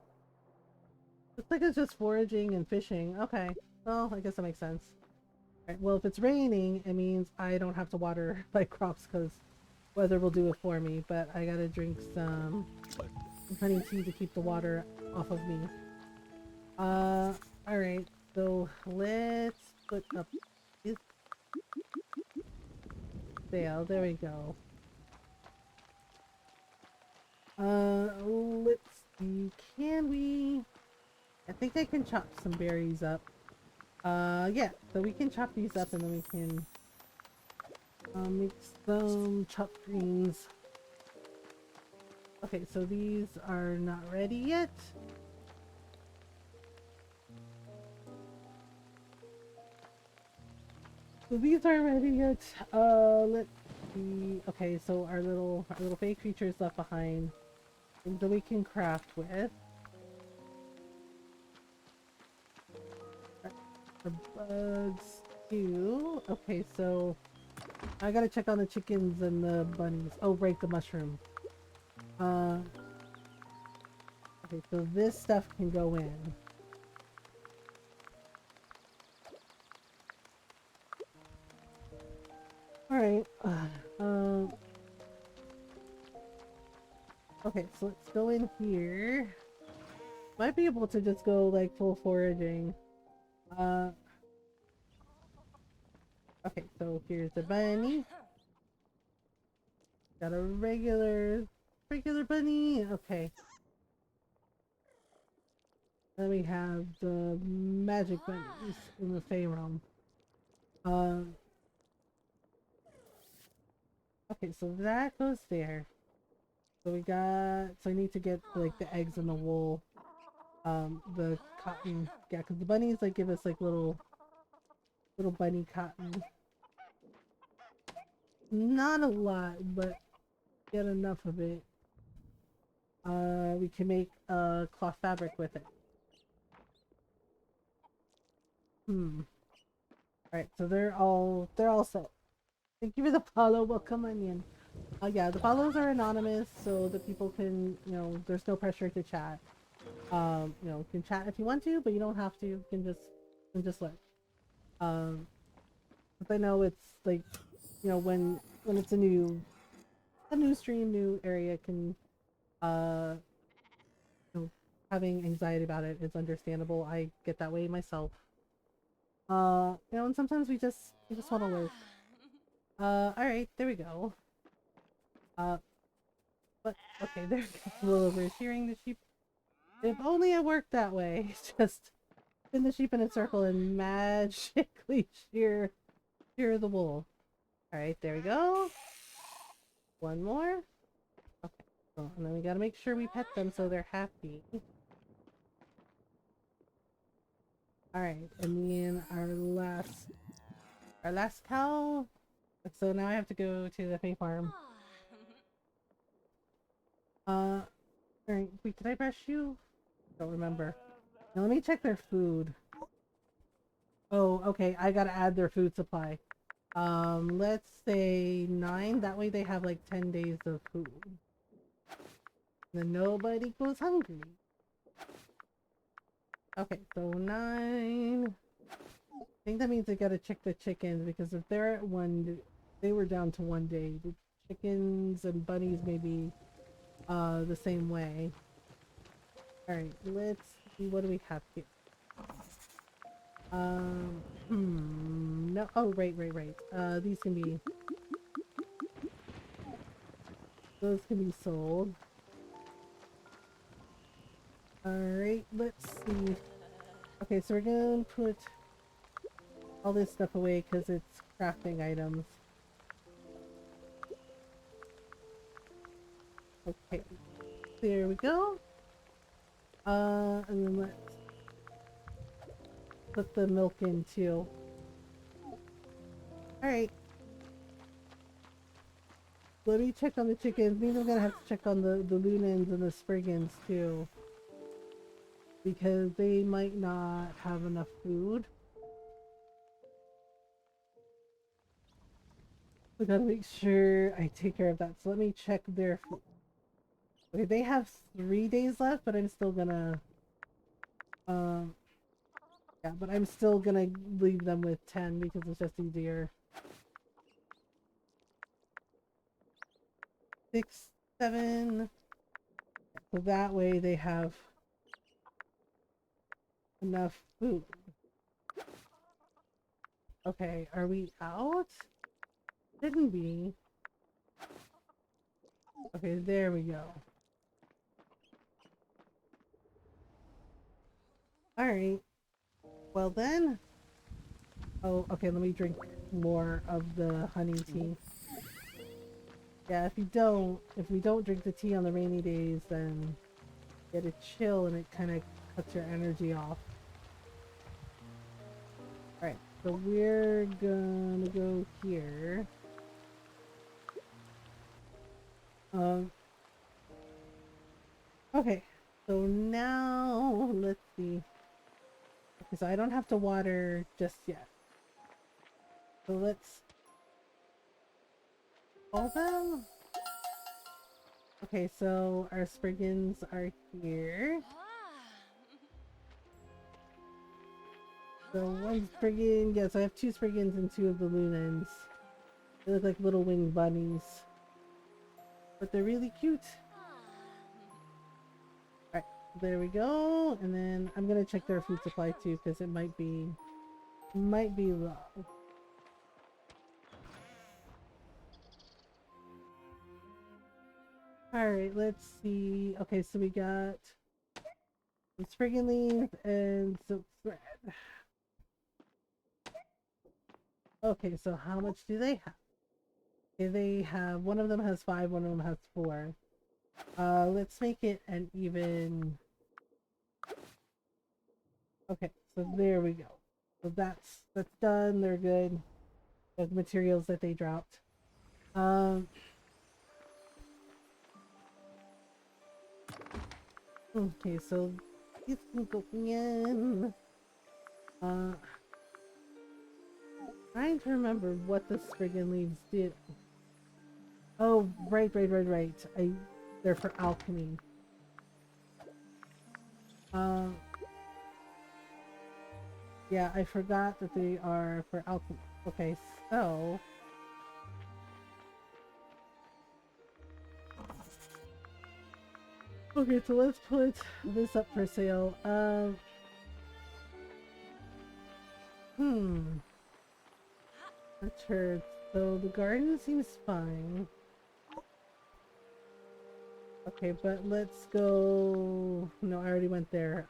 Looks like it's just foraging and fishing. Okay. Well, I guess that makes sense. Alright, well, if it's raining, it means I don't have to water my crops because weather will do it for me, but I gotta drink some honey tea to keep the water off of me. Alright, so let's put up this sail. There we go. Let's see. Can we? I think I can chop some berries up. Yeah, so we can chop these up and then we can make some chopped greens. Okay, so these are not ready yet. So these aren't ready yet. Let's see. Okay, so our little fake creatures left behind. Things that we can craft with. The bugs too. Okay, so I gotta check on the chickens and the bunnies. Oh, right, the mushroom. Okay, so this stuff can go in. Alright. Okay, so let's go in here. Might be able to just go like full foraging. Okay, so here's the bunny. Got a regular bunny. Okay. Then we have the magic bunnies in the Fey realm. Okay, so that goes there. So we got. So I need to get like the eggs and the wool. The cotton. Yeah, because the bunnies like give us like little bunny cotton. Not a lot, but get enough of it. We can make cloth fabric with it. Alright, so they're all set. Thank you for the follow. Welcome, Onion. Yeah, the follows are anonymous, so that people can, there's no pressure to chat. You can chat if you want to, but you don't have to. You can just let. But I know it's like, when it's a new stream, new area can, having anxiety about it is understandable. I get that way myself. And sometimes we just want to live. Alright, there we go. But, okay, there we go. We're shearing the sheep. If only it worked that way. Just spin the sheep in a circle and magically shear the wool. Alright, there we go. One more. Okay, so, and then we gotta make sure we pet them so they're happy. Alright, and then our last cow. So now I have to go to the Fay farm. Alright, wait, did I brush you? Don't remember. Now let me check their food. Oh, okay, I gotta add their food supply. Let's say 9, that way they have like 10 days of food. Then nobody goes hungry. Okay, so 9. I think that means I gotta check the chickens because if they're at 1, they were down to 1 day. The chickens and bunnies may be the same way. Alright, let's see, what do we have here? No, oh, right. These can be, those can be sold. Alright, let's see. Okay, so we're gonna put all this stuff away because it's crafting items. Okay, there we go. And then let's put the milk in too. Alright. Let me check on the chickens. Maybe I'm gonna have to check on the lunans and the spriggans too. Because they might not have enough food. I gotta make sure I take care of that. So let me check their food. Okay, they have 3 days left, but I'm still gonna yeah, but I'm still gonna leave them with 10 because it's just easier. 6, 7. So that way they have enough food. Okay, are we out? Shouldn't be. Okay, there we go. Alright. Well then. Oh, okay, let me drink more of the honey tea. Yeah, if we don't drink the tea on the rainy days, then you get a chill and it kind of cuts your energy off. Alright, so we're gonna go here. Okay, so now let's see. Okay, so I don't have to water just yet. So let's call them. Okay, so our spriggans are here. So one spriggan, yes, I have 2 spriggans and 2 of the lunans. They look like little winged bunnies. But they're really cute. Alright, there we go. And then I'm gonna check their food supply too, because it might be low. Alright, let's see. Okay, so we got some spriggan leaves and silk thread. Okay, so how much do they have? Okay, they have, one of them has 5, one of them has 4. Let's make it an even. Okay, so there we go. So that's done. They're good. The materials that they dropped. Okay, so these can go in. Trying to remember what the spriggan leaves did. Oh, right. They're for alchemy. Yeah, I forgot that they are for alchemy. Okay, so okay, so let's put this up for sale. Not sure. So the garden seems fine. Okay, but let's go. No, I already went there.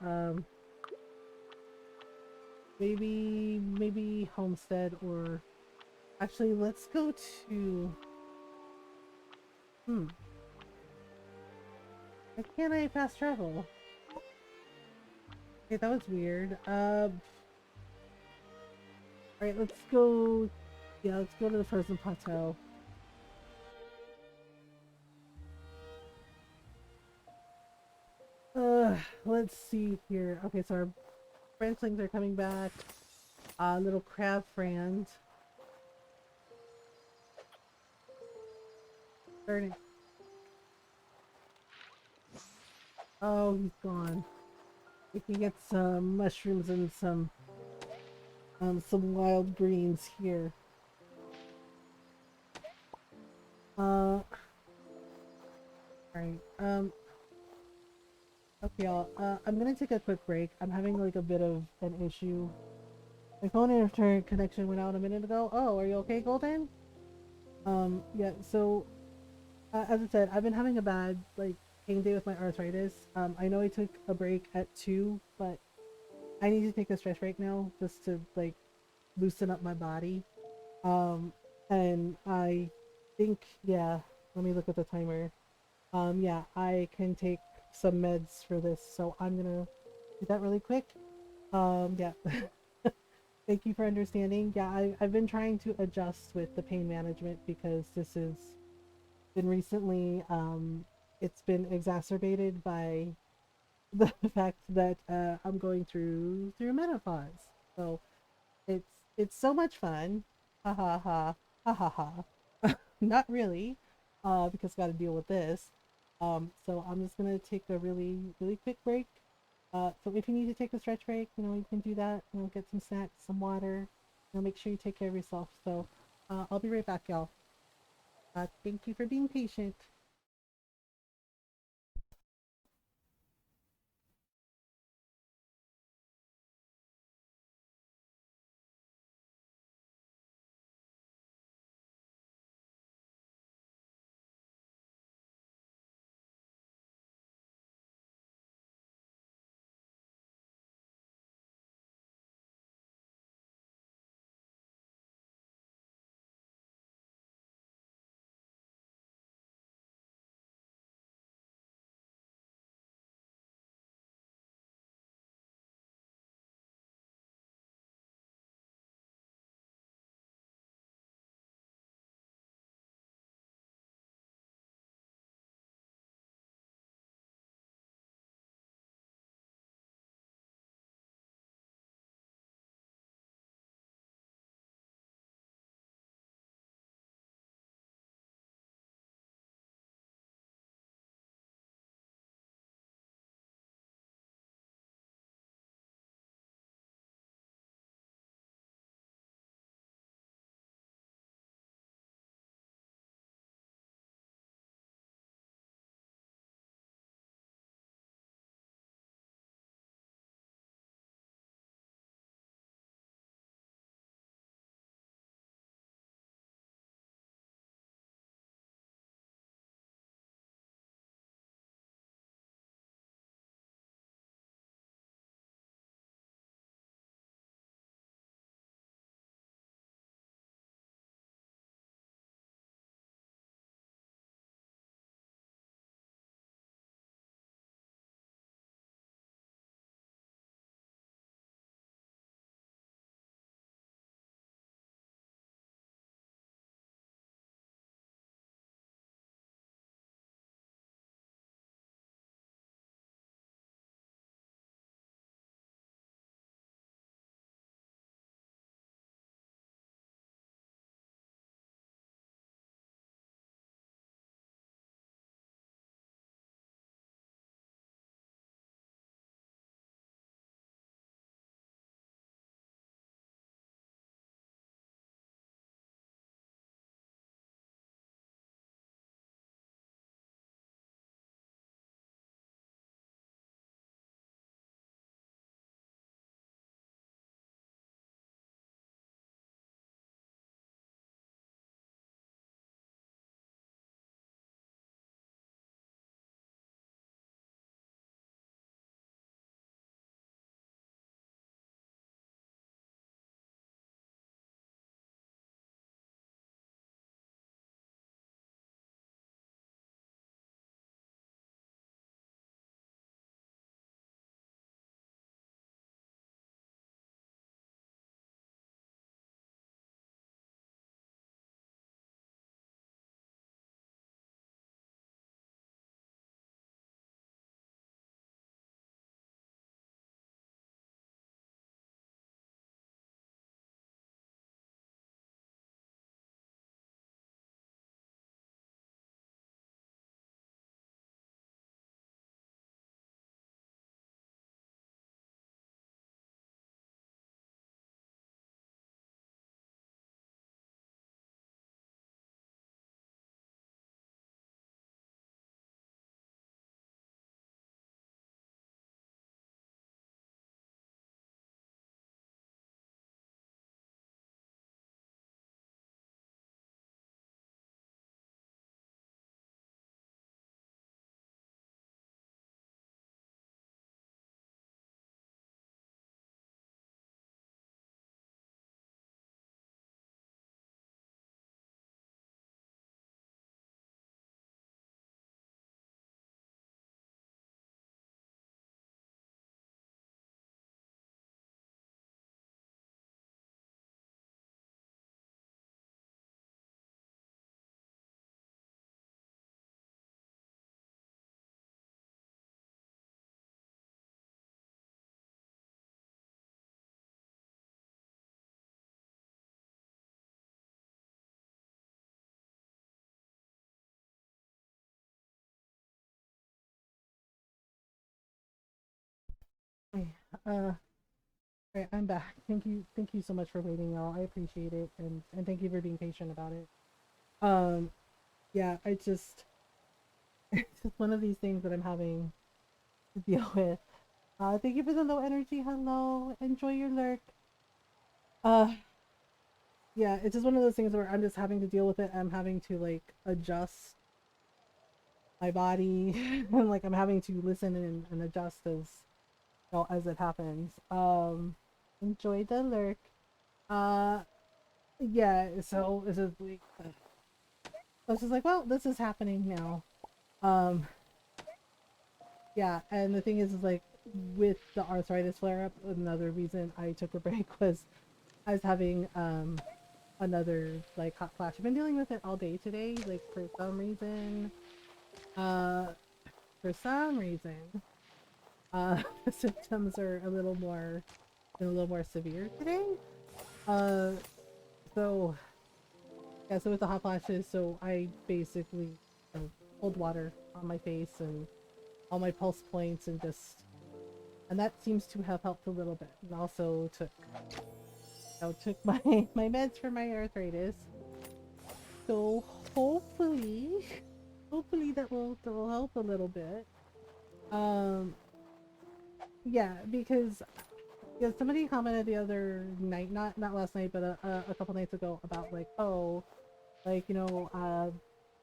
Maybe homestead, or actually let's go to why can't I fast travel? Okay, that was weird. Alright, let's go. Yeah, let's go to the frozen plateau. Let's see here. Okay, so our Frenchlings are coming back. Little crab friend. Burning. Oh, he's gone. We can get some mushrooms and some wild greens here. Alright. Okay, y'all. I'm gonna take a quick break. I'm having like a bit of an issue. My phone internet connection went out a minute ago. Oh, are you okay, Golden? Yeah, so as I said, I've been having a bad like pain day with my arthritis. I know I took a break at 2, but I need to take a stretch break now just to like loosen up my body. Um, and I think, yeah, let me look at the timer. Yeah, I can take some meds for this, so I'm gonna do that really quick. Yeah. Thank you for understanding. Yeah, I've been trying to adjust with the pain management because this has been recently, it's been exacerbated by the fact that I'm going through menopause. So it's it's so much fun. Ha ha ha ha ha ha. Not really, because got to deal with this. So I'm just gonna take a really quick break. So if you need to take a stretch break, you can do that. Get some snacks, some water. Make sure you take care of yourself. So I'll be right back, y'all. Thank you for being patient. Right, I'm back. Thank you so much for waiting, y'all. I appreciate it, and thank you for being patient about it. Um, yeah, I just it's just one of these things that I'm having to deal with. Thank you for the low energy. Hello, enjoy your lurk. Uh, yeah, it's just one of those things where I'm just having to deal with it. I'm having to like adjust my body, and like I'm having to listen and adjust as it happens. Enjoy the lurk. Uh, yeah. So this is like, I was just like, well, this is happening now. Um, yeah, and the thing is like with the arthritis flare up, another reason I took a break was I was having another like hot flash. I've been dealing with it all day today, like for some reason. Uh, for some reason, the symptoms are a little more severe today. Uh, so yeah, so with the hot flashes, so I basically cold water on my face and all my pulse points and that seems to have helped a little bit. And also took my my meds for my arthritis. So hopefully, hopefully that will help a little bit. Um, yeah, because yeah, somebody commented the other night, not last night, but a couple nights ago about like, oh, like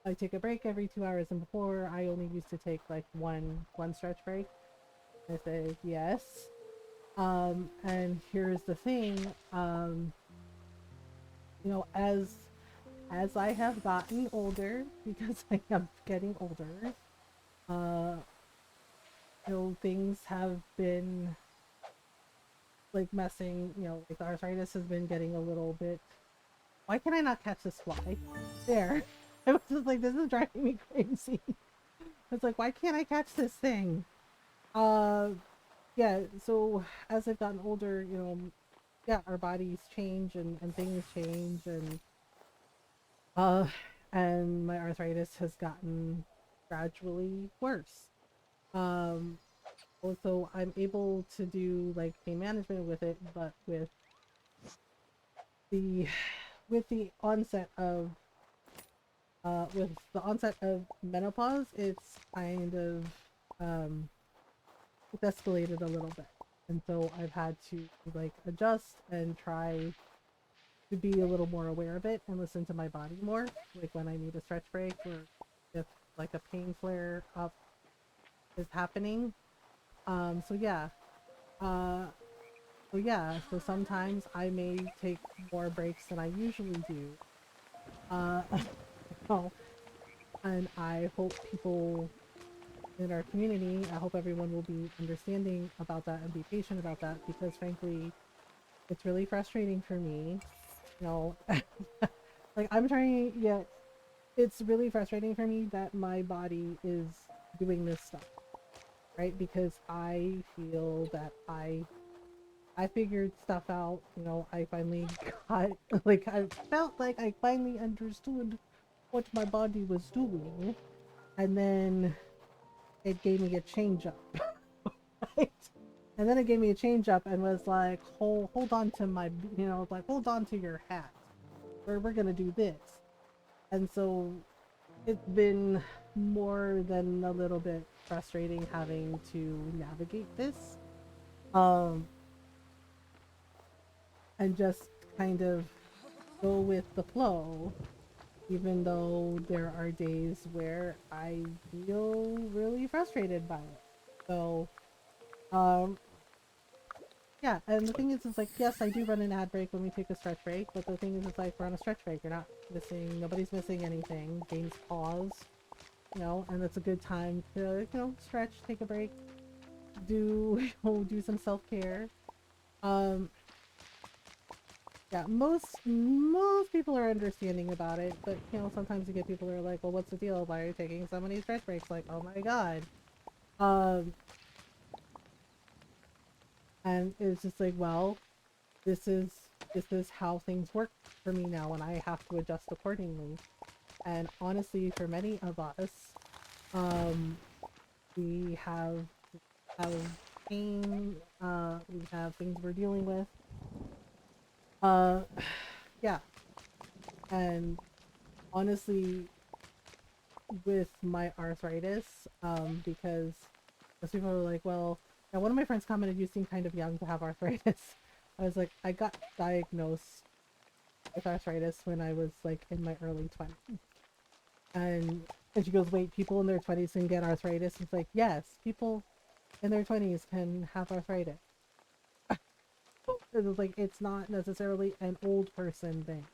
I take a break every 2 hours, and before I only used to take like one stretch break. I say yes. And here's the thing, you know, as I have gotten older, because I am getting older, uh, things have been like messing, like the arthritis has been getting a little bit. Why can I not catch this fly? There. I was just like, this is driving me crazy. It's like, why can't I catch this thing? Uh, yeah, so as I've gotten older, yeah, our bodies change and things change uh and my arthritis has gotten gradually worse. Um Also I'm able to do like pain management with it, but the with the onset of with the onset of menopause, it's kind of it's escalated a little bit. And so I've had to like adjust and try to be a little more aware of it and listen to my body more, like when I need a stretch break or if like a pain flare up is happening. So yeah. Uh, so yeah, so sometimes I may take more breaks than I usually do. Uh, oh, and I hope people in our community, I hope everyone will be understanding about that and be patient about that because frankly, it's really frustrating for me. You know, like I'm trying, yeah, it's really frustrating for me that my body is doing this stuff, right? Because I feel that I figured stuff out, I finally got like I felt like I finally understood what my body was doing, and then it gave me a change up. Right? And then it gave me a change up and was like, hold on to my, like hold on to your hat. We're gonna do this. And so it's been more than a little bit frustrating having to navigate this. Um, and just kind of go with the flow, even though there are days where I feel really frustrated by it. So, um, yeah, and the thing is, it's like, yes, I do run an ad break when we take a stretch break, but the thing is, it's like, we're on a stretch break. You're not missing, nobody's missing anything. Games pause, and it's a good time to, stretch, take a break, do, do some self-care. Um, yeah, most people are understanding about it, but, sometimes you get people who are like, well, what's the deal? Why are you taking so many stretch breaks? Like, oh my god. Um, and it's just like, well, this is this is how things work for me now and I have to adjust accordingly. And honestly, for many of us, um we have pain, we have things we're dealing with. Uh, yeah, and honestly, with my arthritis, because most people are like, well, now one of my friends commented, you seem kind of young to have arthritis. I was like, I got diagnosed with arthritis when I was like in my early 20s. And she goes, wait, people in their 20s can get arthritis? It's like, yes, people in their 20s can have arthritis. It was like, it's not necessarily an old person thing.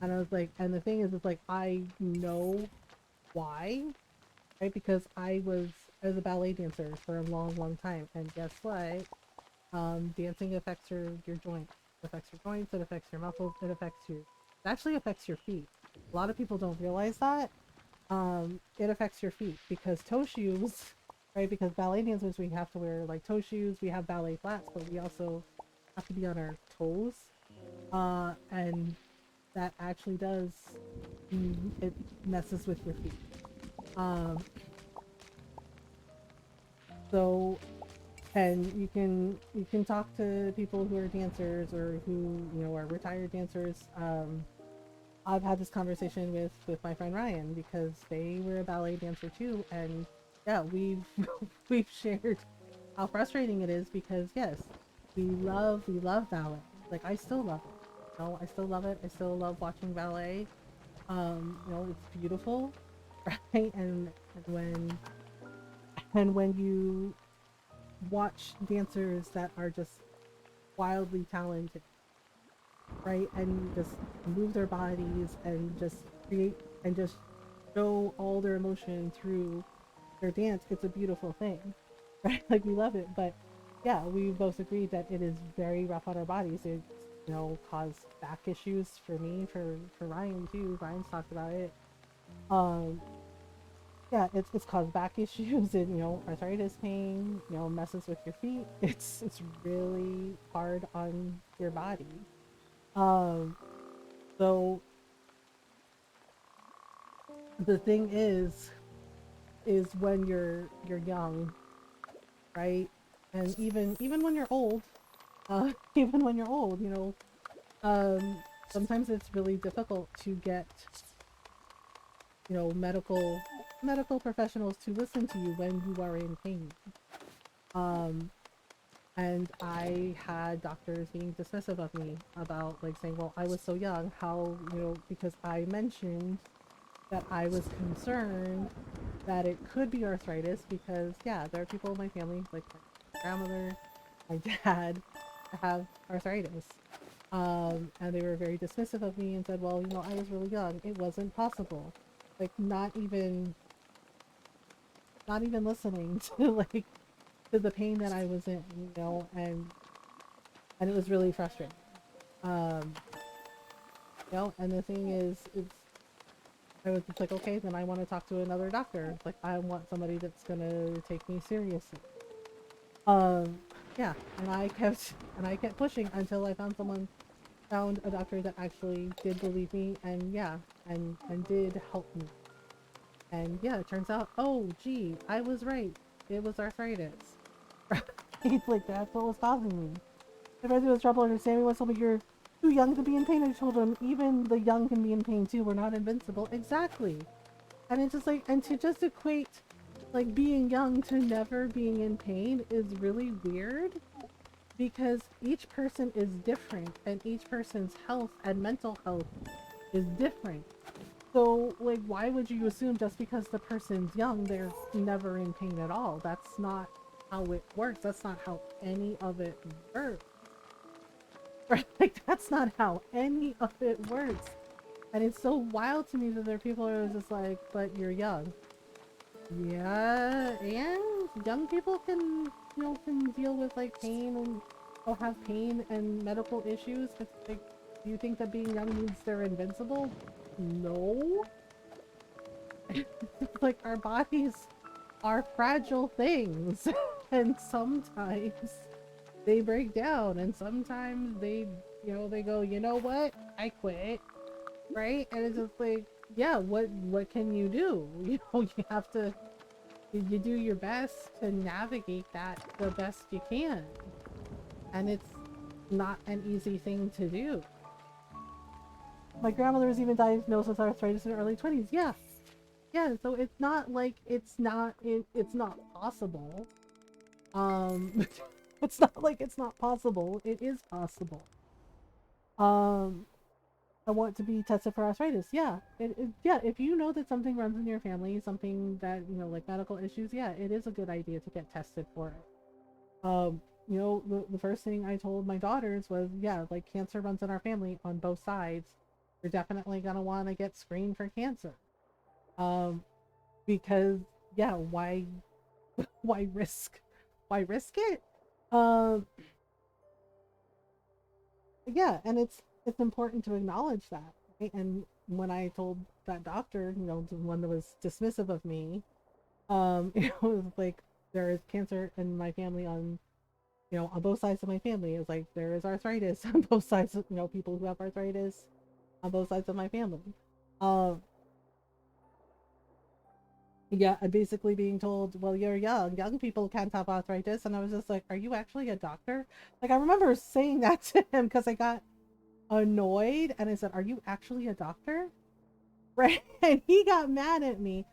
And I was like, and the thing is, it's like, I know why, right? Because I was a ballet dancer for a long, long time. And guess what? Dancing affects your joints. It affects your joints, it affects your muscles, it actually affects your feet. A lot of people don't realize that. It affects your feet because toe shoes, right? Because ballet dancers, we have to wear like toe shoes, we have ballet flats, but we also have to be on our toes. And that actually does, it messes with your feet. Um, so and you can talk to people who are dancers or who are retired dancers. I've had this conversation with my friend Ryan because they were a ballet dancer too, and yeah, we've we've shared how frustrating it is because yes, we love ballet. Like I still love it. I still love it. I still love watching ballet. It's beautiful, right? And when you watch dancers that are just wildly talented, right? And just move their bodies and just create and just show all their emotion through their dance. It's a beautiful thing, right? Like we love it, but yeah, we both agreed that it is very rough on our bodies. It caused back issues for me, for Ryan too. Ryan's talked about it. Um, yeah, it's caused back issues and arthritis pain. Messes with your feet. It's really hard on your body. Um, so the thing is when you're young, right? And even when you're old, even when you're old, sometimes it's really difficult to get medical professionals to listen to you when you are in pain. Um, and I had doctors being dismissive of me about like saying, well, I was so young, how because I mentioned that I was concerned that it could be arthritis because yeah, there are people in my family, like my grandmother, my dad, have arthritis. And they were very dismissive of me and said, well, I was really young. It wasn't possible. Like not even listening to like to the pain that I was in, and it was really frustrating. Um, and the thing is I was just like, okay, then I want to talk to another doctor. Like, I want somebody that's gonna take me seriously. Um, yeah, and I kept pushing until I found a doctor that actually did believe me, and yeah, and did help me. And yeah, it turns out, oh, gee, I was right. It was arthritis. It's like that's what was causing me. If I was trouble understanding what's something you're too young to be in pain, I told him even the young can be in pain too. We're not invincible. Exactly. And it's just like, and to just equate like being young to never being in pain is really weird because each person is different and each person's health and mental health is different. So, like, why would you assume just because the person's young, they're never in pain at all? That's not how it works. That's not how any of it works. Right? Like, that's not how any of it works. And it's so wild to me that there are people who are just like, but you're young. Yeah, and young people can deal with like pain and or have pain and medical issues. It's like, do you think that being young means they're invincible? No. Like our bodies are fragile things, and sometimes they break down, and sometimes they go, you know what? I quit, right? And it's just like, yeah, what can you do? You have to you do your best to navigate that the best you can. And it's not an easy thing to do. My grandmother was even diagnosed with arthritis in her early 20s. Yeah. Yeah, so it's not like it's not possible. It's not like it's not possible. It is possible. Um I want to be tested for arthritis. Yeah. Yeah, if you know that something runs in your family, something that, like medical issues, yeah, it is a good idea to get tested for it. The first thing I told my daughters was, yeah, like cancer runs in our family on both sides. You're definitely gonna want to get screened for cancer. Um, because yeah, why risk it? Um, yeah, and it's important to acknowledge that, right? And when I told that doctor, the one that was dismissive of me, it was like there is cancer in my family on both sides of my family. It's like there is arthritis on both sides of, people who have arthritis on both sides of my family. Um, yeah, and basically being told, well, you're young. Young people can't have arthritis. And I was just like, are you actually a doctor? Like, I remember saying that to him because I got annoyed and I said, are you actually a doctor? Right. And he got mad at me.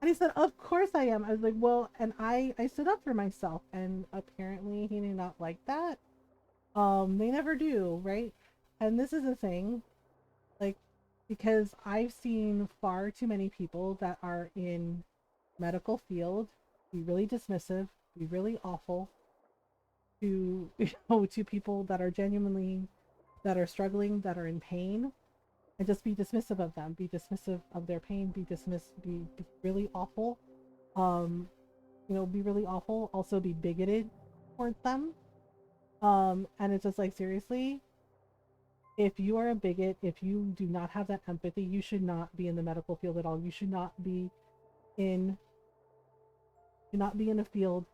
And he said, of course I am. I was like, well, and I stood up for myself. And apparently he did not like that. They never do, right? And this is the thing, like, because I've seen far too many people that are in medical field be really dismissive, be really awful to to people that are genuinely that are struggling, that are in pain, and just be dismissive of them, be dismissive of their pain, be really awful. Um, be really awful, also be bigoted towards them. And it's just like seriously, if you are a bigot, if you do not have that empathy, you should not be in the medical field at all. You in should not be in a field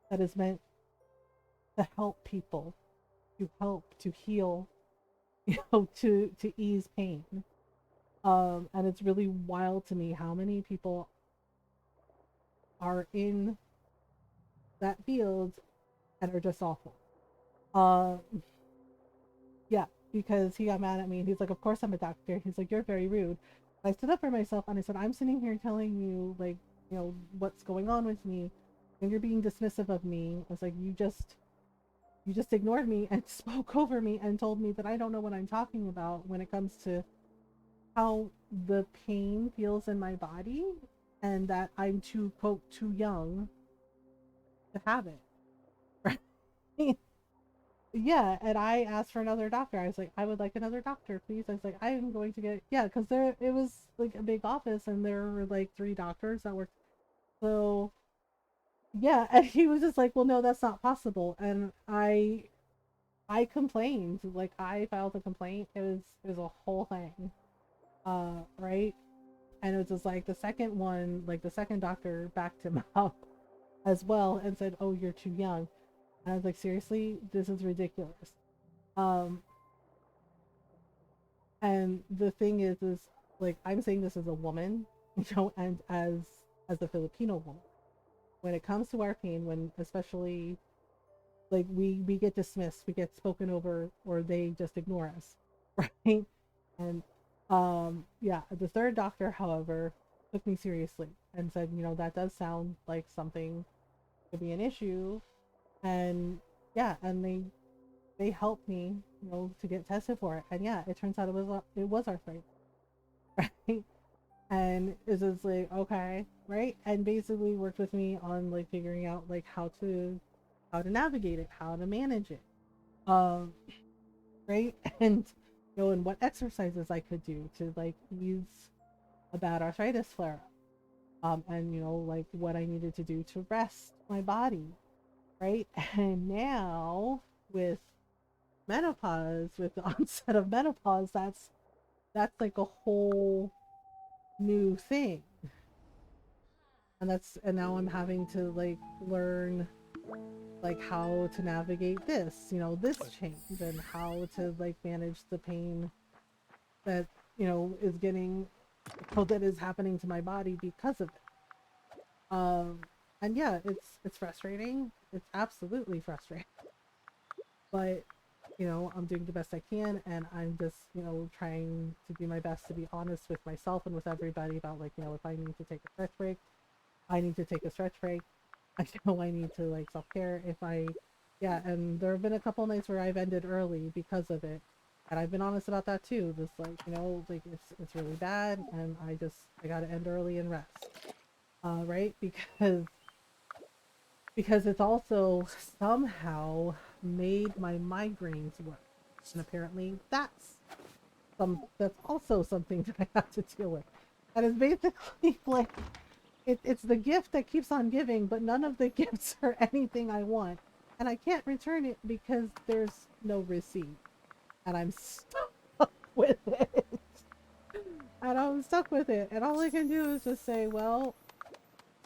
that is meant to help people, to help, to heal, to ease pain. And it's really wild to me how many people are in that field and are just awful. Um, yeah, because he got mad at me and he's like, "Of course I'm a doctor." He's like, "You're very rude." I stood up for myself and I said, "I'm sitting here telling you like, what's going on with me, and you're being dismissive of me." I was like, "You just ignored me and spoke over me and told me that I don't know what I'm talking about when it comes to how the pain feels in my body and that I'm too quote too young to have it." Right? Yeah, and I asked for another doctor. I was like, I would like another doctor, please. I was like, I am going to get, yeah, because it was like a big office and there were like three doctors that worked. So yeah, and he was just like, well, no, that's not possible. And I complained, like I filed a complaint. It was a whole thing, right? And it was just like the second one, like the second doctor backed him up as well and said, oh, you're too young. And I was like, seriously, this is ridiculous. Um, and the thing is like I'm saying this as a woman, and as a Filipino woman. When it comes to our pain, when especially like we get dismissed, we get spoken over, or they just ignore us, right? And yeah, the third doctor, however, took me seriously and said, that does sound like something could be an issue, and yeah, and they helped me, to get tested for it, and yeah, it turns out it was arthritis, right? And it's just like okay, right? And basically worked with me on like figuring out like how to navigate it, how to manage it, um, right? And and what exercises I could do to like ease a bad arthritis flare up, and like what I needed to do to rest my body, right? And now with menopause, with the onset of menopause, that's like a whole new thing. And now I'm having to like learn like how to navigate this change, and how to like manage the pain that is getting that is happening to my body because of it. And yeah, it's frustrating. It's absolutely frustrating. But you know, I'm doing the best I can, and I'm just, you know, trying to do my best to be honest with myself and with everybody about, like, you know, if I need to take a stretch break, I need to take a stretch break. I know I need to, like, self-care if I, yeah, and there have been a couple nights where I've ended early because of it. And I've been honest about that too. Just like, you know, like it's really bad and I gotta end early and rest. Right? Because it's also somehow made my migraines worse. And apparently that's also something that I have to deal with. That is basically like it's the gift that keeps on giving, but none of the gifts are anything I want. And I can't return it because there's no receipt. And I'm stuck with it. And I'm stuck with it. And all I can do is just say, well,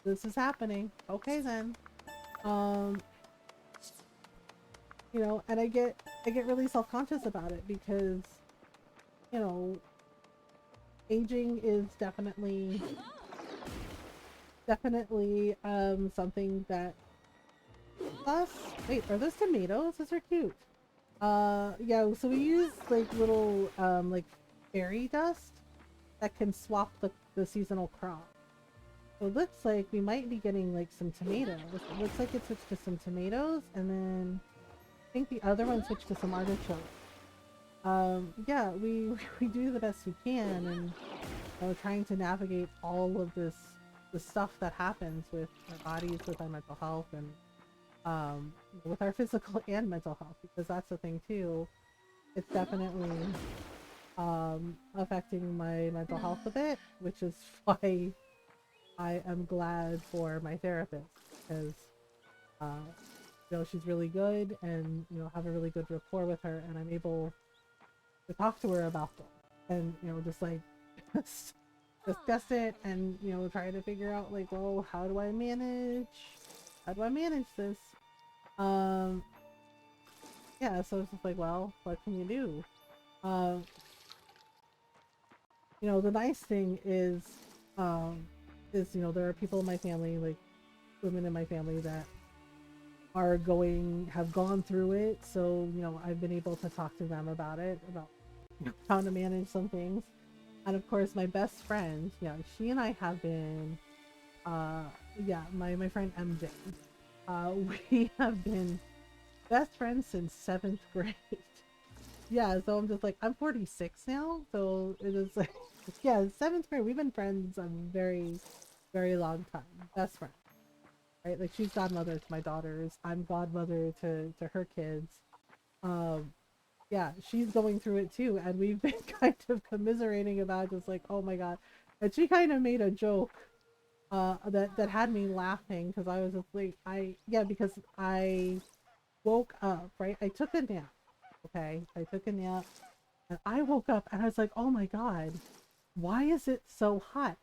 this is happening. Okay then. Um, you know, and I get really self-conscious about it because, you know, aging is definitely something that us wait, are those tomatoes? Those are cute. Yeah, so we use like little like fairy dust that can swap the seasonal crop. So it looks like we might be getting like some tomatoes. It looks like it switched to some tomatoes, and then I think the other one switched to some artichoke. Yeah, we we do the best we can, and you know, trying to navigate all of the stuff that happens with our bodies, with our mental health, and with our physical and mental health, because that's the thing too. It's definitely affecting my mental health a bit, which is why I am glad for my therapist, because uh, you know, she's really good, and you know, have a really good rapport with her, and I'm able to talk to her about them, and you know, just like just discuss it, and you know, try to figure out like, well, how do I manage this? Um, yeah, so it's just like, well, what can you do? Um, you know, the nice thing um, is, you know, there are people in my family, like women in my family that have gone through it. So, you know, I've been able to talk to them about it, about you know, how to manage some things. And of course, my best friend, yeah, she and I have been, uh, yeah, my friend MJ. We have been best friends since seventh grade. Yeah, so I'm just like, I'm 46 now, so it is like, yeah, seventh grade. We've been friends a very, very long time. Best friend, right? Like she's godmother to my daughters. I'm godmother to her kids. Um, yeah, she's going through it too, and we've been kind of commiserating about just like, oh my god. And she kind of made a joke, that had me laughing because I was just like, because I woke up, right? I took a nap. Okay, I took a nap and I woke up and I was like, oh my god, why is it so hot?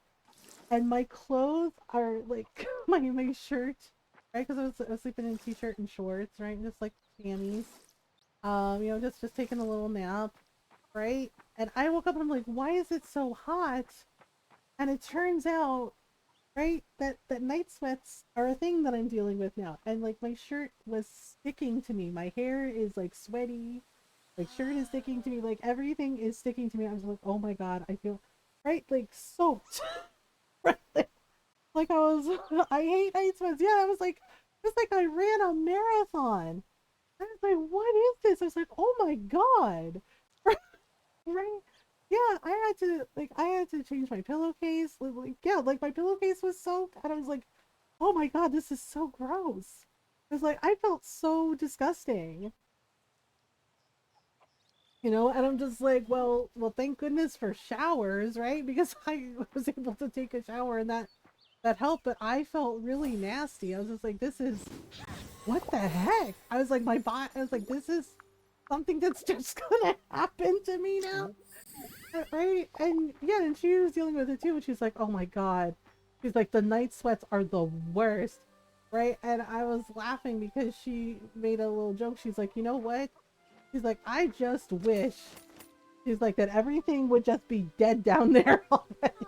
And my clothes are like my shirt, right? Because I was sleeping in a t-shirt and shorts, right? And just like jammies. You know, just taking a little nap, right? And I woke up and I'm like, why is it so hot? And it turns out, right, that night sweats are a thing that I'm dealing with now. And like my shirt was sticking to me. My hair is like sweaty. Like shirt is sticking to me. Like everything is sticking to me. I was like, oh my god, I feel right like soaked. Right? Like I was, I hate night sweats. Yeah, I was like, it's like I ran a marathon. I was like, what is this? I was like, oh my god. Right? Yeah, I had to change my pillowcase. Like, yeah, like my pillowcase was soaked, and I was like, oh my god, this is so gross. It was like I felt so disgusting, you know, and I'm just like, well, thank goodness for showers, right? Because I was able to take a shower and that helped, but I felt really nasty. I was just like, this is what the heck? I was like, my body. I was like, this is something that's just gonna happen to me now, right? And yeah, and she was dealing with it too. And she's like, oh my god, she's like, the night sweats are the worst, right? And I was laughing because she made a little joke. She's like, you know what? She's like, I just wish. She's like that everything would just be dead down there already,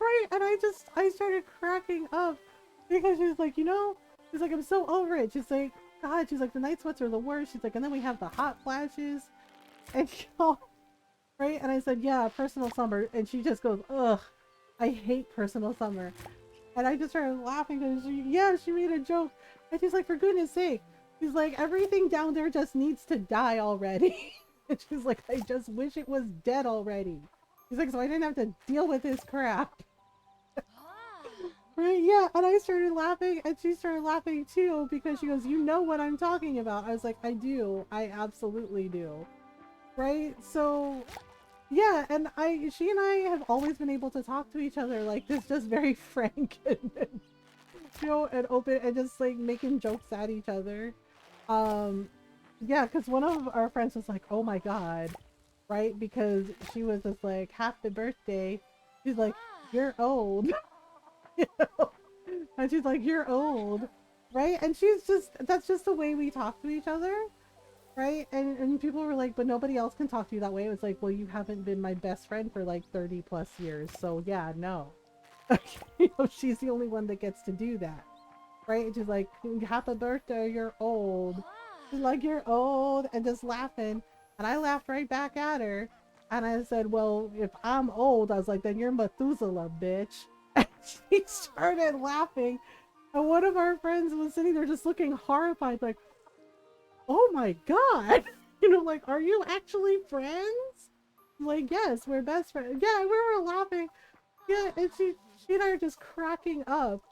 right? And I started cracking up Because she's like, you know, she's like, I'm so over it. She's like, God, she's like, the night sweats are the worst. She's like, and then we have the hot flashes. And you know, right? And I said, yeah, personal summer. And she just goes, ugh, I hate personal summer. And I just started laughing because she made a joke. And she's like, for goodness sake. She's like, everything down there just needs to die already. And she's like, I just wish it was dead already. She's like, so I didn't have to deal with this crap. Right? Yeah. And I started laughing and she started laughing too because she goes, you know what I'm talking about. I was like, I do. I absolutely do. Right? So yeah, and she and I have always been able to talk to each other like this, just very frank and you know, and open and just like making jokes at each other. Um, yeah, because one of our friends was like, "Oh my god," right? Because she was just like, "Happy birthday." She's like, "You're old," you know? And she's like, "You're old," right? And she's just that's just the way we talk to each other. Right? And people were like, but nobody else can talk to you that way. It was like, well, you haven't been my best friend for like 30 plus years. So yeah, no. You know, she's the only one that gets to do that. Right? And she's like, happy birthday, you're old. She's like, you're old, and just laughing. And I laughed right back at her. And I said, well, if I'm old, I was like, then you're Methuselah, bitch. And she started laughing. And one of our friends was sitting there just looking horrified, like, oh my god. You know, like, are you actually friends? Like, yes, we're best friends. Yeah, we were laughing. Yeah, and she and I are just cracking up,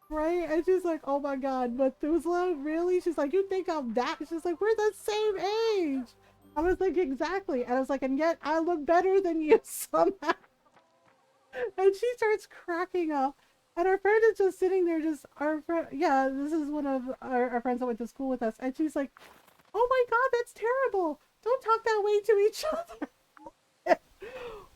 right? And she's like, oh my god, Methuselah, really? She's like, you think I'm that? She's like, we're the same age. I was like, exactly. And I was like, and yet I look better than you somehow. And she starts cracking up. And our friend is just sitting there, just our friend. Yeah, this is one of our friends that went to school with us. And she's like, oh my god, that's terrible. Don't talk that way to each other.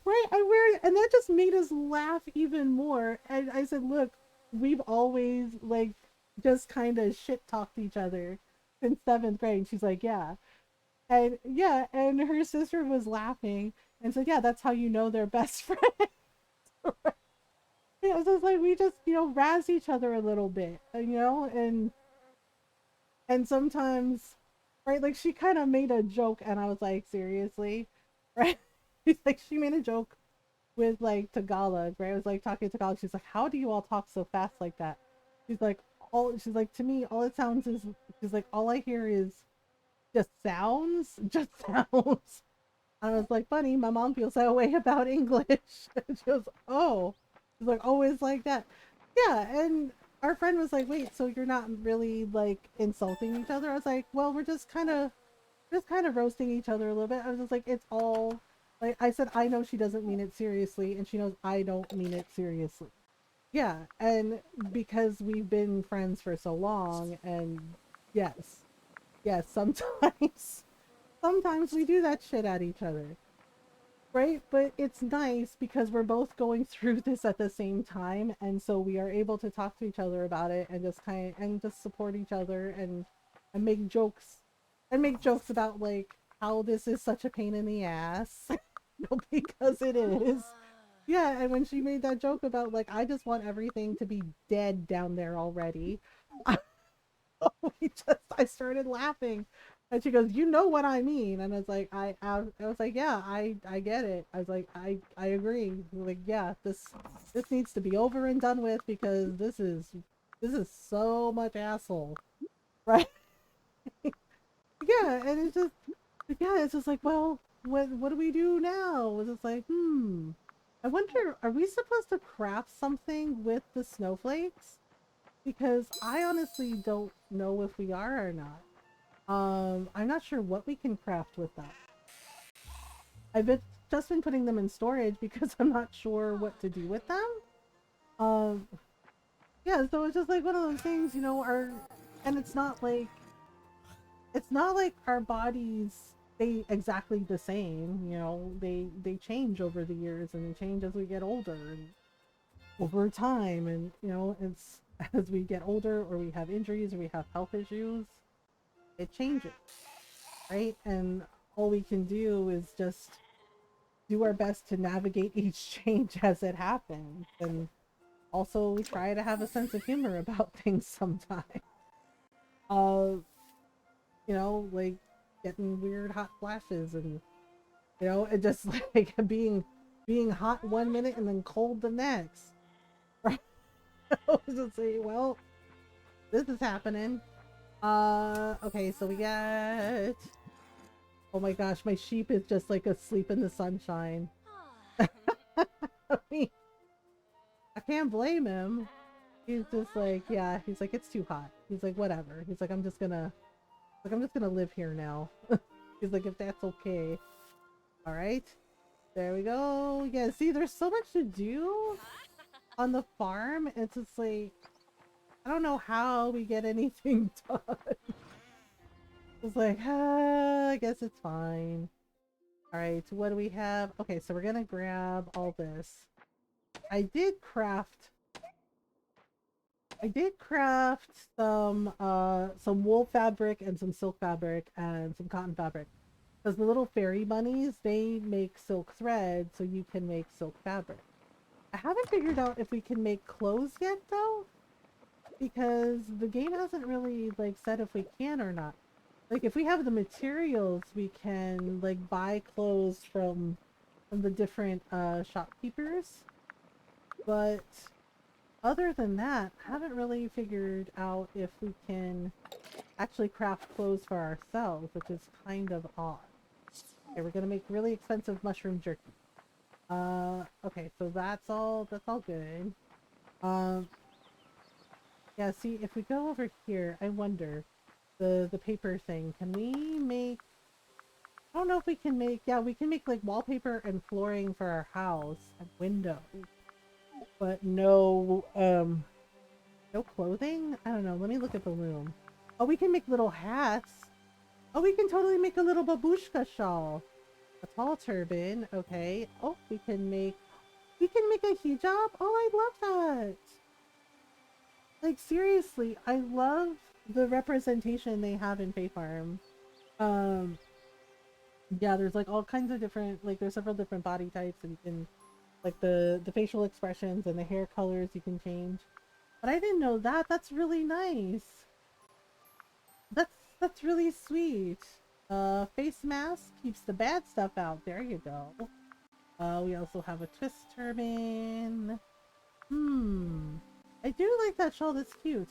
Right? And that just made us laugh even more. And I said, look, we've always like just kind of shit talked each other since seventh grade. And she's like, yeah. And yeah, and her sister was laughing and said, yeah, that's how you know they're best friends. Yeah, so it's like we just, you know, razz each other a little bit, you know, and sometimes, right, like she kind of made a joke and I was like, seriously, right? She's like, she made a joke with like Tagalog, right? I was like talking Tagalog. She's like, how do you all talk so fast like that? She's like, she's like, to me, all it sounds is, she's like, all I hear is just sounds, just sounds. I was like, funny, my mom feels that way about English. And she goes, oh, she's like, always like that. Yeah, and our friend was like, wait, so you're not really like insulting each other? I was like, well, we're just kind of roasting each other a little bit. I was just like, it's all like I said, I know she doesn't mean it seriously, and she knows I don't mean it seriously. Yeah, and because we've been friends for so long, and yes, yes, sometimes sometimes we do that shit at each other, right? But it's nice because we're both going through this at the same time, and so we are able to talk to each other about it and just and just support each other and make jokes about like how this is such a pain in the ass. Because it is. Yeah, and when she made that joke about like I just want everything to be dead down there already. I started laughing. And she goes, "You know what I mean?" And I was like, I was like, "Yeah, I get it." I was like, I agree. Like, yeah, this needs to be over and done with because this is so much asshole, right? Yeah, and it's just like, well, what do we do now? It's just like, I wonder, are we supposed to craft something with the snowflakes? Because I honestly don't know if we are or not. I'm not sure what we can craft with that. Just been putting them in storage because I'm not sure what to do with them. Um, yeah, so it's just like one of those things, you know, and it's not like our bodies stay exactly the same, you know. They change over the years and they change as we get older and over time, and you know, it's as we get older or we have injuries or we have health issues, it changes, right? And all we can do is just do our best to navigate each change as it happens. And Also, we try to have a sense of humor about things sometimes. Uh, you know, like getting weird hot flashes and, you know, it just like being hot one minute and then cold the next. Right? I was just say, well, this is happening. Okay, so we got... Oh my gosh, my sheep is just like asleep in the sunshine. I mean, I can't blame him. He's just like, yeah, he's like, it's too hot. He's like, whatever. He's like, I'm just gonna live here now. He's like, if that's okay. All right, there we go. Yeah, see, there's so much to do on the farm. It's just like, I don't know how we get anything done. It's like, I guess it's fine. All right, what do we have? Okay, so we're gonna grab all this. I did craft some wool fabric and some silk fabric and some cotton fabric. Because the little fairy bunnies, they make silk thread, so you can make silk fabric. I haven't figured out if we can make clothes yet though, because the game hasn't really like said if we can or not. Like if we have the materials, we can like buy clothes from the different shopkeepers. But other than that, I haven't really figured out if we can actually craft clothes for ourselves, which is kind of odd. Okay, we're gonna make really expensive mushroom jerky. Okay, so that's all good. Yeah, see, if we go over here, I wonder, the paper thing, can we make, I don't know if we can make, yeah, we can make like wallpaper and flooring for our house and windows, but no clothing? I don't know, let me look at the loom. Oh, we can make little hats. Oh, we can totally make a little babushka shawl. A tall turban, okay. Oh, we can make a hijab? Oh, I love that. Like, seriously, I love the representation they have in Fae Farm. Yeah, there's like all kinds of different, like there's several different body types and you can, like the facial expressions and the hair colors you can change. But I didn't know that. That's really nice. That's really sweet. Face mask keeps the bad stuff out. There you go. We also have a twist turban. I do like that shawl. That's cute.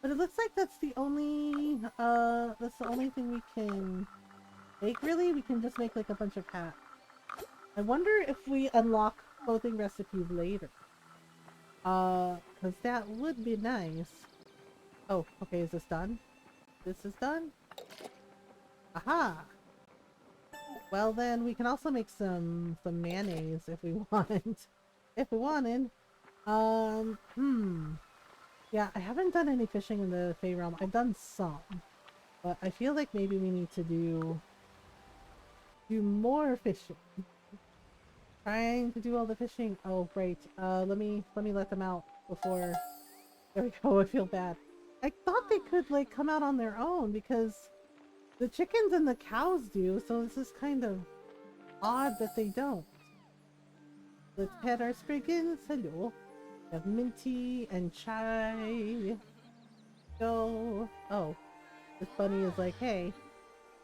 But it looks like that's the only thing we can make, really. We can just make like a bunch of hats. I wonder if we unlock clothing recipes later. Cause that would be nice. Oh, okay, is this done? This is done? Aha! Well then, we can also make some mayonnaise if we want. If we wanted. Yeah, I haven't done any fishing in the Fae realm. I've done some. But I feel like maybe we need to do more fishing. Trying to do all the fishing. Oh, great. Let me let them out before... There we go, I feel bad. I thought they could, like, come out on their own because the chickens and the cows do, so this is kind of odd that they don't. Let's pet our spriggans. Hello. We have minty and chai. Go. Oh. This bunny is like, hey,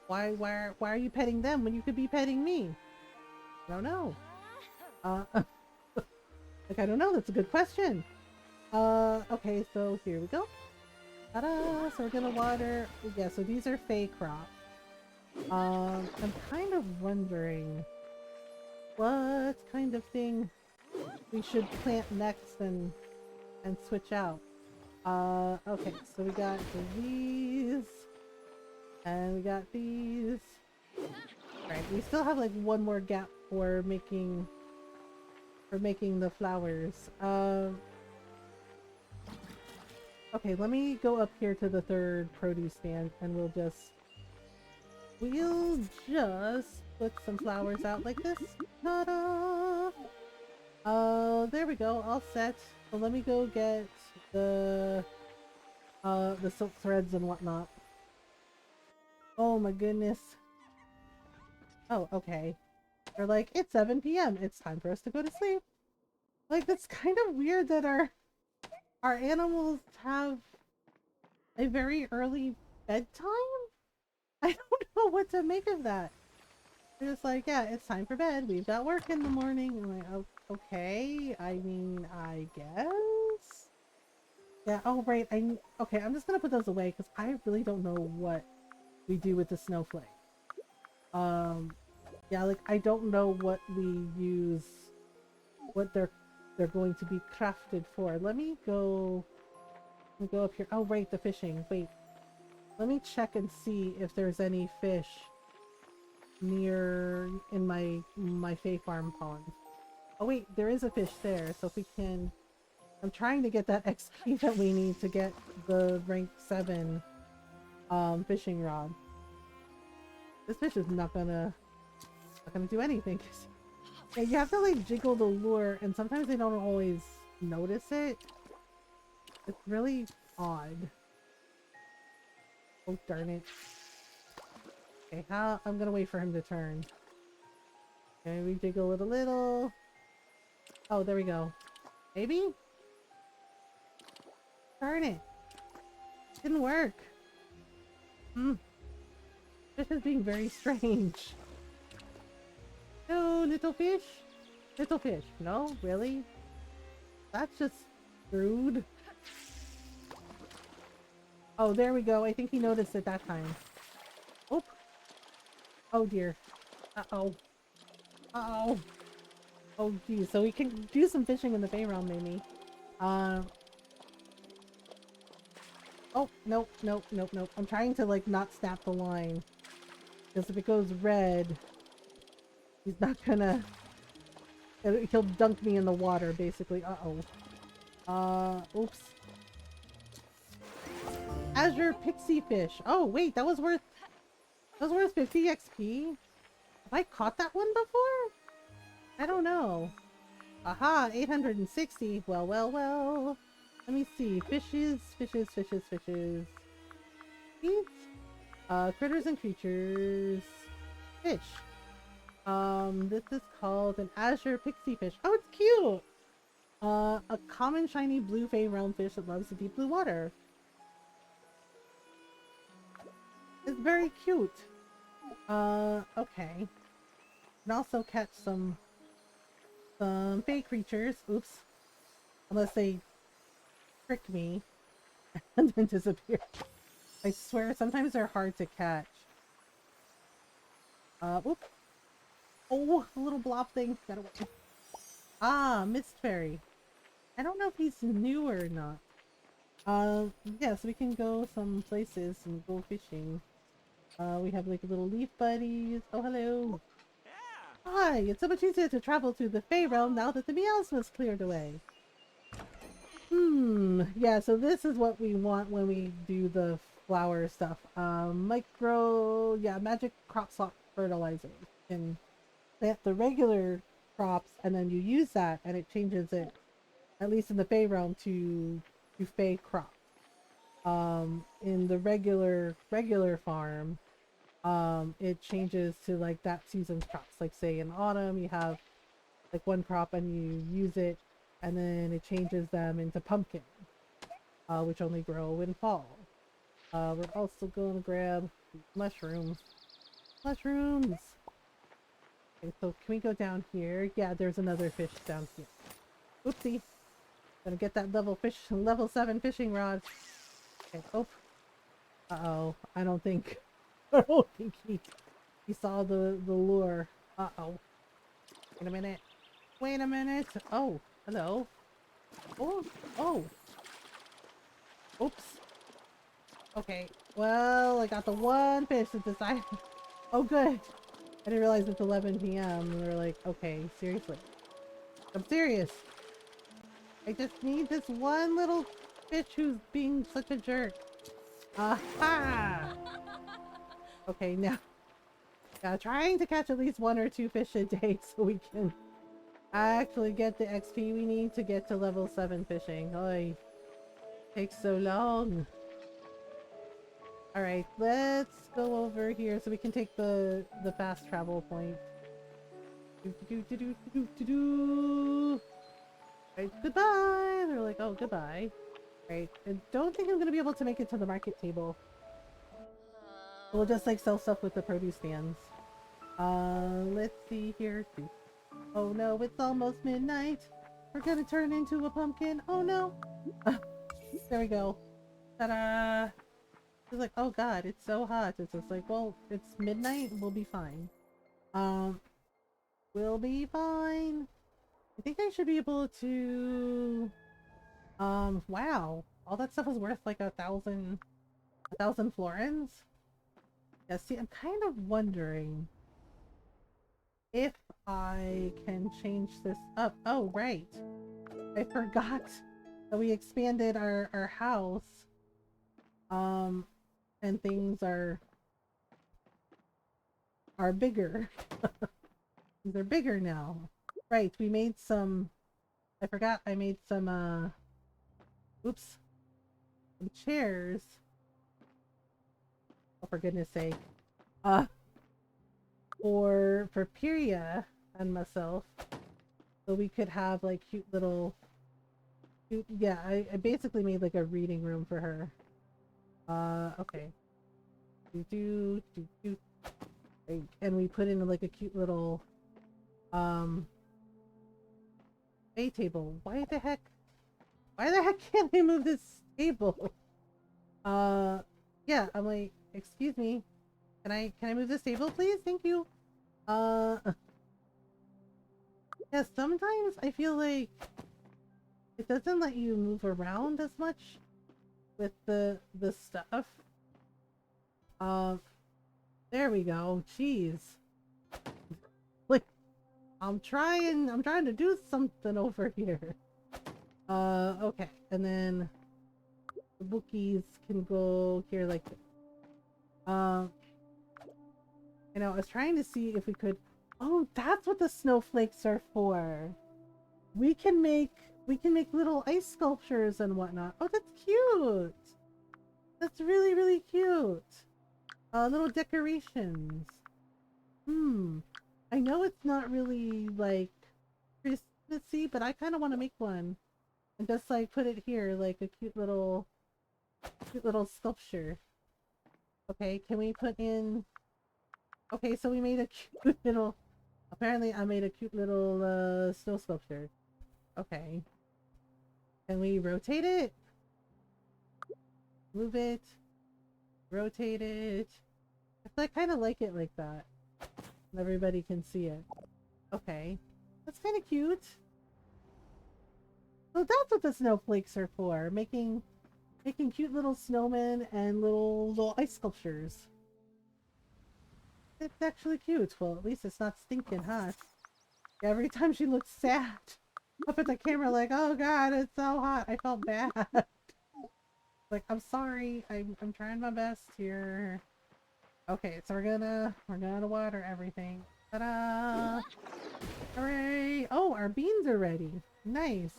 why are you petting them when you could be petting me? I don't know. Like, I don't know. That's a good question. Okay, so here we go. Ta-da! So we're gonna water. Yeah, so these are Fae crops. I'm kind of wondering what kind of thing we should plant next and switch out. Okay, so we got these, and we got these. Right, we still have like one more gap for making the flowers. Okay, let me go up here to the third produce stand and we'll just put some flowers out like this. Ta-da! There we go, all set. So let me go get the silk threads and whatnot. Oh my goodness. Oh, okay. They're like, it's 7 p.m. It's time for us to go to sleep. Like, that's kind of weird that our our animals have a very early bedtime? I don't know what to make of that. They're just like, yeah, it's time for bed. We've got work in the morning. I'm like, oh, okay. I mean, I guess. Yeah. Oh, right. Okay. I'm just gonna put those away because I really don't know what we do with the snowflake. Yeah, like I don't know what we use, what they're going to be crafted for. Let me go. Let me go up here. Oh, right, the fishing. Wait. Let me check and see if there's any fish near in my Fae Farm pond. Oh wait, there is a fish there, so if we can... I'm trying to get that XP that we need to get the rank 7 fishing rod. This fish is not gonna do anything. Yeah, you have to like jiggle the lure, and sometimes they don't always notice it. It's really odd. Oh darn it. Okay, I'm gonna wait for him to turn. Okay, we jiggle it a little. Oh, there we go. Maybe? Darn it. Didn't work. This is being very strange. No, little fish? Little fish. No, really? That's just rude. Oh, there we go. I think he noticed it that time. Oh. Oh dear. Uh-oh. Uh-oh. Oh geez. So we can do some fishing in the Bay realm maybe. Oh, nope, nope, nope, nope. I'm trying to like not snap the line. Because if it goes red, he's not gonna... He'll dunk me in the water, basically. Uh-oh. Oops. Azure Pixie Fish. Oh, wait, that was worth 50 XP? Have I caught that one before? I don't know. Aha, 860. Well, well, well. Let me see. Fishes, fishes, fishes, fishes. Eat. Critters and creatures. Fish. This is called an Azure Pixie Fish. Oh, it's cute! A common shiny blue Fey realm fish that loves the deep blue water. It's very cute. Okay. Can also catch some Fey creatures. Oops. Unless they trick me and then disappear. I swear, sometimes they're hard to catch. Oop. Oh, a little blob thing. Got away. Ah, Mist Fairy. I don't know if he's new or not. Yeah, so we can go some places and go fishing. We have like little leaf buddies. Oh, hello. Hi, it's so much easier to travel to the Fey realm now that the meows was cleared away. Yeah, so this is what we want when we do the flower stuff. Magic crop slot fertilizer. You can plant the regular crops and then you use that and it changes it, at least in the Fey realm, to Fey crop. In the regular farm, it changes to like that season's crops. Like say in autumn you have like one crop and you use it and then it changes them into pumpkin, which only grow in fall. We're also going to grab mushrooms. Mushrooms! Okay, so can we go down here? Yeah, there's another fish down here. Oopsie. Gonna get that level 7 fishing rod. Okay, oh. Uh-oh. I don't think he saw the lure. Uh-oh. Wait a minute. Wait a minute. Oh, hello. Oh, oh. Oops. Okay. Well, I got the one fish that decided. Oh, good. I didn't realize it's 11 p.m. We were like, okay, seriously. I'm serious. I just need this one little fish who's being such a jerk. Aha! Okay, now. Yeah, trying to catch at least 1 or 2 fish a day so we can actually get the XP we need to get to level 7 fishing. Oy. Takes so long. Alright, let's go over here so we can take the fast travel point. Alright, goodbye! They're like, oh, goodbye. Right. I don't think I'm gonna be able to make it to the market table. We'll just like sell stuff with the produce stands. Let's see here. Oh no, it's almost midnight. We're gonna turn into a pumpkin. Oh no. There we go. Ta-da! It's like, oh god, it's so hot. It's just like, well, it's midnight. We'll be fine. Um, we'll be fine. I think I should be able to. Wow, all that stuff was worth like a thousand florins. Yeah, see, I'm kind of wondering if I can change this up. Oh, right. I forgot that we expanded our house. And things are bigger. They're bigger now. Right, we made some. I forgot I made some oops. Some chairs. Oh, for goodness sake. For Piria and myself. So we could have like cute little yeah, I basically made like a reading room for her. Okay. And we put in like a cute little bay table. Why the heck can't I move this table? Yeah, I'm like, excuse me. Can I move this table, please? Thank you. Yeah, sometimes I feel like it doesn't let you move around as much with the stuff. There we go. Jeez. Like, I'm trying to do something over here. Okay. And then the bookies can go here like this. You know, I was trying to see if we could. Oh, that's what the snowflakes are for. We can make little ice sculptures and whatnot. Oh, that's cute. That's really, really cute. Little decorations. I know it's not really like Christmassy, but I kind of want to make one and just like put it here like a cute little sculpture. Okay, can we put in? Okay, so we made a cute little. Apparently, I made a cute little snow sculpture. Okay. Can we rotate it? Move it. Rotate it. I kind of like it like that. And everybody can see it. Okay. That's kind of cute. So that's what the snowflakes are for. Making cute little snowmen and little ice sculptures. It's actually cute. Well, at least it's not stinking hot. Every time she looks sad up at the camera like, oh god, it's so hot. I felt bad. Like, I'm sorry. I'm trying my best here. Okay, so we're gonna water everything. Ta-da! Hooray! Oh, our beans are ready. Nice.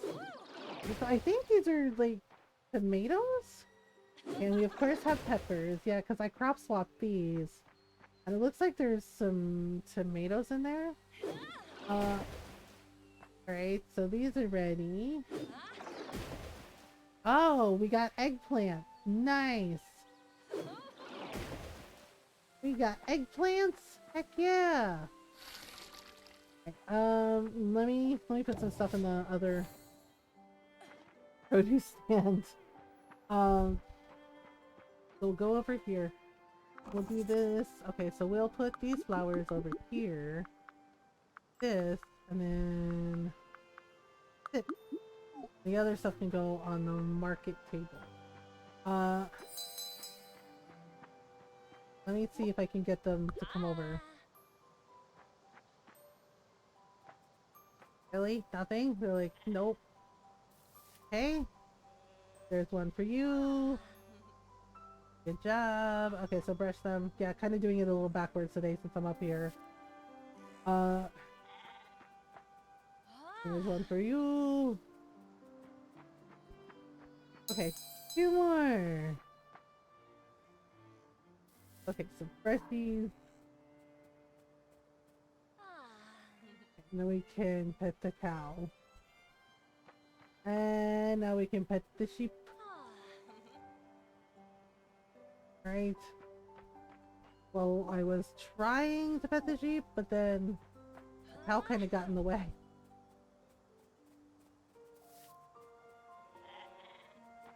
So I think these are like tomatoes? And we of course have peppers. Yeah, because I crop swapped these. And it looks like there's some tomatoes in there. Alright, so these are ready. Oh, we got eggplant. Nice. We got eggplants? Heck yeah. Okay, let me put some stuff in the other produce stand. So we'll go over here. We'll do this. Okay, so we'll put these flowers over here. This, and then this. The other stuff can go on the market table. Let me see if I can get them to come over. Really? Nothing? They're like, nope. Okay. There's one for you. Good job. Okay, so brush them. Yeah, kind of doing it a little backwards today since I'm up here. Here's one for you. Okay, two more. Okay, so brush these. And then we can pet the cow. And now we can pet the sheep. Alright. Well, I was trying to pet the sheep, but then the cow kind of got in the way.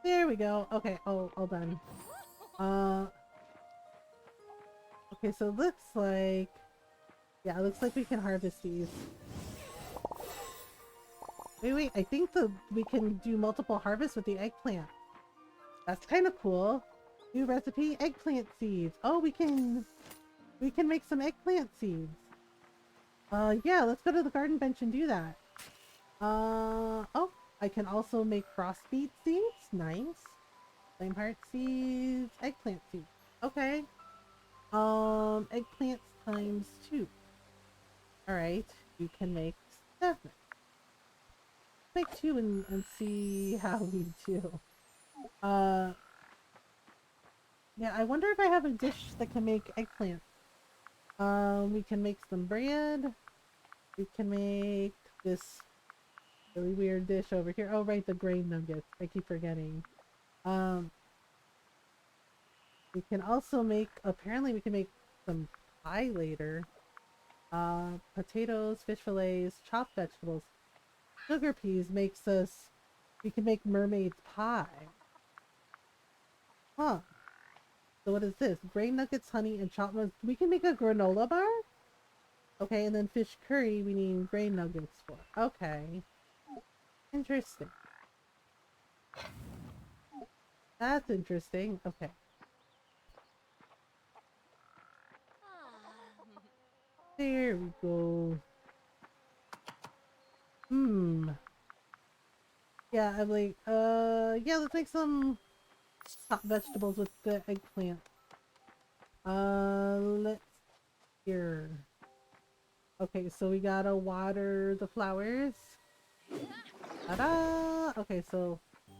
There we go. Okay, all done. Okay, so it looks like... Yeah, it looks like we can harvest these. Wait, I think we can do multiple harvests with the eggplant. That's kind of cool. New recipe, eggplant seeds. Oh, we can make some eggplant seeds. Yeah, let's go to the garden bench and do that. Oh, I can also make frostbeet seeds. Nice. Flameheart seeds, eggplant seeds. Okay. Eggplants times 2. Alright, you can make 7. Make 2 and see how we do. Yeah, I wonder if I have a dish that can make eggplant. We can make some bread. We can make this really weird dish over here. Oh, right, the grain nuggets. I keep forgetting. We can also make, apparently we can make some pie later. Potatoes, fish fillets, chopped vegetables. Sugar peas makes us, we can make mermaid pie. Huh. So what is this? Grain nuggets, honey, and chopped nuts. We can make a granola bar? Okay, and then fish curry we need grain nuggets for. Okay. Interesting. That's interesting. Okay. There we go. Yeah, I'm like, yeah, let's make some chopped vegetables with the eggplant. Let's here. Okay, so we gotta water the flowers. Ta-da! Okay, so I'm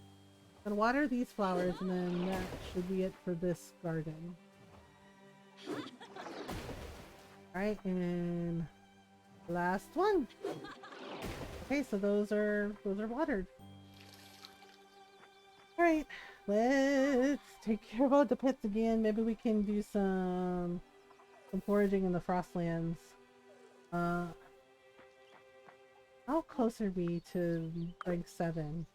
gonna water these flowers and then that should be it for this garden. Alright, and last one. Okay, so those are watered. Alright, let's take care of all the pets again. Maybe we can do some foraging in the Frostlands. How close are we to rank 7?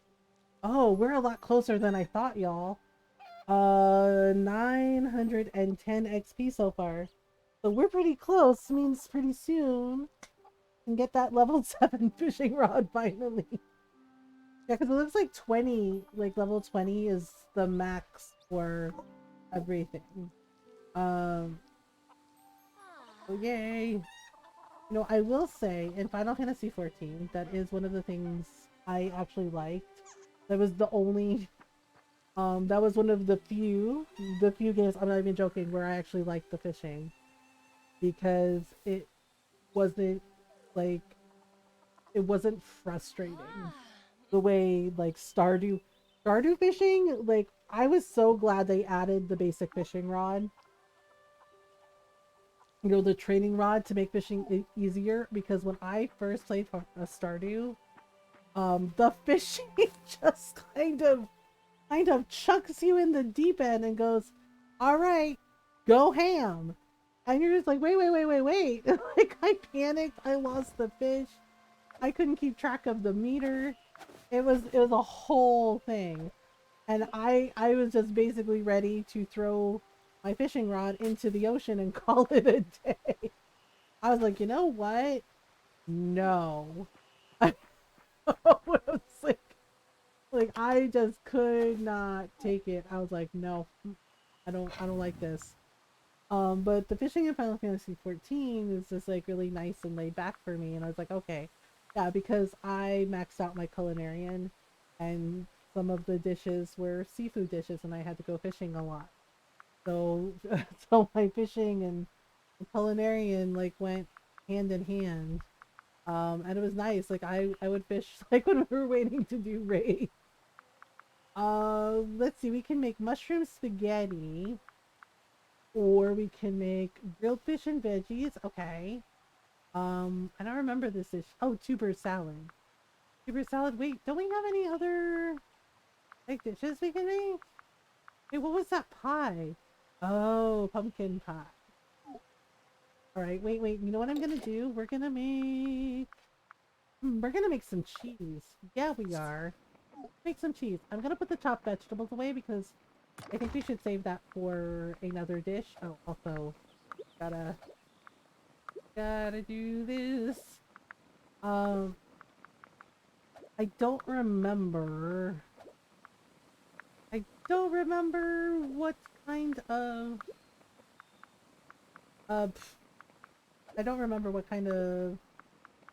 Oh, we're a lot closer than I thought, y'all. 910 XP so far. So we're pretty close. Means pretty soon we can get that level 7 fishing rod finally. Yeah, because it looks like 20, like level 20 is the max for everything. Oh yay. You know, I will say in Final Fantasy XIV, that is one of the things I actually liked. That was the only, that was one of the few games, I'm not even joking, where I actually liked the fishing. Because it wasn't, like, it wasn't frustrating. The way, like, Stardew fishing, like, I was so glad they added the basic fishing rod. You know, the training rod to make fishing easier, because when I first played Stardew, the fishing just kind of chucks you in the deep end and goes, all right, go ham. And you're just like, wait. Like, I panicked. I lost the fish. I couldn't keep track of the meter. It was a whole thing. And I was just basically ready to throw my fishing rod into the ocean and call it a day. I was like, you know what? No. I was like I just could not take it. I was like, no, I don't like this. But the fishing in Final Fantasy XIV is just like really nice and laid back for me, and I was like, okay, yeah, because I maxed out my culinarian, and some of the dishes were seafood dishes, and I had to go fishing a lot. So, so my fishing and culinarian like went hand in hand. And it was nice. Like I would fish like when we were waiting to do raid. Let's see. We can make mushroom spaghetti, or we can make grilled fish and veggies. Okay. I don't remember this dish. Oh, tuber salad. Tuber salad. Wait, don't we have any other like dishes we can make? Hey, what was that pie? Oh, pumpkin pie. Alright, wait. You know what I'm gonna do? We're gonna make some cheese. Yeah, we are. Make some cheese. I'm gonna put the chopped vegetables away because I think we should save that for another dish. Oh, also, gotta do this. Um, I don't remember. I don't remember what kind of uh I don't remember what kind of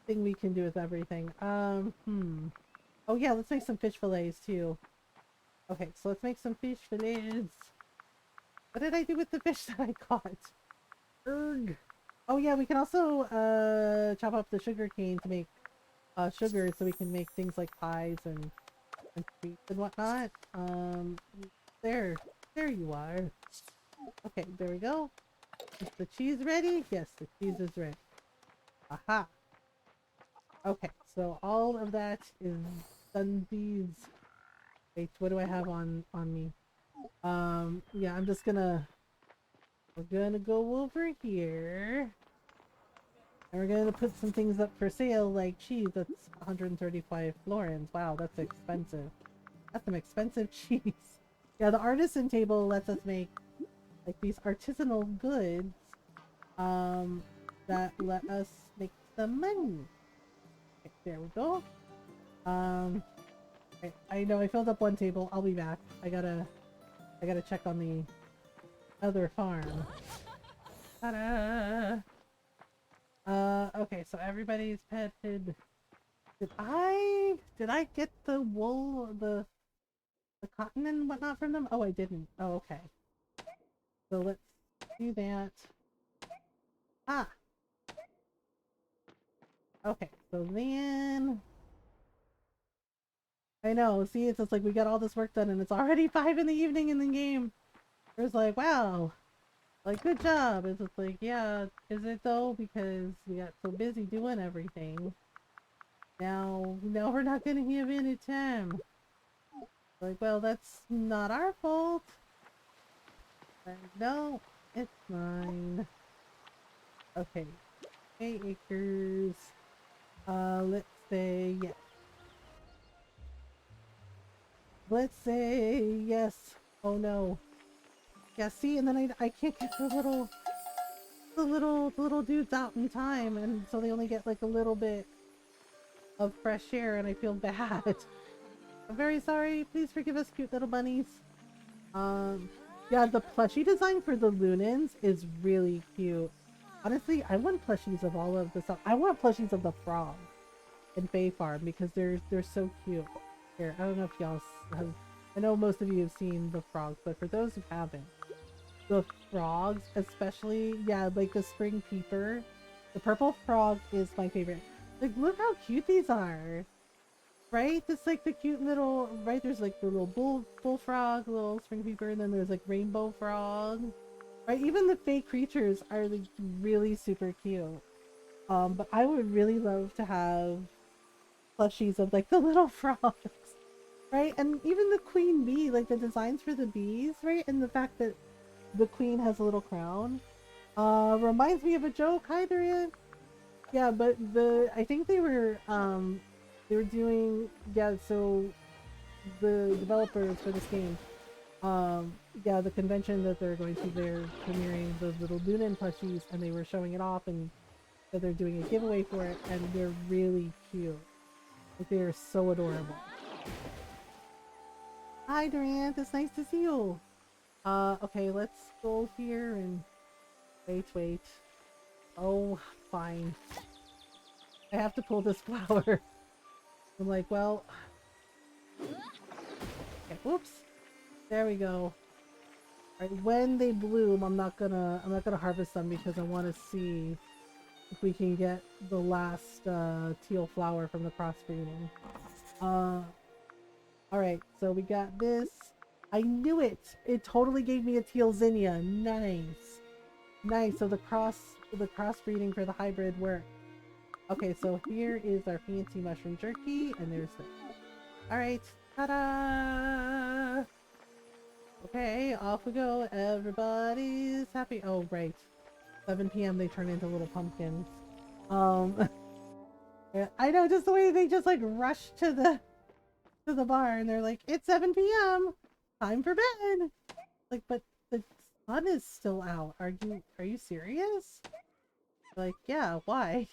thing we can do with everything. Oh yeah, let's make some fish fillets too. Okay, so let's make some fish fillets. What did I do with the fish that I caught? Erg. Oh yeah, we can also chop up the sugar cane to make sugar so we can make things like pies and sweets and whatnot. There. There you are. Okay, there we go. Is the cheese ready? Yes, the cheese is ready. Aha. Okay, so all of that is done. These. Wait, what do I have on me? Yeah, we're gonna go over here. And we're gonna put some things up for sale, like cheese. That's 135 florins. Wow, that's expensive. That's some expensive cheese. Yeah, the artisan table lets us make like these artisanal goods that let us make some money. Okay, there we go. I know I filled up one table. I'll be back. I gotta check on the other farm. Ta-da! Okay, so everybody's petted. Did I get the wool, the cotton and whatnot from them? Oh, I didn't. Oh, okay. So let's do that. Ah! Okay, so then... I know, see, it's just like we got all this work done and it's already 5 in the evening in the game. It was like, wow, like, good job. It's just like, yeah, is it though? Because we got so busy doing everything. Now we're not gonna have any time. Like, well, that's not our fault. Like, no, it's mine. Okay, 8 acres. Let's say yes. Let's say yes. Oh no. Yeah, see, and then I can't get the little dudes out in time, and so they only get like a little bit of fresh air, and I feel bad. I'm very sorry. Please forgive us, cute little bunnies. Yeah, the plushie design for the Lunans is really cute. Honestly, I want plushies of all of the stuff. I want plushies of the frog in Bay Farm because they're so cute. Here, I don't know if y'all have. I know most of you have seen the frogs, but for those who haven't, the frogs, especially, yeah, like the spring peeper, the purple frog is my favorite. Like, look how cute these are, right? It's like the cute little, right? There's like the little bullfrog, little spring peeper, and then there's like rainbow frog, right? Even the fake creatures are like really super cute. But I would really love to have plushies of like the little frogs, right? And even the queen bee, like the designs for the bees, right? And the fact that the queen has a little crown reminds me of a joke. Hi there. Yeah, but I think they were doing, yeah, so the developers for this game, yeah, the convention that they're going to, they're premiering those little Lunan plushies, and they were showing it off, and that they're doing a giveaway for it, and they're really cute. Like, they are so adorable. Hi Durant, it's nice to see you. Okay, let's go here and wait. Oh, fine. I have to pull this flower. I'm like, well, okay, whoops. There we go. Alright, when they bloom, I'm not gonna harvest them because I want to see if we can get the last teal flower from the crossbreeding. Alright, so we got this. I knew it! It totally gave me a teal zinnia. Nice. Nice, so the crossbreeding for the hybrid worked. Okay, so here is our fancy mushroom jerky, and there's the... Alright, ta-da! Okay, off we go. Everybody's happy. Oh, right. 7 p.m. they turn into little pumpkins. Yeah, I know, just the way they just like rush to the bar and they're like, it's 7 p.m. Time for bed. Like, but the sun is still out. Are you serious? Like, yeah, why?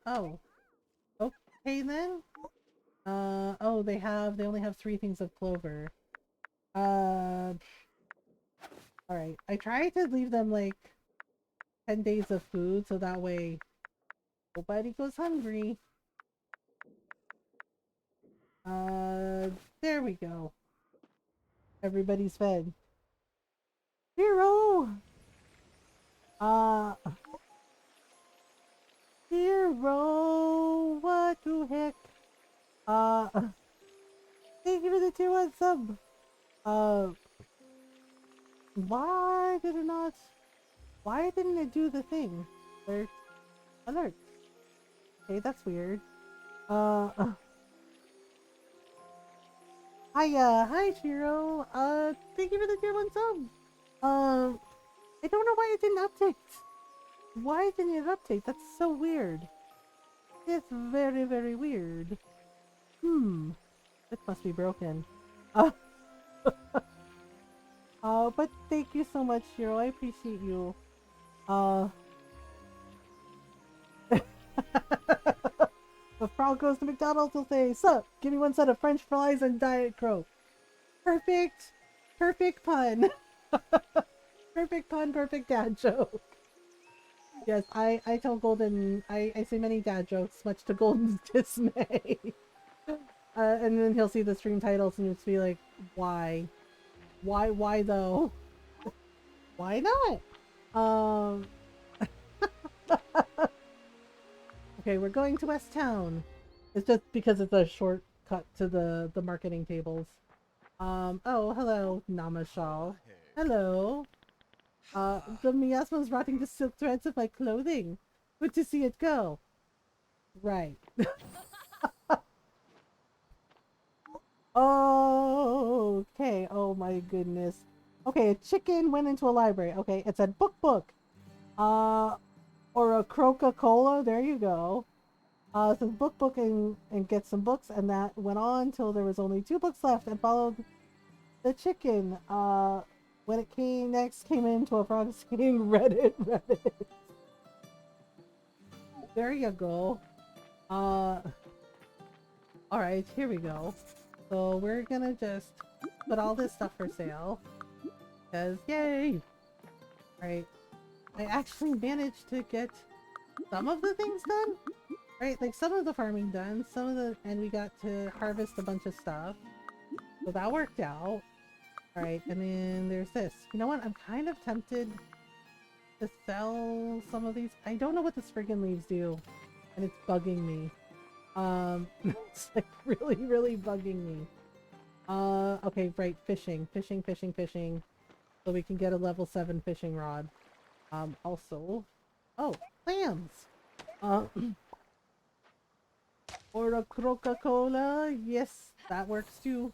Oh, okay then. Oh, they only have 3 things of clover. Uh, all right. I try to leave them like 10 days of food so that way nobody goes hungry. Uh, there we go. Everybody's fed. Hero! Uh, Hero! What the heck? Uh, thank you for the 2-1 sub. Uh, why did it not? Why didn't it do the thing? Alert. Alert. Okay, that's weird. Uh, hi Shiro. Thank you for the tier 1 sub. I don't know why it didn't update. Why didn't it update? That's so weird. It's very, very weird. It must be broken. Uh, but thank you so much, Shiro. I appreciate you. If Frog goes to McDonald's, he'll say, "Sup, give me 1 set of French fries and Diet Coke." Perfect! Perfect pun! Perfect pun, perfect dad joke. Yes, I tell Golden, I say many dad jokes, much to Golden's dismay. And then he'll see the stream titles and he'll just be like, why? Why though? Why not? Okay, we're going to West Town. It's just because it's a shortcut to the marketing tables. Oh, hello, Namashal. Hello. The miasma's rotting the silk threads of my clothing. Good to see it go. Right. Oh, okay. Oh my goodness. Okay, a chicken went into a library. Okay, it said book. Or a Coca-Cola. There you go. It says book and get some books, and that went on till there was only 2 books left and followed the chicken. When it came into a frog saying Reddit. There you go. Alright, here we go. So we're gonna just put all this stuff for sale. Because, yay! Alright. I actually managed to get some of the things done. Right, like some of the farming done, and we got to harvest a bunch of stuff. So that worked out. Alright, and then there's this. You know what? I'm kind of tempted to sell some of these. I don't know what the friggin' leaves do. And it's bugging me. It's like really, really bugging me. Okay, right, fishing. So we can get a level 7 fishing rod. Also... Oh, clams! Or a Coca-Cola. Yes, that works too.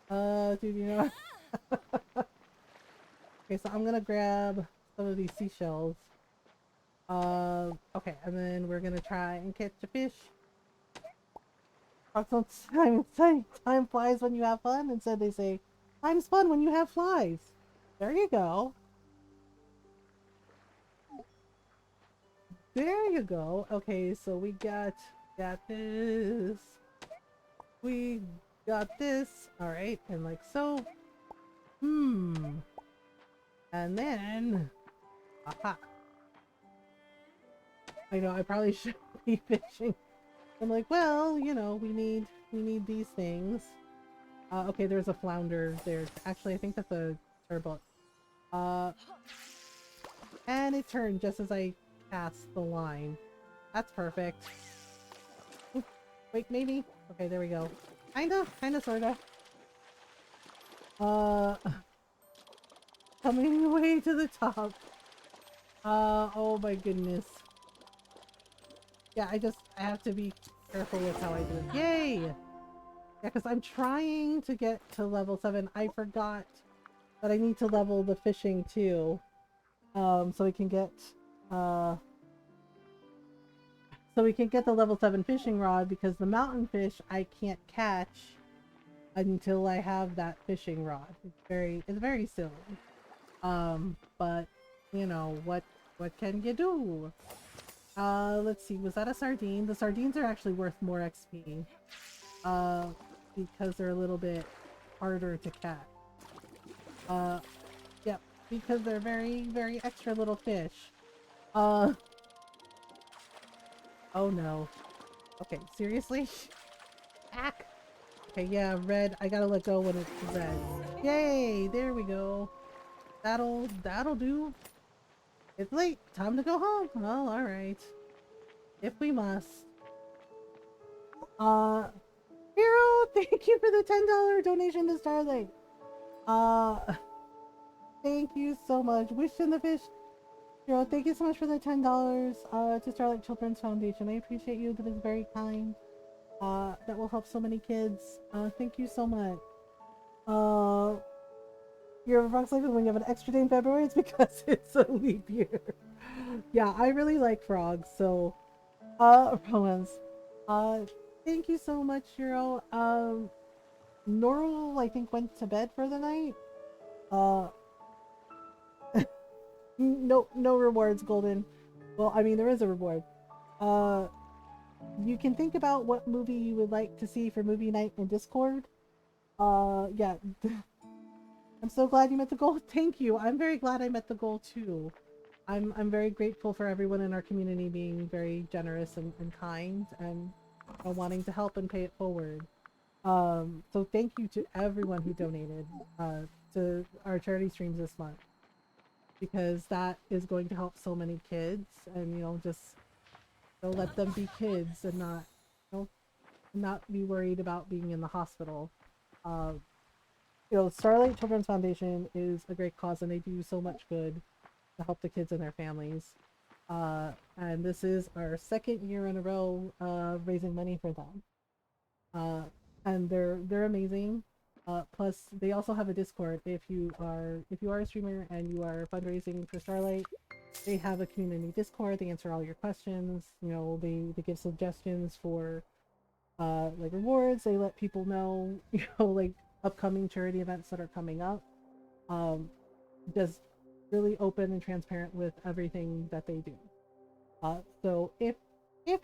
Dude, you know. Okay, so I'm gonna grab some of these seashells. Okay, and then we're gonna try and catch a fish. Time flies when you have fun. Instead, they say, time's fun when you have flies. There you go. There you go. Okay, so we got this. We got this. Alright, and like so. And then... Aha. I know, I probably should be fishing. I'm like, well, you know, we need these things. Okay, there's a flounder there. Actually, I think that's a turbot. And it turned just as I passed the line. That's perfect. Oop, wait, maybe? Okay, there we go. Kinda, sorta. Coming way to the top. Oh my goodness. Yeah, I have to be careful with how I do it. Yay! Yeah, because I'm trying to get to level 7. I forgot that I need to level the fishing too. So we can get uh the level 7 fishing rod, because the mountain fish I can't catch until I have that fishing rod. It's very silly. But you know, what can you do? Let's see, was that a sardine? The sardines are actually worth more XP. Uh, because they're a little bit harder to catch. Yep, because they're very, very extra little fish. Uh, oh no. Okay, seriously? Back! Okay, yeah, red. I gotta let go when it's red. Yay! There we go. That'll do. It's late. Time to go home. Well, alright. If we must. Uh, Hero, thank you for the $10 donation to Starlight. Uh, thank you so much. Wish in the fish. Hero, thank you so much for the $10 to Starlight Children's Foundation. I appreciate you. That is very kind. That will help so many kids. Thank you so much. Year of a Frog's Life is when you have an extra day in February. It's because it's a leap year. Yeah, I really like frogs, so Romans. Thank you so much, Hero. Normal, I think, went to bed for the night. Uh no rewards, Golden. Well, I mean, there is a reward. Uh you can think about what movie you would like to see for movie night in Discord. Yeah. I'm so glad you met the goal. Thank you. I'm very glad I met the goal too. I'm very grateful for everyone in our community being very generous and kind, and wanting to help and pay it forward. So thank you to everyone who donated to our charity streams this month, because that is going to help so many kids, and just let them be kids and not not be worried about being in the hospital. Uh, Starlight Children's Foundation is a great cause, and they do so much good to help the kids and their families. And this is our second year in a row raising money for them. And they're amazing. Plus, they also have a Discord. If you are a streamer and you are fundraising for Starlight, they have a community Discord. They answer all your questions. They give suggestions for like rewards. They let people know like upcoming charity events that are coming up. Just really open and transparent with everything that they do. So if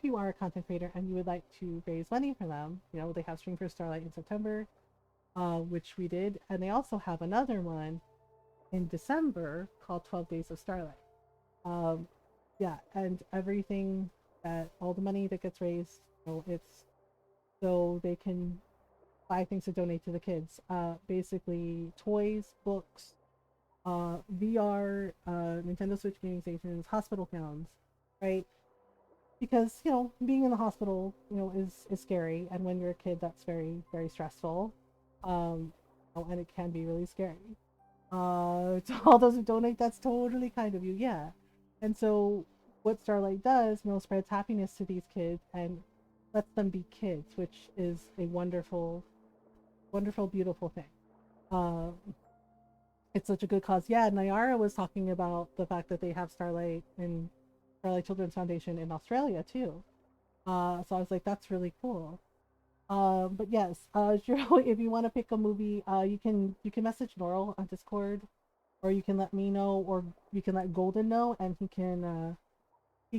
you are a content creator and you would like to raise money for them, they have Stream for Starlight in September, which we did, and they also have another one in December called 12 Days of Starlight. Yeah, and everything all the money that gets raised, it's so they can buy things to donate to the kids. Basically toys, books, VR, Nintendo Switch gaming stations, hospital gowns, right? Because being in the hospital, is scary, and when you're a kid, that's very, very stressful, and it can be really scary. To all those who donate, that's totally kind of you, yeah. And so, what Starlight does, spreads happiness to these kids and lets them be kids, which is a wonderful, wonderful, beautiful thing. Uh, it's such a good cause. Yeah, Nayara was talking about the fact that they have Starlight and Starlight Children's Foundation in Australia too. So I was like, that's really cool. But yes, Shiro, if you want to pick a movie, you can message Norl on Discord, or you can let me know, or you can let Golden know, and he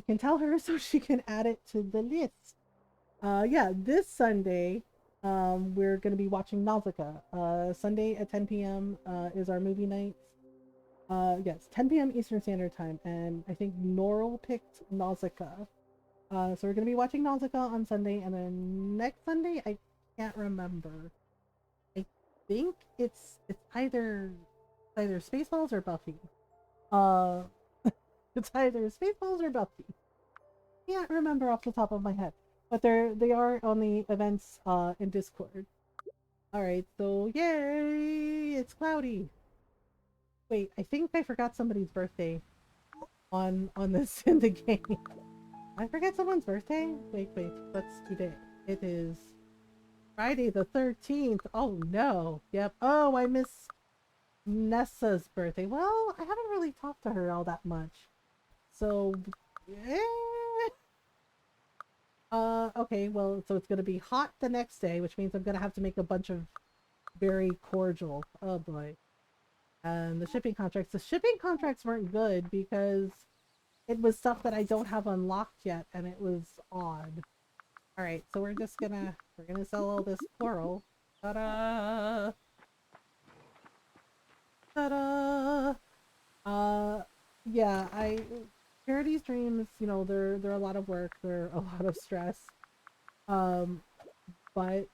can tell her so she can add it to the list. Yeah, this Sunday, we're gonna be watching Nausicaa. Sunday at 10 p.m. Is our movie night. Yes, 10 p.m. Eastern Standard Time, and I think Norl picked Nausicaa. So we're gonna be watching Nausicaa on Sunday, and then next Sunday, I can't remember. I think it's either Spaceballs or Buffy. Uh, it's either Spaceballs or Buffy. Can't remember off the top of my head, but they are on the events in Discord. All right, so yay! It's cloudy. Wait, I think I forgot somebody's birthday on this in the game. I forget someone's birthday? Wait, what's today? It is Friday the 13th. Oh no. Yep. Oh, I miss Nessa's birthday. Well, I haven't really talked to her all that much. So, eh. Okay, well, so it's gonna be hot the next day, which means I'm gonna have to make a bunch of very cordial. Oh boy. And the shipping contracts weren't good because it was stuff that I don't have unlocked yet, and it was odd. All right, so we're gonna sell all this coral. Ta-da! Ta-da! Uh, yeah, charity streams, they're a lot of work, they're a lot of stress. Um, but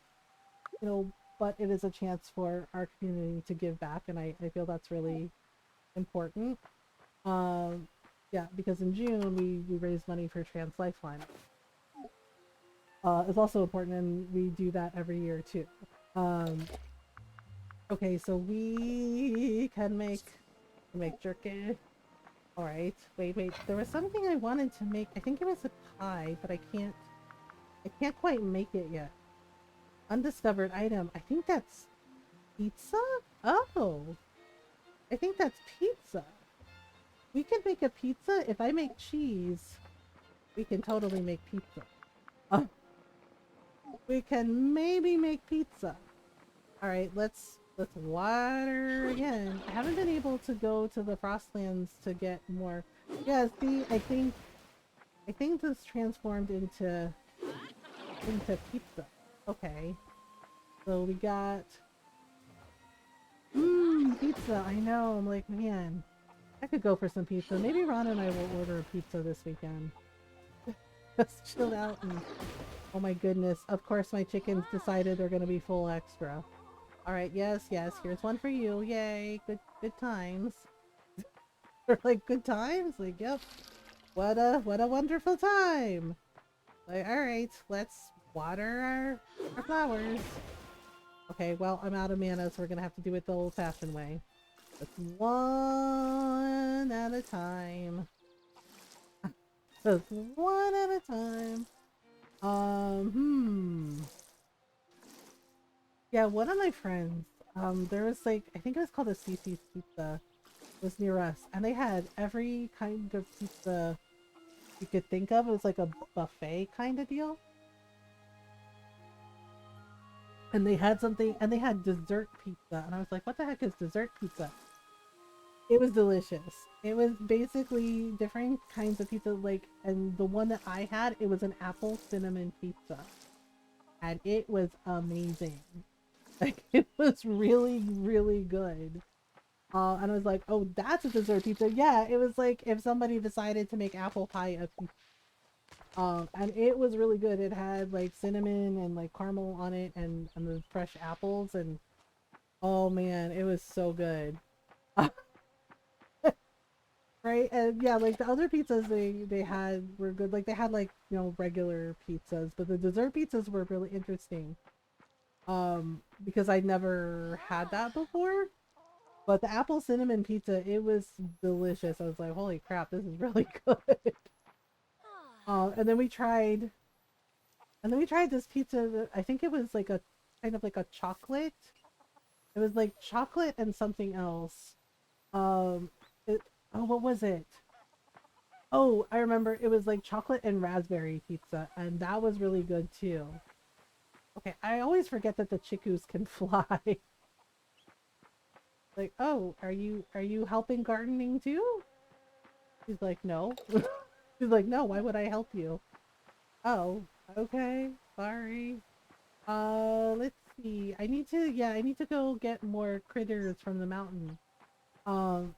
you know, but it is a chance for our community to give back, and I feel that's really important. Um, yeah, because in June we raised money for Trans Lifeline. It's also important, and we do that every year too. Um, okay, so we can make jerky. All right, wait. There was something I wanted to make. I think it was a pie, but I can't quite make it yet. Undiscovered item. I think that's pizza? Oh, I think that's pizza. We can make a pizza. If I make cheese, we can totally make pizza. Uh, we can maybe make pizza. All right, let's water again. I haven't been able to go to the Frostlands to get more. Yeah, see, I think this transformed into pizza. Okay, so we got pizza. I know. I'm like, man, I could go for some pizza. Maybe Ron and I will order a pizza this weekend. Just chill out and oh my goodness. Of course my chickens decided they're gonna be full extra. Alright, yes, here's one for you. Yay, good times. They're like, good times? Like, yep. What a wonderful time. Like, alright, let's water our flowers. Okay, well, I'm out of mana, so we're gonna have to do it the old-fashioned way. Just one at a time. Just one at a time. Yeah, one of my friends, there was like, I think it was called a CC's Pizza, was near us, and they had every kind of pizza you could think of. It was like a buffet kind of deal. And they had dessert pizza, and I was like, what the heck is dessert pizza? It was delicious. It was basically different kinds of pizza, like, and the one that I had, it was an apple cinnamon pizza. And it was amazing. Like, it was really, really good. And I was like, oh, that's a dessert pizza. Yeah, it was like if somebody decided to make apple pie a pizza. And it was really good. It had like cinnamon and like caramel on it and the fresh apples and oh man, it was so good. Right? And yeah, like the other pizzas they had were good. Like they had like, regular pizzas, but the dessert pizzas were really interesting. Because I never had that before. But the apple cinnamon pizza, it was delicious. I was like, holy crap, this is really good. And then we tried this pizza that I think it was like a kind of like a chocolate. It was like chocolate and something else. Um, what was it? Oh, I remember it was like chocolate and raspberry pizza, and that was really good too. Okay, I always forget that the chickus can fly. Like, oh, are you helping gardening too? She's like, no. She's like, no, why would I help you? Oh, okay, sorry. Let's see. I need to go get more critters from the mountain. Um,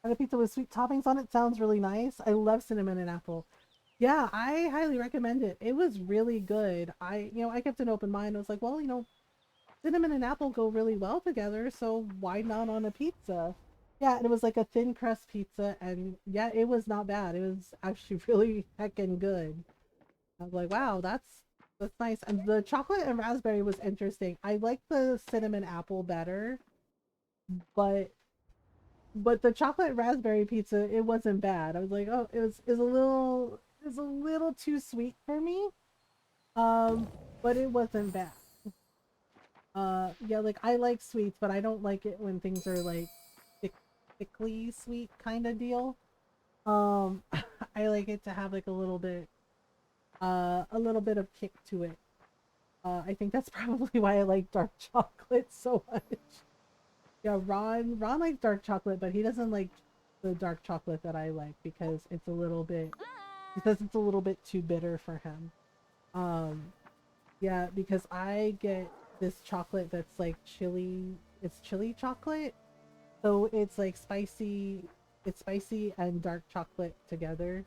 and a pizza with sweet toppings on it sounds really nice. I love cinnamon and apple. Yeah, I highly recommend it. It was really good. I kept an open mind. I was like, well, cinnamon and apple go really well together, so why not on a pizza? Yeah, and it was like a thin crust pizza, and yeah, it was not bad. It was actually really heckin' good. I was like, wow, that's nice. And the chocolate and raspberry was interesting. I like the cinnamon apple better, but the chocolate raspberry pizza, it wasn't bad. I was like, oh, it was a little too sweet for me. Um, but it wasn't bad. Yeah, like I like sweets, but I don't like it when things are like thick, thickly sweet kind of deal. Um, I like it to have like a little bit of kick to it. I think that's probably why I like dark chocolate so much. Yeah, Ron likes dark chocolate, but he doesn't like the dark chocolate that I like because it's a little bit. He says it's a little bit too bitter for him. Um, yeah, because I get this chocolate that's like chili. It's chili chocolate, so it's like spicy. It's spicy and dark chocolate together.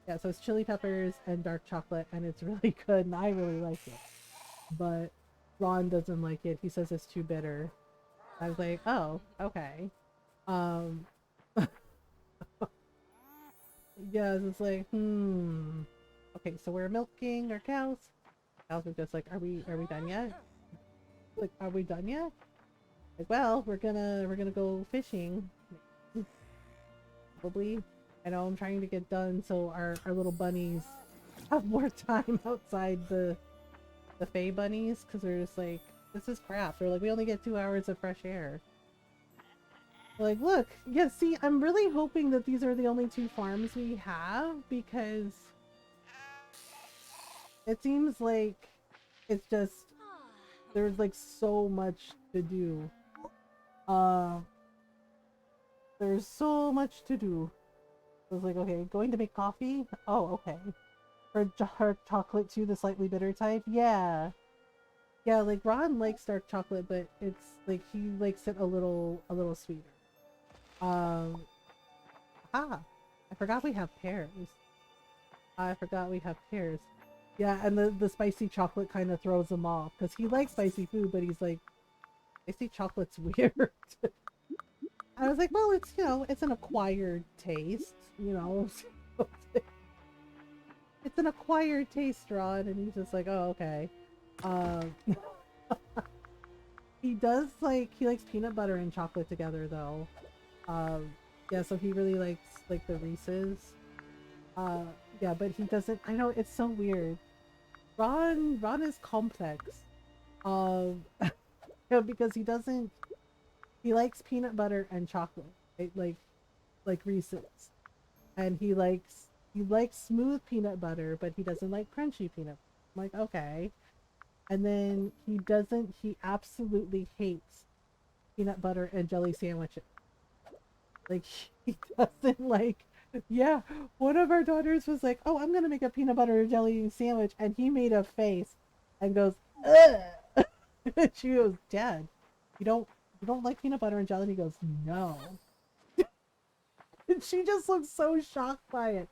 Yeah, so it's chili peppers and dark chocolate, and it's really good, and I really like it. But Ron doesn't like it. He says it's too bitter. I was like, oh, okay. Um, yeah, it's like, okay, so we're milking our cows. Cows are just like, are we done yet? Like, are we done yet? Like, well, we're gonna go fishing. Probably. I know I'm trying to get done so our little bunnies have more time outside the Fae bunnies, because they're just like, this is crap. They're like, we only get 2 hours of fresh air. Like, look, yeah, see, I'm really hoping that these are the only two farms we have, because it seems like it's just, there's like so much to do. Uh, there's so much to do. I was like, okay, going to make coffee? Oh, okay. For chocolate too, the slightly bitter type? Yeah. Yeah, like Ron likes dark chocolate, but it's like he likes it a little sweeter. Um, I forgot we have pears. I forgot we have pears. Yeah, and the spicy chocolate kind of throws him off because he likes spicy food, but he's like, spicy chocolate's weird. I was like, well, it's it's an acquired taste, it's an acquired taste, Ron, and he's just like, oh, okay. Um, he likes peanut butter and chocolate together though. Um, yeah, so he really likes like the Reese's. Uh, yeah, but he doesn't. I know it's so weird. Ron is complex. Um, yeah, because he doesn't. He likes peanut butter and chocolate, right? Like Reese's, and he likes smooth peanut butter, but he doesn't like crunchy peanut. I'm like, okay. And then he absolutely hates peanut butter and jelly sandwiches. Like, he doesn't like, yeah, one of our daughters was like, oh, I'm gonna make a peanut butter and jelly sandwich, and he made a face and goes, ugh. She goes, Dad, you don't like peanut butter and jelly? And he goes, no. And she just looks so shocked by it.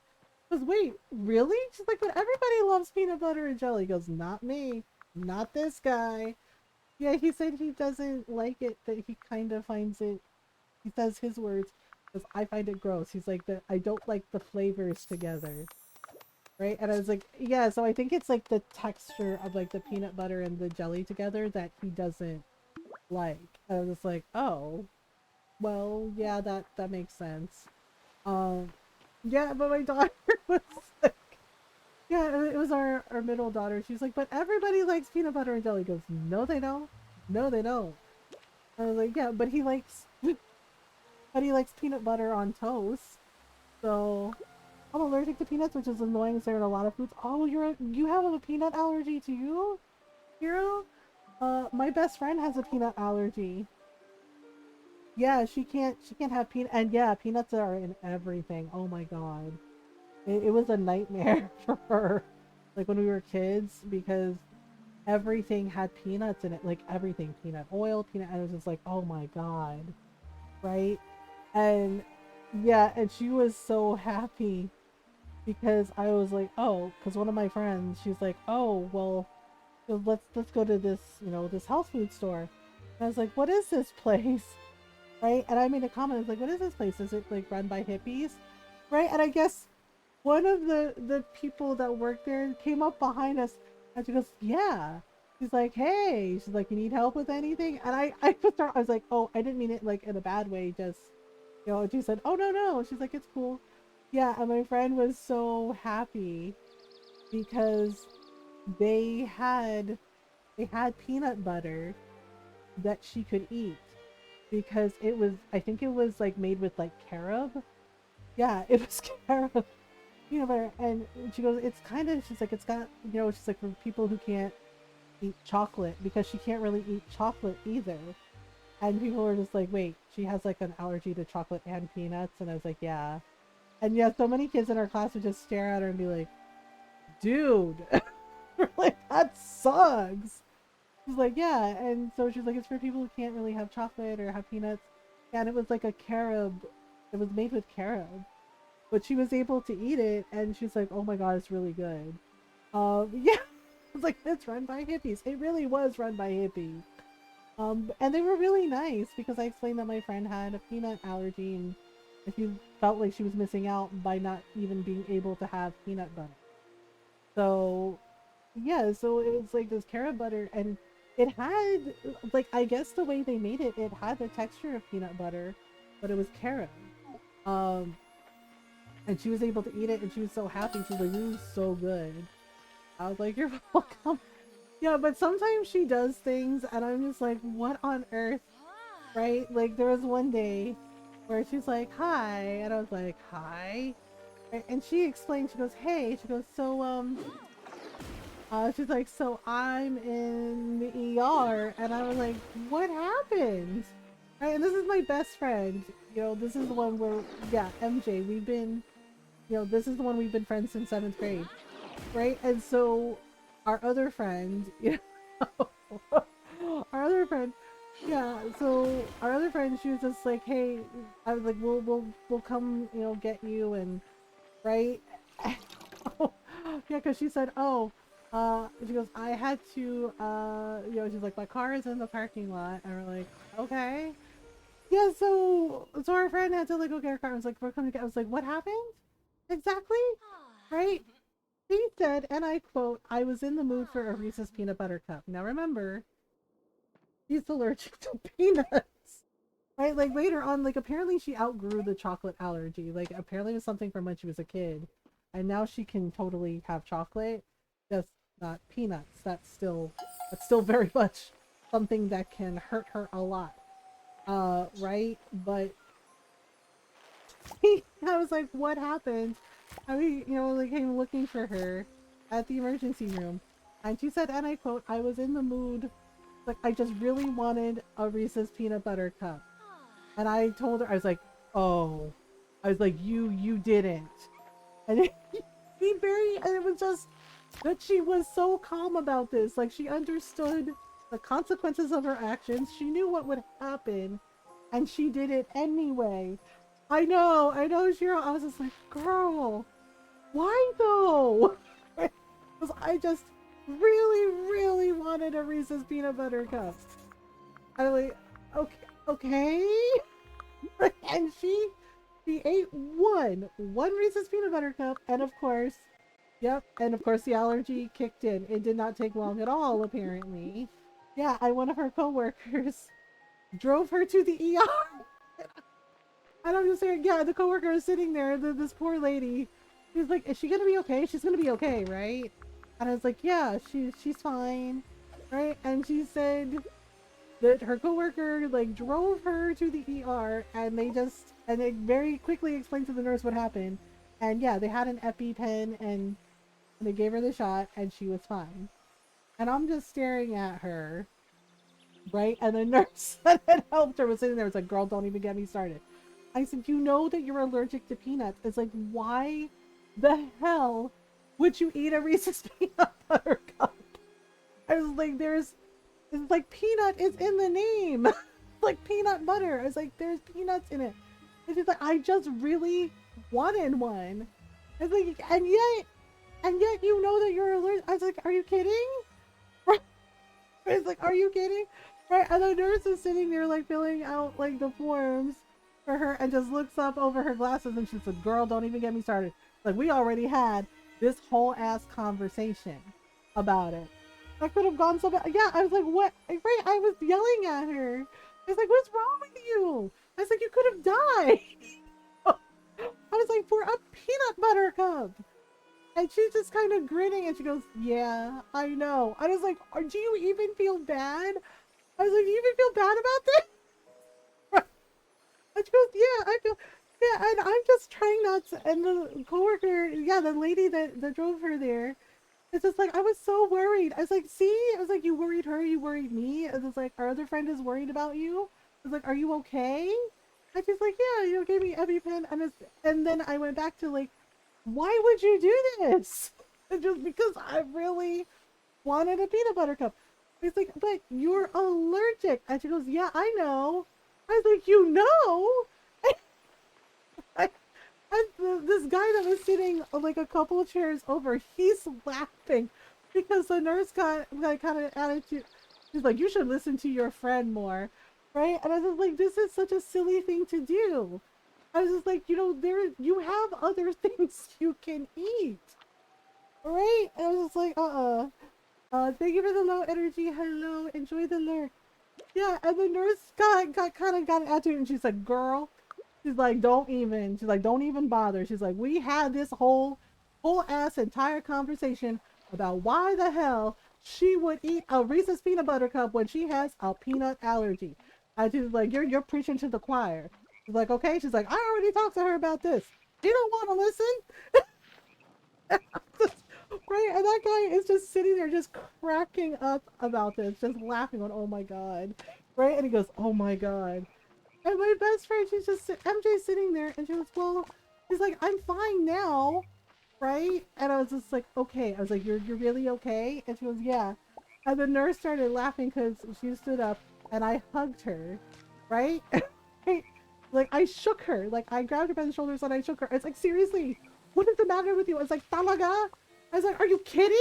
She goes, wait, really? She's like, but everybody loves peanut butter and jelly. He goes, not me, not this guy. Yeah, he said he doesn't like it, that he kind of finds it, he says his words, because I find it gross. He's like, that I don't like the flavors together. Right? And I was like, yeah, so I think it's like the texture of like the peanut butter and the jelly together that he doesn't like. And I was just like, oh, well, yeah, that makes sense. Um, yeah, but my daughter was like, yeah, it was our middle daughter. She's like, but everybody likes peanut butter and jelly. He goes, no, they don't. No, they don't. I was like, yeah, but he likes peanut butter on toast. So I'm allergic to peanuts, which is annoying because they're in a lot of foods. Oh, you have a peanut allergy too, Hero? My best friend has a peanut allergy. Yeah, she can't have peanut, and yeah, peanuts are in everything. Oh my god. It was a nightmare for her, like when we were kids, because everything had peanuts in it, like everything, peanut oil, peanut, and it was just like, oh my god, right? And yeah, and she was so happy because I was like, oh, because one of my friends, she's like, oh, well, let's go to this health food store. And I was like, what is this place? Right? And I made a comment. I was like, what is this place? Is it like run by hippies? Right? And I guess one of the people that worked there came up behind us and she goes, yeah. She's like, hey. She's like, you need help with anything? And I put her. I was like, oh, I didn't mean it like in a bad way. Just and she said, oh no no. She's like, it's cool. Yeah. And my friend was so happy because they had peanut butter that she could eat because it was, I think it was like made with like carob. Yeah, it was carob peanut butter. And she goes, it's kind of, she's like, it's got, she's like, for people who can't eat chocolate, because she can't really eat chocolate either. And people were just like, wait, she has like an allergy to chocolate and peanuts. And I was like, yeah. And yeah, so many kids in our class would just stare at her and be like, dude, like, that sucks. She's like, yeah. And so she's like, it's for people who can't really have chocolate or have peanuts. Yeah, and it was like a carob. It was made with carob. But she was able to eat it, and she's like, oh my god, it's really good. Yeah. It's like, it's run by hippies. It really was run by hippies. And they were really nice because I explained that my friend had a peanut allergy and if you felt like she was missing out by not even being able to have peanut butter. So yeah, so it was like this carob butter, and it had, like, I guess the way they made it, it had the texture of peanut butter, but it was carob. Um, and she was able to eat it, and she was so happy. She was like, "This is so good." I was like, "You're welcome." Yeah, but sometimes she does things, and I'm just like, "What on earth?" Right? Like, there was one day where she's like, "Hi," and I was like, "Hi," and she explained. She goes, "Hey," she goes, "So she's like, so I'm in the ER," and I was like, "What happened?" Right, and this is my best friend. This is the one where, yeah, MJ. We've been, this is the one we've been friends since 7th grade, right? And so, our other friend, our other friend, yeah. So our other friend, she was just like, "Hey," I was like, "We'll come, get you," and right. Yeah, because she said, "Oh, she goes, I had to, she's like, my car is in the parking lot," and we're like, "Okay." Yeah, so our friend had to like go get her car. I was like, "We're coming to get," I was like, "What happened exactly?" Right? She said, and I quote, "I was in the mood for a Reese's peanut butter cup." Now remember, she's allergic to peanuts. Right? Like later on, like apparently she outgrew the chocolate allergy. Like apparently it was something from when she was a kid. And now she can totally have chocolate, just not peanuts. That's still very much something that can hurt her a lot. Right? But I was like, "What happened?" I mean, like came looking for her at the emergency room. And she said, and I quote, "I was in the mood, like I just really wanted a Reese's peanut butter cup." And I told her, I was like, "Oh," I was like, you didn't." And and it was just that she was so calm about this. Like she understood the consequences of her actions. She knew what would happen, and she did it anyway. I know, Shiro. I was just like, "Girl, why though?" Because I just really, really wanted a Reese's peanut butter cup. I was like, okay. And she ate one Reese's peanut butter cup, and of course, yep, and of course the allergy kicked in. It did not take long at all, apparently. Yeah, one of her coworkers drove her to the ER. And I'm just saying, yeah, the coworker is sitting there, this poor lady. She's like, "Is she gonna be okay? She's gonna be okay, right?" And I was like, "Yeah, she's fine." Right? And she said that her coworker like drove her to the ER, and they very quickly explained to the nurse what happened. And yeah, they had an EpiPen, and they gave her the shot, and she was fine. And I'm just staring at her, right? And the nurse that had helped her was sitting there. It's like, "Girl, don't even get me started." I said, "You know that you're allergic to peanuts." It's like, why the hell would you eat a Reese's peanut butter cup? I was like, it's like peanut is in the name. Like peanut butter. I was like, there's peanuts in it. And she's like, "I just really wanted one." I was like, and yet you know that you're allergic. I was like, "Are you kidding?" It's like, "Are you kidding?" Right? And the nurse is sitting there like filling out like the forms for her, and just looks up over her glasses, and she said, "Girl, don't even get me started. Like we already had this whole ass conversation about it. That could have gone so bad." Yeah, I was like, "What?" Right? I was yelling at her. I was like, "What's wrong with you?" I was like, "You could have died." I was like, "For a peanut butter cup." And she's just kind of grinning and she goes, yeah, I know. I was like, do you even feel bad? I was like, do you even feel bad about this? And she goes, yeah, I feel, yeah, and I'm just trying not to. And the coworker, yeah, the lady that drove her there, it's just like, I was so worried. I was like, see, I was like, you worried her, you worried me. And it's like, our other friend is worried about you. I was like, are you okay? And she's like, yeah, gave me EpiPen. And then I went back to like, why would you do this? Just because I really wanted a peanut butter cup. It's like, but you're allergic. And she goes, yeah, I know. I was like, you know? I, this guy that was sitting like a couple of chairs over, he's laughing because the nurse got like kind of attitude. She's like, you should listen to your friend more, right? And I was like, this is such a silly thing to do. I was just like, you have other things you can eat, right? And I was just like, thank you for the low energy. Hello, enjoy the lurk. Yeah, and the nurse got an attitude, and she's like, girl, she's like, she's like, don't even bother. She's like, we had this whole ass entire conversation about why the hell she would eat a Reese's peanut butter cup when she has a peanut allergy. And she's like, you're preaching to the choir. She's like, okay. She's like, I already talked to her about this. She don't want to listen. Right? And that guy is just sitting there just cracking up about this, just laughing on, oh my God. Right? And he goes, oh my God. And my best friend, MJ's sitting there and she goes, well, she's like, I'm fine now. Right? And I was just like, okay. I was like, you're really okay? And she goes, yeah. And the nurse started laughing because she stood up and I hugged her. Right? Like, I shook her. Like, I grabbed her by the shoulders and I shook her. It's like, seriously, what is the matter with you? I was like, talaga? I was like, are you kidding?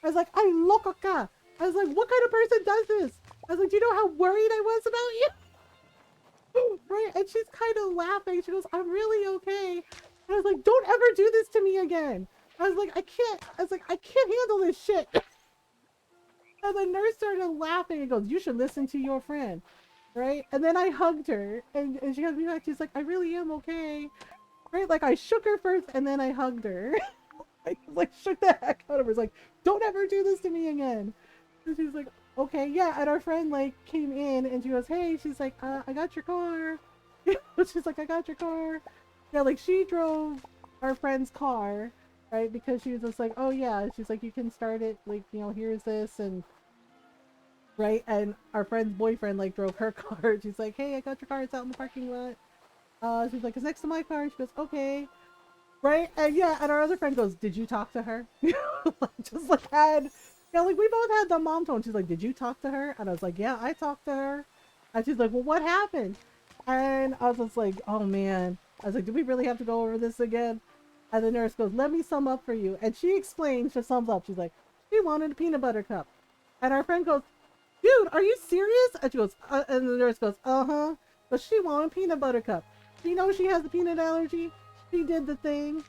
I was like, I loco ka. I was like, what kind of person does this? I was like, do you know how worried I was about you? Right? And she's kind of laughing. She goes, I'm really okay. And I was like, don't ever do this to me again. I was like, I can't handle this shit. And the nurse started laughing and goes, you should listen to your friend. Right? And then I hugged her and she hugged me back. She's like, I really am okay. Right? Like I shook her first and then I hugged her. I like shook the heck out of her. It's like, don't ever do this to me again. And she's like, okay, yeah. And our friend like came in and she goes, hey, she's like, I got your car. She's like, I got your car. Yeah, like she drove our friend's car, right? Because she was just like, oh yeah. She's like, you can start it. Like, here's this and right. And our friend's boyfriend like drove her car. She's like, hey, I got your car. It's out in the parking lot. She's like, it's next to my car. She goes, okay. Right? And yeah, and our other friend goes, did you talk to her? Just like like we both had the mom tone. She's like, did you talk to her? And I was like, yeah, I talked to her. And she's like, well, what happened? And I was just like, oh man. I was like, do we really have to go over this again? And the nurse goes, let me sum up for you. And she explains, she sums up. She's like, she wanted a peanut butter cup. And our friend goes, dude, are you serious? And she goes, and the nurse goes, uh-huh. But she wanted a peanut butter cup. She knows she has a peanut allergy. She did the thing.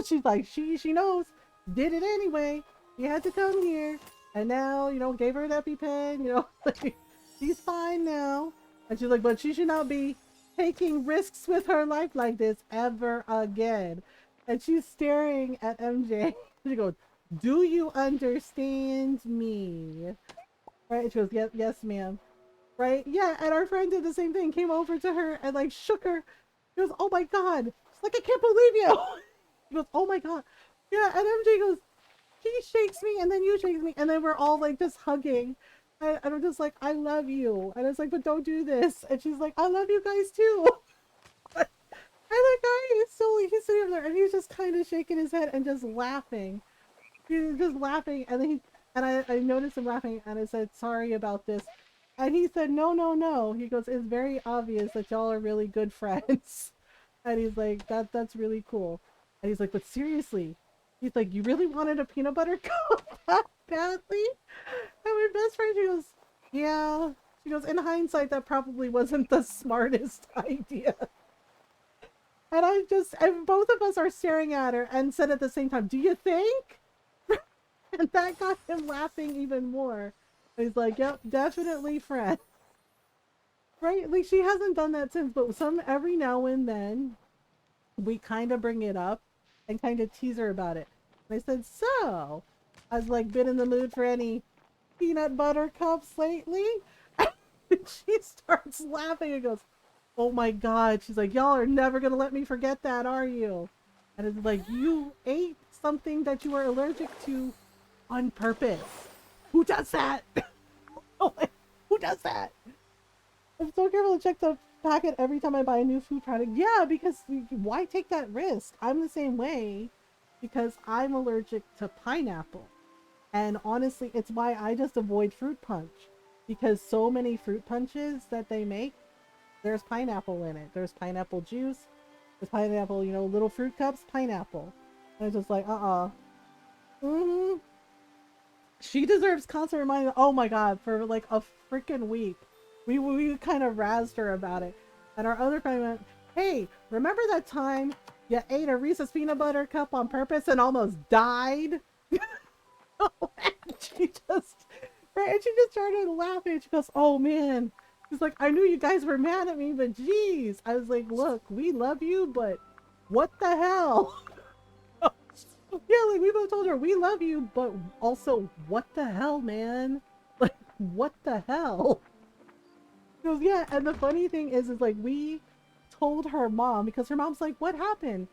She's like, she knows. Did it anyway. She had to come here. And now, gave her an EpiPen, like, she's fine now. And she's like, but she should not be taking risks with her life like this ever again. And she's staring at MJ. She goes, do you understand me? Right? And she goes, yes, ma'am. Right? Yeah, and our friend did the same thing. Came over to her and like shook her. She goes, oh my God. She's like, I can't believe you. She goes, oh my God. Yeah, and MJ goes, he shakes me and then you shake me. And then we're all like just hugging. And I'm just like, I love you. And it's like, but don't do this. And she's like, I love you guys too. And the guy is he's sitting there and he's just kind of shaking his head and just laughing. He's just laughing. And then I noticed him laughing and I said, sorry about this. And he said, no, no, no. He goes, it's very obvious that y'all are really good friends. And he's like, that's really cool. And he's like, but seriously, he's like, you really wanted a peanut butter cup that badly? And my best friend, she goes, yeah. She goes, in hindsight, that probably wasn't the smartest idea. And both of us are staring at her and said at the same time, do you think? And that got him laughing even more. He's like, yep, definitely friend. Right? Like she hasn't done that since, but every now and then we kind of bring it up and kind of tease her about it. And I said, so, I was like, been in the mood for any peanut butter cups lately? And she starts laughing and goes, oh my God. She's like, y'all are never going to let me forget that, are you? And it's like, you ate something that you were allergic to on purpose. Who does that? Who does that? I'm so careful to check the packet every time I buy a new food product. Yeah, because why take that risk? I'm the same way because I'm allergic to pineapple. And honestly, it's why I just avoid fruit punch. Because so many fruit punches that they make, there's pineapple in it. There's pineapple juice. There's pineapple, you know, little fruit cups, pineapple. And it's just like, Mm-hmm. She deserves constant reminder. Oh my God, for like a freaking week. We kind of razzed her about it. And our other friend went, hey, remember that time you ate a Reese's peanut butter cup on purpose and almost died? and she just, right, and she just started laughing. She goes, oh man. She's like, I knew you guys were mad at me, but geez. I was like, look, we love you, but what the hell? Yeah, like we both told her we love you, but also what the hell, man? Like what the hell? She goes, yeah, and the funny thing is like we told her mom because her mom's like, what happened?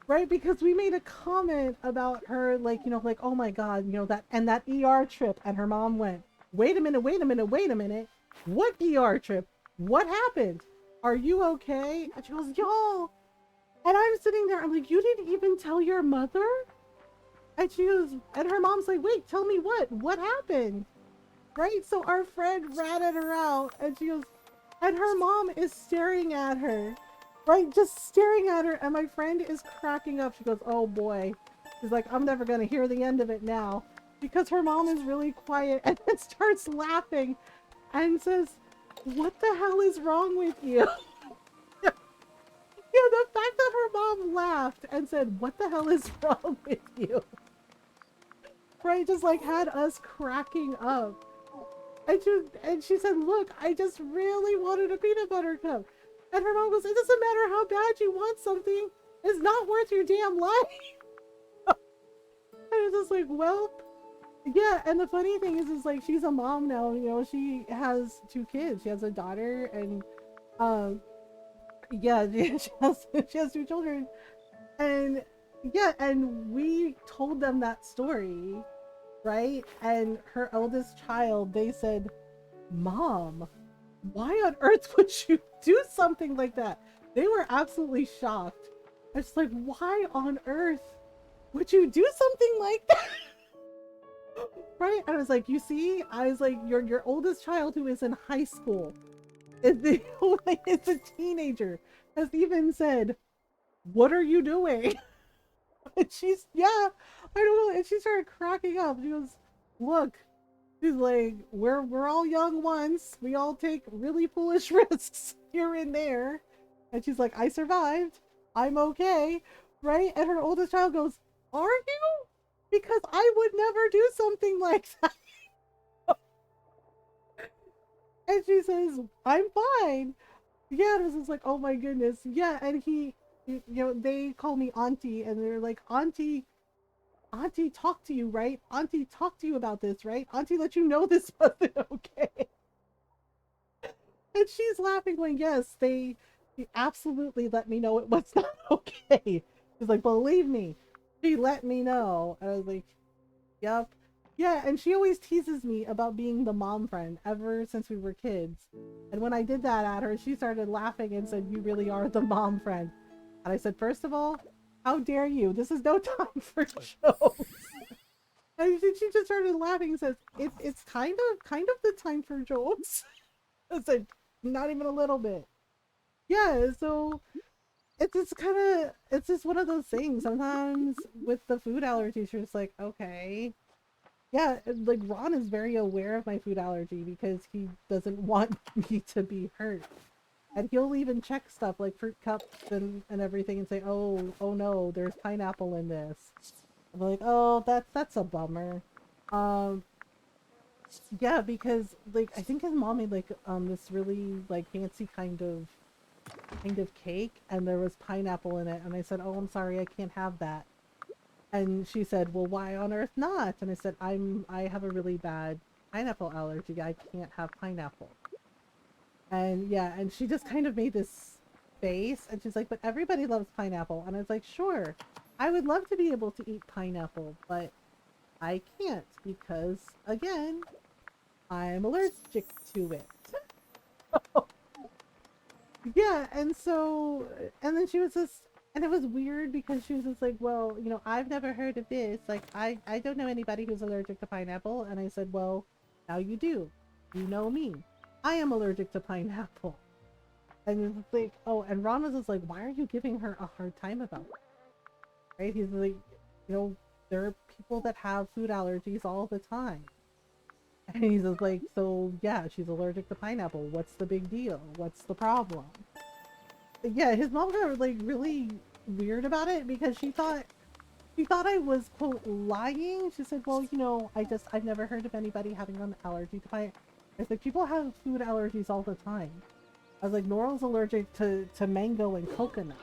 Right? Because we made a comment about her, like, you know, like, oh my God, you know, that and that ER trip, and her mom went, wait a minute, wait a minute, wait a minute. What ER trip? What happened? Are you okay? And she goes, y'all. And I'm sitting there, I'm like, you didn't even tell your mother? And she goes, and her mom's like, wait, tell me what? What happened? Right? So our friend ratted her out, and she goes, and her mom is staring at her, right? Just staring at her, and my friend is cracking up. She goes, oh boy. She's like, I'm never going to hear the end of it now. Because her mom is really quiet and then starts laughing and says, what the hell is wrong with you? Yeah, the fact that her mom laughed and said, what the hell is wrong with you? Right, just like had us cracking up. And she said, look, I just really wanted a peanut butter cup. And her mom goes, it doesn't matter how bad you want something. It's not worth your damn life. And it's just like, well, yeah. And the funny thing is like, she's a mom now, you know, she has 2 kids. She has a daughter and, yeah, she has 2 children. And yeah, and we told them that story, right? And her eldest child, they said, Mom, why on earth would you do something like that? They were absolutely shocked. It's like, why on earth would you do something like that? Right? I was like, you see, I was like, your oldest child who is in high school is the is a teenager has even said, what are you doing? And she's, yeah, I don't know. And she started cracking up. She goes, look, she's like, we're all young once. We all take really foolish risks here and there. And she's like, I survived. I'm okay. Right? And her oldest child goes, are you? Because I would never do something like that. And she says, I'm fine. Yeah, and this is like, oh my goodness. Yeah, and you know, they call me auntie, and they're like, Auntie talked to you, right? Auntie talked to you about this, right? Auntie let you know this wasn't okay. And she's laughing, going, yes, they absolutely let me know it was not okay. She's like, believe me, she let me know. And I was like, yep. Yeah, and she always teases me about being the mom friend ever since we were kids. And when I did that at her, she started laughing and said, you really are the mom friend. And I said, first of all, how dare you? This is no time for jokes. And she just started laughing and says, it's kind of the time for jokes. I said, not even a little bit. Yeah, so it's just one of those things. Sometimes with the food allergies, you're just like, okay. Yeah, like Ron is very aware of my food allergy because he doesn't want me to be hurt. And he'll even check stuff like fruit cups and everything and say, oh no, there's pineapple in this. I'm like, oh, that's a bummer. Um, yeah, because like I think his mom made like this really like fancy kind of cake, and there was pineapple in it, and I said, oh, I'm sorry, I can't have that. And she said, well, why on earth not? And I said, I have a really bad pineapple allergy. I can't have pineapple. And yeah, and she just kind of made this face and she's like, but everybody loves pineapple. And I was like, sure, I would love to be able to eat pineapple, but I can't because, again, I'm allergic to it. Yeah, and so, and then she was just, and it was weird because she was just like, well, I've never heard of this. Like, I don't know anybody who's allergic to pineapple. And I said, well, now you do. You know me. I am allergic to pineapple. And it's like, oh, and Ron was just like, why are you giving her a hard time about it? Right? He's like, you know, there are people that have food allergies all the time. And he's just like, so yeah, she's allergic to pineapple. What's the big deal? What's the problem? Yeah, his mom got like really weird about it because she thought I was quote lying. She said, well, I've never heard of anybody having an allergy to pineapple. I was like, people have food allergies all the time. I was like, Noral's allergic to mango and coconut.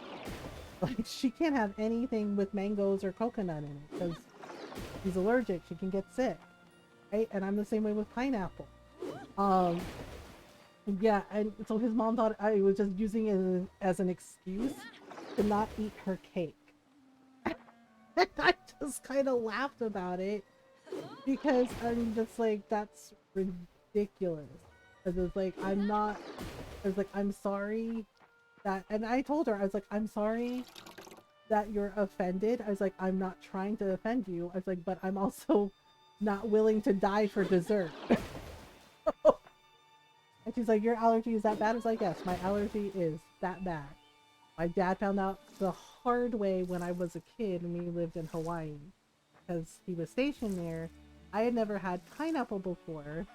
Like, she can't have anything with mangoes or coconut in it because she's allergic. She can get sick, right? And I'm the same way with pineapple. Um, yeah, and so his mom thought I was just using it as an excuse to not eat her cake. And I just kind of laughed about it because I'm just like, that's ridiculous. Because it's like, I was like, I'm sorry that, and I told her, I was like, I'm sorry that you're offended. I was like, I'm not trying to offend you. I was like, but I'm also not willing to die for dessert. And she's like, your allergy is that bad? I was like, yes, my allergy is that bad. My dad found out the hard way when I was a kid and we lived in Hawaii because he was stationed there. I had never had pineapple before.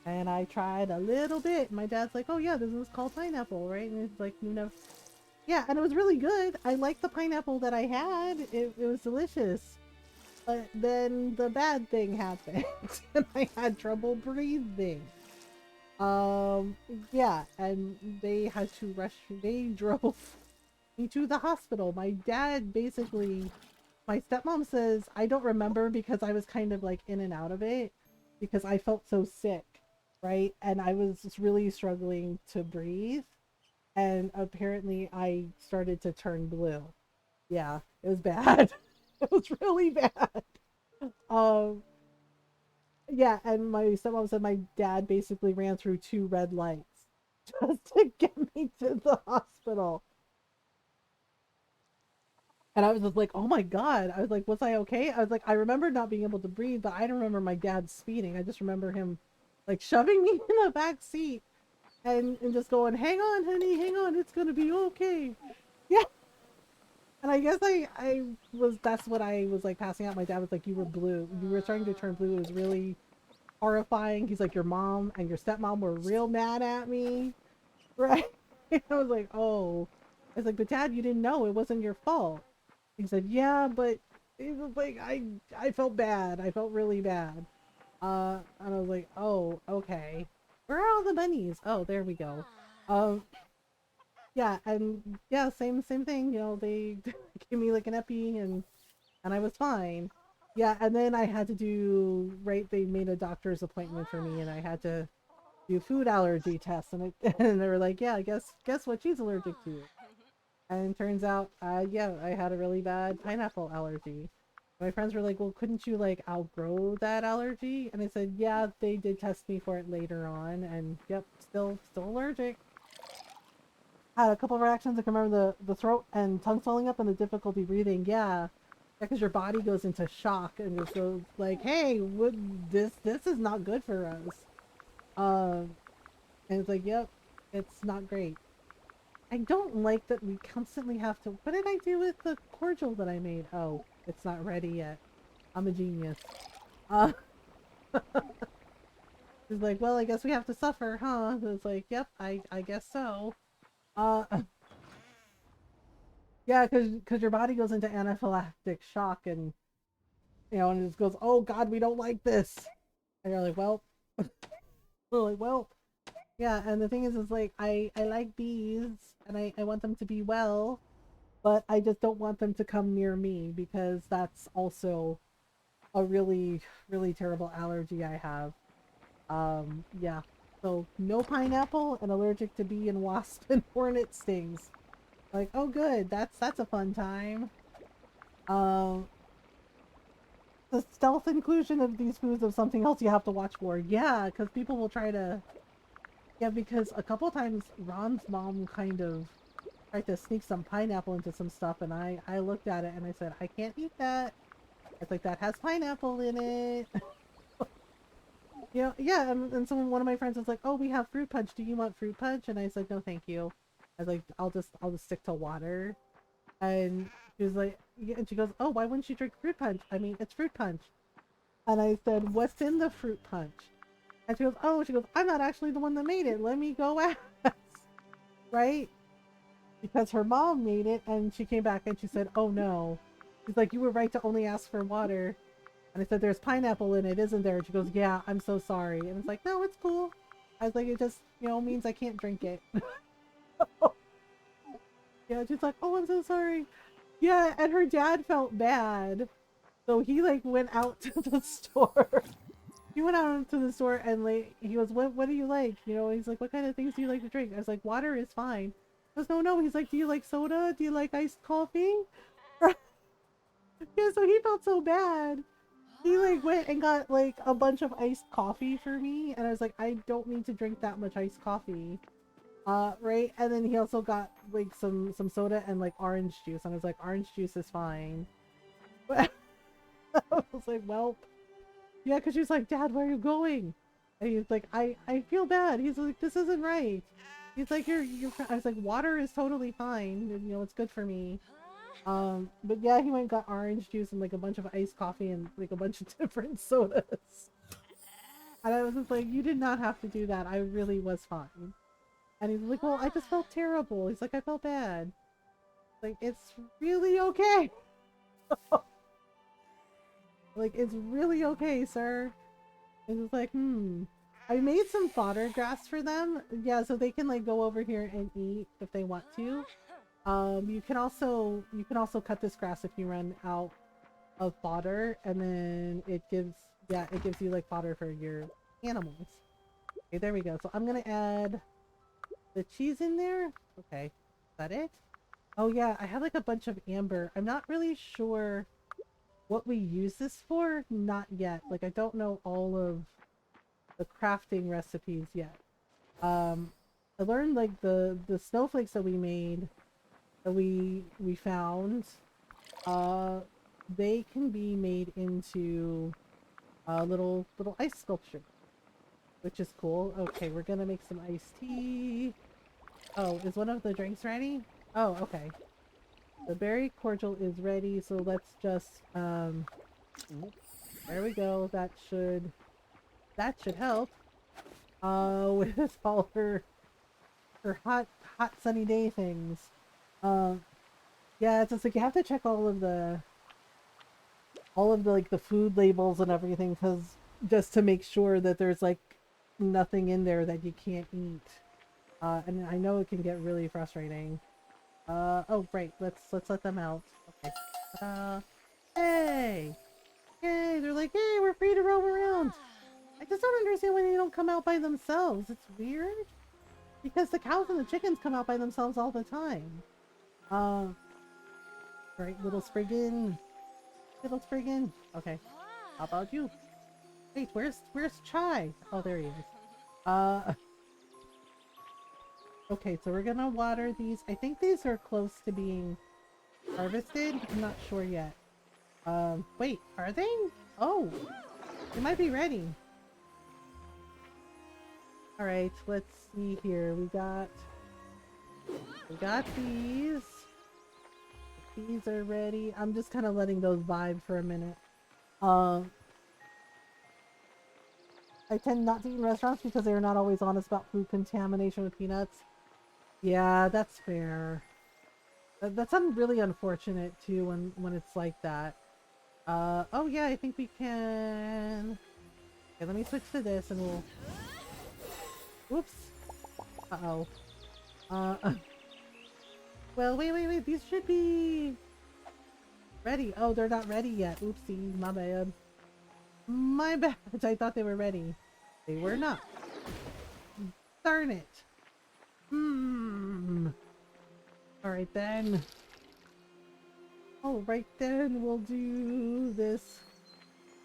And I tried a little bit. My dad's like, oh yeah, this is called pineapple, right? And it's like, yeah, and it was really good. I liked the pineapple that I had. It was delicious. But then the bad thing happened. And I had trouble breathing. Um, yeah, and they had to rush, they drove me to the hospital. My dad basically, my stepmom says, I don't remember because I was kind of like in and out of it because I felt so sick, right? And I was just really struggling to breathe. And apparently I started to turn blue. Yeah, it was bad. It was really bad. Um, yeah, and my stepmom said my dad basically ran through two red lights just to get me to the hospital. And I was just like, oh my God. I was like, was I okay? I was like, I remember not being able to breathe, but I don't remember my dad speeding. I just remember him like shoving me in the back seat and just going, hang on, honey, hang on, it's gonna be okay. Yeah. And I guess I was, that's what I was like passing out. My dad was like, you were blue. You were starting to turn blue. It was really horrifying. He's like, your mom and your stepmom were real mad at me. Right. I was like, oh. I was like, but dad, you didn't know. It wasn't your fault. He said, yeah, but it was like, I felt bad. I felt really bad. And I was like, oh, okay. Where are all the bunnies? Oh, there we go. Um, yeah, and yeah, same thing. They gave me like an epi and I was fine. Yeah, and then I had to do, right, they made a doctor's appointment for me and I had to do food allergy tests and they were like, yeah, guess what she's allergic to. And it turns out, yeah, I had a really bad pineapple allergy. My friends were like, well, couldn't you like outgrow that allergy? And I said, yeah, they did test me for it later on and yep, still allergic. Had a couple of reactions. I can remember the throat and tongue swelling up and the difficulty breathing. Yeah, because your body goes into shock and just goes like, "Hey, this is not good for us." And it's like, "Yep, it's not great." I don't like that we constantly have to. What did I do with the cordial that I made? Oh, it's not ready yet. I'm a genius. Uh, it's like, well, I guess we have to suffer, huh? It's like, yep, I guess so. Uh, yeah, because your body goes into anaphylactic shock and and it just goes, oh God, we don't like this. And you're like, well, we're like, well, yeah. And the thing is like, I like bees and I want them to be well. but I just don't want them to come near me because that's also a really, really terrible allergy I have. Yeah. So no pineapple and allergic to bee and wasp and hornet stings. Like, oh good, that's a fun time. Um, the stealth inclusion of these foods of something else you have to watch for. Yeah, because people will try to. Yeah, because a couple times Ron's mom kind of tried to sneak some pineapple into some stuff, and I looked at it and I said I can't eat that. It's like that has pineapple in it. Yeah, yeah, and so one of my friends was like, "Oh, we have fruit punch. Do you want fruit punch?" And I said, "No, thank you." I was like, I'll just stick to water." And she was like, yeah, and she goes, "Oh, why wouldn't you drink fruit punch? I mean, it's fruit punch." And I said, "What's in the fruit punch?" And she goes, "Oh," she goes, "I'm not actually the one that made it. Let me go ask." Right? Because her mom made it, and she came back and she said, "Oh no." She's like, "You were right to only ask for water." And I said, "There's pineapple in it, isn't there?" And she goes, "Yeah, I'm so sorry." And it's like, "No, it's cool." I was like, "It just, means I can't drink it." Yeah, she's like, "Oh, I'm so sorry." Yeah, and her dad felt bad. So he like went out to the store. He went out to the store and like he goes, "What do you like?" He's like, "What kind of things do you like to drink?" I was like, "Water is fine." He goes, "No, no." He's like, "Do you like soda? Do you like iced coffee?" Yeah, so he felt so bad. He like went and got like a bunch of iced coffee for me, and I was like, I don't need to drink that much iced coffee. Right? And then he also got like some soda and like orange juice, and I was like, orange juice is fine. But I was like, well, yeah, because she was like, "Dad, where are you going?" And he's like, I feel bad. He's like, "This isn't right." He's like, you're I was like, "Water is totally fine, and, it's good for me." But yeah, he went and got orange juice and like a bunch of iced coffee and like a bunch of different sodas. And I was just like, "You did not have to do that. I really was fine." And he's like, "Well, I just felt terrible." He's like, "I felt bad." Like, it's really okay. Like, it's really okay, sir. And it's like, I made some fodder grass for them. Yeah, so they can like go over here and eat if they want to. You can also cut this grass if you run out of fodder, and then it gives you like fodder for your animals. Okay, there we go. So I'm gonna add the cheese in there. Okay, is that it? Oh yeah, I have like a bunch of amber. I'm not really sure what we use this for. Not yet. Like I don't know all of the crafting recipes yet. Um, I learned like the snowflakes that we made that we found. Uh, they can be made into little ice sculpture, which is cool. Okay, we're gonna make some iced tea. Oh, is one of the drinks ready? Oh, okay. The berry cordial is ready, so let's just there we go. That should help. With all her hot sunny day things. Um, yeah, it's just like you have to check all of the like the food labels and everything, because just to make sure that there's like nothing in there that you can't eat. And I know it can get really frustrating. Oh right, let's let them out. Okay. Hey! Yay! They're like, "Hey, we're free to roam around." I just don't understand why they don't come out by themselves. It's weird. Because the cows and the chickens come out by themselves all the time. Uh, right, little Spriggan. Little Spriggan. Okay. How about you? Wait, where's Chai? Oh, there he is. Uh, okay, so we're gonna water these. I think these are close to being harvested. I'm not sure yet. Wait, are they? Oh, they might be ready. All right, let's see here. We got these. These are ready. I'm just kind of letting those vibe for a minute. Um, I tend not to eat in restaurants because they're not always honest about food contamination with peanuts. Yeah, that's fair. That's really unfortunate too when it's like that. Oh yeah, I think we can. Okay, let me switch to this and we'll. Whoops. Uh-oh. Uh, Well, wait. These should be ready. Oh, they're not ready yet. Oopsie, my bad. My bad. I thought they were ready. They were not. Darn it. Hmm. Alright then. Alright then, we'll do this.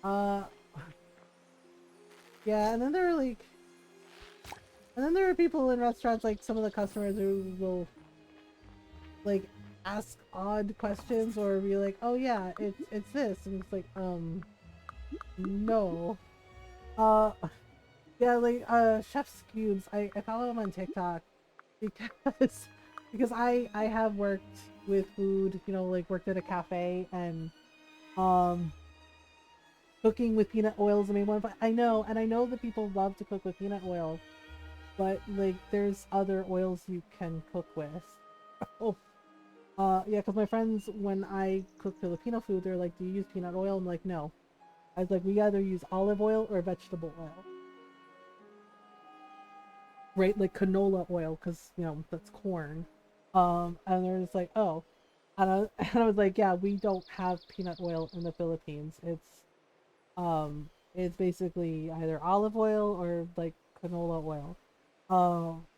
Uh, yeah, and then there are like, and then there are people in restaurants, like some of the customers who will like ask odd questions or be like, oh yeah, it's this, and it's like, no. Uh, yeah, like Chef's Cubes. I follow him on TikTok because I have worked with food, you know, like worked at a cafe and um cooking with peanut oil is the main one. But I know, and I know that people love to cook with peanut oil, but like there's other oils you can cook with. Oh, yeah, because my friends, when I cook Filipino food, they're like, "Do you use peanut oil?" I'm like, "No." I was like, "We either use olive oil or vegetable oil." Right, like canola oil, because you know that's corn. And they're just like, oh, and I, and I was like, yeah, we don't have peanut oil in the Philippines. It's basically either olive oil or like canola oil.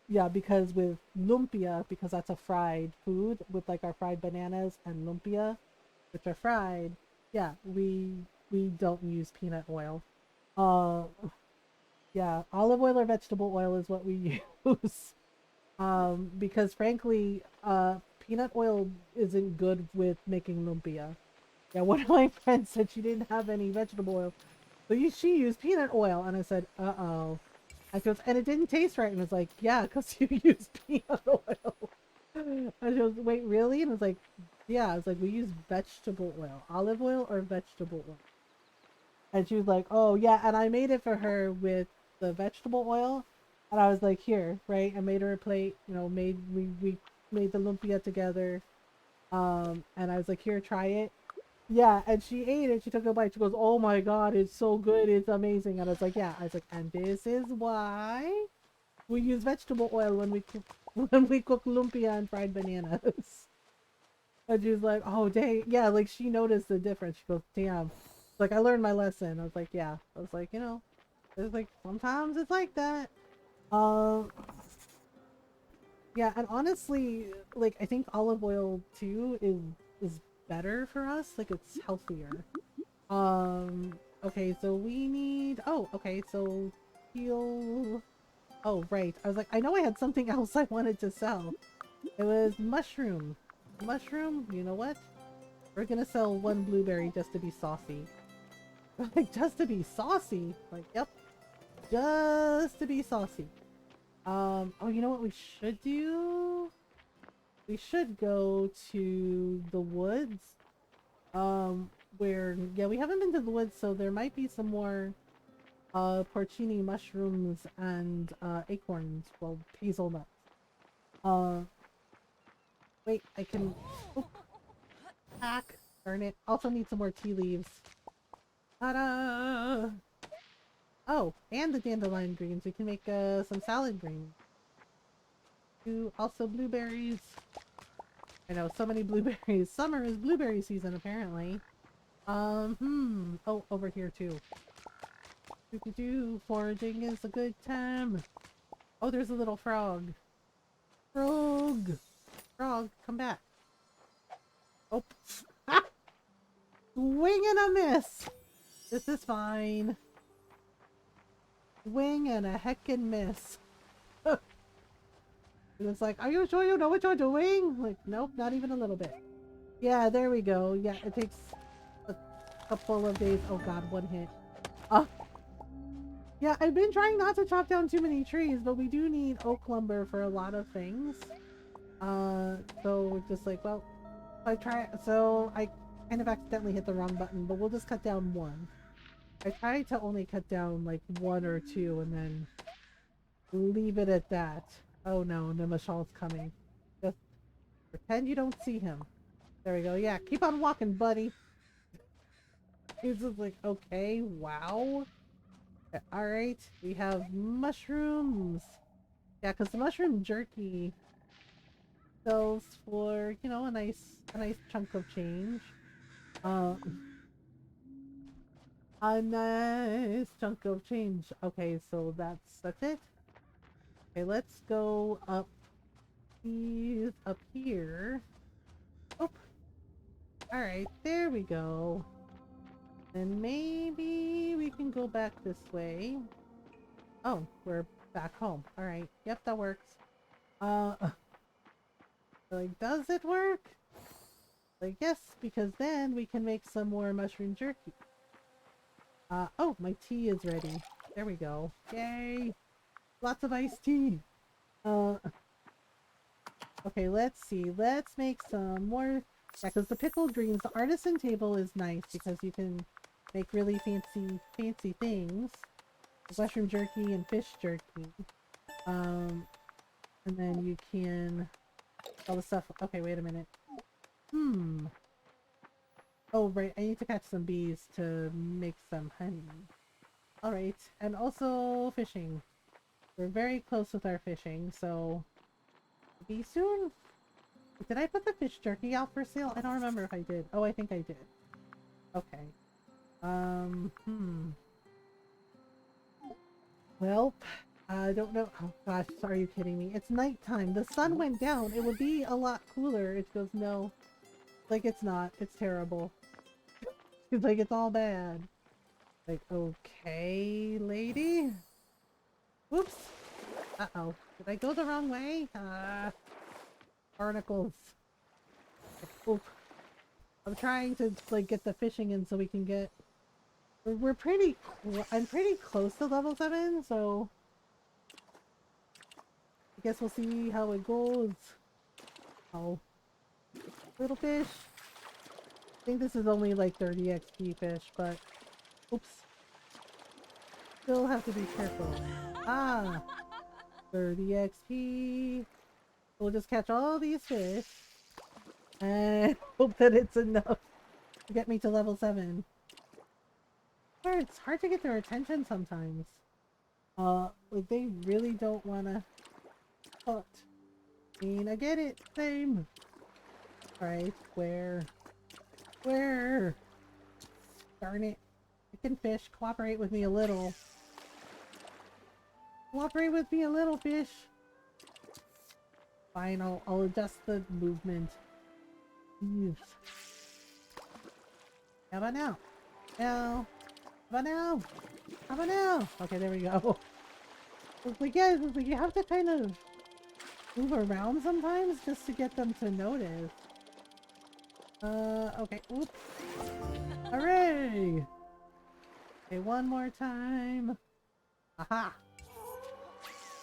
Yeah, because with lumpia, because that's a fried food with like our fried bananas and lumpia, which are fried. Yeah, we don't use peanut oil. Uh, yeah, olive oil or vegetable oil is what we use. Because frankly, peanut oil isn't good with making lumpia. Yeah, one of my friends said she didn't have any vegetable oil, so she used peanut oil, and I said, uh-oh. And she goes, and it didn't taste right, and I was like, yeah, because you used peanut oil. And she goes, wait, really? And I was like, yeah, I was like, we use vegetable oil, olive oil or vegetable oil. And she was like, oh yeah, and I made it for her with the vegetable oil. And I was like, here, right? I made her a plate, you know, we made the lumpia together. And I was like, here, try it. Yeah, and she ate it, she took a bite, she goes, oh my god, it's so good, it's amazing. And I was like, yeah, I was like, and this is why we use vegetable oil when we cook when we cook lumpia and fried bananas. And she was like, oh dang, yeah, like she noticed the difference. She goes, damn. Like I learned my lesson. I was like, yeah. I was like, you know, it's like sometimes it's like that. Um, yeah, and honestly, like I think olive oil too is better for us. Like it's healthier. Okay, so we need. Oh, okay, so heal. Oh, right. I was like, I know I had something else I wanted to sell. It was mushroom. Mushroom. You know what? We're gonna sell one blueberry just to be saucy. Like just to be saucy. Like, yep, just to be saucy. Oh, you know what we should do? We should go to the woods. Where, yeah, we haven't been to the woods, so there might be some more, porcini mushrooms and, acorns, well, hazelnuts. Uh, wait, I can, oh, hack, darn it. Also need some more tea leaves. Ta-da! Oh, and the dandelion greens. We can make, some salad greens. Ooh, also blueberries. I know, so many blueberries. Summer is blueberry season, apparently. Oh, over here too. Doo-doo-doo, foraging is a good time. Oh, there's a little frog. Frog! Frog, come back. Oh, ah! Swing and a miss! This is fine. Swing and a heckin' miss. And it's like, are you sure you know what you're doing? Like, nope, not even a little bit. Yeah, there we go. Yeah, it takes a couple of days. Oh god, one hit. Uh, yeah, I've been trying not to chop down too many trees, but we do need oak lumber for a lot of things. So we're just like, well, so I kind of accidentally hit the wrong button, but we'll just cut down one. I tried to only cut down like one or two and then leave it at that. Oh no, Nimashal's coming. Just pretend you don't see him. There we go. Yeah, keep on walking, buddy. He's just like, okay, wow. Alright, we have mushrooms. Yeah, because the mushroom jerky sells for, you know, a nice chunk of change. Uh, a nice chunk of change. Okay, so that's it. Okay, let's go up. He's up here. Oh, all right, there we go. And maybe we can go back this way. Oh, we're back home. All right. Yep, that works. Uh, like, does it work? Like, yes, because then we can make some more mushroom jerky. Oh, my tea is ready. There we go. Yay! Lots of iced tea. Okay, let's see. Let's make some more. Yeah, because the pickled greens, the artisan table is nice because you can make really fancy things. Mushroom jerky and fish jerky. And then you can all the stuff. Okay, wait a minute. Oh, right. I need to catch some bees to make some honey. All right, and also fishing. We're very close with our fishing, so be soon. Did I put the fish jerky out for sale? I don't remember if I did. Oh, I think I did. Okay. Well, I don't know. Oh gosh, are you kidding me? It's nighttime. The sun went down. It would be a lot cooler. It goes, no. Like, it's not. It's terrible. It's like, it's all bad. Like, okay, lady? Whoops. Uh-oh. Did I go the wrong way? Barnacles. Oop. I'm trying to, like, get the fishing in so we can get... We're pretty... I'm pretty close to level 7, so... I guess we'll see how it goes. Oh. Little fish. I think this is only, like, 30 XP fish, but... Oops. Still have to be careful. Ah! 30 XP. We'll just catch all these fish. And hope that it's enough to get me to level 7. It's hard to get their attention sometimes. Like they really don't wanna hunt. I mean, I get it. Same. Alright, where? Where? Darn it. I can fish. Cooperate with me a little. Cooperate with me a little, fish. Fine, I'll adjust the movement. Yes. How about now? Now. How about now? How about now? Okay, there we go. It's like, yeah, it's like you have to kind of move around sometimes just to get them to notice. Okay. Oops. Hooray! Okay, one more time. Aha!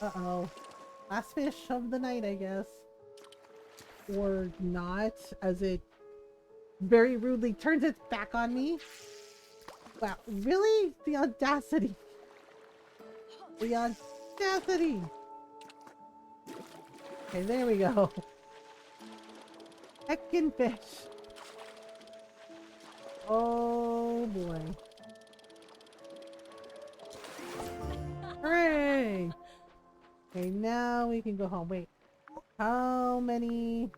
Uh-oh. Last fish of the night, I guess. Or not, as it very rudely turns its back on me. Wow, really? The audacity. The audacity! Okay, there we go. Heckin' fish. Oh boy. Hooray! Okay, now we can go home. Wait. How many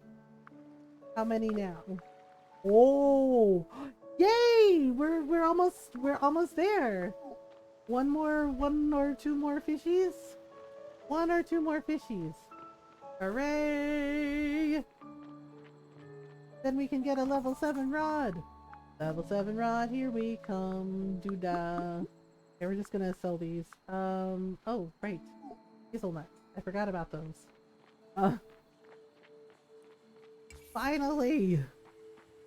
now? Oh! Yay! We're almost there. One or two more fishies? One or two more fishies. Hooray! Then we can get a level 7 rod. Level 7 rod, here we come. Doodah. Okay, we're just gonna sell these. Oh, right. Hazelnuts. I forgot about those. Finally!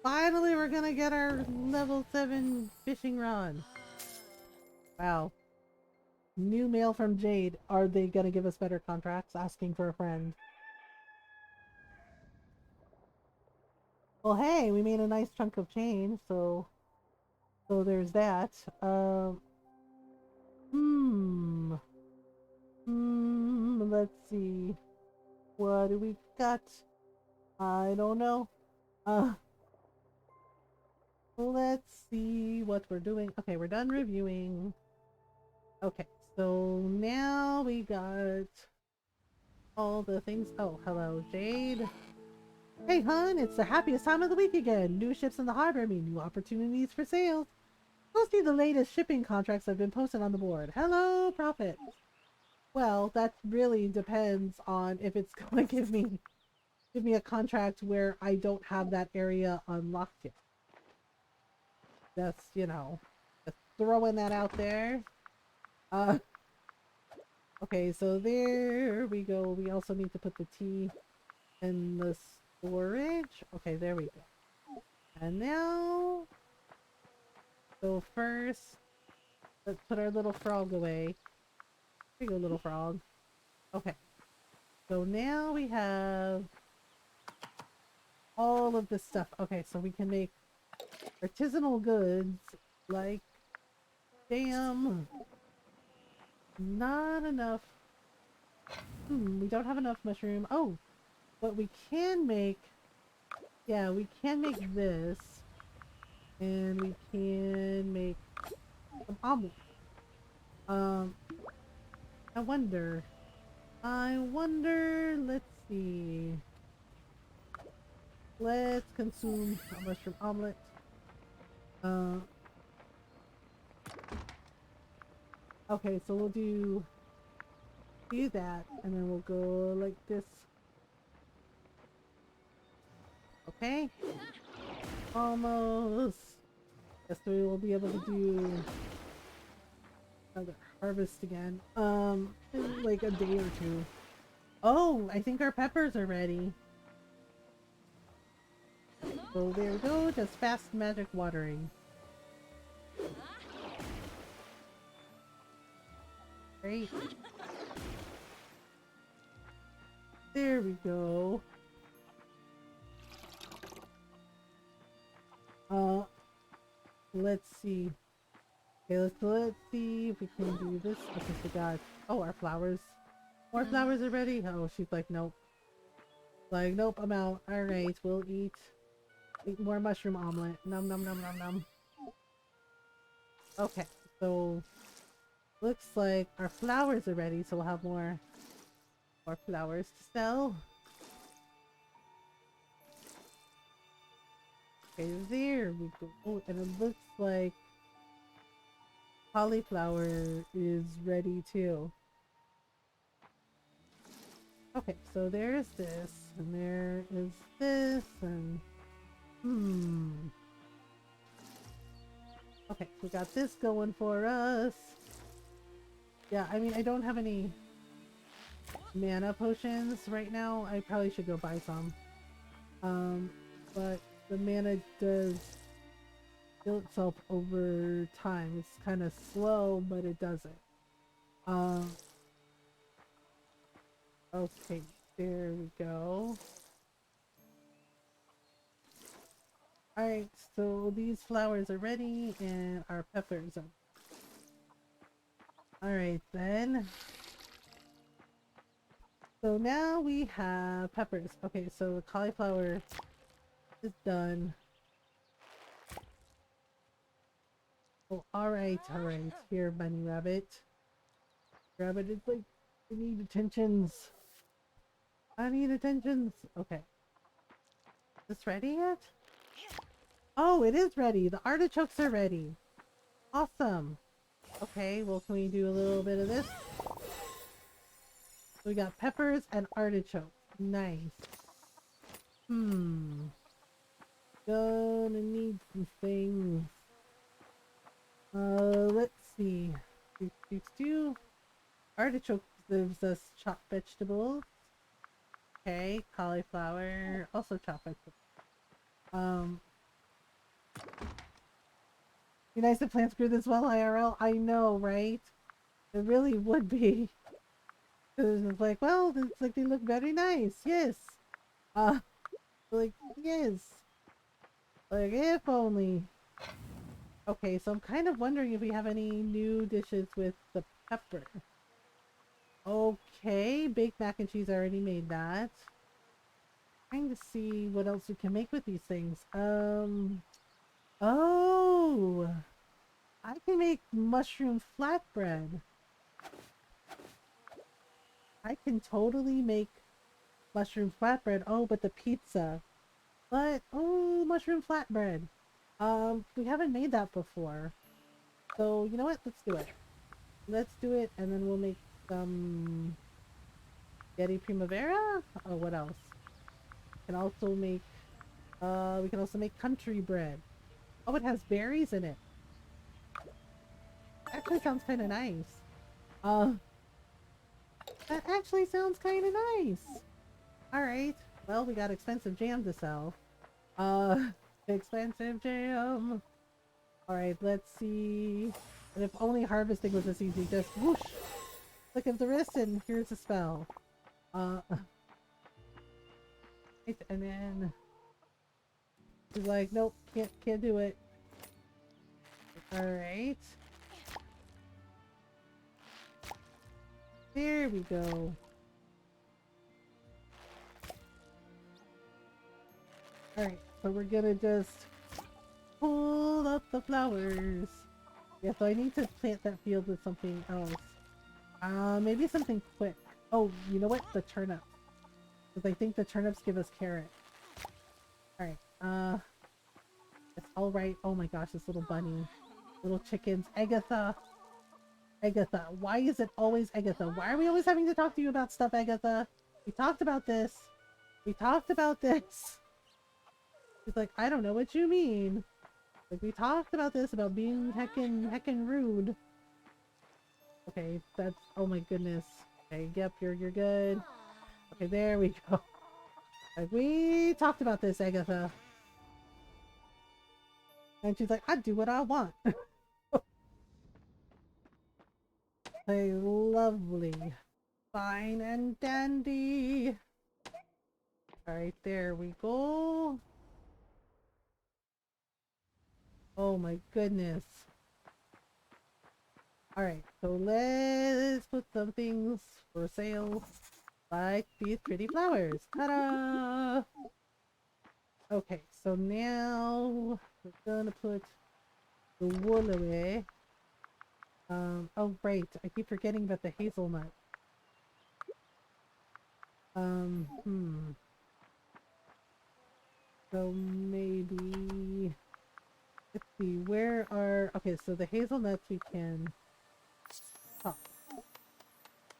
Finally, we're gonna get our level 7 fishing rod. Wow. New mail from Jade. Are they gonna give us better contracts? Asking for a friend. Well, hey, we made a nice chunk of change, so there's that. Let's see. What do we got? I don't know. Let's see what we're doing. Okay, we're done reviewing. Okay, so now we got all the things. Oh, hello, Jade. Hey, hun, it's the happiest time of the week again. New ships in the harbor mean new opportunities for sales. Go see the latest shipping contracts that have been posted on the board. Hello, Prophet. Well, that really depends on if it's going to give me a contract where I don't have that area unlocked yet. That's, just throwing that out there. Uh, okay, so there we go. We also need to put the tea in the storage. Okay, there we go. And now, so first, let's put our little frog away. There you go, little frog. Okay, so now we have all of this stuff. Okay, so we can make artisanal goods like jam. Not enough. We don't have enough mushroom. Oh, but we can make, yeah, we can make this. And we can make some omelet. Um, I wonder, let's see. Let's consume a mushroom omelet. Okay, so we'll do that, and then we'll go like this. Okay, almost. Guess we will be able to do another harvest again. In like a day or two. Oh, I think our peppers are ready. So there we go, just fast magic watering. Great. There we go. Let's see. Okay, let's see if we can do this. Okay, so we got, oh, our flowers. More flowers are ready. Oh, she's like, nope. Like, nope, I'm out. Alright, we'll eat more mushroom omelet. Num num num num num. Okay, so looks like our flowers are ready, so we'll have more flowers to sell. Okay, there we go. Oh, and it looks like cauliflower is ready too. Okay, so there's this, and there is this, and okay, we got this going for us. Yeah, I mean, I don't have any mana potions right now. I probably should go buy some. But the mana does heal itself over time. It's kind of slow, but it does it. Okay, there we go. Alright, so these flowers are ready and our peppers are. Alright then. So now we have peppers. Okay, so the cauliflower is done. Oh, alright. Here, bunny rabbit. Rabbit is like, I need attentions. Okay. Is this ready yet? Oh, it is ready. The artichokes are ready. Awesome. Okay, well, can we do a little bit of this? We got peppers and artichokes. Nice. Gonna need some things. Let's see. Artichoke gives us chopped vegetables. Okay, cauliflower, also chopped vegetables. Be nice if plants grew this well, IRL. I know, right? It really would be. Cause it's like, well, it's like they look very nice. Yes. Like, yes. Like, if only. Okay, so I'm kind of wondering if we have any new dishes with the pepper. Okay, baked mac and cheese, I already made that. Trying to see what else we can make with these things. Oh, I can make mushroom flatbread. I can totally make mushroom flatbread. Oh, but the pizza. But oh, mushroom flatbread. We haven't made that before. So you know what? Let's do it. Let's do it, and then we'll make some spaghetti primavera. Oh, what else? We can also make country bread. Oh, it has berries in it. Actually sounds kind of nice. Uh, that actually sounds kind of nice. All right. Well, we got expensive jam to sell. Uh, expensive jam. All right, let's see. And if only harvesting was this easy, just whoosh, flick of the wrist, and here's a spell. Right, and then he's like, nope, can't do it. All right. There we go. Alright, so we're gonna just pull up the flowers. Yeah, so I need to plant that field with something else. Maybe something quick. Oh, you know what? The turnips. Because I think the turnips give us carrot. Alright, it's alright. Oh my gosh, this little bunny. Little chickens. Agatha! Agatha, why is it always Agatha? Why are we always having to talk to you about stuff, Agatha? We talked about this. We talked about this. She's like, I don't know what you mean. Like, we talked about this, about being heckin' rude. Okay, that's, oh my goodness. Okay, yep, you're good. Okay, there we go. Like, we talked about this, Agatha. And she's like, I do what I want. Hey, lovely. Fine and dandy. Alright, there we go. Oh my goodness. Alright, so let's put some things for sale. Like these pretty flowers. Ta-da! Okay, so now we're gonna put the wool away. Oh right, I keep forgetting about the hazelnut. Hmm. So maybe... Let's see, where are... Okay, so the hazelnuts we can... Oh.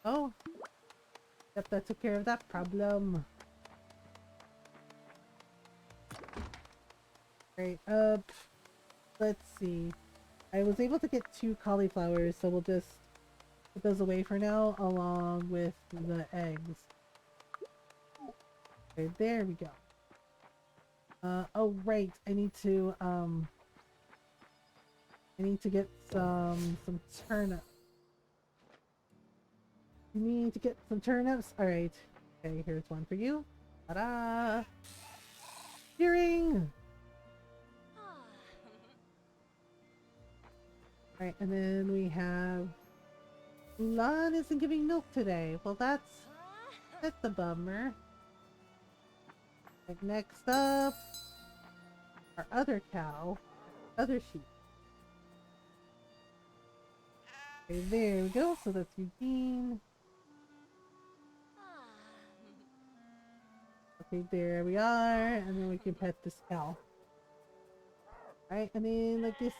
Oh! Yep, that took care of that problem. Right, let's see. I was able to get 2 cauliflowers, so we'll just put those away for now, along with the eggs. Okay, there we go. Oh right, I need to get some turnips. You need to get some turnips? Alright. Okay, here's one for you. Ta-da! Earring! Alright, and then we have... Lon isn't giving milk today. Well, that's a bummer. Like, next up... Our other cow. Other sheep. Okay, there we go. So that's Eugene. Okay, there we are. And then we can pet this cow. Alright, and then like this.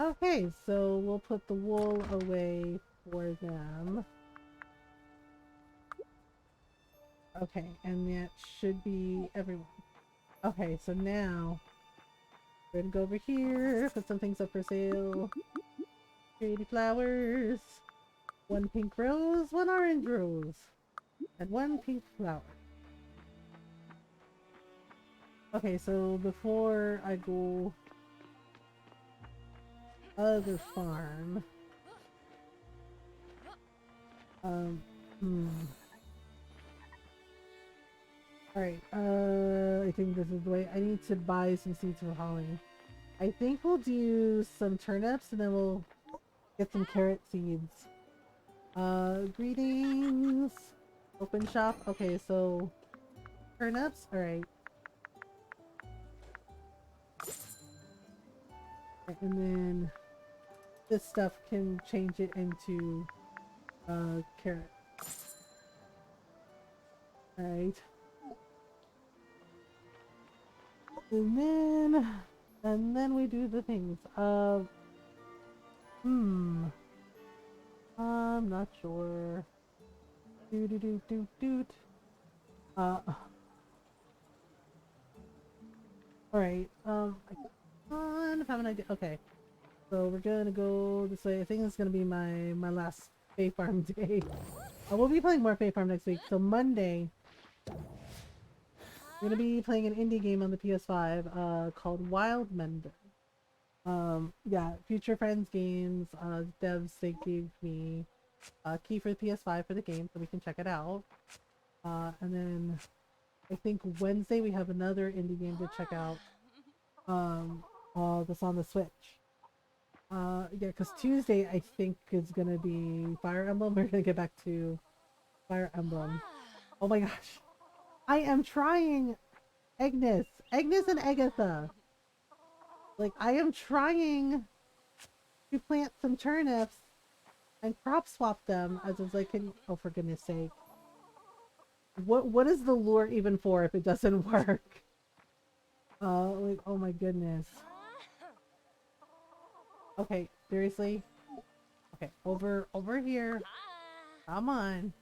Okay, so we'll put the wool away for them. Okay, and that should be everyone. Okay, so now we're gonna go over here, put some things up for sale. Pretty flowers. 1 pink rose, 1 orange rose, and 1 pink flower. Okay, so before I go other farm, Alright, I think this is the way. I need to buy some seeds for holly. I think we'll do some turnips and then we'll get some carrot seeds. Greetings! Open shop. Okay, so turnips? Alright. And then this stuff can change it into carrot. Alright. And then we do the things. I'm not sure. Do do do do do. Alright. I kind of have an idea. Okay. So we're gonna go this way. I think it's gonna be my last Fae Farm day. We'll be playing more Fae Farm next week. So Monday, we're gonna be playing an indie game on the PS5 called Wild Mender. Yeah, Future Friends Games. Devs, they gave me a key for the PS5 for the game so we can check it out. And then I think Wednesday we have another indie game to check out. That's on the Switch. Yeah, because Tuesday I think is gonna be Fire Emblem. We're gonna get back to Fire Emblem. Oh my gosh. I am trying Agnes and Agatha. Like, I am trying to plant some turnips and crop swap them as it's like, oh, for goodness sake. What is the lure even for if it doesn't work? Like, oh my goodness. Okay, seriously? Okay, over here. Come on.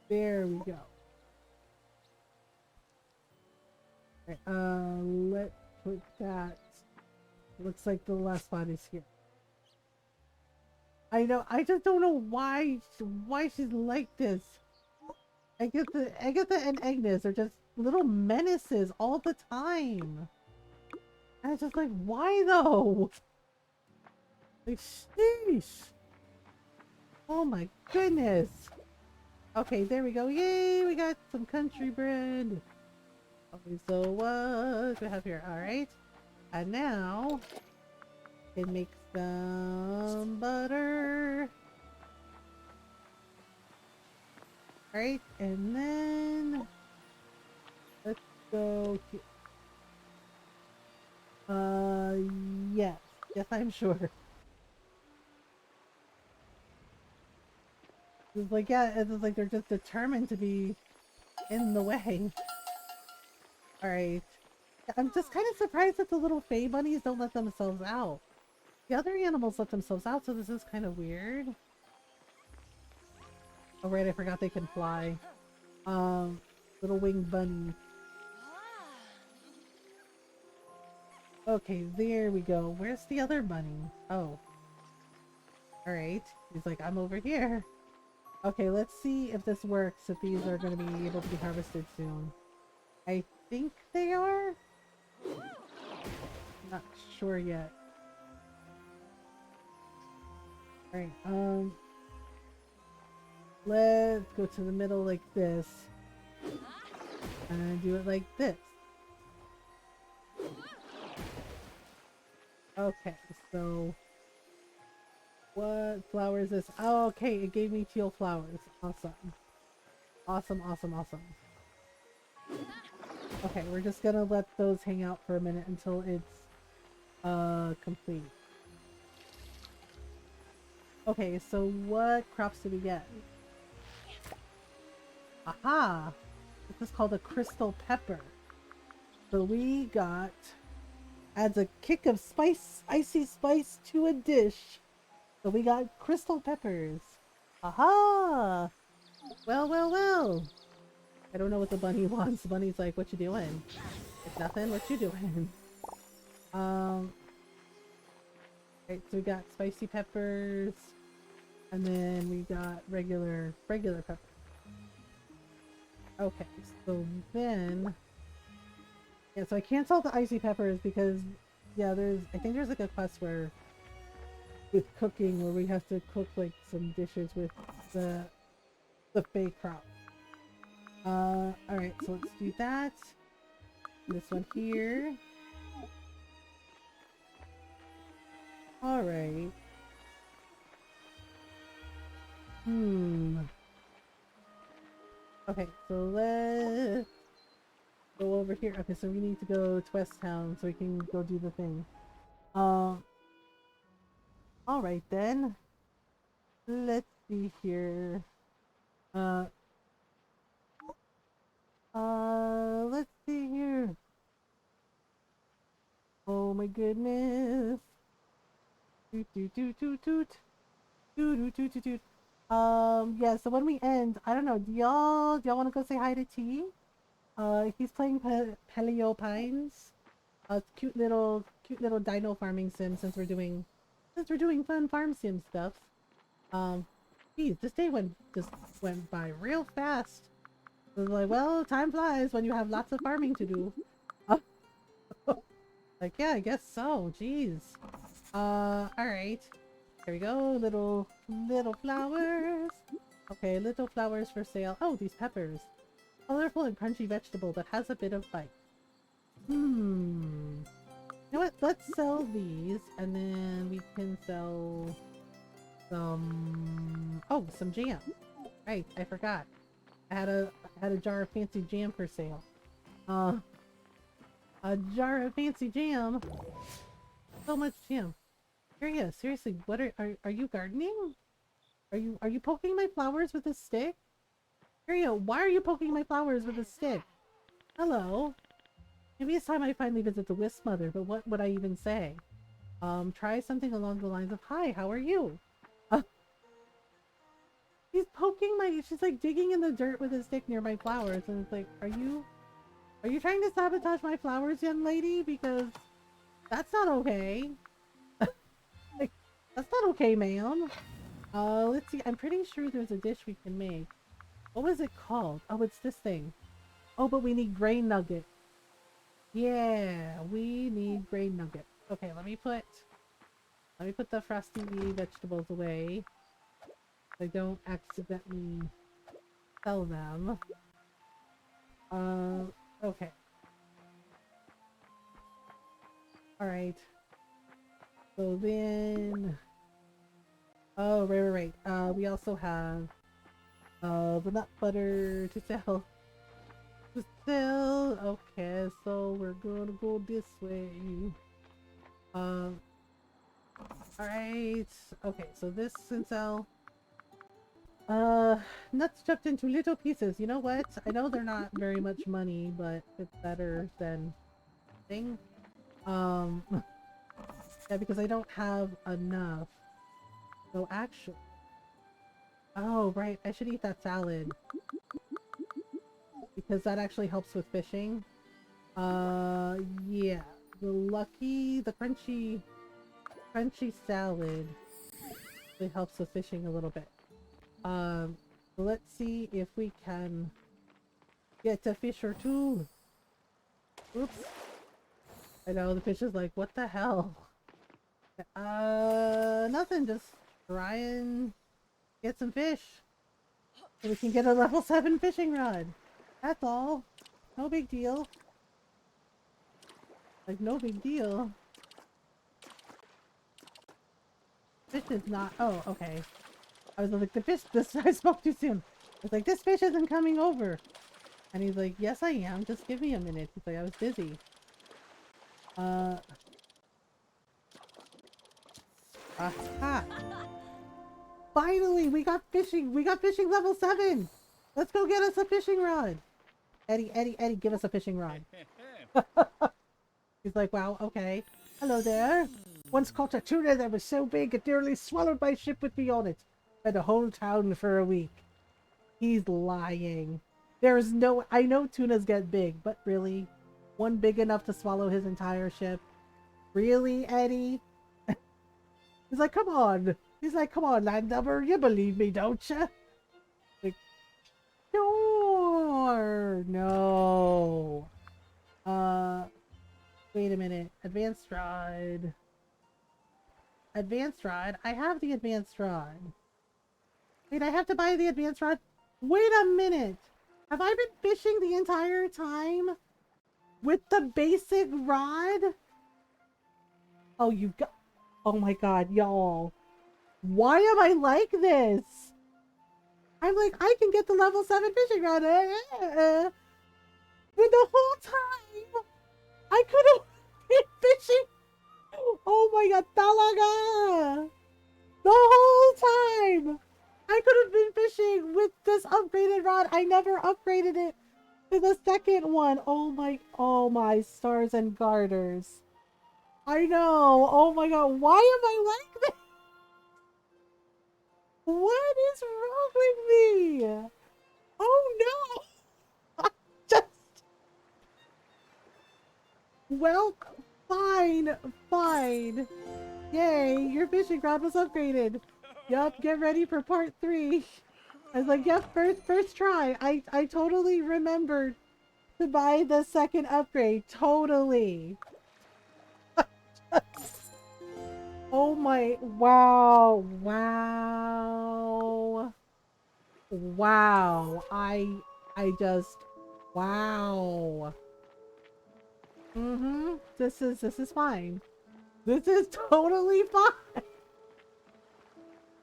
There we go. Okay, let's put that. Looks like the last spot is here. I know, I just don't know why she's like this. Agatha and Agnes are just little menaces all the time. And it's just like, why though? Like, sheesh. Oh my goodness. Okay, there we go. Yay, we got some country bread. Okay, so what do we have here? Alright. And now, it makes some butter. Alright, and then let's go here. Yes. Yes, I'm sure. It's like, yeah, it's like they're just determined to be in the way. Alright. I'm just kind of surprised that the little Fae bunnies don't let themselves out. The other animals let themselves out, so this is kind of weird. Oh right, I forgot they can fly. Little winged bunny. Okay, there we go. Where's the other bunny? Oh. Alright. He's like, I'm over here. Okay, let's see if this works, if these are going to be able to be harvested soon. I think they are? Not sure yet. Alright, let's go to the middle like this. And do it like this. Okay, so what flower is this? Oh, okay, it gave me teal flowers. Awesome. Awesome, awesome, awesome. Okay, we're just gonna let those hang out for a minute until it's complete. Okay, so what crops did we get? Aha! This is called a crystal pepper. So we got adds a kick of spice, icy spice to a dish. So we got crystal peppers. Aha! Well, well, well. I don't know what the bunny wants. The bunny's like, what you doing? It's nothing. What you doing? Right, so we got spicy peppers. And then we got regular peppers. Okay, so then... Yeah, so I canceled the icy peppers because, yeah, I think there's like a quest where, with cooking, where we have to cook like some dishes with the Fae crop. Alright, so let's do that. This one here. Alright. Okay, so let's go over here. Okay, so we need to go to West Town so we can go do the thing. Alright then. Let's see here. Uh, let's see here. Oh my goodness. Toot toot toot toot toot. Toot toot toot toot toot. Yeah, so when we end, I don't know, do y'all want to go say hi to T? He's playing Paleo Pines. Cute little dino farming sim since we're doing fun farm sim stuff. Geez, this day just went by real fast. It was like, well, time flies when you have lots of farming to do. Like, yeah, I guess so. Jeez. Alright. Here we go. Little flowers. Okay, little flowers for sale. Oh, these peppers. Colorful and crunchy vegetable that has a bit of bite. You know what? Let's sell these, and then we can sell some jam. Right, I forgot. I had a jar of fancy jam for sale. A jar of fancy jam. So much jam. Curious, seriously, what are you gardening? Are you poking my flowers with a stick? Curio, why are you poking my flowers with a stick? Hello. Maybe it's time I finally visit the Wisp Mother, but what would I even say? Try something along the lines of, hi, how are you? He's poking she's like digging in the dirt with a stick near my flowers, and it's like, are you trying to sabotage my flowers, young lady? Because that's not okay. Like, that's not okay, ma'am. Let's see, I'm pretty sure there's a dish we can make. What was it called? Oh, it's this thing. Oh, but we need grain nugget. Yeah, we need grain nugget. Okay, let me put the frosty vegetables away. So I don't accidentally sell them. Okay. Alright. So then... Oh, right. We also have the nut butter to sell. Okay, so we're gonna go this way. Alright. Okay, so this can sell. Nuts chopped into little pieces. You know what? I know they're not very much money, but it's better than thing. Yeah, because I don't have enough. So actually, oh right, I should eat that salad because that actually helps with fishing. Yeah, the crunchy salad really helps with fishing a little bit. Let's see if we can get a fish or two. Oops. I know the fish is like, what the hell? Nothing, just try and get some fish. So we can get a level 7 fishing rod. That's all. No big deal. Like, no big deal. Fish is not... Oh, okay. I was like, I spoke too soon. I was like, this fish isn't coming over. And he's like, yes I am, just give me a minute. He's like, I was busy. Aha! Finally, we got fishing level 7! Let's go get us a fishing rod! Eddie, give us a fishing rod. He's like, wow, okay. Hello there. Once caught a tuna that was so big it nearly swallowed my ship with me on it. Fed a whole town for a week. He's lying. There's no... I know tunas get big, but really? One big enough to swallow his entire ship? Really, Eddie? He's like, come on. He's like, come on, landlubber. You believe me, don't you? Like, sure. No. Wait a minute. Advanced rod. Advanced rod? I have the advanced rod. Wait, I have to buy the advanced rod? Wait a minute. Have I been fishing the entire time with the basic rod? Oh, you got... Oh my god, y'all. Why am I like this? I'm like, I can get the level 7 fishing rod. But the whole time, I could have been fishing. Oh my god, talaga. The whole time. I could have been fishing with this upgraded rod. I never upgraded it to the second one. Oh my stars and garters. I know. Oh my god. Why am I like this? What is wrong with me? Oh no. Just, well, fine. Fine. Yay, your fishing rod was upgraded. Yup, get ready for part 3. I was like, yep, first try. I totally remembered to buy the second upgrade. Totally. Oh my, wow, wow. Wow. I just, wow. This is fine. This is totally fine.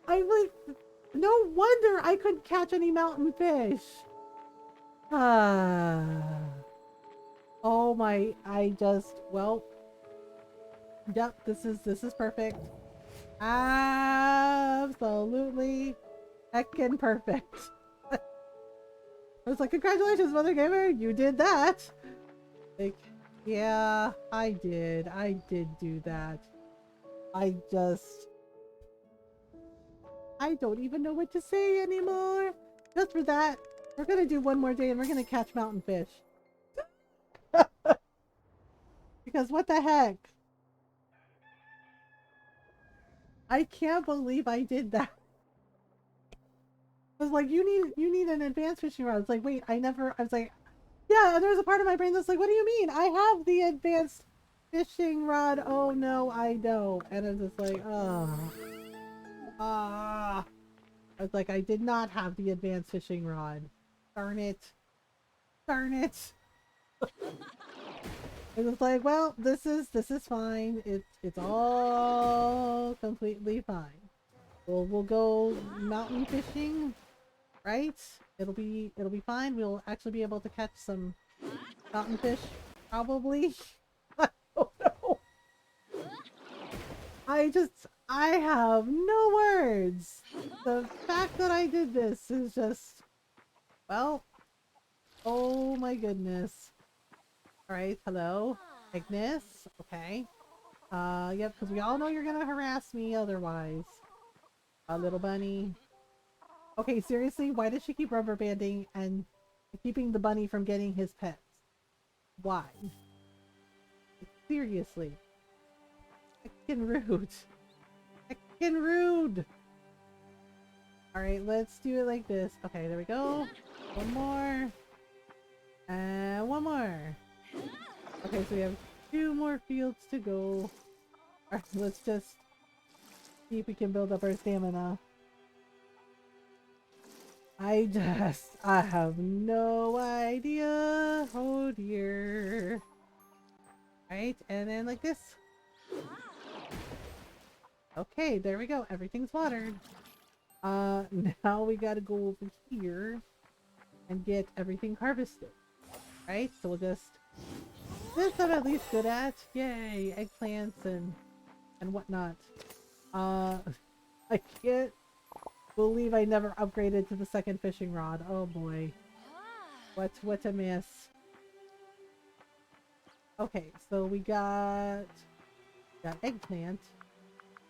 I like, no wonder I couldn't catch any mountain fish. Ah. Oh my, I just, well, yep, this is perfect. Absolutely heckin' perfect. I was like, congratulations, Mothergamer, you did that. Like, yeah, I did do that. I don't even know what to say anymore. Just for that, we're gonna do one more day and we're gonna catch mountain fish. Because what the heck? I can't believe I did that. I was like, you need an advanced fishing rod. I was like, wait, I was like, yeah, and there was a part of my brain that's like, what do you mean? I have the advanced fishing rod. Oh no, I don't. And it's just like, oh. Ah. I was like, I did not have the advanced fishing rod. Darn it. Darn it. It was like, well, this is fine. It's all completely fine. We'll go mountain fishing, right? It'll be fine. We'll actually be able to catch some mountain fish, probably. I don't know. I have no words. The fact that I did this is just, well, oh my goodness. Alright, hello. Ignis. Okay. Yep, because we all know you're gonna harass me otherwise. A little bunny. Okay, seriously, why does she keep rubber banding and keeping the bunny from getting his pets? Why? Seriously. Heckin' rude. Heckin' rude! Alright, let's do it like this. Okay, there we go. One more. And one more. Okay, so we have 2 more fields to go. Alright, let's just see if we can build up our stamina. I have no idea. Oh dear. Right, and then like this. Okay, there we go. Everything's watered. Now we gotta go over here and get everything harvested. Right, so we'll just... This I'm at least good at. Yay, eggplants and whatnot. I can't believe I never upgraded to the second fishing rod. Oh boy. What a miss. Okay, so we got eggplant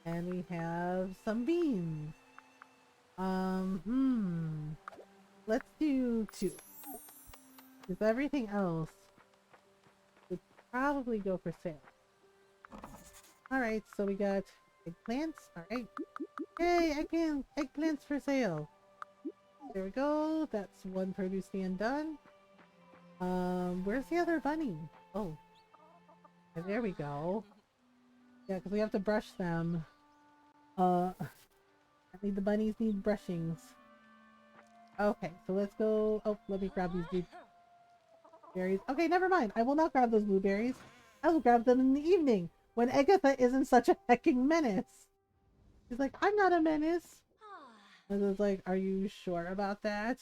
and we have some beans. Let's do 2. Because everything else would probably go for sale. Alright, so we got eggplants. Alright. Yay, eggplants for sale. There we go. That's 1 produce stand done. Where's the other bunny? Oh. Okay, there we go. Yeah, because we have to brush them. I think the bunnies need brushings. Okay, so let's go. Oh, let me grab these blueberries. Okay, never mind. I will not grab those blueberries. I will grab them in the evening when Agatha isn't such a hecking menace. She's like, I'm not a menace. And it's like, are you sure about that?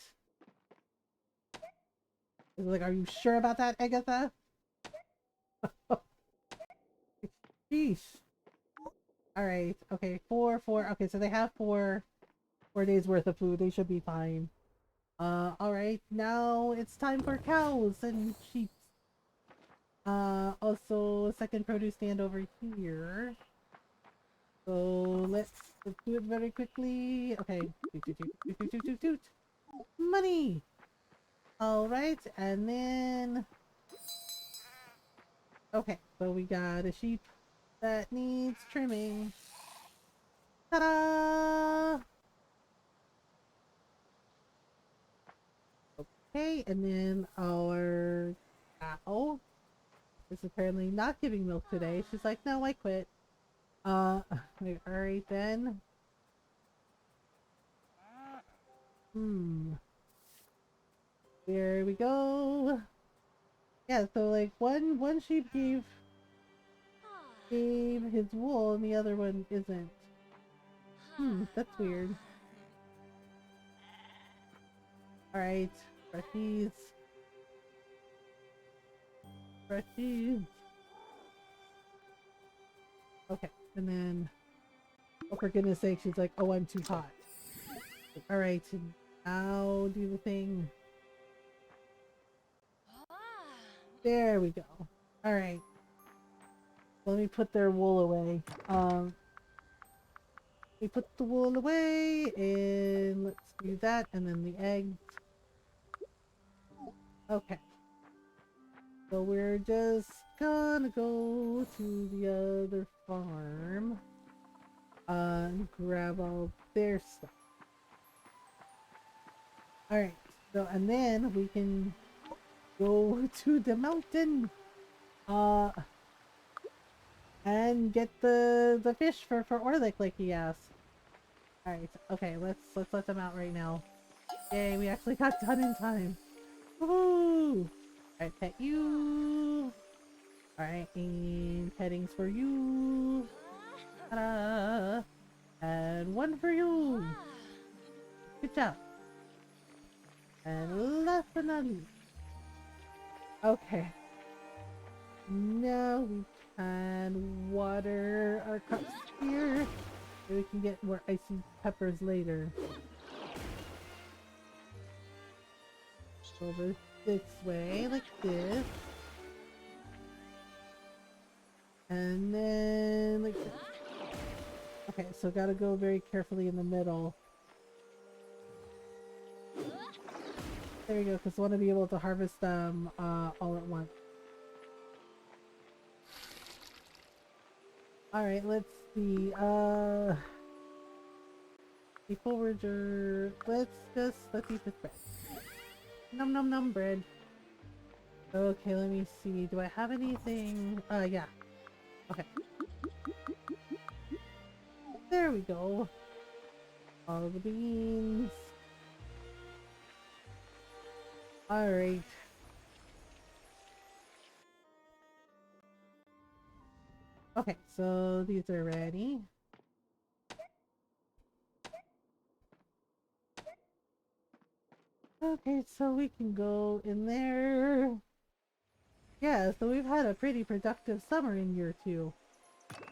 It's like, are you sure about that, Agatha? Sheesh. Alright, okay, 4. Okay, so they have 4 4 days worth of food. They should be fine. Alright, now it's time for cows and sheep. Also, second produce stand over here. So let's do it very quickly. Okay. Toot, toot, toot, toot, toot, toot, toot, toot. Money! Alright, and then... Okay, so we got a sheep that needs trimming. Ta-da! Okay, and then our cow is apparently not giving milk today. She's like, no, I quit. Alright then. There we go. Yeah, so like one sheep gave his wool and the other one isn't. That's weird. Alright, brushies. Brushies. Okay, and then, oh for goodness sake, she's like, oh I'm too hot. Alright, now do the thing. There we go. Alright. Let me put their wool away. We put the wool away, and let's do that, and then the eggs. Okay. So we're just gonna go to the other farm, and grab all their stuff. Alright, so, and then we can go to the mountain, and get the fish for Orlick like he asked. Alright, okay, let's let them out right now. Yay, we actually got done in time. Woohoo! Alright, pet you. Alright, and pettings for you. Ta-da! And one for you. Good job. And last but not least. Okay. Now we can water our crops here. So we can get more icy peppers later. Over this way, like this. And then like this. Okay, so gotta go very carefully in the middle. There we go, because I want to be able to harvest them all at once. Alright, let's see. The forager. Let's eat this bread. Num num num bread. Okay, let me see. Do I have anything? Yeah. Okay. There we go. All the beans. Alright. Okay, so these are ready. Okay, so we can go in there. Yeah, so we've had a pretty productive summer in year 2.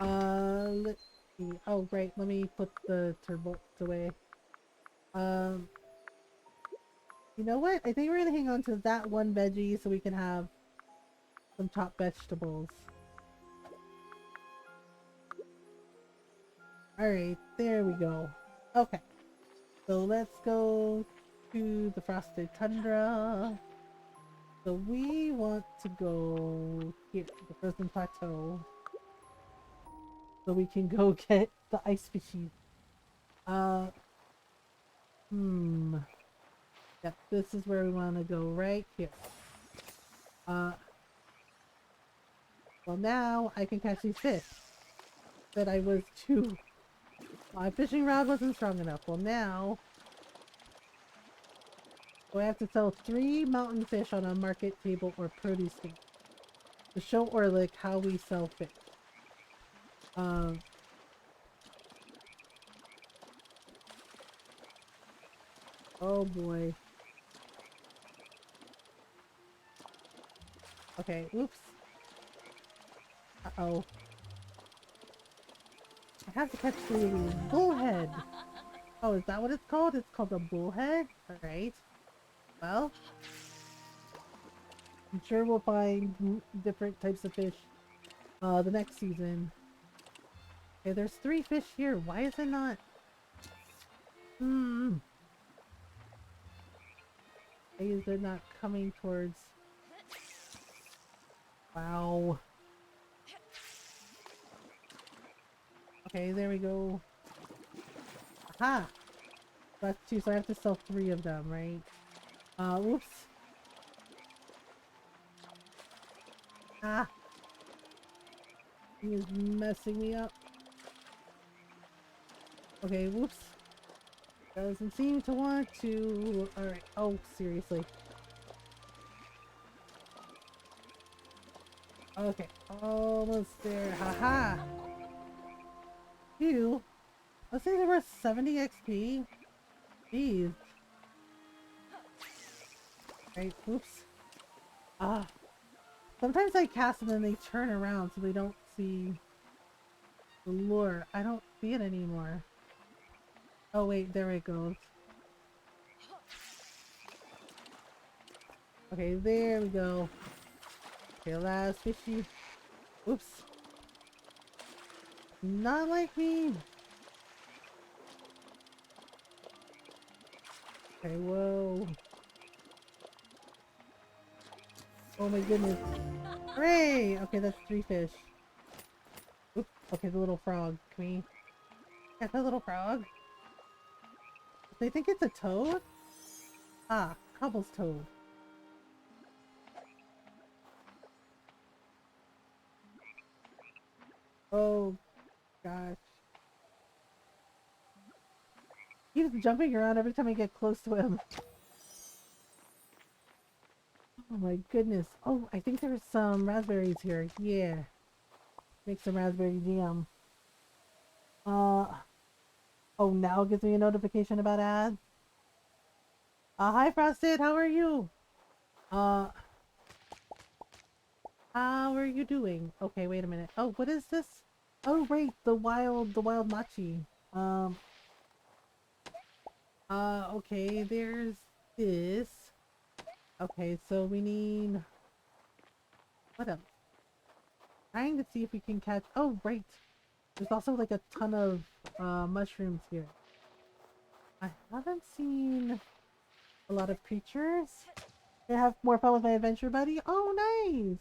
Let's see. Oh, right, let me put the turbots away. You know what? I think we're gonna hang on to that one veggie so we can have some chopped vegetables. Alright, there we go. Okay. So let's go to the frosted tundra. So we want to go here, the frozen plateau. So we can go get the ice species. Yep, this is where we want to go, right here. Well now I can catch these fish. That I was too... My fishing rod wasn't strong enough. Well now... So I have to sell 3 mountain fish on a market table or produce stand to show Orlick how we sell fish. Oh boy. Okay, oops. Uh-oh. I have to catch the bullhead. Oh, is that what it's called? It's called a bullhead? Alright. Well, I'm sure we'll find different types of fish the next season. Okay, there's 3 fish here. Why is it not? Hmm. Why is it not coming towards? Wow. Okay, there we go. Aha! That's 2, so I have to sell 3 of them, right? Whoops. Ah! He is messing me up. Okay, whoops. Doesn't seem to want to. Alright. Oh, seriously. Okay. Almost there. Haha! Phew. Let's say there were 70 XP. Jeez. Right, oops. Ah. Sometimes I cast and then they turn around so they don't see the lure. I don't see it anymore. Oh wait, there it goes. Okay, there we go. Okay, last fishy. Oops. Not like me. Okay, whoa. Oh my goodness. Hooray! Okay, that's 3 fish. Oop. Okay, the little frog. Can we get the little frog? They think it's a toad? Ah, Cobble's toad. Oh gosh. He's jumping around every time I get close to him. Oh my goodness. Oh, I think there's some raspberries here. Yeah. Make some raspberry jam. Uh, oh, now it gives me a notification about ads. Hi Frosted, how are you? Uh, how are you doing? Okay, wait a minute. Oh, what is this? Oh, right, the wild machi. Um, okay, there's this. Okay, so we need... What else? Trying to see if we can catch... Oh, right. There's also like a ton of mushrooms here. I haven't seen a lot of creatures. Can I have more fun with my adventure buddy? Oh, nice!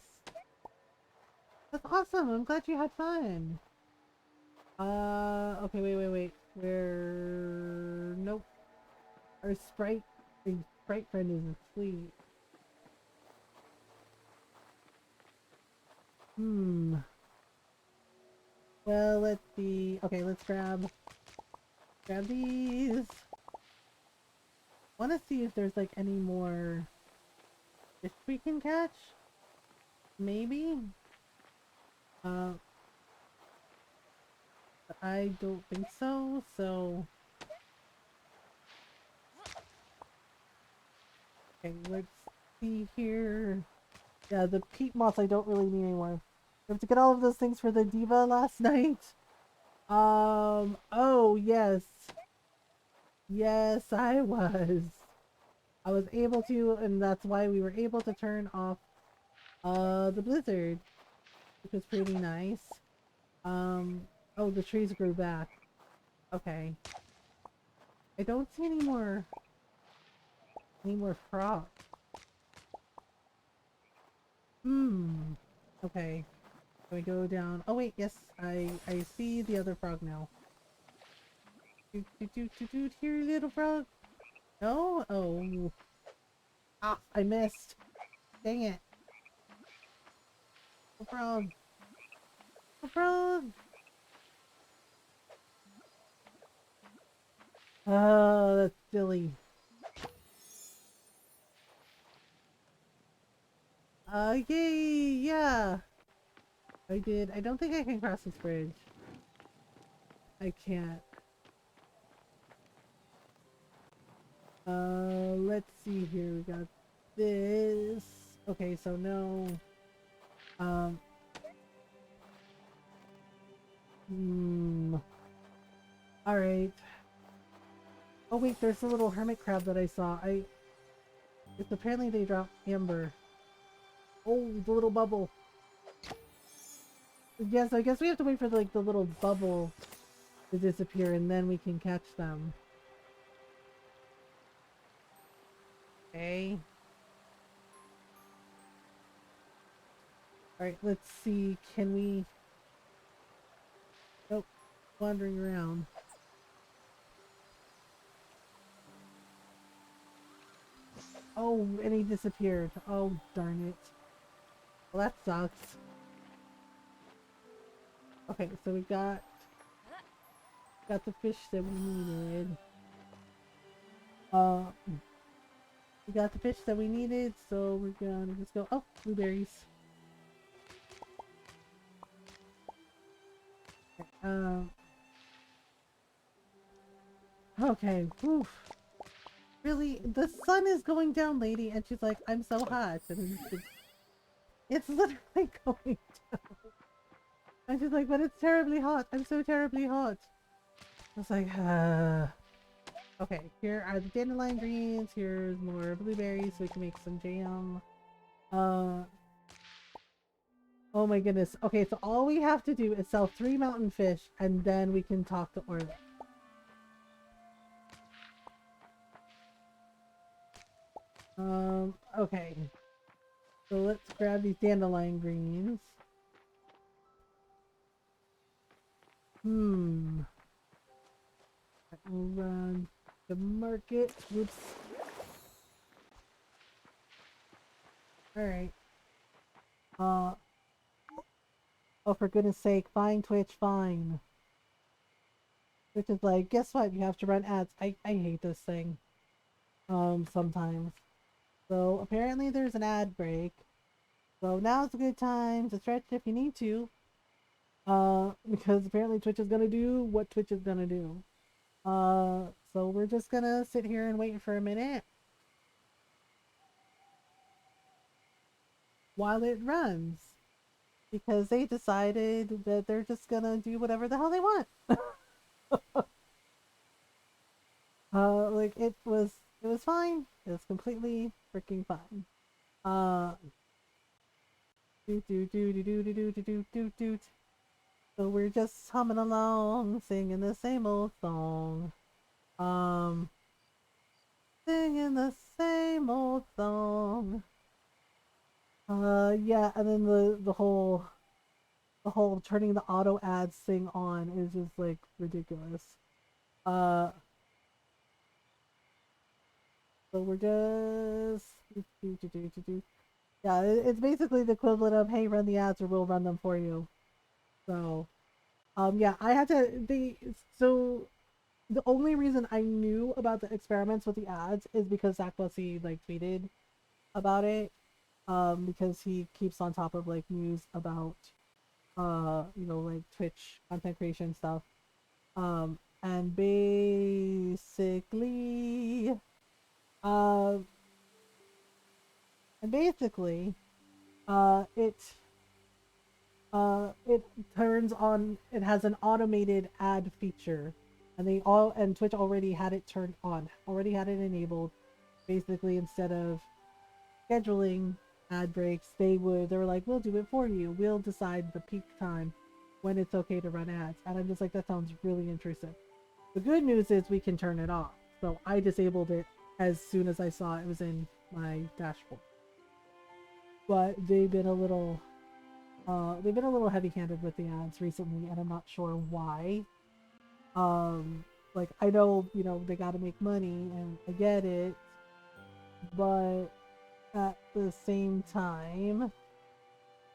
That's awesome! I'm glad you had fun. Okay, wait. Where... Nope. Our sprite friend is asleep. Hmm. Well, let's see. Okay, let's grab these. Want to see if there's like any more fish we can catch? Maybe? Uh, I don't think so, so... Okay, let's see here. Yeah, the peat moss I don't really need anymore. We have to get all of those things for the diva last night. Oh, yes. Yes, I was. I was able to, and that's why we were able to turn off, the blizzard, which was pretty nice. Oh, the trees grew back. Okay. I don't see any more frogs. Hmm. Okay. Can we go down? Oh wait, yes, I see the other frog now. Doot, here, little frog. No? Oh. Ah, I missed. Dang it. Little frog. Little frog. Oh, that's silly. Yay, yeah. I did. I don't think I can cross this bridge. I can't. Let's see here. We got this. Okay, so no. Um. Hmm. All right. Oh wait, there's a little hermit crab that I saw. It's apparently they drop amber. Oh, the little bubble. Yes, I guess we have to wait for like the little bubble to disappear and then we can catch them. Okay. Alright, let's see. Can we... Nope. Wandering around. Oh, and he disappeared. Oh, darn it. Well, that sucks. Okay, so we got the fish that we needed. We got the fish that we needed, so we're gonna just go. Oh, blueberries. Okay. Oof. Really, the sun is going down, lady, and she's like, "I'm so hot," and it's literally going down. And she's like, "But it's terribly hot. I'm so terribly hot." I was like, Okay, here are the dandelion greens. Here's more blueberries so we can make some jam. Oh my goodness. Okay, so all we have to do is sell 3 mountain fish and then we can talk to Orla. Okay. So let's grab these dandelion greens. We'll run the market. Whoops. Alright. Oh, for goodness sake, fine, Twitch, fine. Twitch is like, guess what? You have to run ads. I hate this thing. Sometimes. So apparently there's an ad break. So now's a good time to stretch if you need to. Because apparently Twitch is gonna do what Twitch is gonna do. So we're just gonna sit here and wait for a minute while it runs. Because they decided that they're just gonna do whatever the hell they want. Like it was fine. It was completely freaking fine. Do do do do do do do do do do. So we're just humming along, singing the same old song. Singing the same old song. Yeah, and then the whole turning the auto ads thing on is just like ridiculous. So we're just yeah, it's basically the equivalent of, hey, run the ads or we'll run them for you. So yeah, I had to so the only reason I knew about the experiments with the ads is because Zach Bussey like tweeted about it. Because he keeps on top of like news about you know, like Twitch content creation stuff. And basically uh and basically it turns on, it has an automated ad feature, and Twitch already had it turned on, already had it enabled. Basically, instead of scheduling ad breaks, they were like, we'll do it for you, we'll decide the peak time when it's okay to run ads. And I'm just like, that sounds really intrusive. The good news is we can turn it off, so I disabled it as soon as I saw it was in my dashboard. But they've been a little heavy-handed with the ads recently, and I'm not sure why. Like, I know, you know, they gotta make money, and I get it, but at the same time,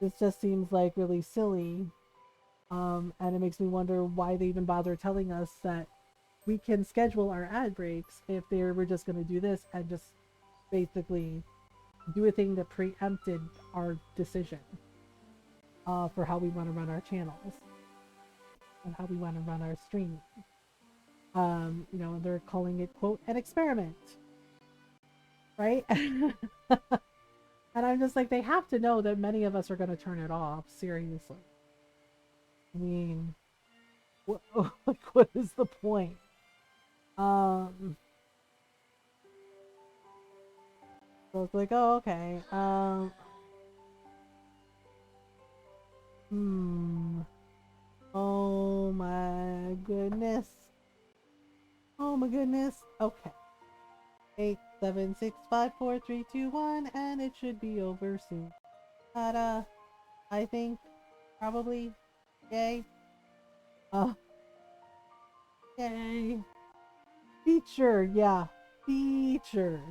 this just seems like really silly. And it makes me wonder why they even bother telling us that we can schedule our ad breaks if they were just gonna do this and just basically do a thing that preempted our decision for how we want to run our channels and how we want to run our stream. You know, they're calling it, quote, an experiment, right? And I'm just like, they have to know that many of us are going to turn it off, seriously. I mean, like, what is the point? So it's like, oh, okay. Hmm. Oh my goodness. Oh my goodness. Okay. 8, 7, 6, 5, 4, 3, 2, 1, and it should be over soon. Ta-da. I think probably. Yay. Uh, yay. Feature, yeah. Feature.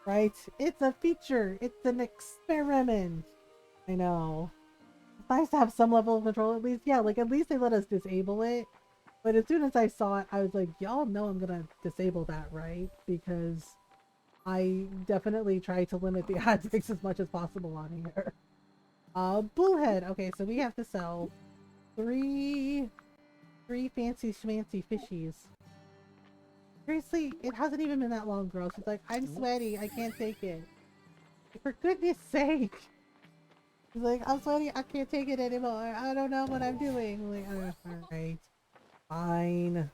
Right? It's a feature. It's an experiment. I know. It's nice to have some level of control at least. Yeah, like at least they let us disable it. But as soon as I saw it, I was like, y'all know I'm gonna disable that, right? Because I definitely try to limit the ad breaks as much as possible on here. Bullhead. Okay, so we have to sell three fancy schmancy fishies. Seriously, it hasn't even been that long, girl. She's like, I'm sweaty, I can't take it. For goodness sake. She's like, I'm sweaty, I can't take it anymore. I don't know what I'm doing. I'm like, alright. Fine.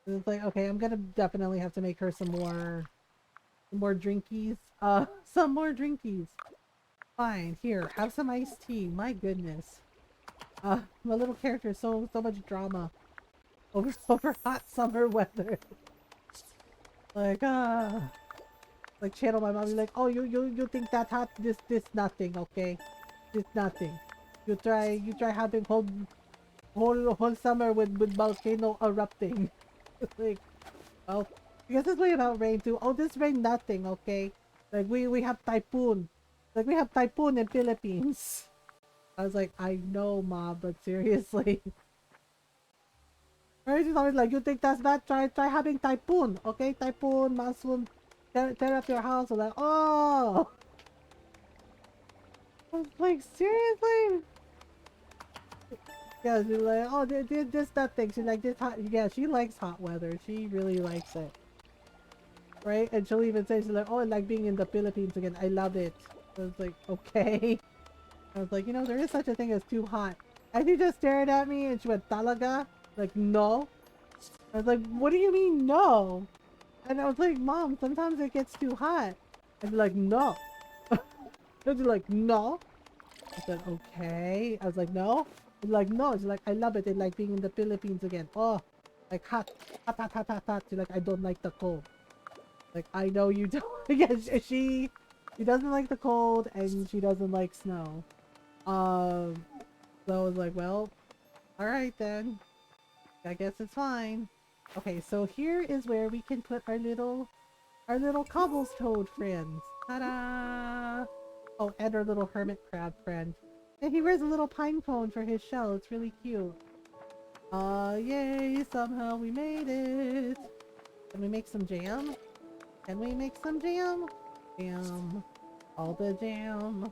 It's like, okay, I'm gonna definitely have to make her some more drinkies. Some more drinkies. Fine, here, have some iced tea. My goodness. My little character is so much drama over hot summer weather. Like, like channel my mom, be like, oh, you think that hot? This nothing, okay? This nothing. You try having whole summer with volcano erupting. Like, well, I guess this way about rain too. Oh, this rain nothing, okay? Like we have typhoon. Like we have typhoon in Philippines. I was like, I know, mom, but seriously. Right? She's always like, you think that's bad? Try having typhoon, okay? Typhoon, monsoon, tear up your house. I'm like, oh. I was like, seriously? Yeah, she's like, oh, this that thing. She's like, this hot. Yeah, she likes hot weather. She really likes it. Right? And she'll even say, she's like, oh, I like being in the Philippines again. I love it. I was like, okay. I was like, you know, there is such a thing as too hot. And she just stared at me and she went, talaga? Like, no. I was like, what do you mean, no? And I was like, mom, sometimes it gets too hot. I'd be like, no. She'd be like, no. I said, okay. I was like, no. She's like, no. She's like, I love it. It's like being in the Philippines again. Oh, like hot. Hot, hot, hot, hot, hot. She's like, I don't like the cold. Like, I know you don't. Yeah, she doesn't like the cold and she doesn't like snow. So I was like, well, alright then. I guess it's fine. Okay, so here is where we can put our little cobblestone friends. Ta-da! Oh, and our little hermit crab friend. And he wears a little pine cone for his shell. It's really cute. Yay! Somehow we made it! Can we make some jam? Can we make some jam? Jam. All the jam.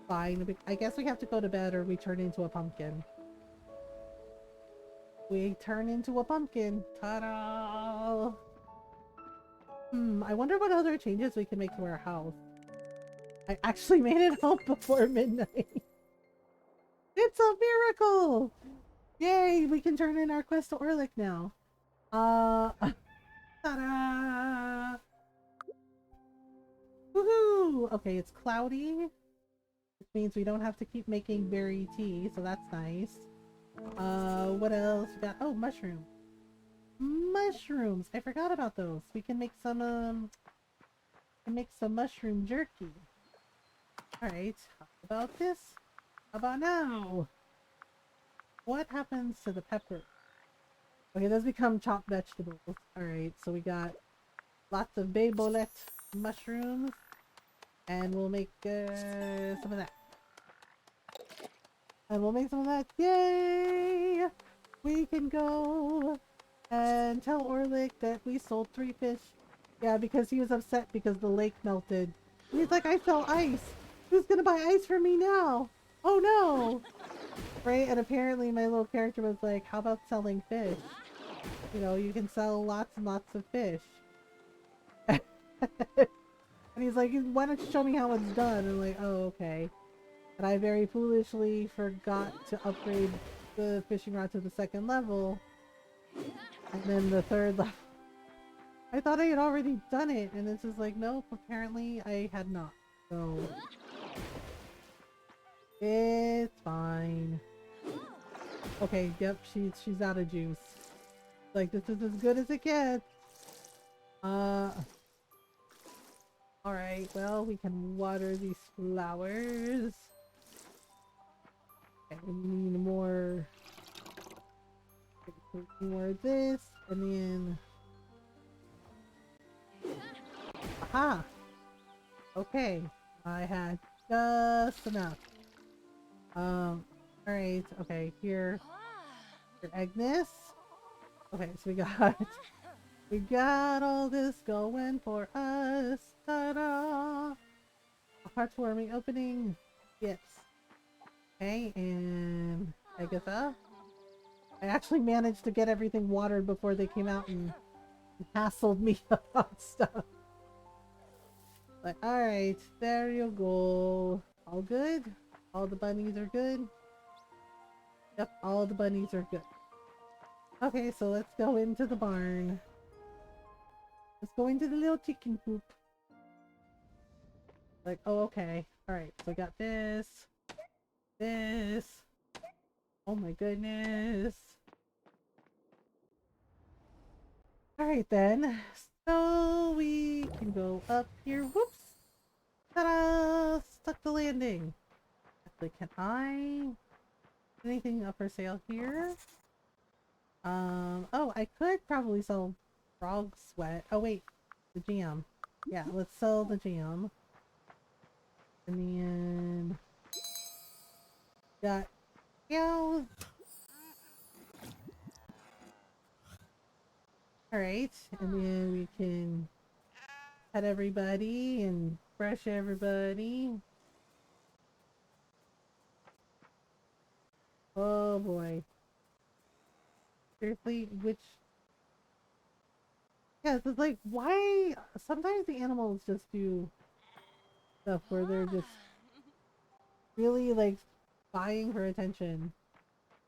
Fine. I guess we have to go to bed or we turn into a pumpkin. We turn into a pumpkin. Ta-da! I wonder what other changes we can make to our house. I actually made it home before midnight. It's a miracle! Yay! We can turn in our quest to Orlick now. Ta-da! Woohoo! Okay, it's cloudy. Which means we don't have to keep making berry tea, so that's nice. What else we got? Oh, mushroom. Mushrooms! I forgot about those. We can make some, mushroom jerky. Alright, how about this? How about now? What happens to the pepper? Okay, those become chopped vegetables. Alright, so we got lots of baybolet mushrooms. And we'll make some of that. And we'll make some of that. Yay! We can go and tell Orlick that we sold 3 fish. Yeah, because he was upset because the lake melted. And he's like, I sell ice. Who's gonna buy ice for me now? Oh no! Right? And apparently my little character was like, how about selling fish? You know, you can sell lots and lots of fish. And he's like, why don't you show me how it's done? And I'm like, oh, okay. And I very foolishly forgot to upgrade the fishing rod to the 2nd level. And then the 3rd level. I thought I had already done it, and it's just like, nope, apparently I had not. So it's fine. Okay, yep, she's out of juice. Like, this is as good as it gets. Alright, well, we can water these flowers. Okay, we need more. More of this, and then. Aha! Okay, I had just enough. Alright, okay, here. Your Agnes. Okay, so we got all this going for us. Ta-da! A heartwarming opening. Yes. Okay, and Agatha. I actually managed to get everything watered before they came out and hassled me about stuff. But alright, there you go. All good? All the bunnies are good? Yep, all the bunnies are good. Okay, so let's go into the barn. Let's go into the little chicken coop. Like, oh, okay. Alright, so I got this. This. Oh my goodness. Alright then. So we can go up here. Whoops! Ta-da! Stuck the landing. Actually, can I... anything up for sale here? Oh, I could probably sell frog sweat. Oh wait, the jam. Yeah, let's sell the jam. And then... got... yeah. Alright, and then we can pet everybody and brush everybody. Oh boy. Seriously, which... yeah, it's like, why... sometimes the animals just do stuff where they're just really, like, vying for attention.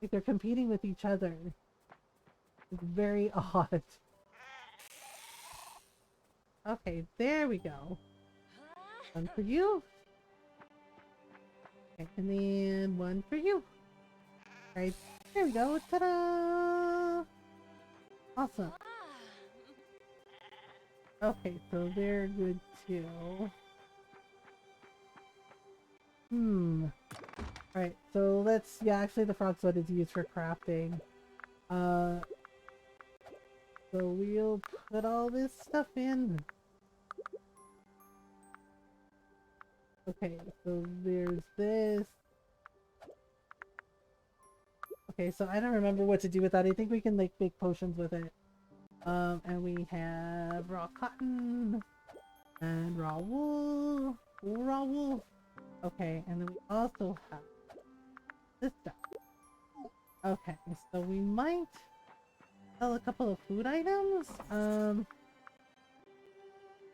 Like, they're competing with each other. It's very odd. Okay, there we go. One for you. Okay, and then one for you. Right, there we go. Ta-da! Awesome. Okay, so they're good too. Alright, so let's... yeah, actually the frog sweat is used for crafting. So we'll put all this stuff in. Okay, so there's this. Okay, so I don't remember what to do with that. I think we can like make potions with it. And we have raw cotton and raw wool. Raw wool. Okay, and then we also have this stuff. Okay, so we might sell a couple of food items.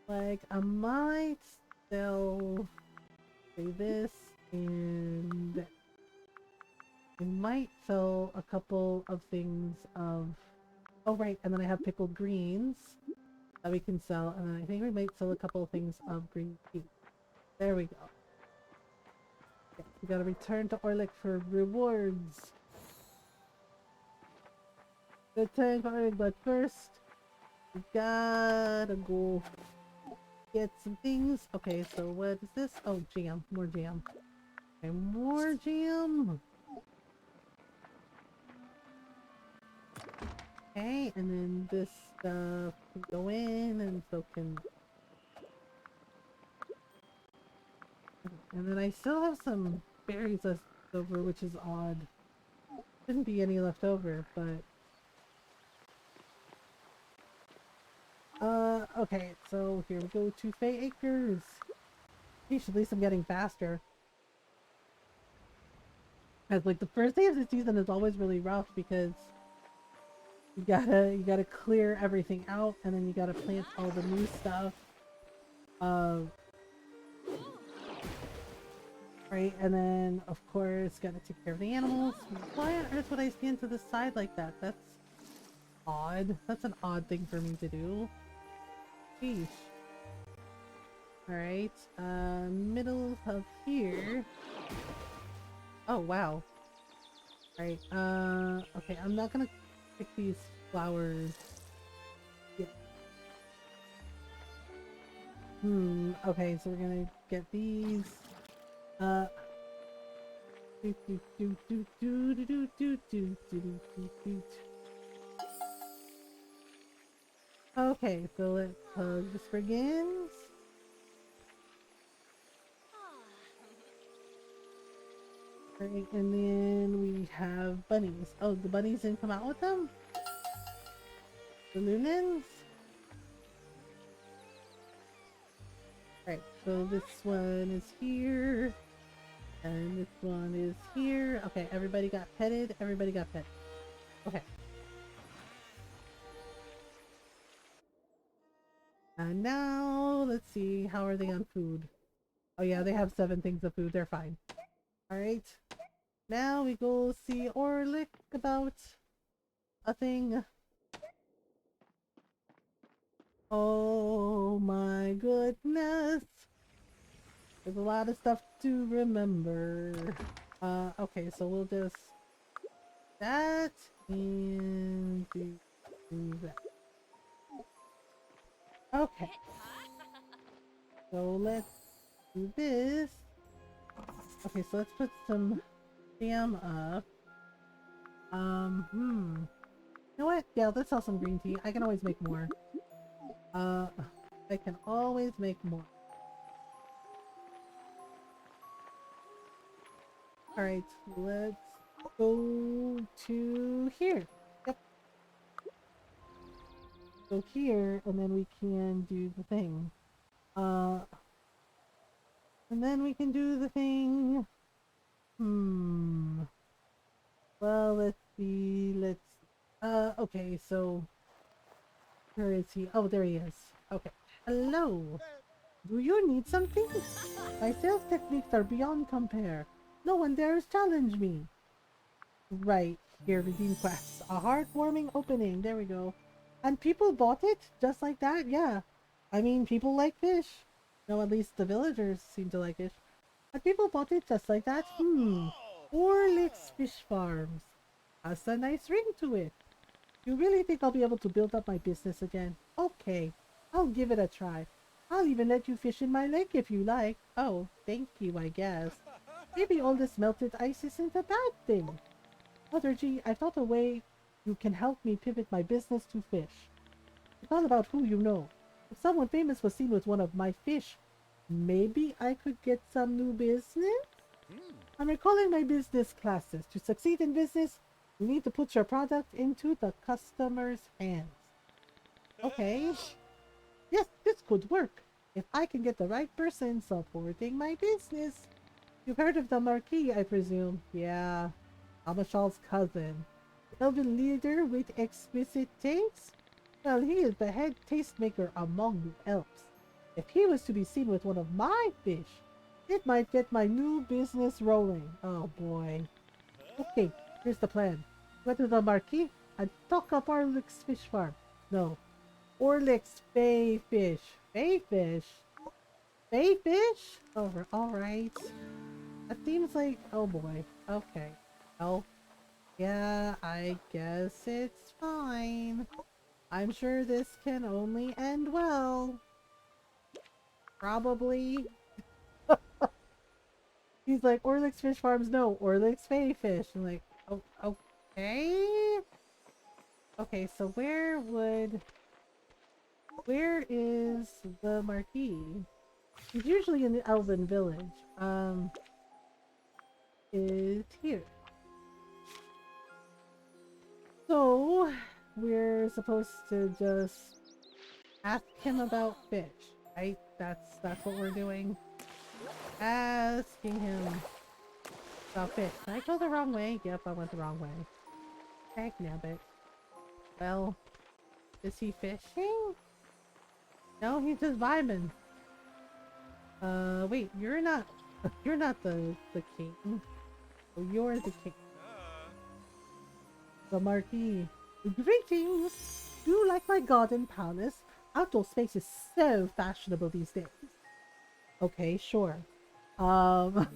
Like I might sell, say, this and this. We might sell a couple of things of... oh right, and then I have pickled greens that we can sell, and then I think we might sell a couple of things of green tea. There we go. Okay, we gotta return to Orlick for rewards. Good time for Orlick, but first we gotta go get some things. Okay, so what is this? Oh, jam. More jam. Okay, more jam. Okay, and then this stuff can go in, and so can... and then I still have some berries left over, which is odd. Shouldn't be any left over, but... okay, so here we go to Fay Acres. Geez, at least I'm getting faster. As like the first day of the season is always really rough because you gotta clear everything out, and then you gotta plant all the new stuff. Right, and then of course gotta take care of the animals. Why on earth would I stand to the side like that? That's odd. That's an odd thing for me to do. Sheesh. Alright, middle of here. Oh, wow. Alright, okay, I'm not gonna pick these flowers yet. Okay, so we're gonna get these. Okay, so let's hug the Spriggans. Right, and then we have bunnies. Oh, the bunnies didn't come out with them? The Lunans? Right, so this one is here. And this one is here. Okay, everybody got petted. Everybody got petted. Okay. And now, let's see. How are they on food? Oh yeah, they have 7 things of food. They're fine. Alright. Now we go see Orlick about a thing. Oh my goodness. There's a lot of stuff to remember. Okay, so we'll just that and do that. Okay. So let's do this. Okay, so let's put some jam up. You know what? Yeah, let's sell some green tea. I can always make more. I can always make more. Alright, let's go to here. Yep. Go here, and then we can do the thing. And then we can do the thing. Well, let's see, okay, so where is he? Oh, there he is. Okay. Hello. Do you need something? My sales techniques are beyond compare. No one dares challenge me. Right. Here, redeem quests. A heartwarming opening. There we go. And people bought it? Just like that? Yeah. I mean, people like fish. No, at least the villagers seem to like it. And people bought it just like that? Orlick's Fish Farms. Has a nice ring to it. You really think I'll be able to build up my business again? Okay. I'll give it a try. I'll even let you fish in my lake if you like. Oh, thank you, I guess. Maybe all this melted ice isn't a bad thing. Mother G, I thought a way you can help me pivot my business to fish. It's all about who you know. If someone famous was seen with one of my fish, maybe I could get some new business? I'm recalling my business classes. To succeed in business, you need to put your product into the customer's hands. Okay. Yes, this could work. If I can get the right person supporting my business. You've heard of the Marquis, I presume? Yeah. Amashal's cousin. Elven leader with exquisite taste? Well, he is the head tastemaker among the elves. If he was to be seen with one of my fish, it might get my new business rolling. Oh boy. Okay, here's the plan. Go to the Marquis and stock up Orlick's fish farm. No. Orlick's Bay Fish. Bay Fish? Bay Fish? Alright. That seems like... oh boy. Okay. Well, yeah, I guess it's fine. I'm sure this can only end well. Probably. He's like, Orlick's Fish Farms, no. Orlick's Bay Fish. I'm like, oh, okay. Okay, so where is the Marquis? He's usually in the Elven village. Is here. So, we're supposed to just ask him about fish, right? That's what we're doing. Asking him about fish. Did I go the wrong way? Yep, I went the wrong way. Heck nabbit. Well, is he fishing? No, he's just vibing. Wait, you're not the king. Oh, you're the king. The Marquis. Greetings! Do you like my garden palace? Outdoor space is so fashionable these days. Okay, sure. Um,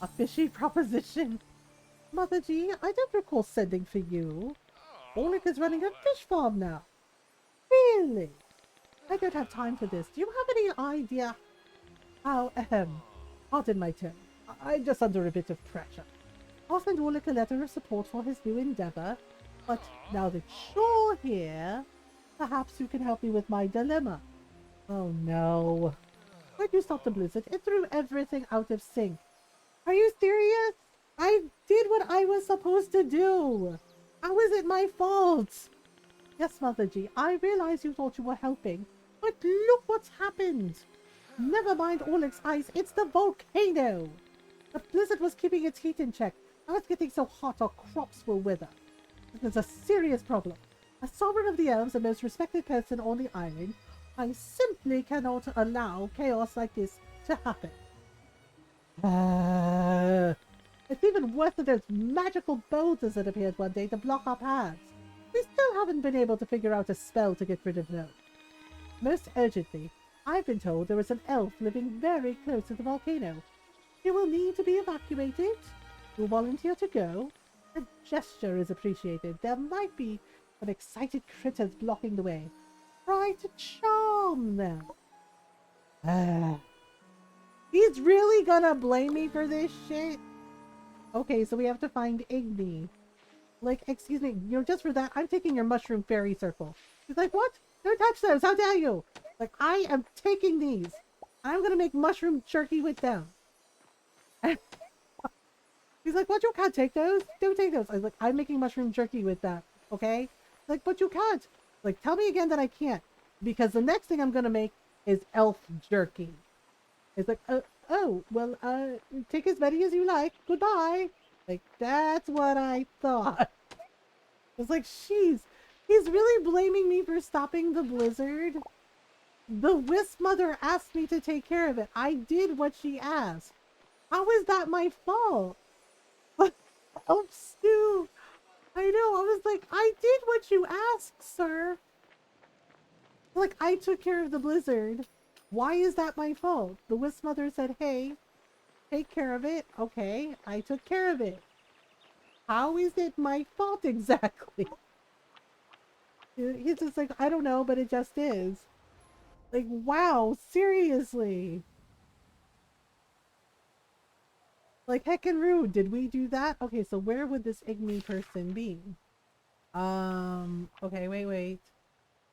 a fishy proposition. Mother G, I don't recall sending for you. Oleg is running a fish farm now. Really? I don't have time for this. Do you have any idea how, pardon my tone. I'm just under a bit of pressure. I'll send Oleg a letter of support for his new endeavor, but now that you're here, perhaps you can help me with my dilemma. Oh no. When you stopped the blizzard, it threw everything out of sync. Are you serious? I did what I was supposed to do. How is it my fault? Yes, Mother G, I realize you thought you were helping, but look what's happened. Never mind Oleg's ice, it's the volcano. The blizzard was keeping its heat in check. Now it's getting so hot our crops will wither. This is a serious problem. As sovereign of the elves and most respected person on the island, I simply cannot allow chaos like this to happen. It's even worse than those magical boulders that appeared one day to block our paths. We still haven't been able to figure out a spell to get rid of those. Most urgently, I've been told there is an elf living very close to the volcano. He will need to be evacuated. You'll volunteer to go. A gesture is appreciated. There might be some excited critters blocking the way. Try to charm them. He's really gonna blame me for this shit? Okay, so we have to find Igni. Like, excuse me, just for that, I'm taking your mushroom fairy circle. He's like, what? Don't touch those, how dare you? Like, I am taking these. I'm gonna make mushroom jerky with them. He's like, what, you can't take those? Don't take those. I was like, I'm making mushroom jerky with that, okay? He's like, but you can't. Like, tell me again that I can't. Because the next thing I'm gonna make is elf jerky. It's like, oh, well, take as many as you like. Goodbye. Like, that's what I thought. It's like, he's really blaming me for stopping the blizzard. The Wisp Mother asked me to take care of it. I did what she asked. How is that my fault? But, oh, Stu. I know, I was like, I did what you asked, sir. Like, I took care of the blizzard. Why is that my fault? The Wisp Mother said, hey, take care of it. Okay, I took care of it. How is it my fault exactly? He's just like, I don't know, but it just is. Like, wow, seriously. Like, heckin' rude. Did we do that? Okay, so where would this Igni person be? Okay, wait.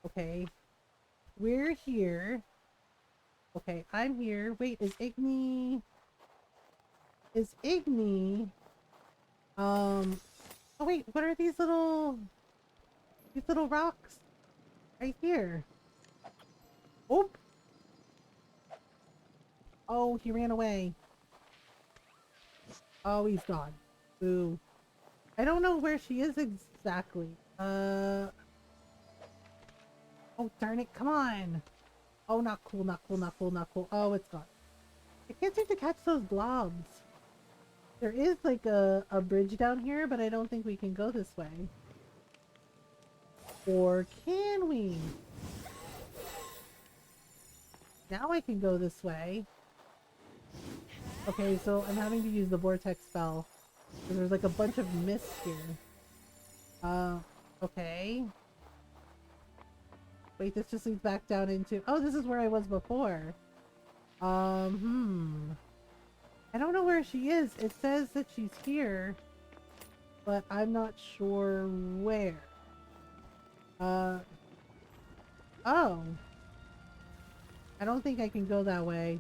Okay. We're here. Okay, I'm here. Wait, is Igni... Oh wait, what are these little rocks? Right here. Oh! Oh, he ran away. Oh, he's gone. Boo. I don't know where she is exactly. Oh, darn it, come on! Oh, not cool. Oh, it's gone. I can't seem to catch those blobs. There is like a bridge down here, but I don't think we can go this way. Or can we? Now I can go this way. Okay, so I'm having to use the vortex spell. Because there's like a bunch of mist here. Okay. Wait, this just leads back down into... Oh, this is where I was before. I don't know where she is. It says that she's here, but I'm not sure where. Oh. I don't think I can go that way.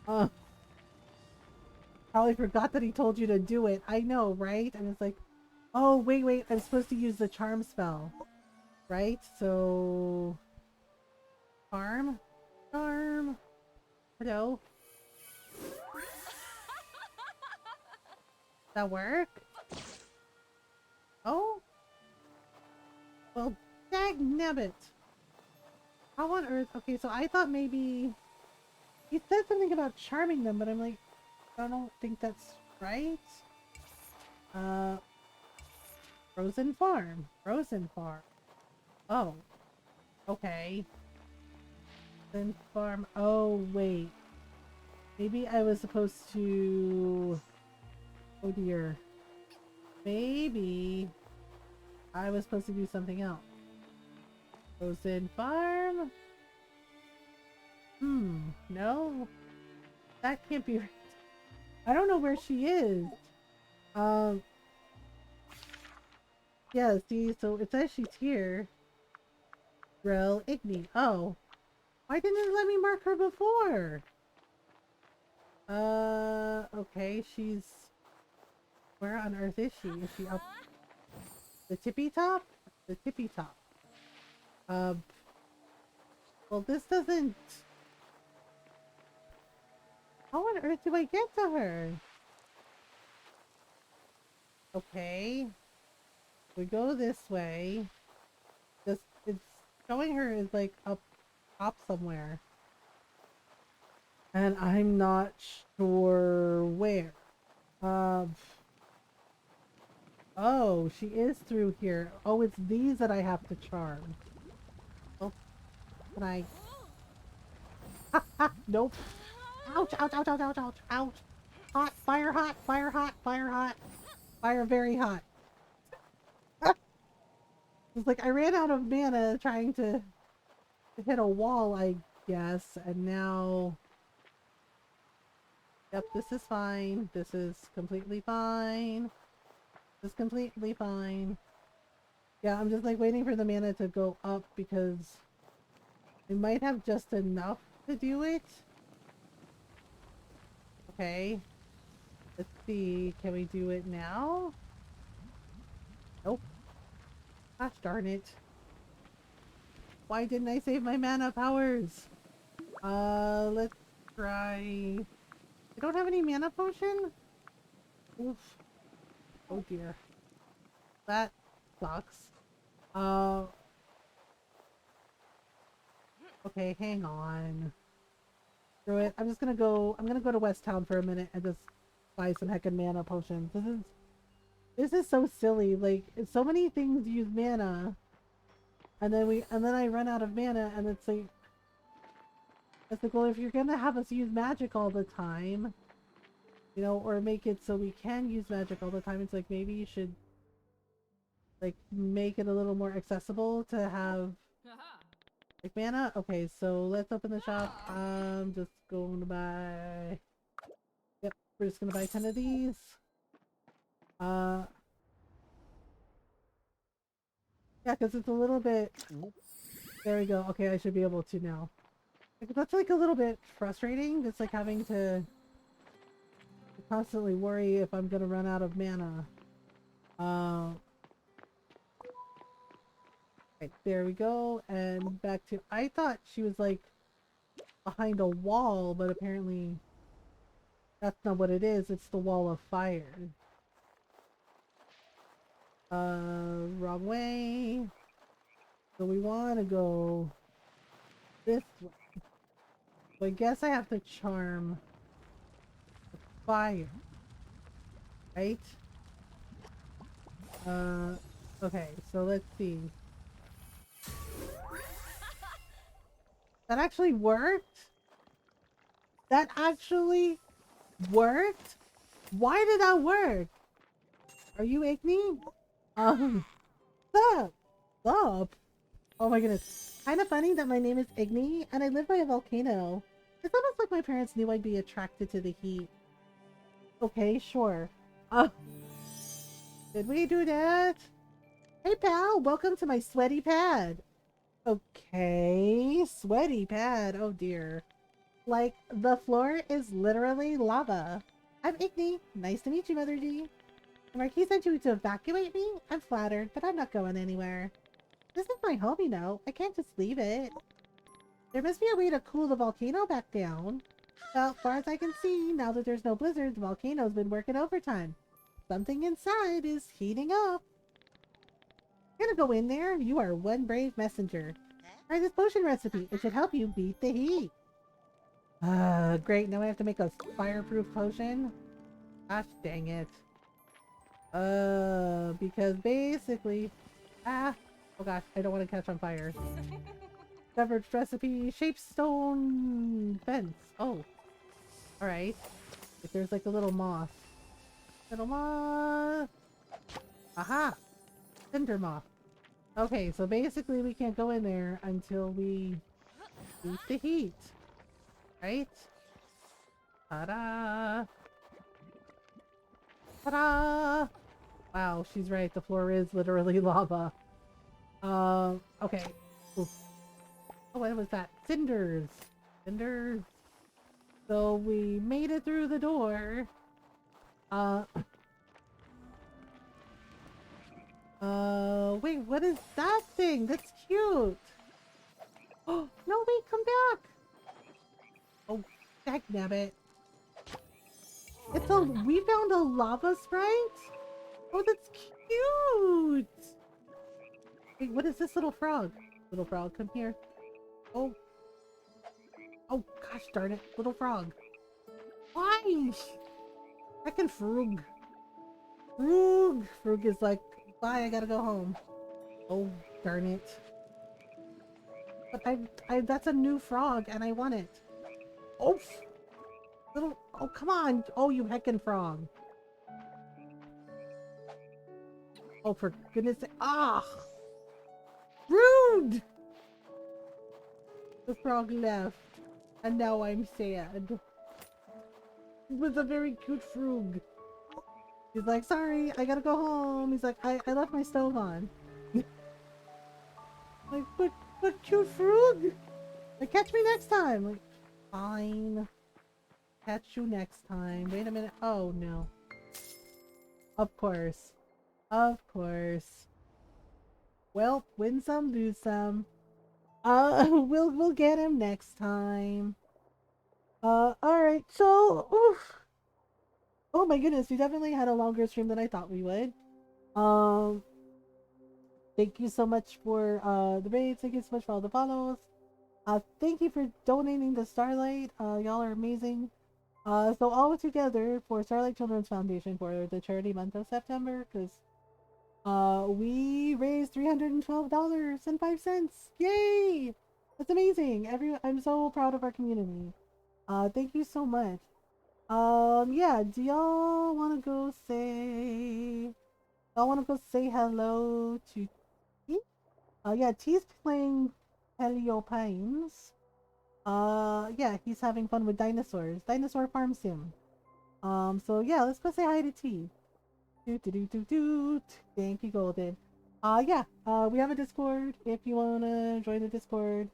Probably forgot that he told you to do it. I know, right? And it's like, oh, wait. I'm supposed to use the charm spell. Right? So... Charm? Hello? That work? Oh? Well, dagnabbit. How on earth? Okay, so I thought maybe... He said something about charming them, but I'm like, I don't think that's right. Frozen farm. Oh. Okay. Then farm. Oh, wait. Maybe I was supposed to... Oh dear. Maybe I was supposed to do something else. Frozen farm? No. That can't be right. I don't know where she is. Um, yeah, see, so it says she's here. Rel Igni. Oh. Why didn't it let me mark her before? Okay, she's... Where on earth is she? Is she up the tippy top? The tippy top. Well, this doesn't... How on earth do I get to her? Okay. We go this way. Just, it's showing her is like up top somewhere. And I'm not sure where. Oh, she is through here. Oh, it's these that I have to charm. Oh, can I? Ha ha! Nope. Ouch! Ouch! Ouch! Ouch! Ouch! Ouch! Ouch! Hot! Fire! Hot! Fire! Hot! Fire! Hot! Fire! Very hot. It's like I ran out of mana trying to hit a wall, I guess, and now. Yep, this is fine. This is completely fine. This is completely fine. Yeah, I'm just like waiting for the mana to go up because I might have just enough to do it. Okay. Let's see. Can we do it now? Nope. Gosh darn it. Why didn't I save my mana powers? Let's try... I don't have any mana potion? Oof. Oh dear. That sucks. Okay, hang on. Screw it. I'm gonna go to West Town for a minute and just buy some heckin' mana potions. This is so silly. Like, so many things use mana. And then I run out of mana and it's like well, if you're gonna have us use magic all the time, you know, or make it so we can use magic all the time, it's like maybe you should like make it a little more accessible to have like mana. Okay, so let's open the shop. I'm just going to buy... Yep, we're just gonna buy 10 of these. Yeah, because it's a little bit... There we go. Okay, I should be able to now. Like, that's like a little bit frustrating. It's like having to constantly worry if I'm gonna run out of mana. Right, there we go. And back to... I thought she was like behind a wall, but apparently that's not what it is. It's the wall of fire. Wrong way. So we want to go this way. So I guess I have to charm the fire. Right? Okay, so let's see. That actually worked? That actually worked? Why did that work? Are you Igni? Sup? Sup? Oh my goodness. Kind of funny that my name is Igni and I live by a volcano. It's almost like my parents knew I'd be attracted to the heat. Okay, sure. Did we do that? Hey pal, welcome to my sweaty pad. Okay, sweaty pad. Oh dear. Like, the floor is literally lava. I'm Igni. Nice to meet you, Mother G. The Marquis sent you to evacuate me? I'm flattered, but I'm not going anywhere. This is my home, you know. I can't just leave it. There must be a way to cool the volcano back down. Well, as far as I can see, now that there's no blizzard, the volcano's been working overtime. Something inside is heating up. You're gonna go in there? You are one brave messenger. Try this potion recipe. It should help you beat the heat. Great. Now I have to make a fireproof potion? Gosh dang it. Because basically... oh gosh, I don't want to catch on fire. Beverage recipe, shape stone fence. Oh, alright. If there's like a little moth. Little moth! Aha! Cinder moth. Okay, so basically we can't go in there until we use the heat. Right? Ta-da! Ta-da! Wow, she's right. The floor is literally lava. Okay. Ooh. Oh, what was that? Cinders. Cinders. So we made it through the door. Wait, what is that thing? That's cute. Oh, no, wait, come back. Oh, dagnabbit. We found a lava sprite? Oh, that's cute. Wait, what is this little frog? Little frog, come here. Oh. Oh, gosh darn it. Little frog. Why? Heckin' frog. Frog. Frog is like, bye, I gotta go home. Oh, darn it. But that's a new frog and I want it. Oh, oh, come on. Oh, you heckin' frog. Oh, for goodness sake. Ah! Rude! The frog left. And now I'm sad. It was a very cute frog. He's like, sorry, I gotta go home. He's like, I left my stove on. Like, but cute frog! Like, catch me next time! Like, fine. Catch you next time. Wait a minute. Oh, no. Of course. Of course. Well, win some, lose some. We'll get him next time. Alright, so, oof. Oh my goodness, we definitely had a longer stream than I thought we would. Thank you so much for, the raids, thank you so much for all the follows. Thank you for donating to Starlight, y'all are amazing. So all together for Starlight Children's Foundation for the charity month of September, because, we raised $312.05. Yay! That's amazing. I'm so proud of our community. Thank you so much. Yeah, do y'all want to go say... Y'all want to go say hello to T? Yeah, T's playing Heliopines. Yeah, he's having fun with dinosaurs. Dinosaur Farm Sim. So yeah, let's go say hi to T. Doot doot doot doot doot. Thank you, Golden. Yeah, we have a Discord if you wanna join the Discord.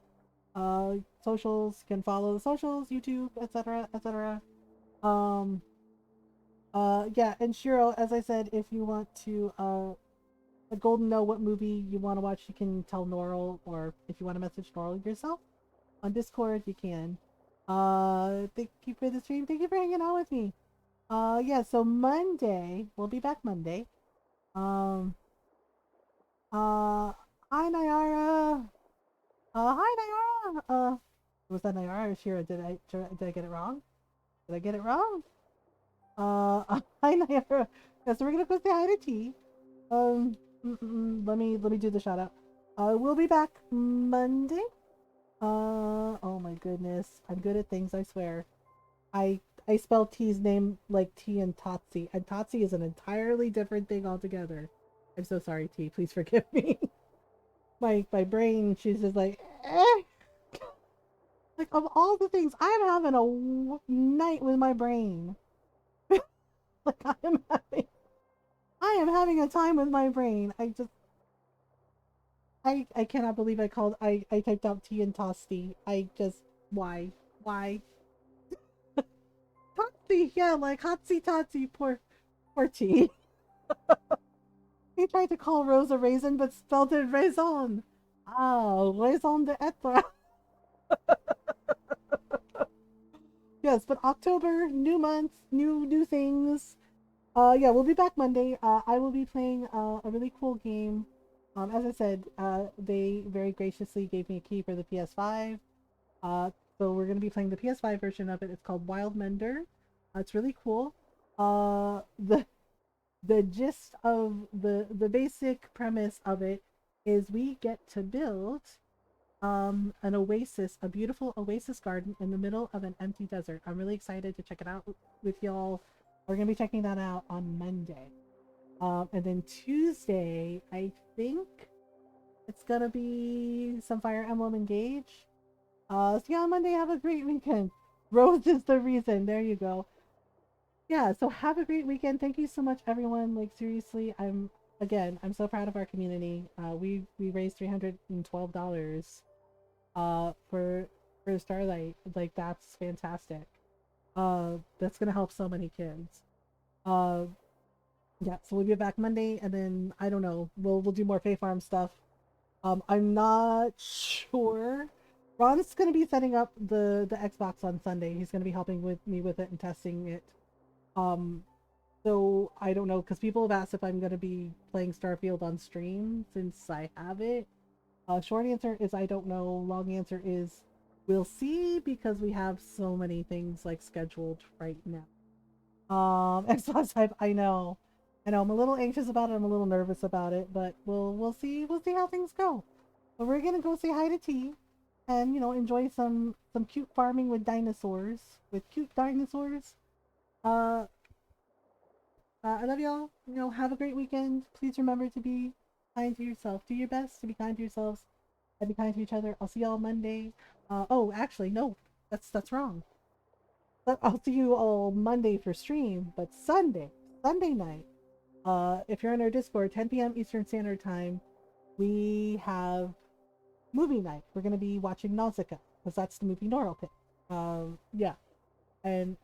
Socials, you can follow the socials, YouTube, etc., etc. Yeah, and Shiro, as I said, if you want to, Golden know what movie you want to watch, you can tell Norl, or if you want to message Norl yourself on Discord, you can. Thank you for the stream. Thank you for hanging out with me. Yeah, so Monday, we'll be back Monday. Hi Nyara. Hi Nyara. Was that Nyara or Shira? Did I get it wrong? Did I get it wrong? Hi Nyara. Yeah, so we're gonna go say hi to T. Let me do the shout out. We'll be back Monday. Oh my goodness. I'm good at things, I swear. I spell T's name like T and Totsi, and Totsi is an entirely different thing altogether. I'm so sorry, T. Please forgive me. my brain, she's just like, eh. Like, of all the things, I'm having a night with my brain. Like, I am having a time with my brain. I cannot believe I typed out T and Tosti. Why? Totsy, yeah, like Hotsy Totsy, poor T. He tried to call Rose a raisin, but spelled it raison. Ah, raison d'etre. Yes, but October, new month, new things. Yeah, we'll be back Monday. I will be playing a really cool game. As I said, they very graciously gave me a key for the PS5. So we're gonna be playing the PS5 version of it. It's called Wild Mender. It's really cool. The gist of the basic premise of it is we get to build an oasis, a beautiful oasis garden in the middle of an empty desert. I'm really excited to check it out with y'all. We're gonna be checking that out on Monday. And then Tuesday, I think it's gonna be some Fire Emblem Engage. See you on Monday. Have a great weekend. Rose is the reason. There you go. Yeah, so have a great weekend. Thank you so much, everyone. Like seriously, I'm so proud of our community. We raised $312 for Starlight. Like that's fantastic. That's gonna help so many kids. Uh, yeah, so we'll be back Monday, and then I don't know. We'll do more Fae Farm stuff. I'm not sure. Ron's gonna be setting up the Xbox on Sunday. He's gonna be helping with me with it and testing it. Um, so I don't know because people have asked if I'm gonna be playing Starfield on stream since I have it. Short answer is I don't know. Long answer is we'll see because we have so many things like scheduled right now. Xbox Live, I know. I'm a little anxious about it. I'm a little nervous about it, but we'll see. We'll see how things go. But we're gonna go say hi to T, and enjoy some cute farming with dinosaurs, with cute dinosaurs. Uh, I love y'all. Have a great weekend. Please remember to be kind to yourself. Do your best to be kind to yourselves and be kind to each other. I'll see y'all Monday. Oh, actually, no, that's wrong. But I'll see you all Monday for stream, but Sunday night. If you're in our Discord, 10 p.m. Eastern Standard Time, we have movie night. We're gonna be watching Nausicaa because that's the movie Nora picked. Yeah, and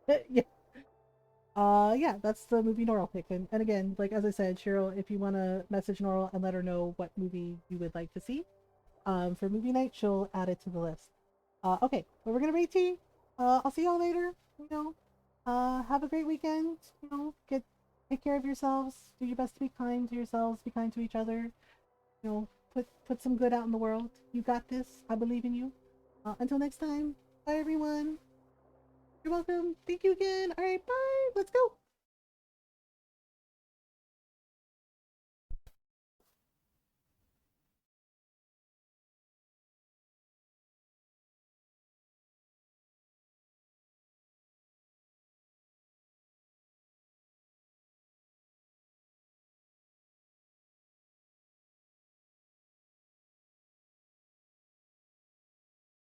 yeah, yeah, that's the movie Nora picked. And again, like as I said, Cheryl, if you wanna message Nora and let her know what movie you would like to see, for movie night, she'll add it to the list. Okay, but we're gonna rate tea. I'll see y'all later. Have a great weekend. Take care of yourselves. Do your best to be kind to yourselves. Be kind to each other. Put some good out in the world. You got this. I believe in you. Until next time. Bye, everyone. You're welcome. Thank you again. All right, bye. Let's go.